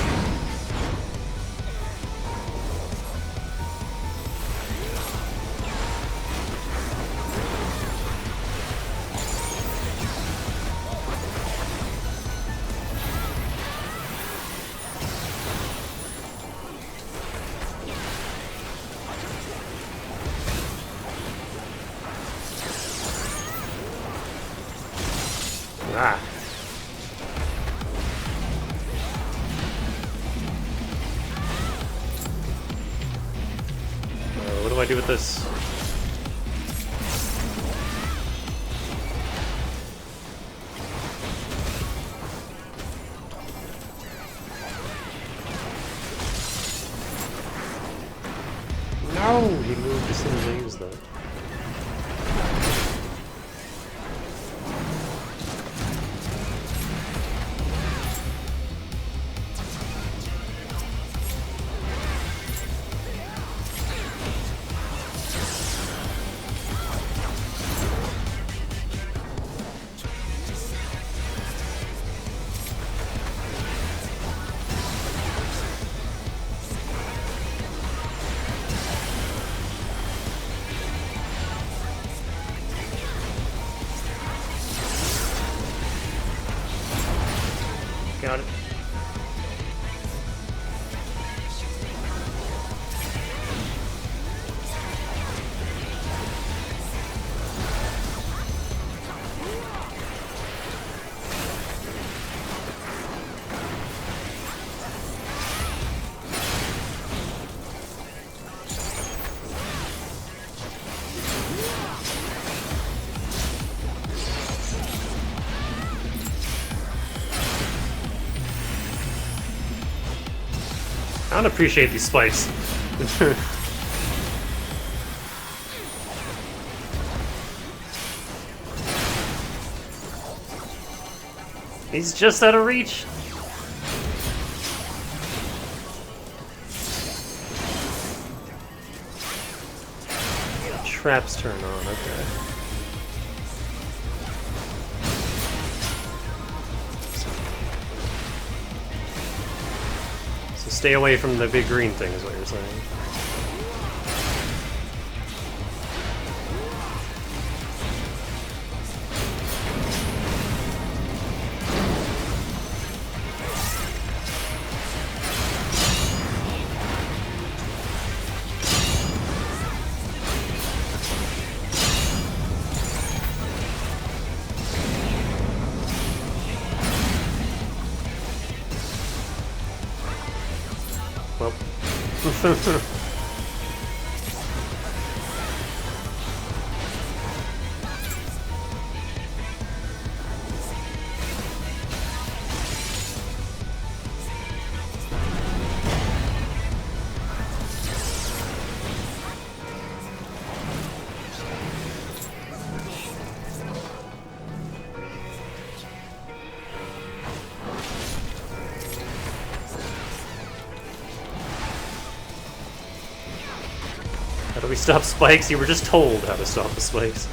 Ah. What do I do with this? No! He moved as soon as I used that. Got it. I don't appreciate these spikes. He's just out of reach. Traps turn on, okay. Stay away from the big green thing, is what you're saying. Well. How do we stop spikes? You were just told how to stop the spikes.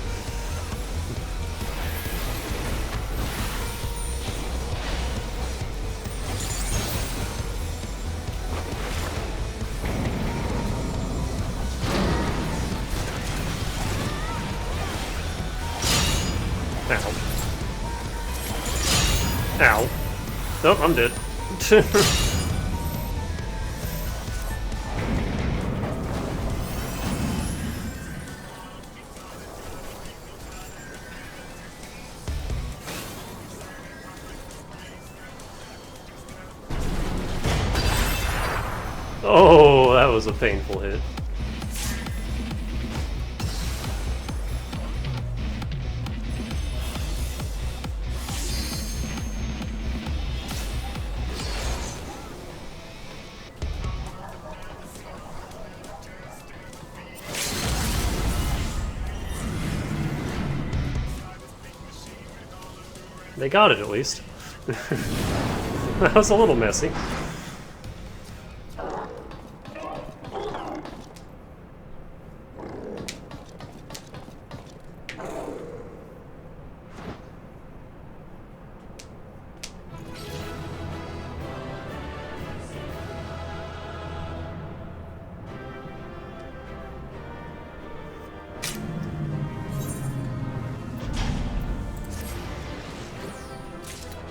Ow. Ow. Nope, I'm dead. Oh, that was a painful hit. They got it, at least. That was a little messy.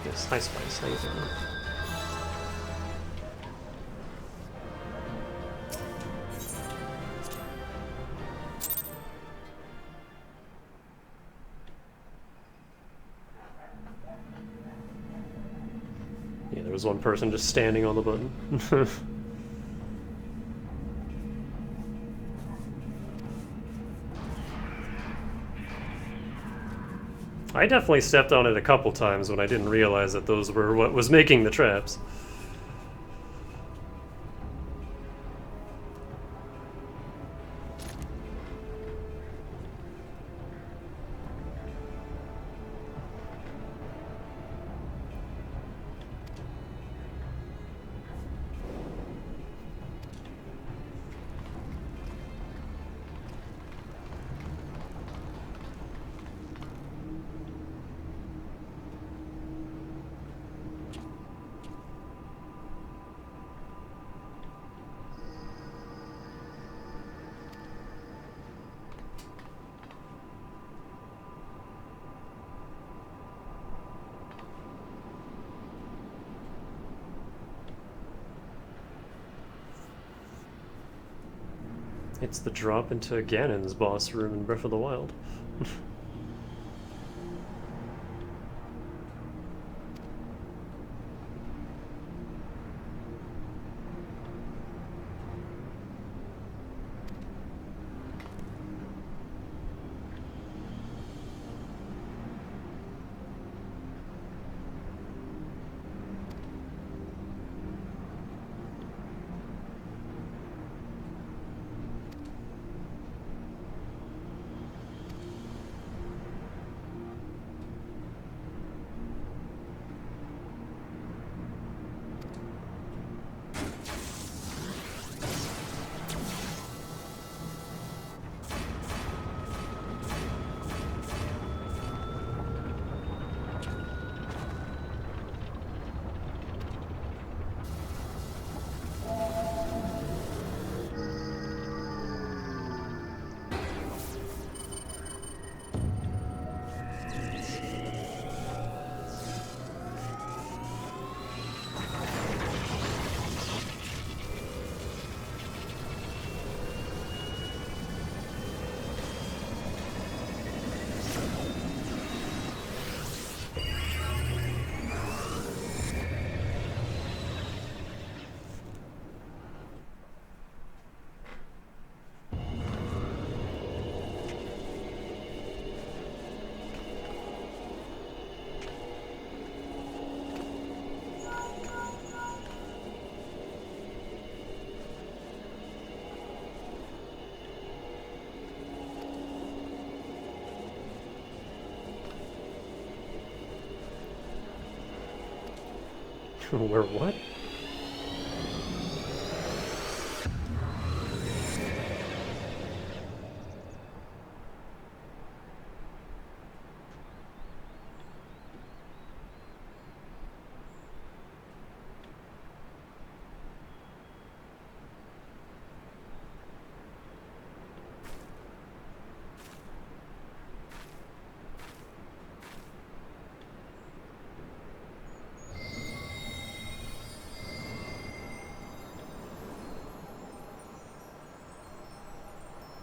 Yes, hi Spice, how you doing? Yeah, there was one person just standing on the button. I definitely stepped on it a couple times when I didn't realize that those were what was making the traps. It's the drop into Ganon's boss room in Breath of the Wild. Where what?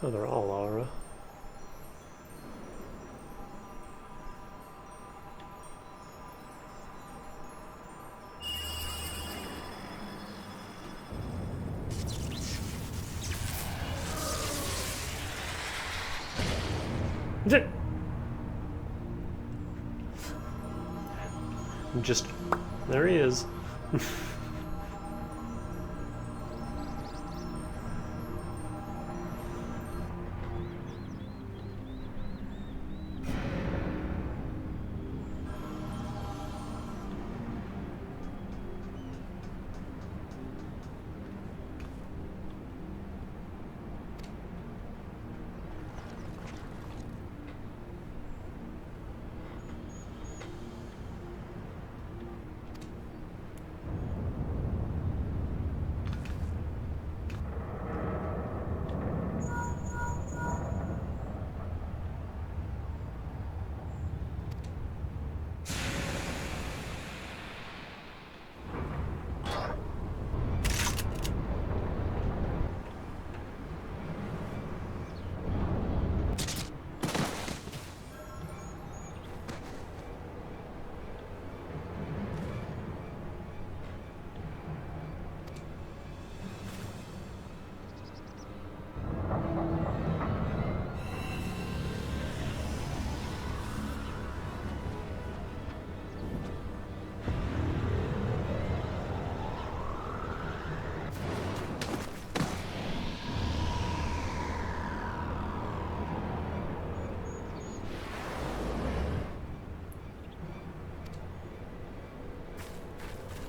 Oh, they're all aura. Just there he is.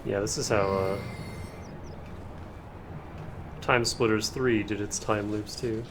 Yeah, this is how Time Splitters 3 did its time loops too.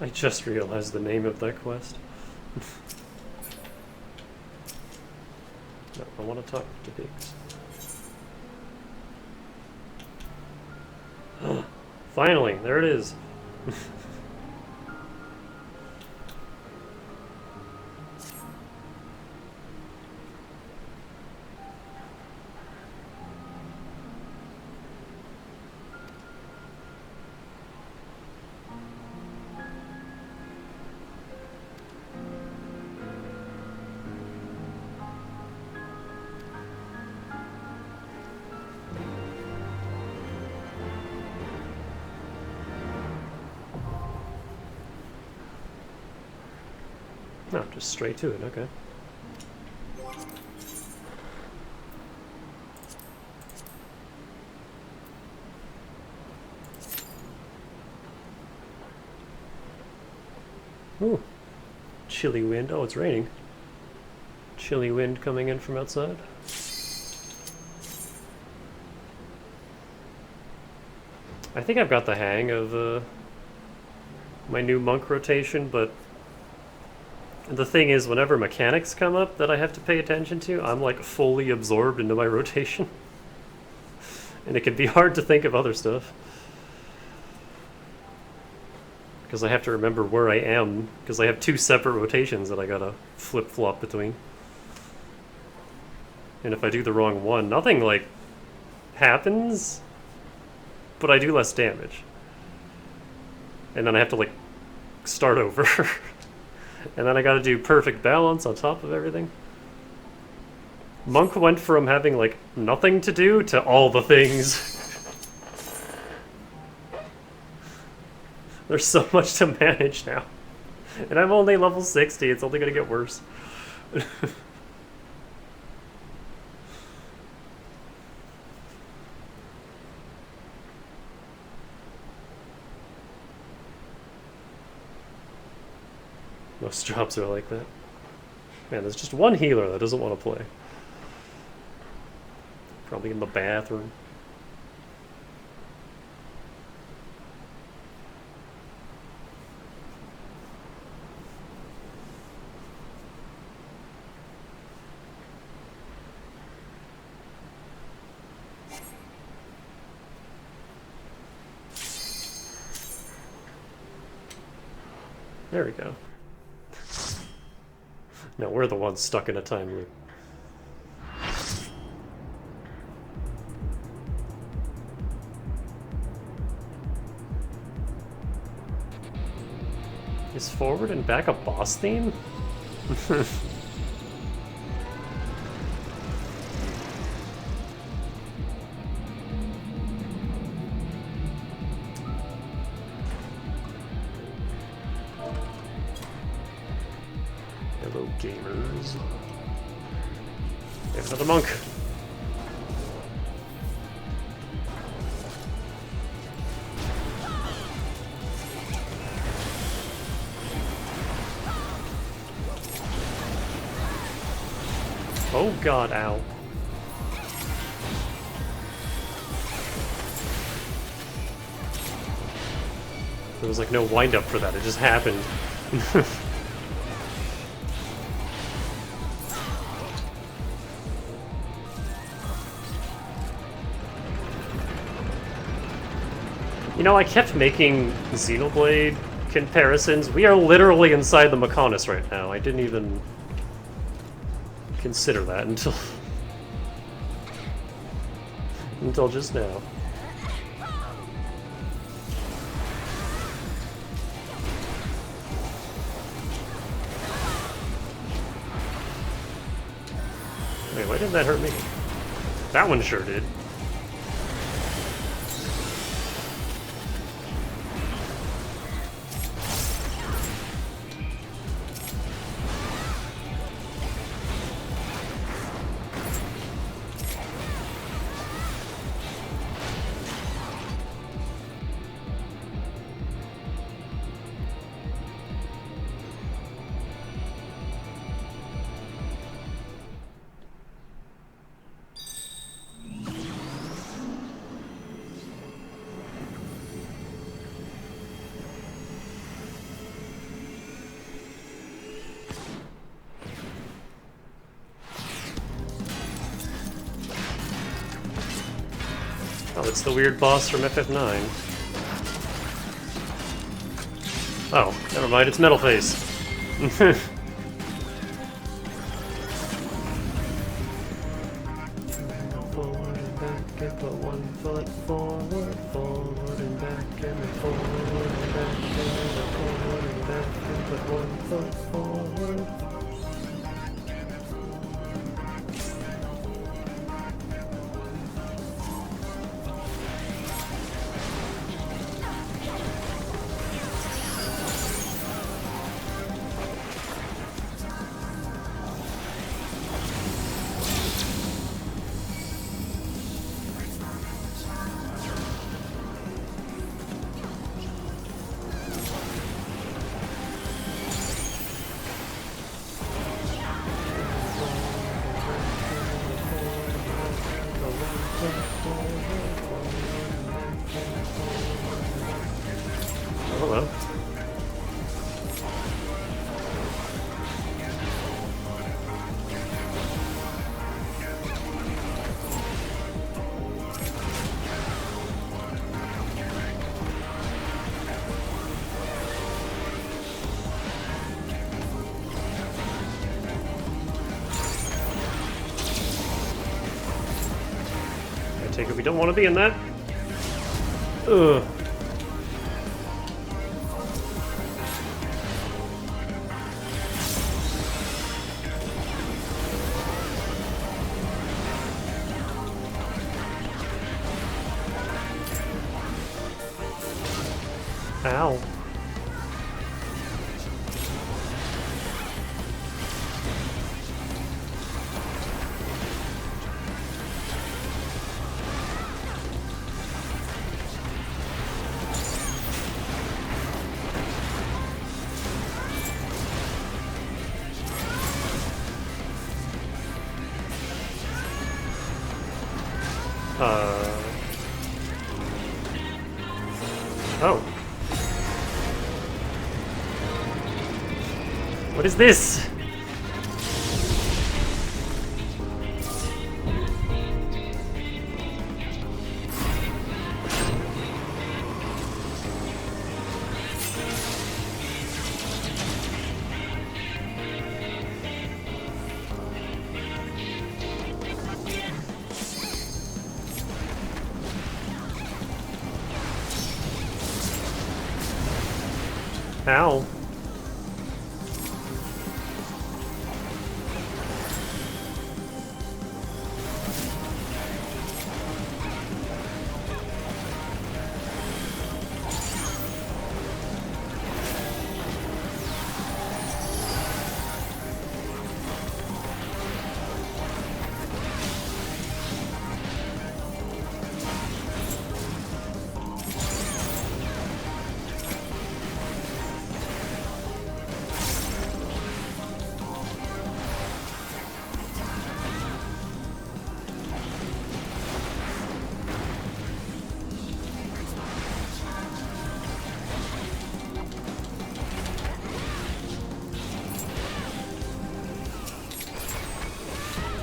I just realized the name of that quest. No, I want to talk to pigs. Finally, there it is. No, just straight to it, okay. Ooh. Chilly wind. Oh, it's raining. Chilly wind coming in from outside. I think I've got the hang of my new monk rotation, but the thing is, whenever mechanics come up that I have to pay attention to, I'm like fully absorbed into my rotation. And it can be hard to think of other stuff. Because I have to remember where I am, because I have two separate rotations that I gotta flip-flop between. And if I do the wrong one, nothing like happens, but I do less damage. And then I have to like start over. And then I gotta do perfect balance on top of everything. Monk went from having like nothing to do to all the things. There's so much to manage now. And I'm only level 60, it's only gonna get worse. Most jobs are like that. Man, there's just one healer that doesn't want to play. Probably in the bathroom. There we go. No, we're the ones stuck in a time loop. Is forward and back a boss theme? Hello, gamers. There's another monk. Oh god, ow. There was like no wind up for that, it just happened. You know, I kept making Xenoblade comparisons. We are literally inside the Mechonis right now. I didn't even consider that until just now. Wait, why didn't that hurt me? That one sure did. Oh, it's the weird boss from FF9. Oh, never mind, it's Metal Face. Forward and back and put 1 foot forward, forward and back and then forward and back and then forward and back and put 1 foot forward. Hello. I take it we don't want to be in that. Ugh. Ow. Oh. What is this? Ow.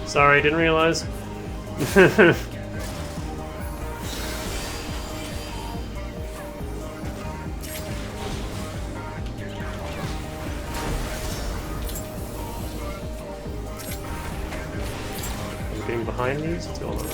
Sorry, didn't realize. I'm getting behind these? What's going on?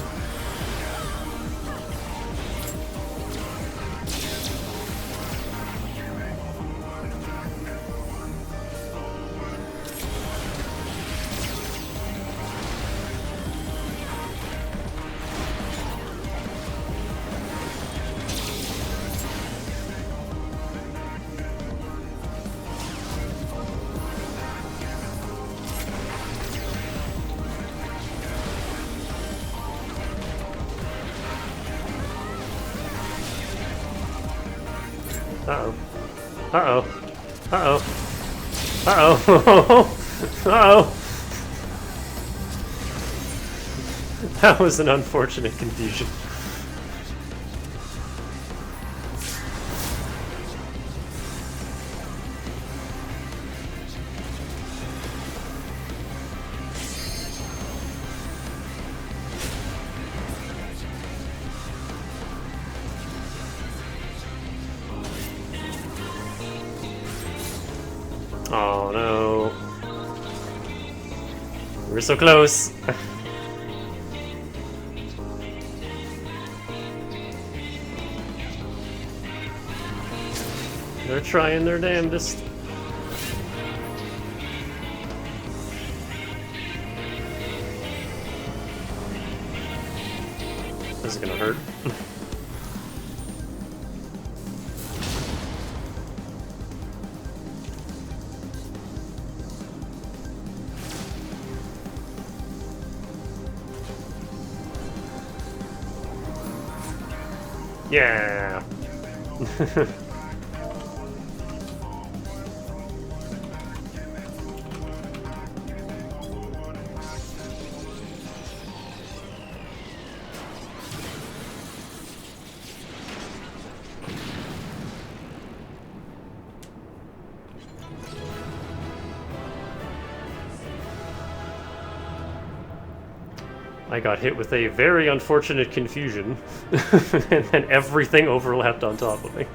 Uh-oh. Uh-oh. Uh-oh. Uh-oh. Uh-oh. That was an unfortunate confusion. We're so close. They're trying their damnedest. This is gonna hurt. Yeah. I got hit with a very unfortunate confusion, and then everything overlapped on top of me.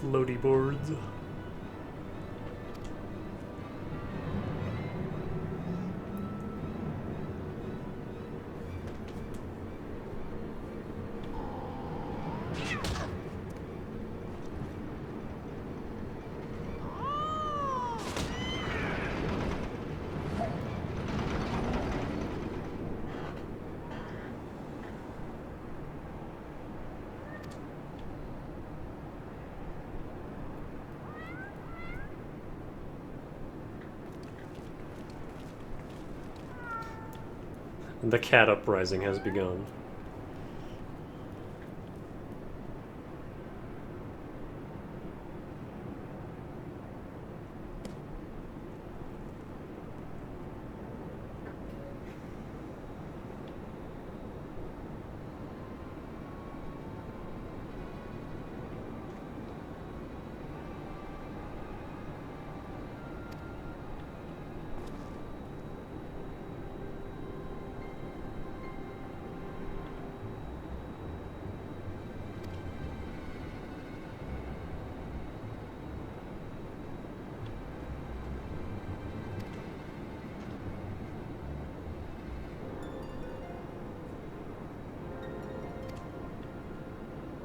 Floaty boards. The cat uprising has begun.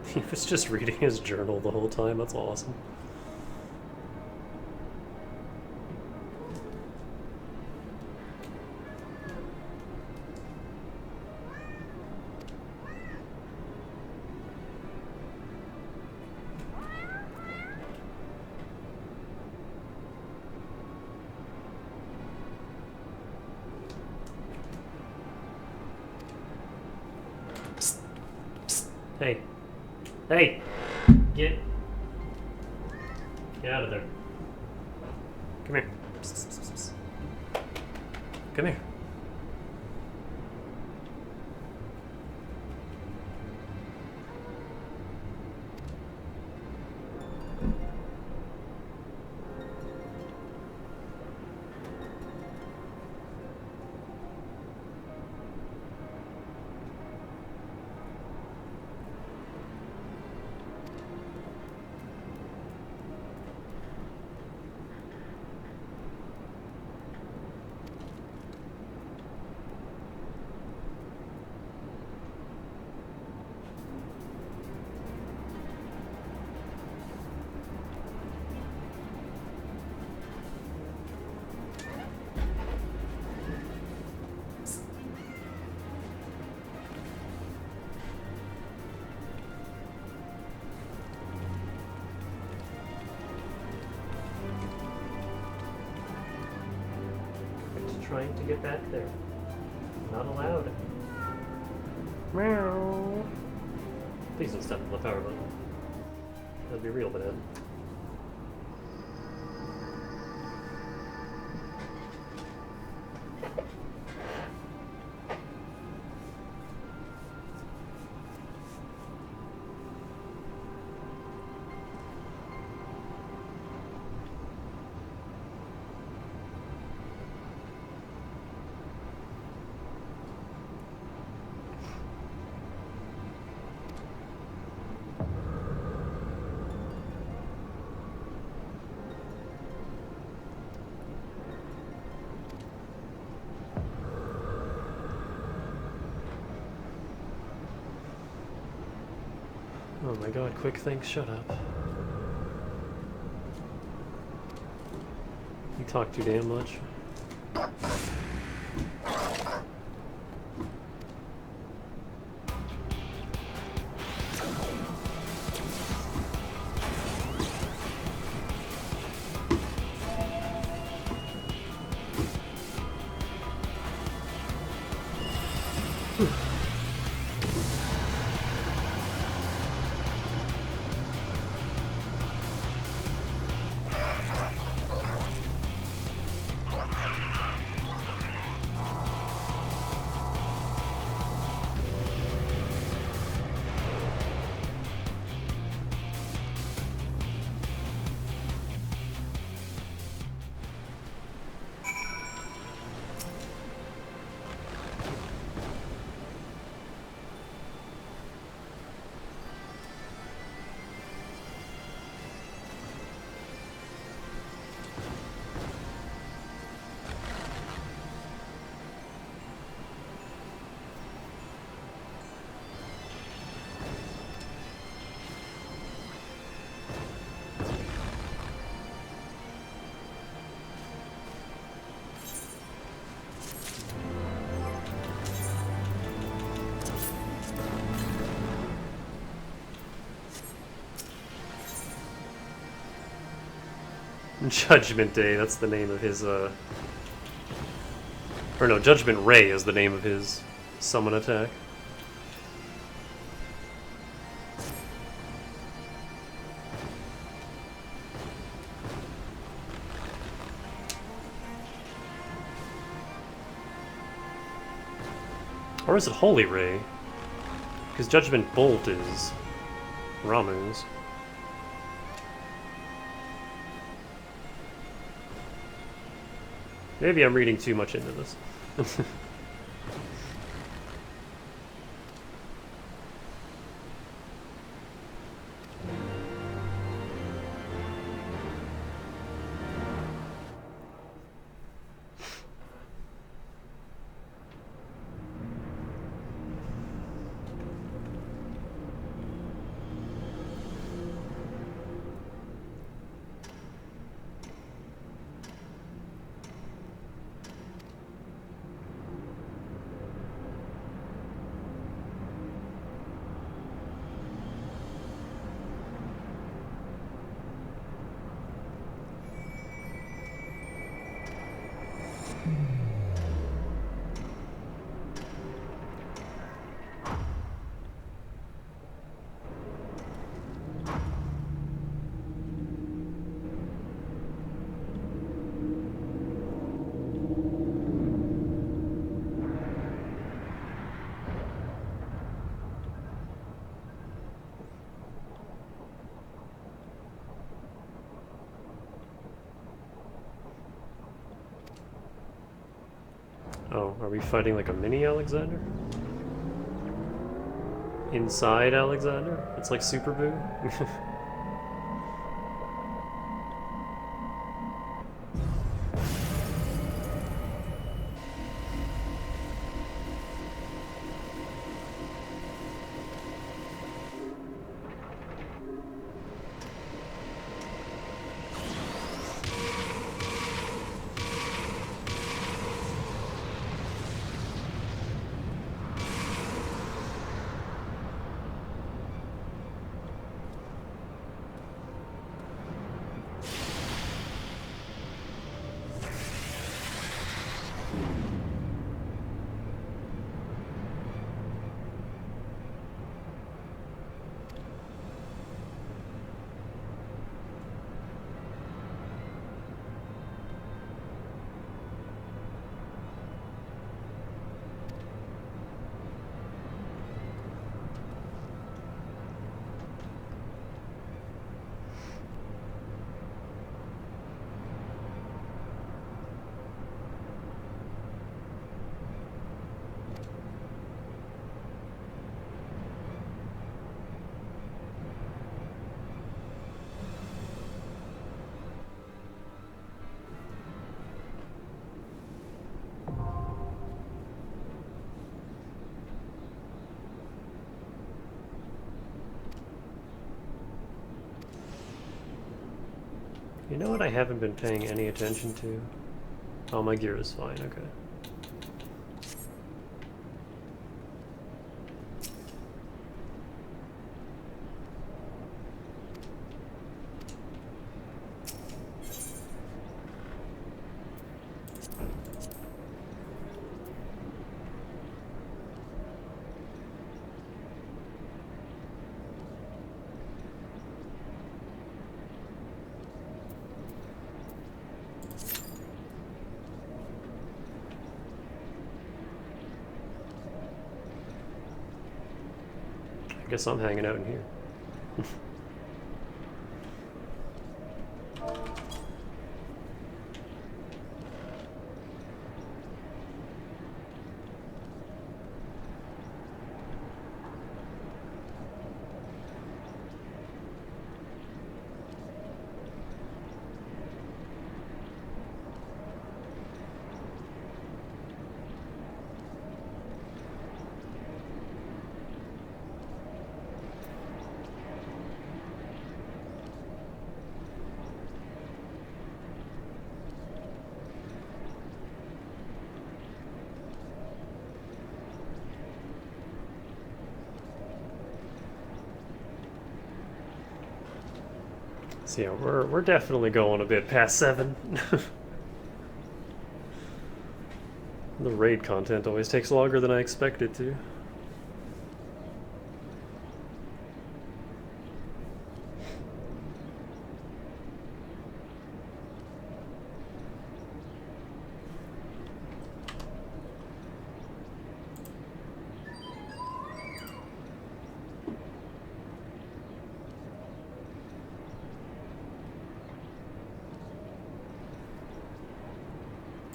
He was just reading his journal the whole time. That's awesome. Hey. Hey! Get out of there. Come here. Psst, psst, psst, psst. Come here. Trying to get back there. Not allowed. Meow. Please don't step on the power button. That'd be real bad. Oh my god, quick think, shut up. You talk too damn much. Judgment Day, that's the name of his, or no, Judgment Ray is the name of his summon attack. Or is it Holy Ray? Because Judgment Bolt is Ramu's. Maybe I'm reading too much into this. Oh, are we fighting like a mini Alexander? Inside Alexander? It's like Super Boo? You know what I haven't been paying any attention to? Oh, my gear is fine, okay. I guess I'm hanging out in here. So yeah, we're definitely going a bit past 7. The raid content always takes longer than I expect it to.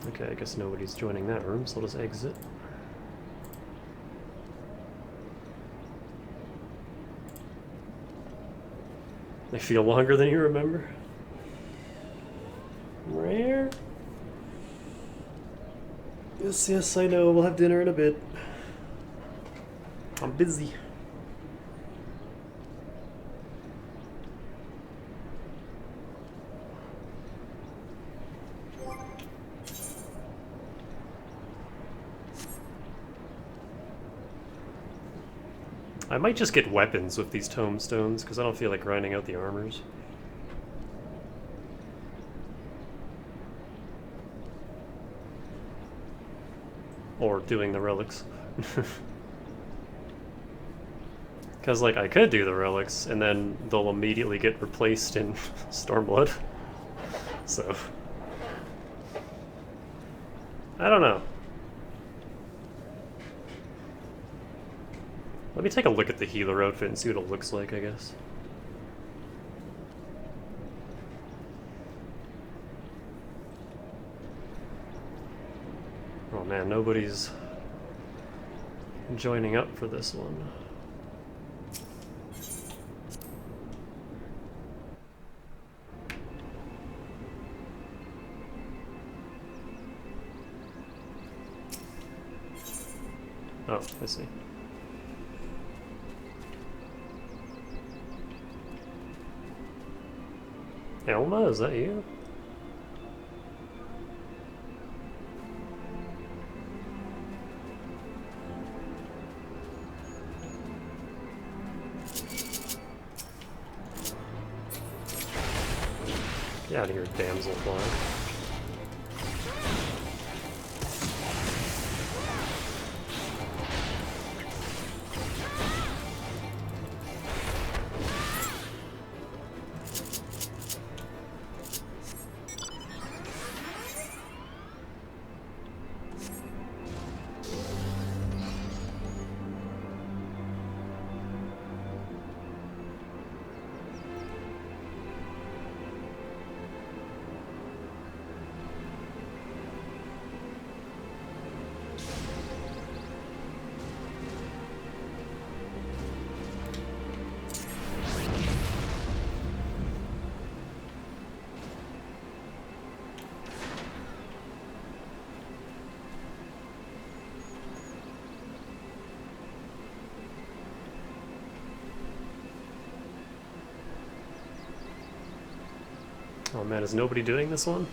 Okay, I guess nobody's joining that room, so I'll just exit. They feel longer than you remember? Rare? Yes, I know. We'll have dinner in a bit. I'm busy. I might just get weapons with these tombstones, because I don't feel like grinding out the armors. Or doing the relics. Because, like, I could do the relics, and then they'll immediately get replaced in Stormblood. So... I don't know. Let me take a look at the healer outfit and see what it looks like, I guess. Oh man, nobody's joining up for this one. Oh, I see. Elma, is that you? Get out of here, damselfly. Oh man, is nobody doing this one?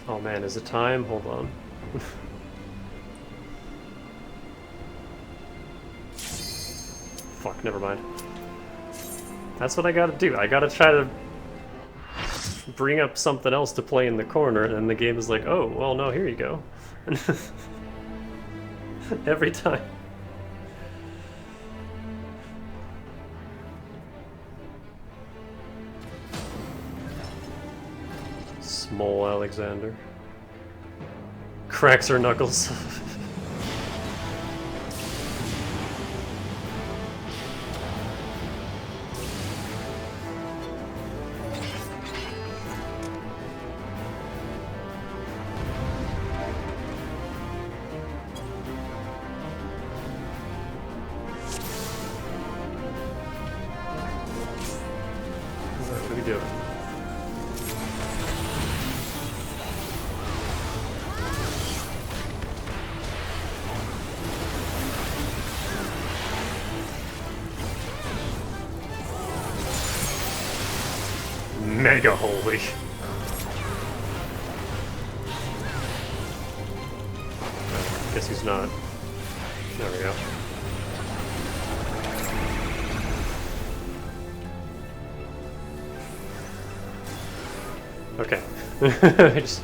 Oh man, is it time? Hold on. Fuck, never mind. That's what I gotta do. I gotta try to bring up something else to play in the corner, and the game is like, oh, well, no, here you go. Every time. Small Alexander. Cracks her knuckles. What are we doing? Mega holy. Guess he's not. There we go. Okay. I just...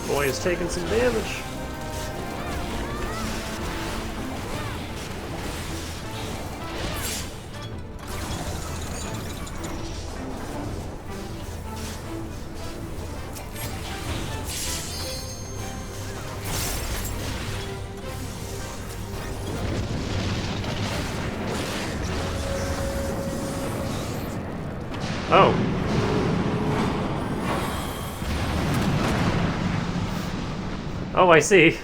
Boy is taking some damage. Oh. Oh, I see.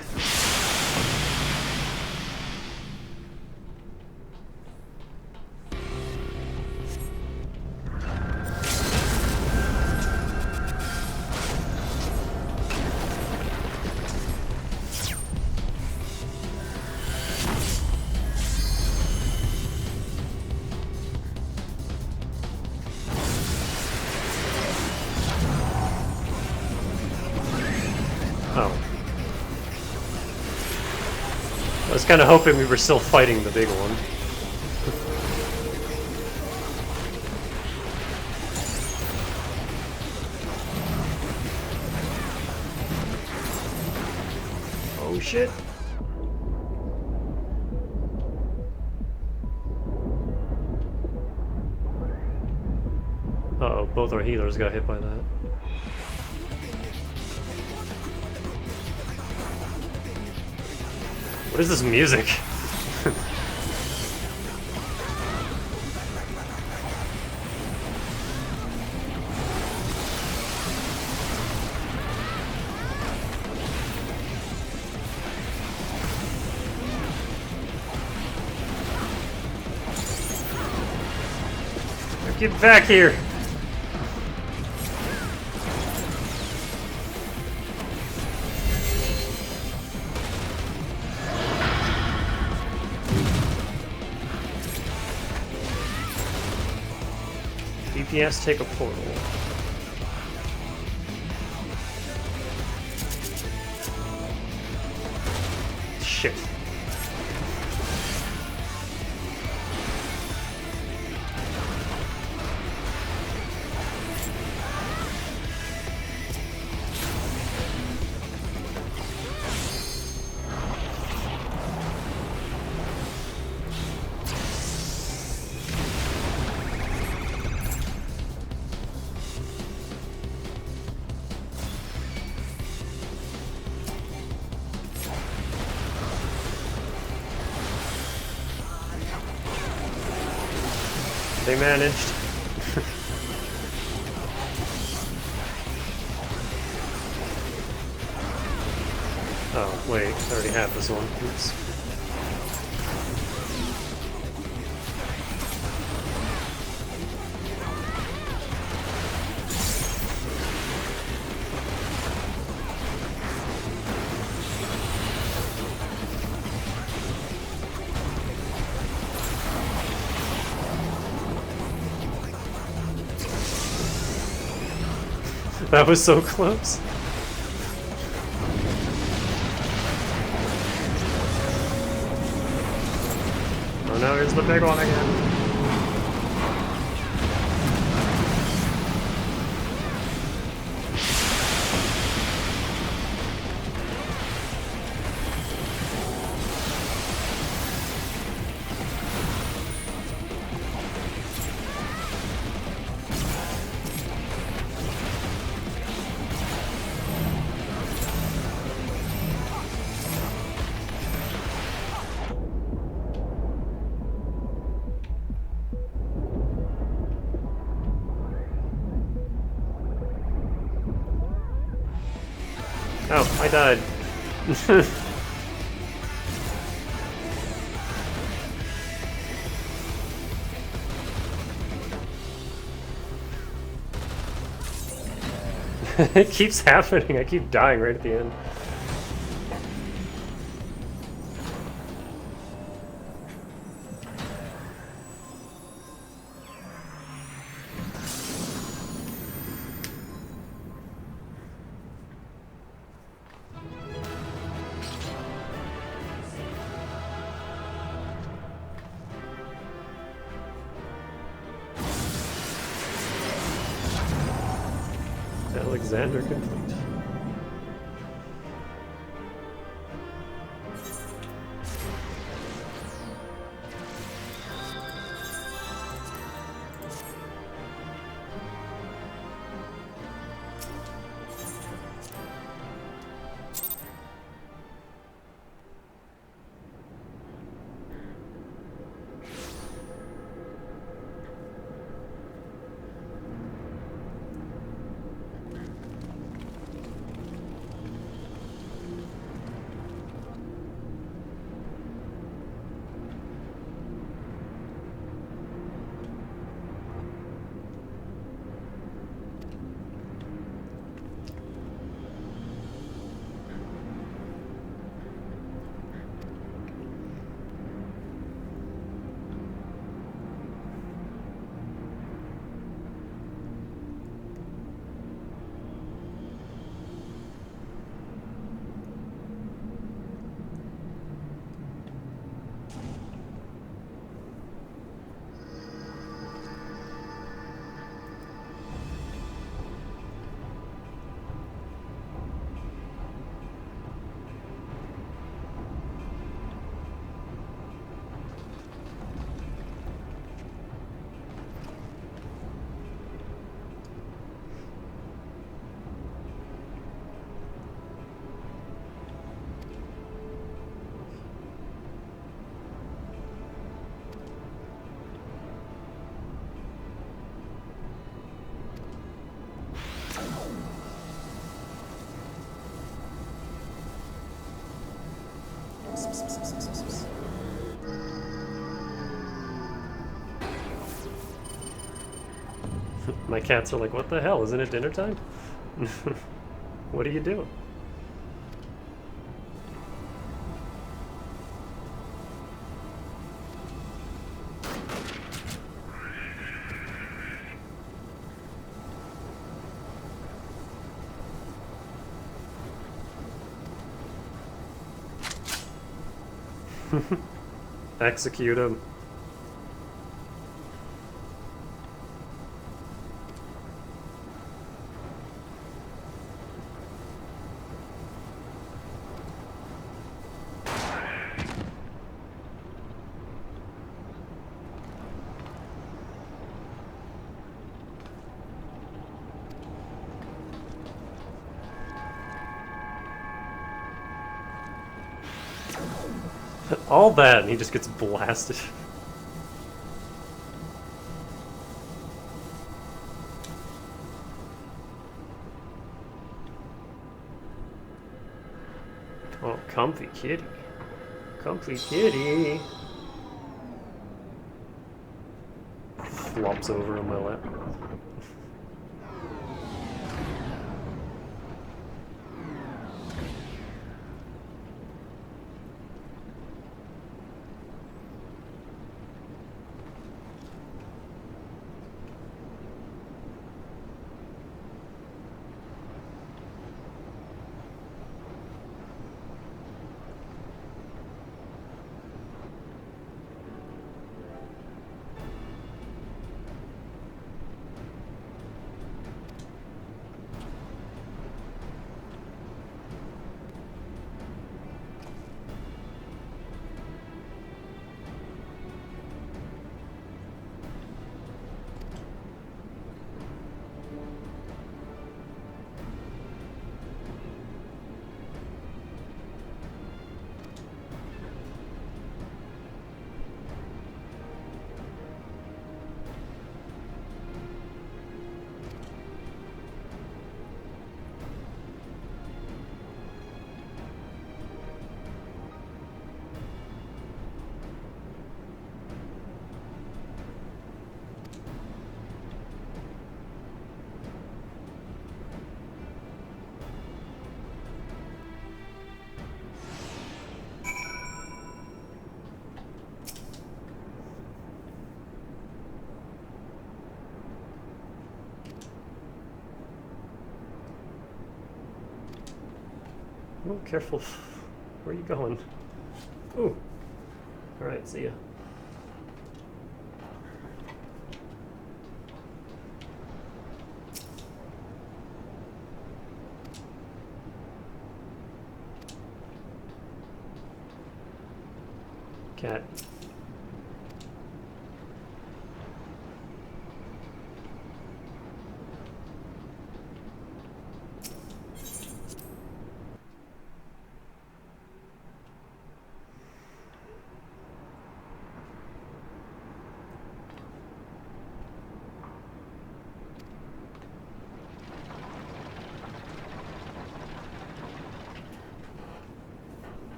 Oh. I was kind of hoping we were still fighting the big one. Oh shit. Uh-oh, both our healers got hit by that. What is this music? Get back here! DPS take a portal. Shit. They managed. Oh, wait, I already have this one. Oops. That was so close. Oh no, here's the big one again. Oh, I died. It keeps happening. I keep dying right at the end. Alexander complete. My cats are like, what the hell? Isn't it dinner time? What are you doing? Execute him. All that, and he just gets blasted. Oh, comfy kitty. Comfy kitty. Flops over on my lap. Oh, careful. Where are you going? Ooh. Alright, see ya. Cat.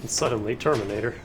And suddenly, Terminator.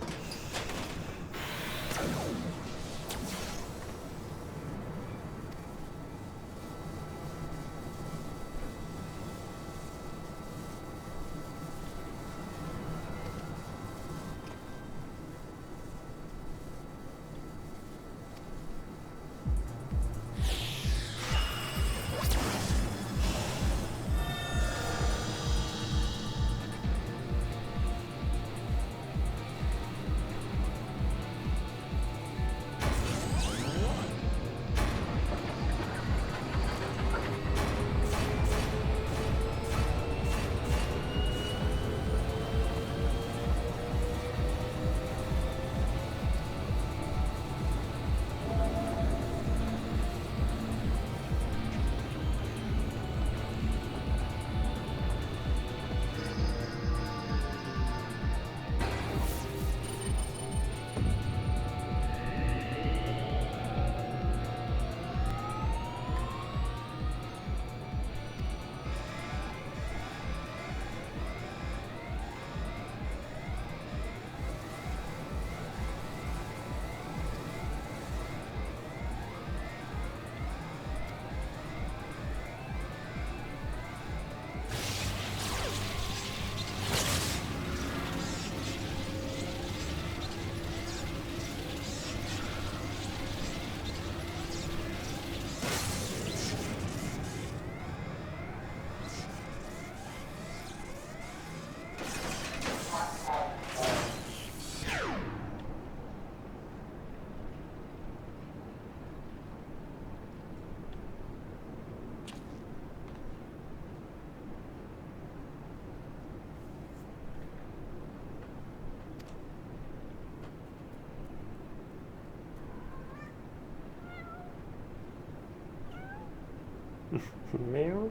Meow.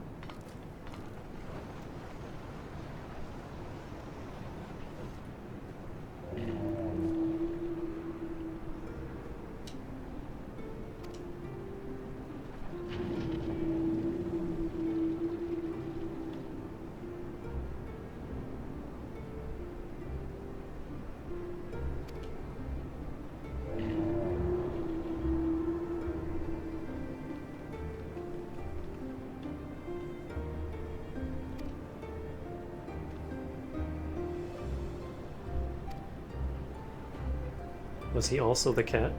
Was he also the cat?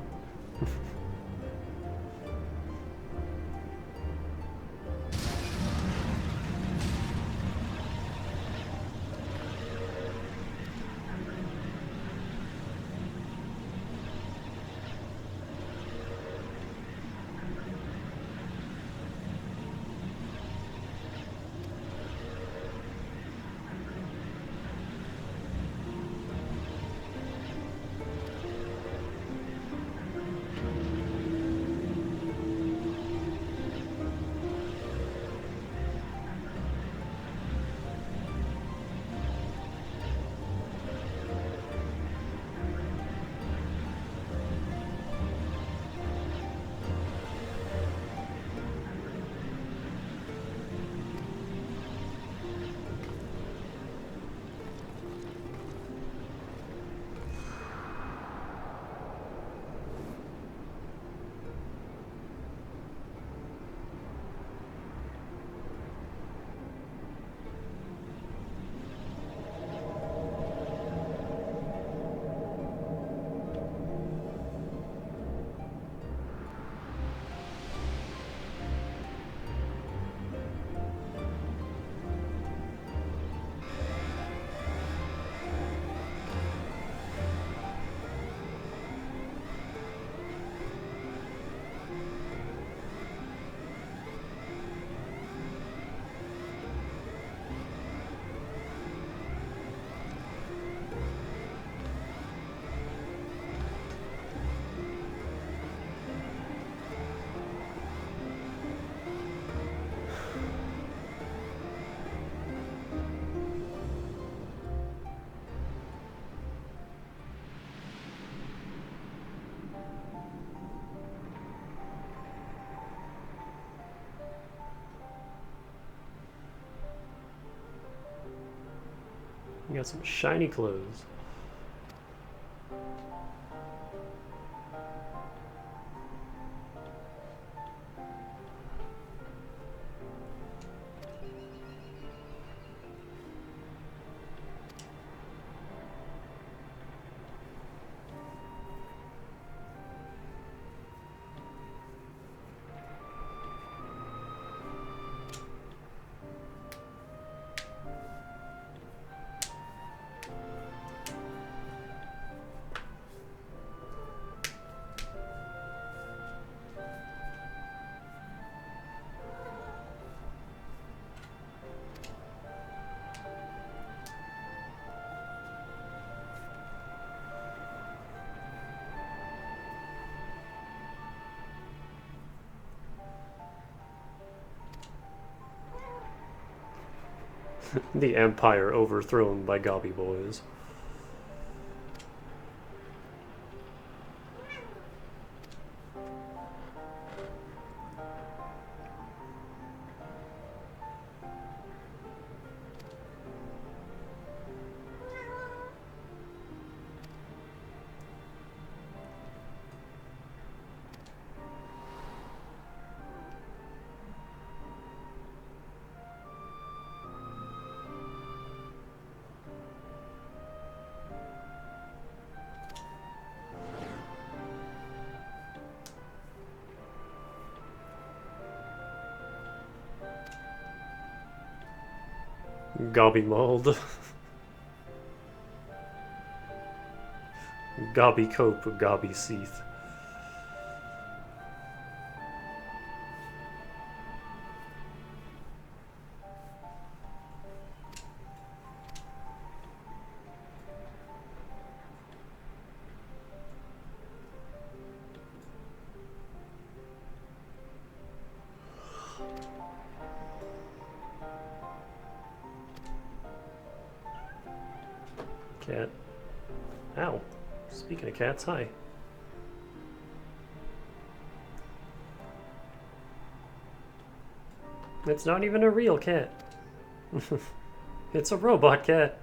You got some shiny clothes. The Empire overthrown by Gobby boys. Gobby mold. Gobby cope, Gobby seeth. Cat. Ow. Speaking of cats, hi. It's not even a real cat. It's a robot cat.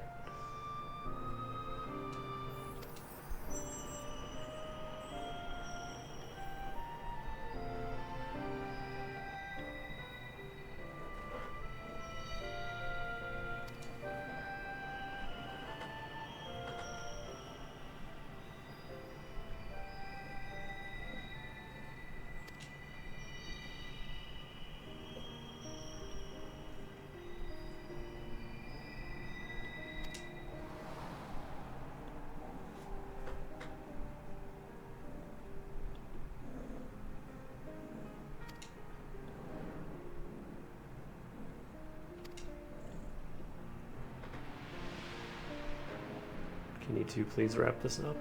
Can you two please wrap this up?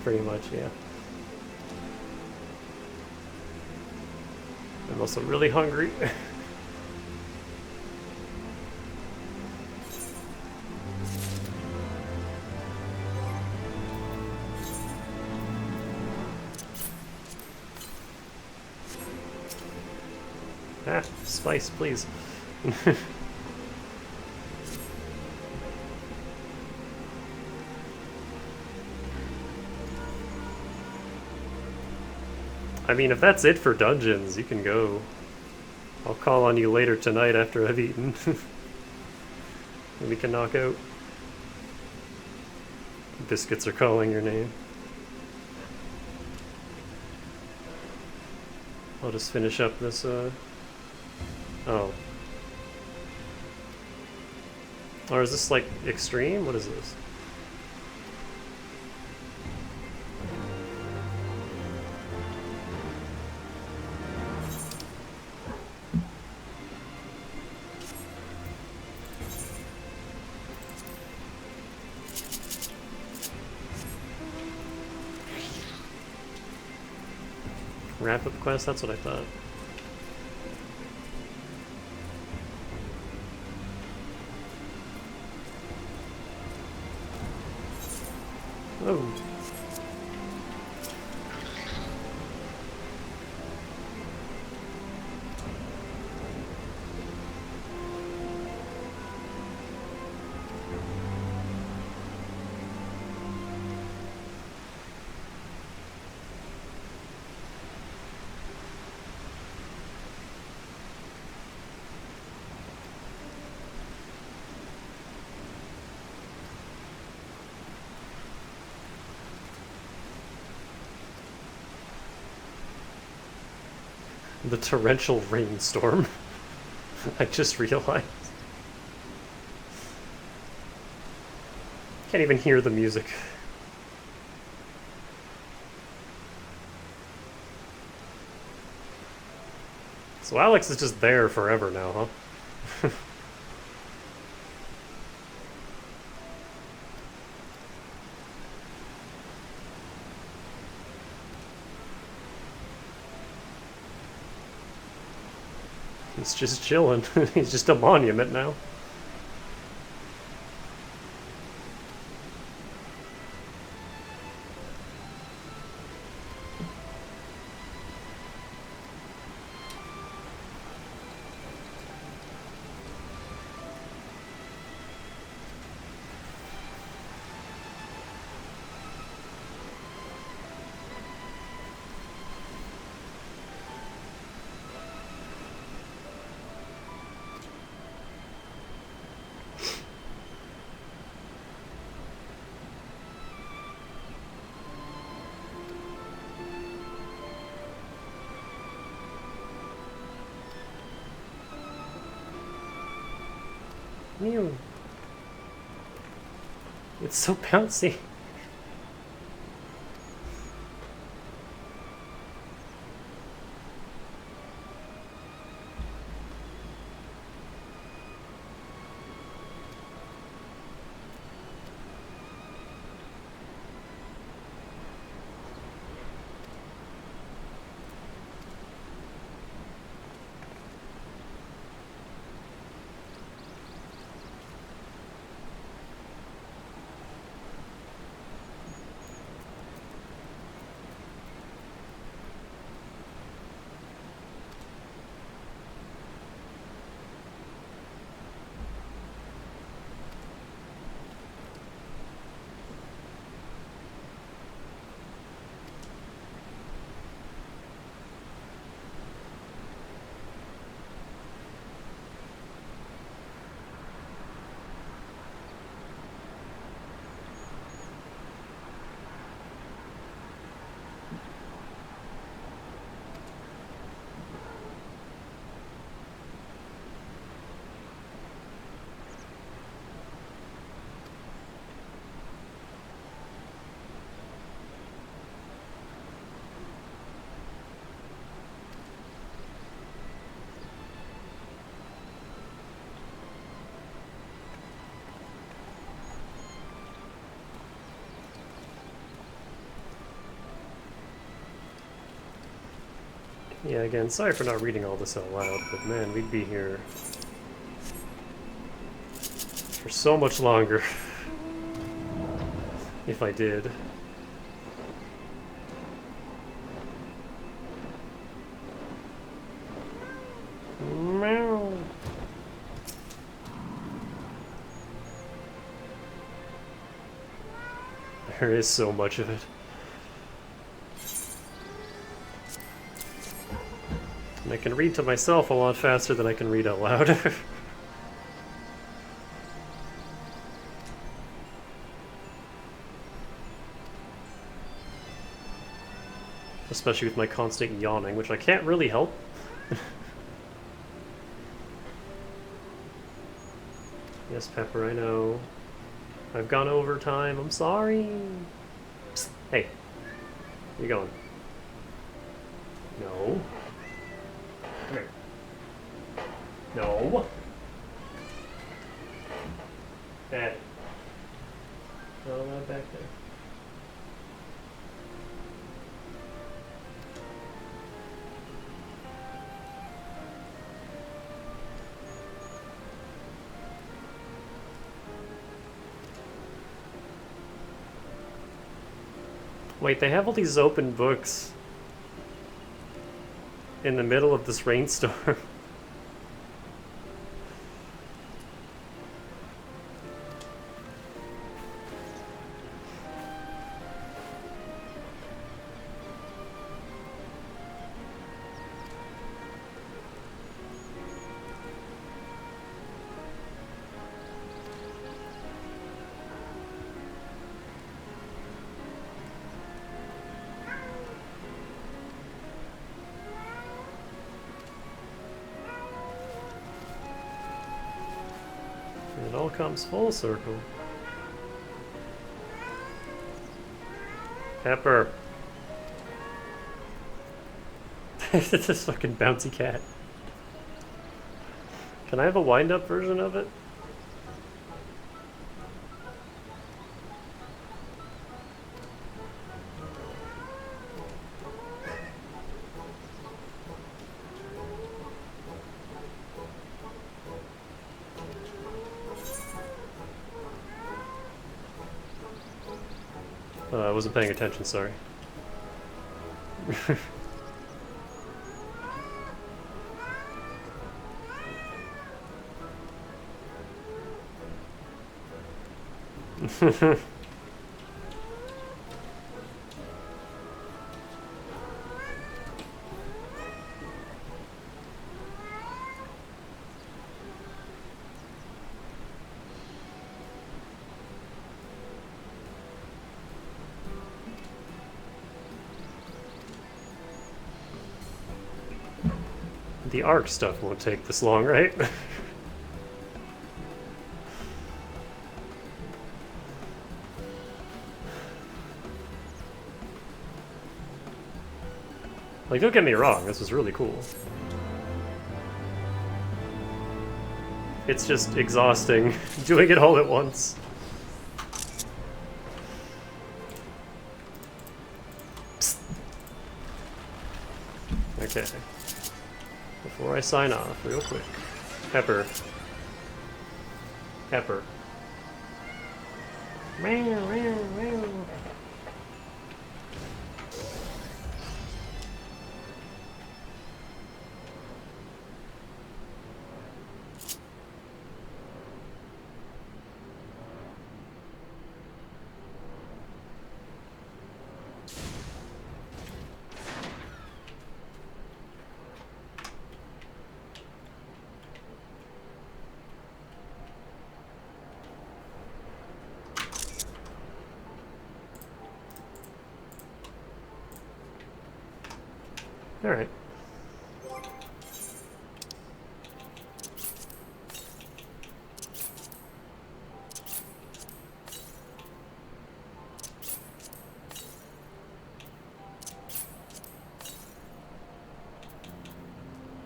Pretty much, yeah. I'm also really hungry. Ah, spice, please. I mean, if that's it for dungeons, you can go. I'll call on you later tonight after I've eaten. And we can knock out. Biscuits are calling your name. I'll just finish up this, Oh. Or is this, like, extreme? What is this? Wrap-up quest? That's what I thought. Oh. The torrential rainstorm. I just realized. Can't even hear the music. So Alex is just there forever now, huh? He's just chilling. He's just a monument now. Mew. It's so bouncy. Yeah, again, sorry for not reading all this out loud, but man, we'd be here for so much longer if I did. Meow. There is so much of it. And I can read to myself a lot faster than I can read out loud. Especially with my constant yawning, which I can't really help. Yes, Pepper, I know. I've gone over time, I'm sorry. Psst, hey, where you going? No. Come here. No. Bad. Not allowed back there. Wait, they have all these open books in the middle of this rainstorm. It all comes full circle. Pepper. This fucking bouncy cat. Can I have a wind-up version of it? I wasn't paying attention, sorry. The ARC stuff won't take this long, right? Like, don't get me wrong, this was really cool. It's just exhausting doing it all at once. Psst. Okay. Before I sign off, real quick. Pepper. Pepper. Alright.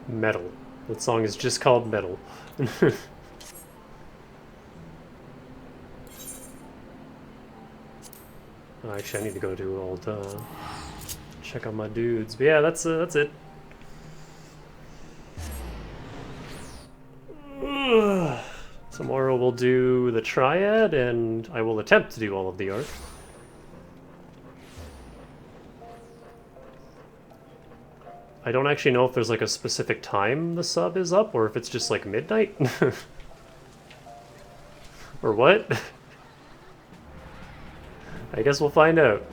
Metal. That song is just called Metal. Oh, actually, I need to go do old, check on my dudes. But yeah, that's it. Tomorrow we'll do the Triad, and I will attempt to do all of the Ark. I don't actually know if there's like a specific time the sub is up, or if it's just like midnight. Or what? I guess we'll find out.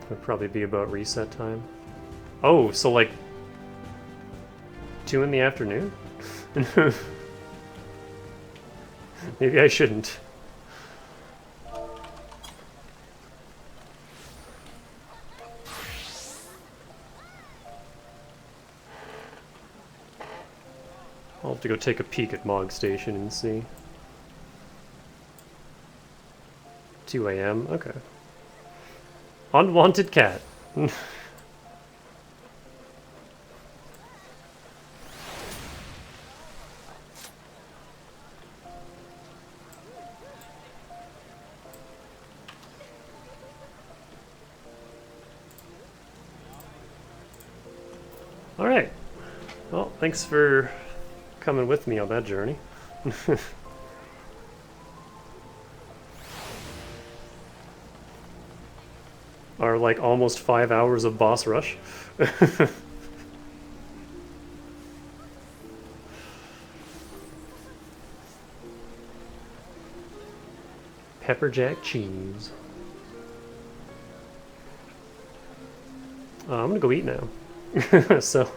Would probably be about reset time. Oh, so like 2 in the afternoon? Maybe I shouldn't. I'll have to go take a peek at Mog Station and see. 2 AM, okay. Unwanted cat. Alright. Well, thanks for coming with me on that journey. Our like almost 5 hours of boss rush. Pepper jack cheese. I'm gonna go eat now. So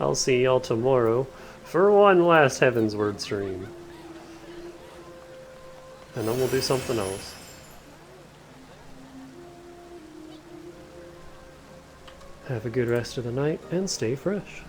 I'll see y'all tomorrow for one last Heavensward stream. And then we'll do something else. Have a good rest of the night and stay fresh.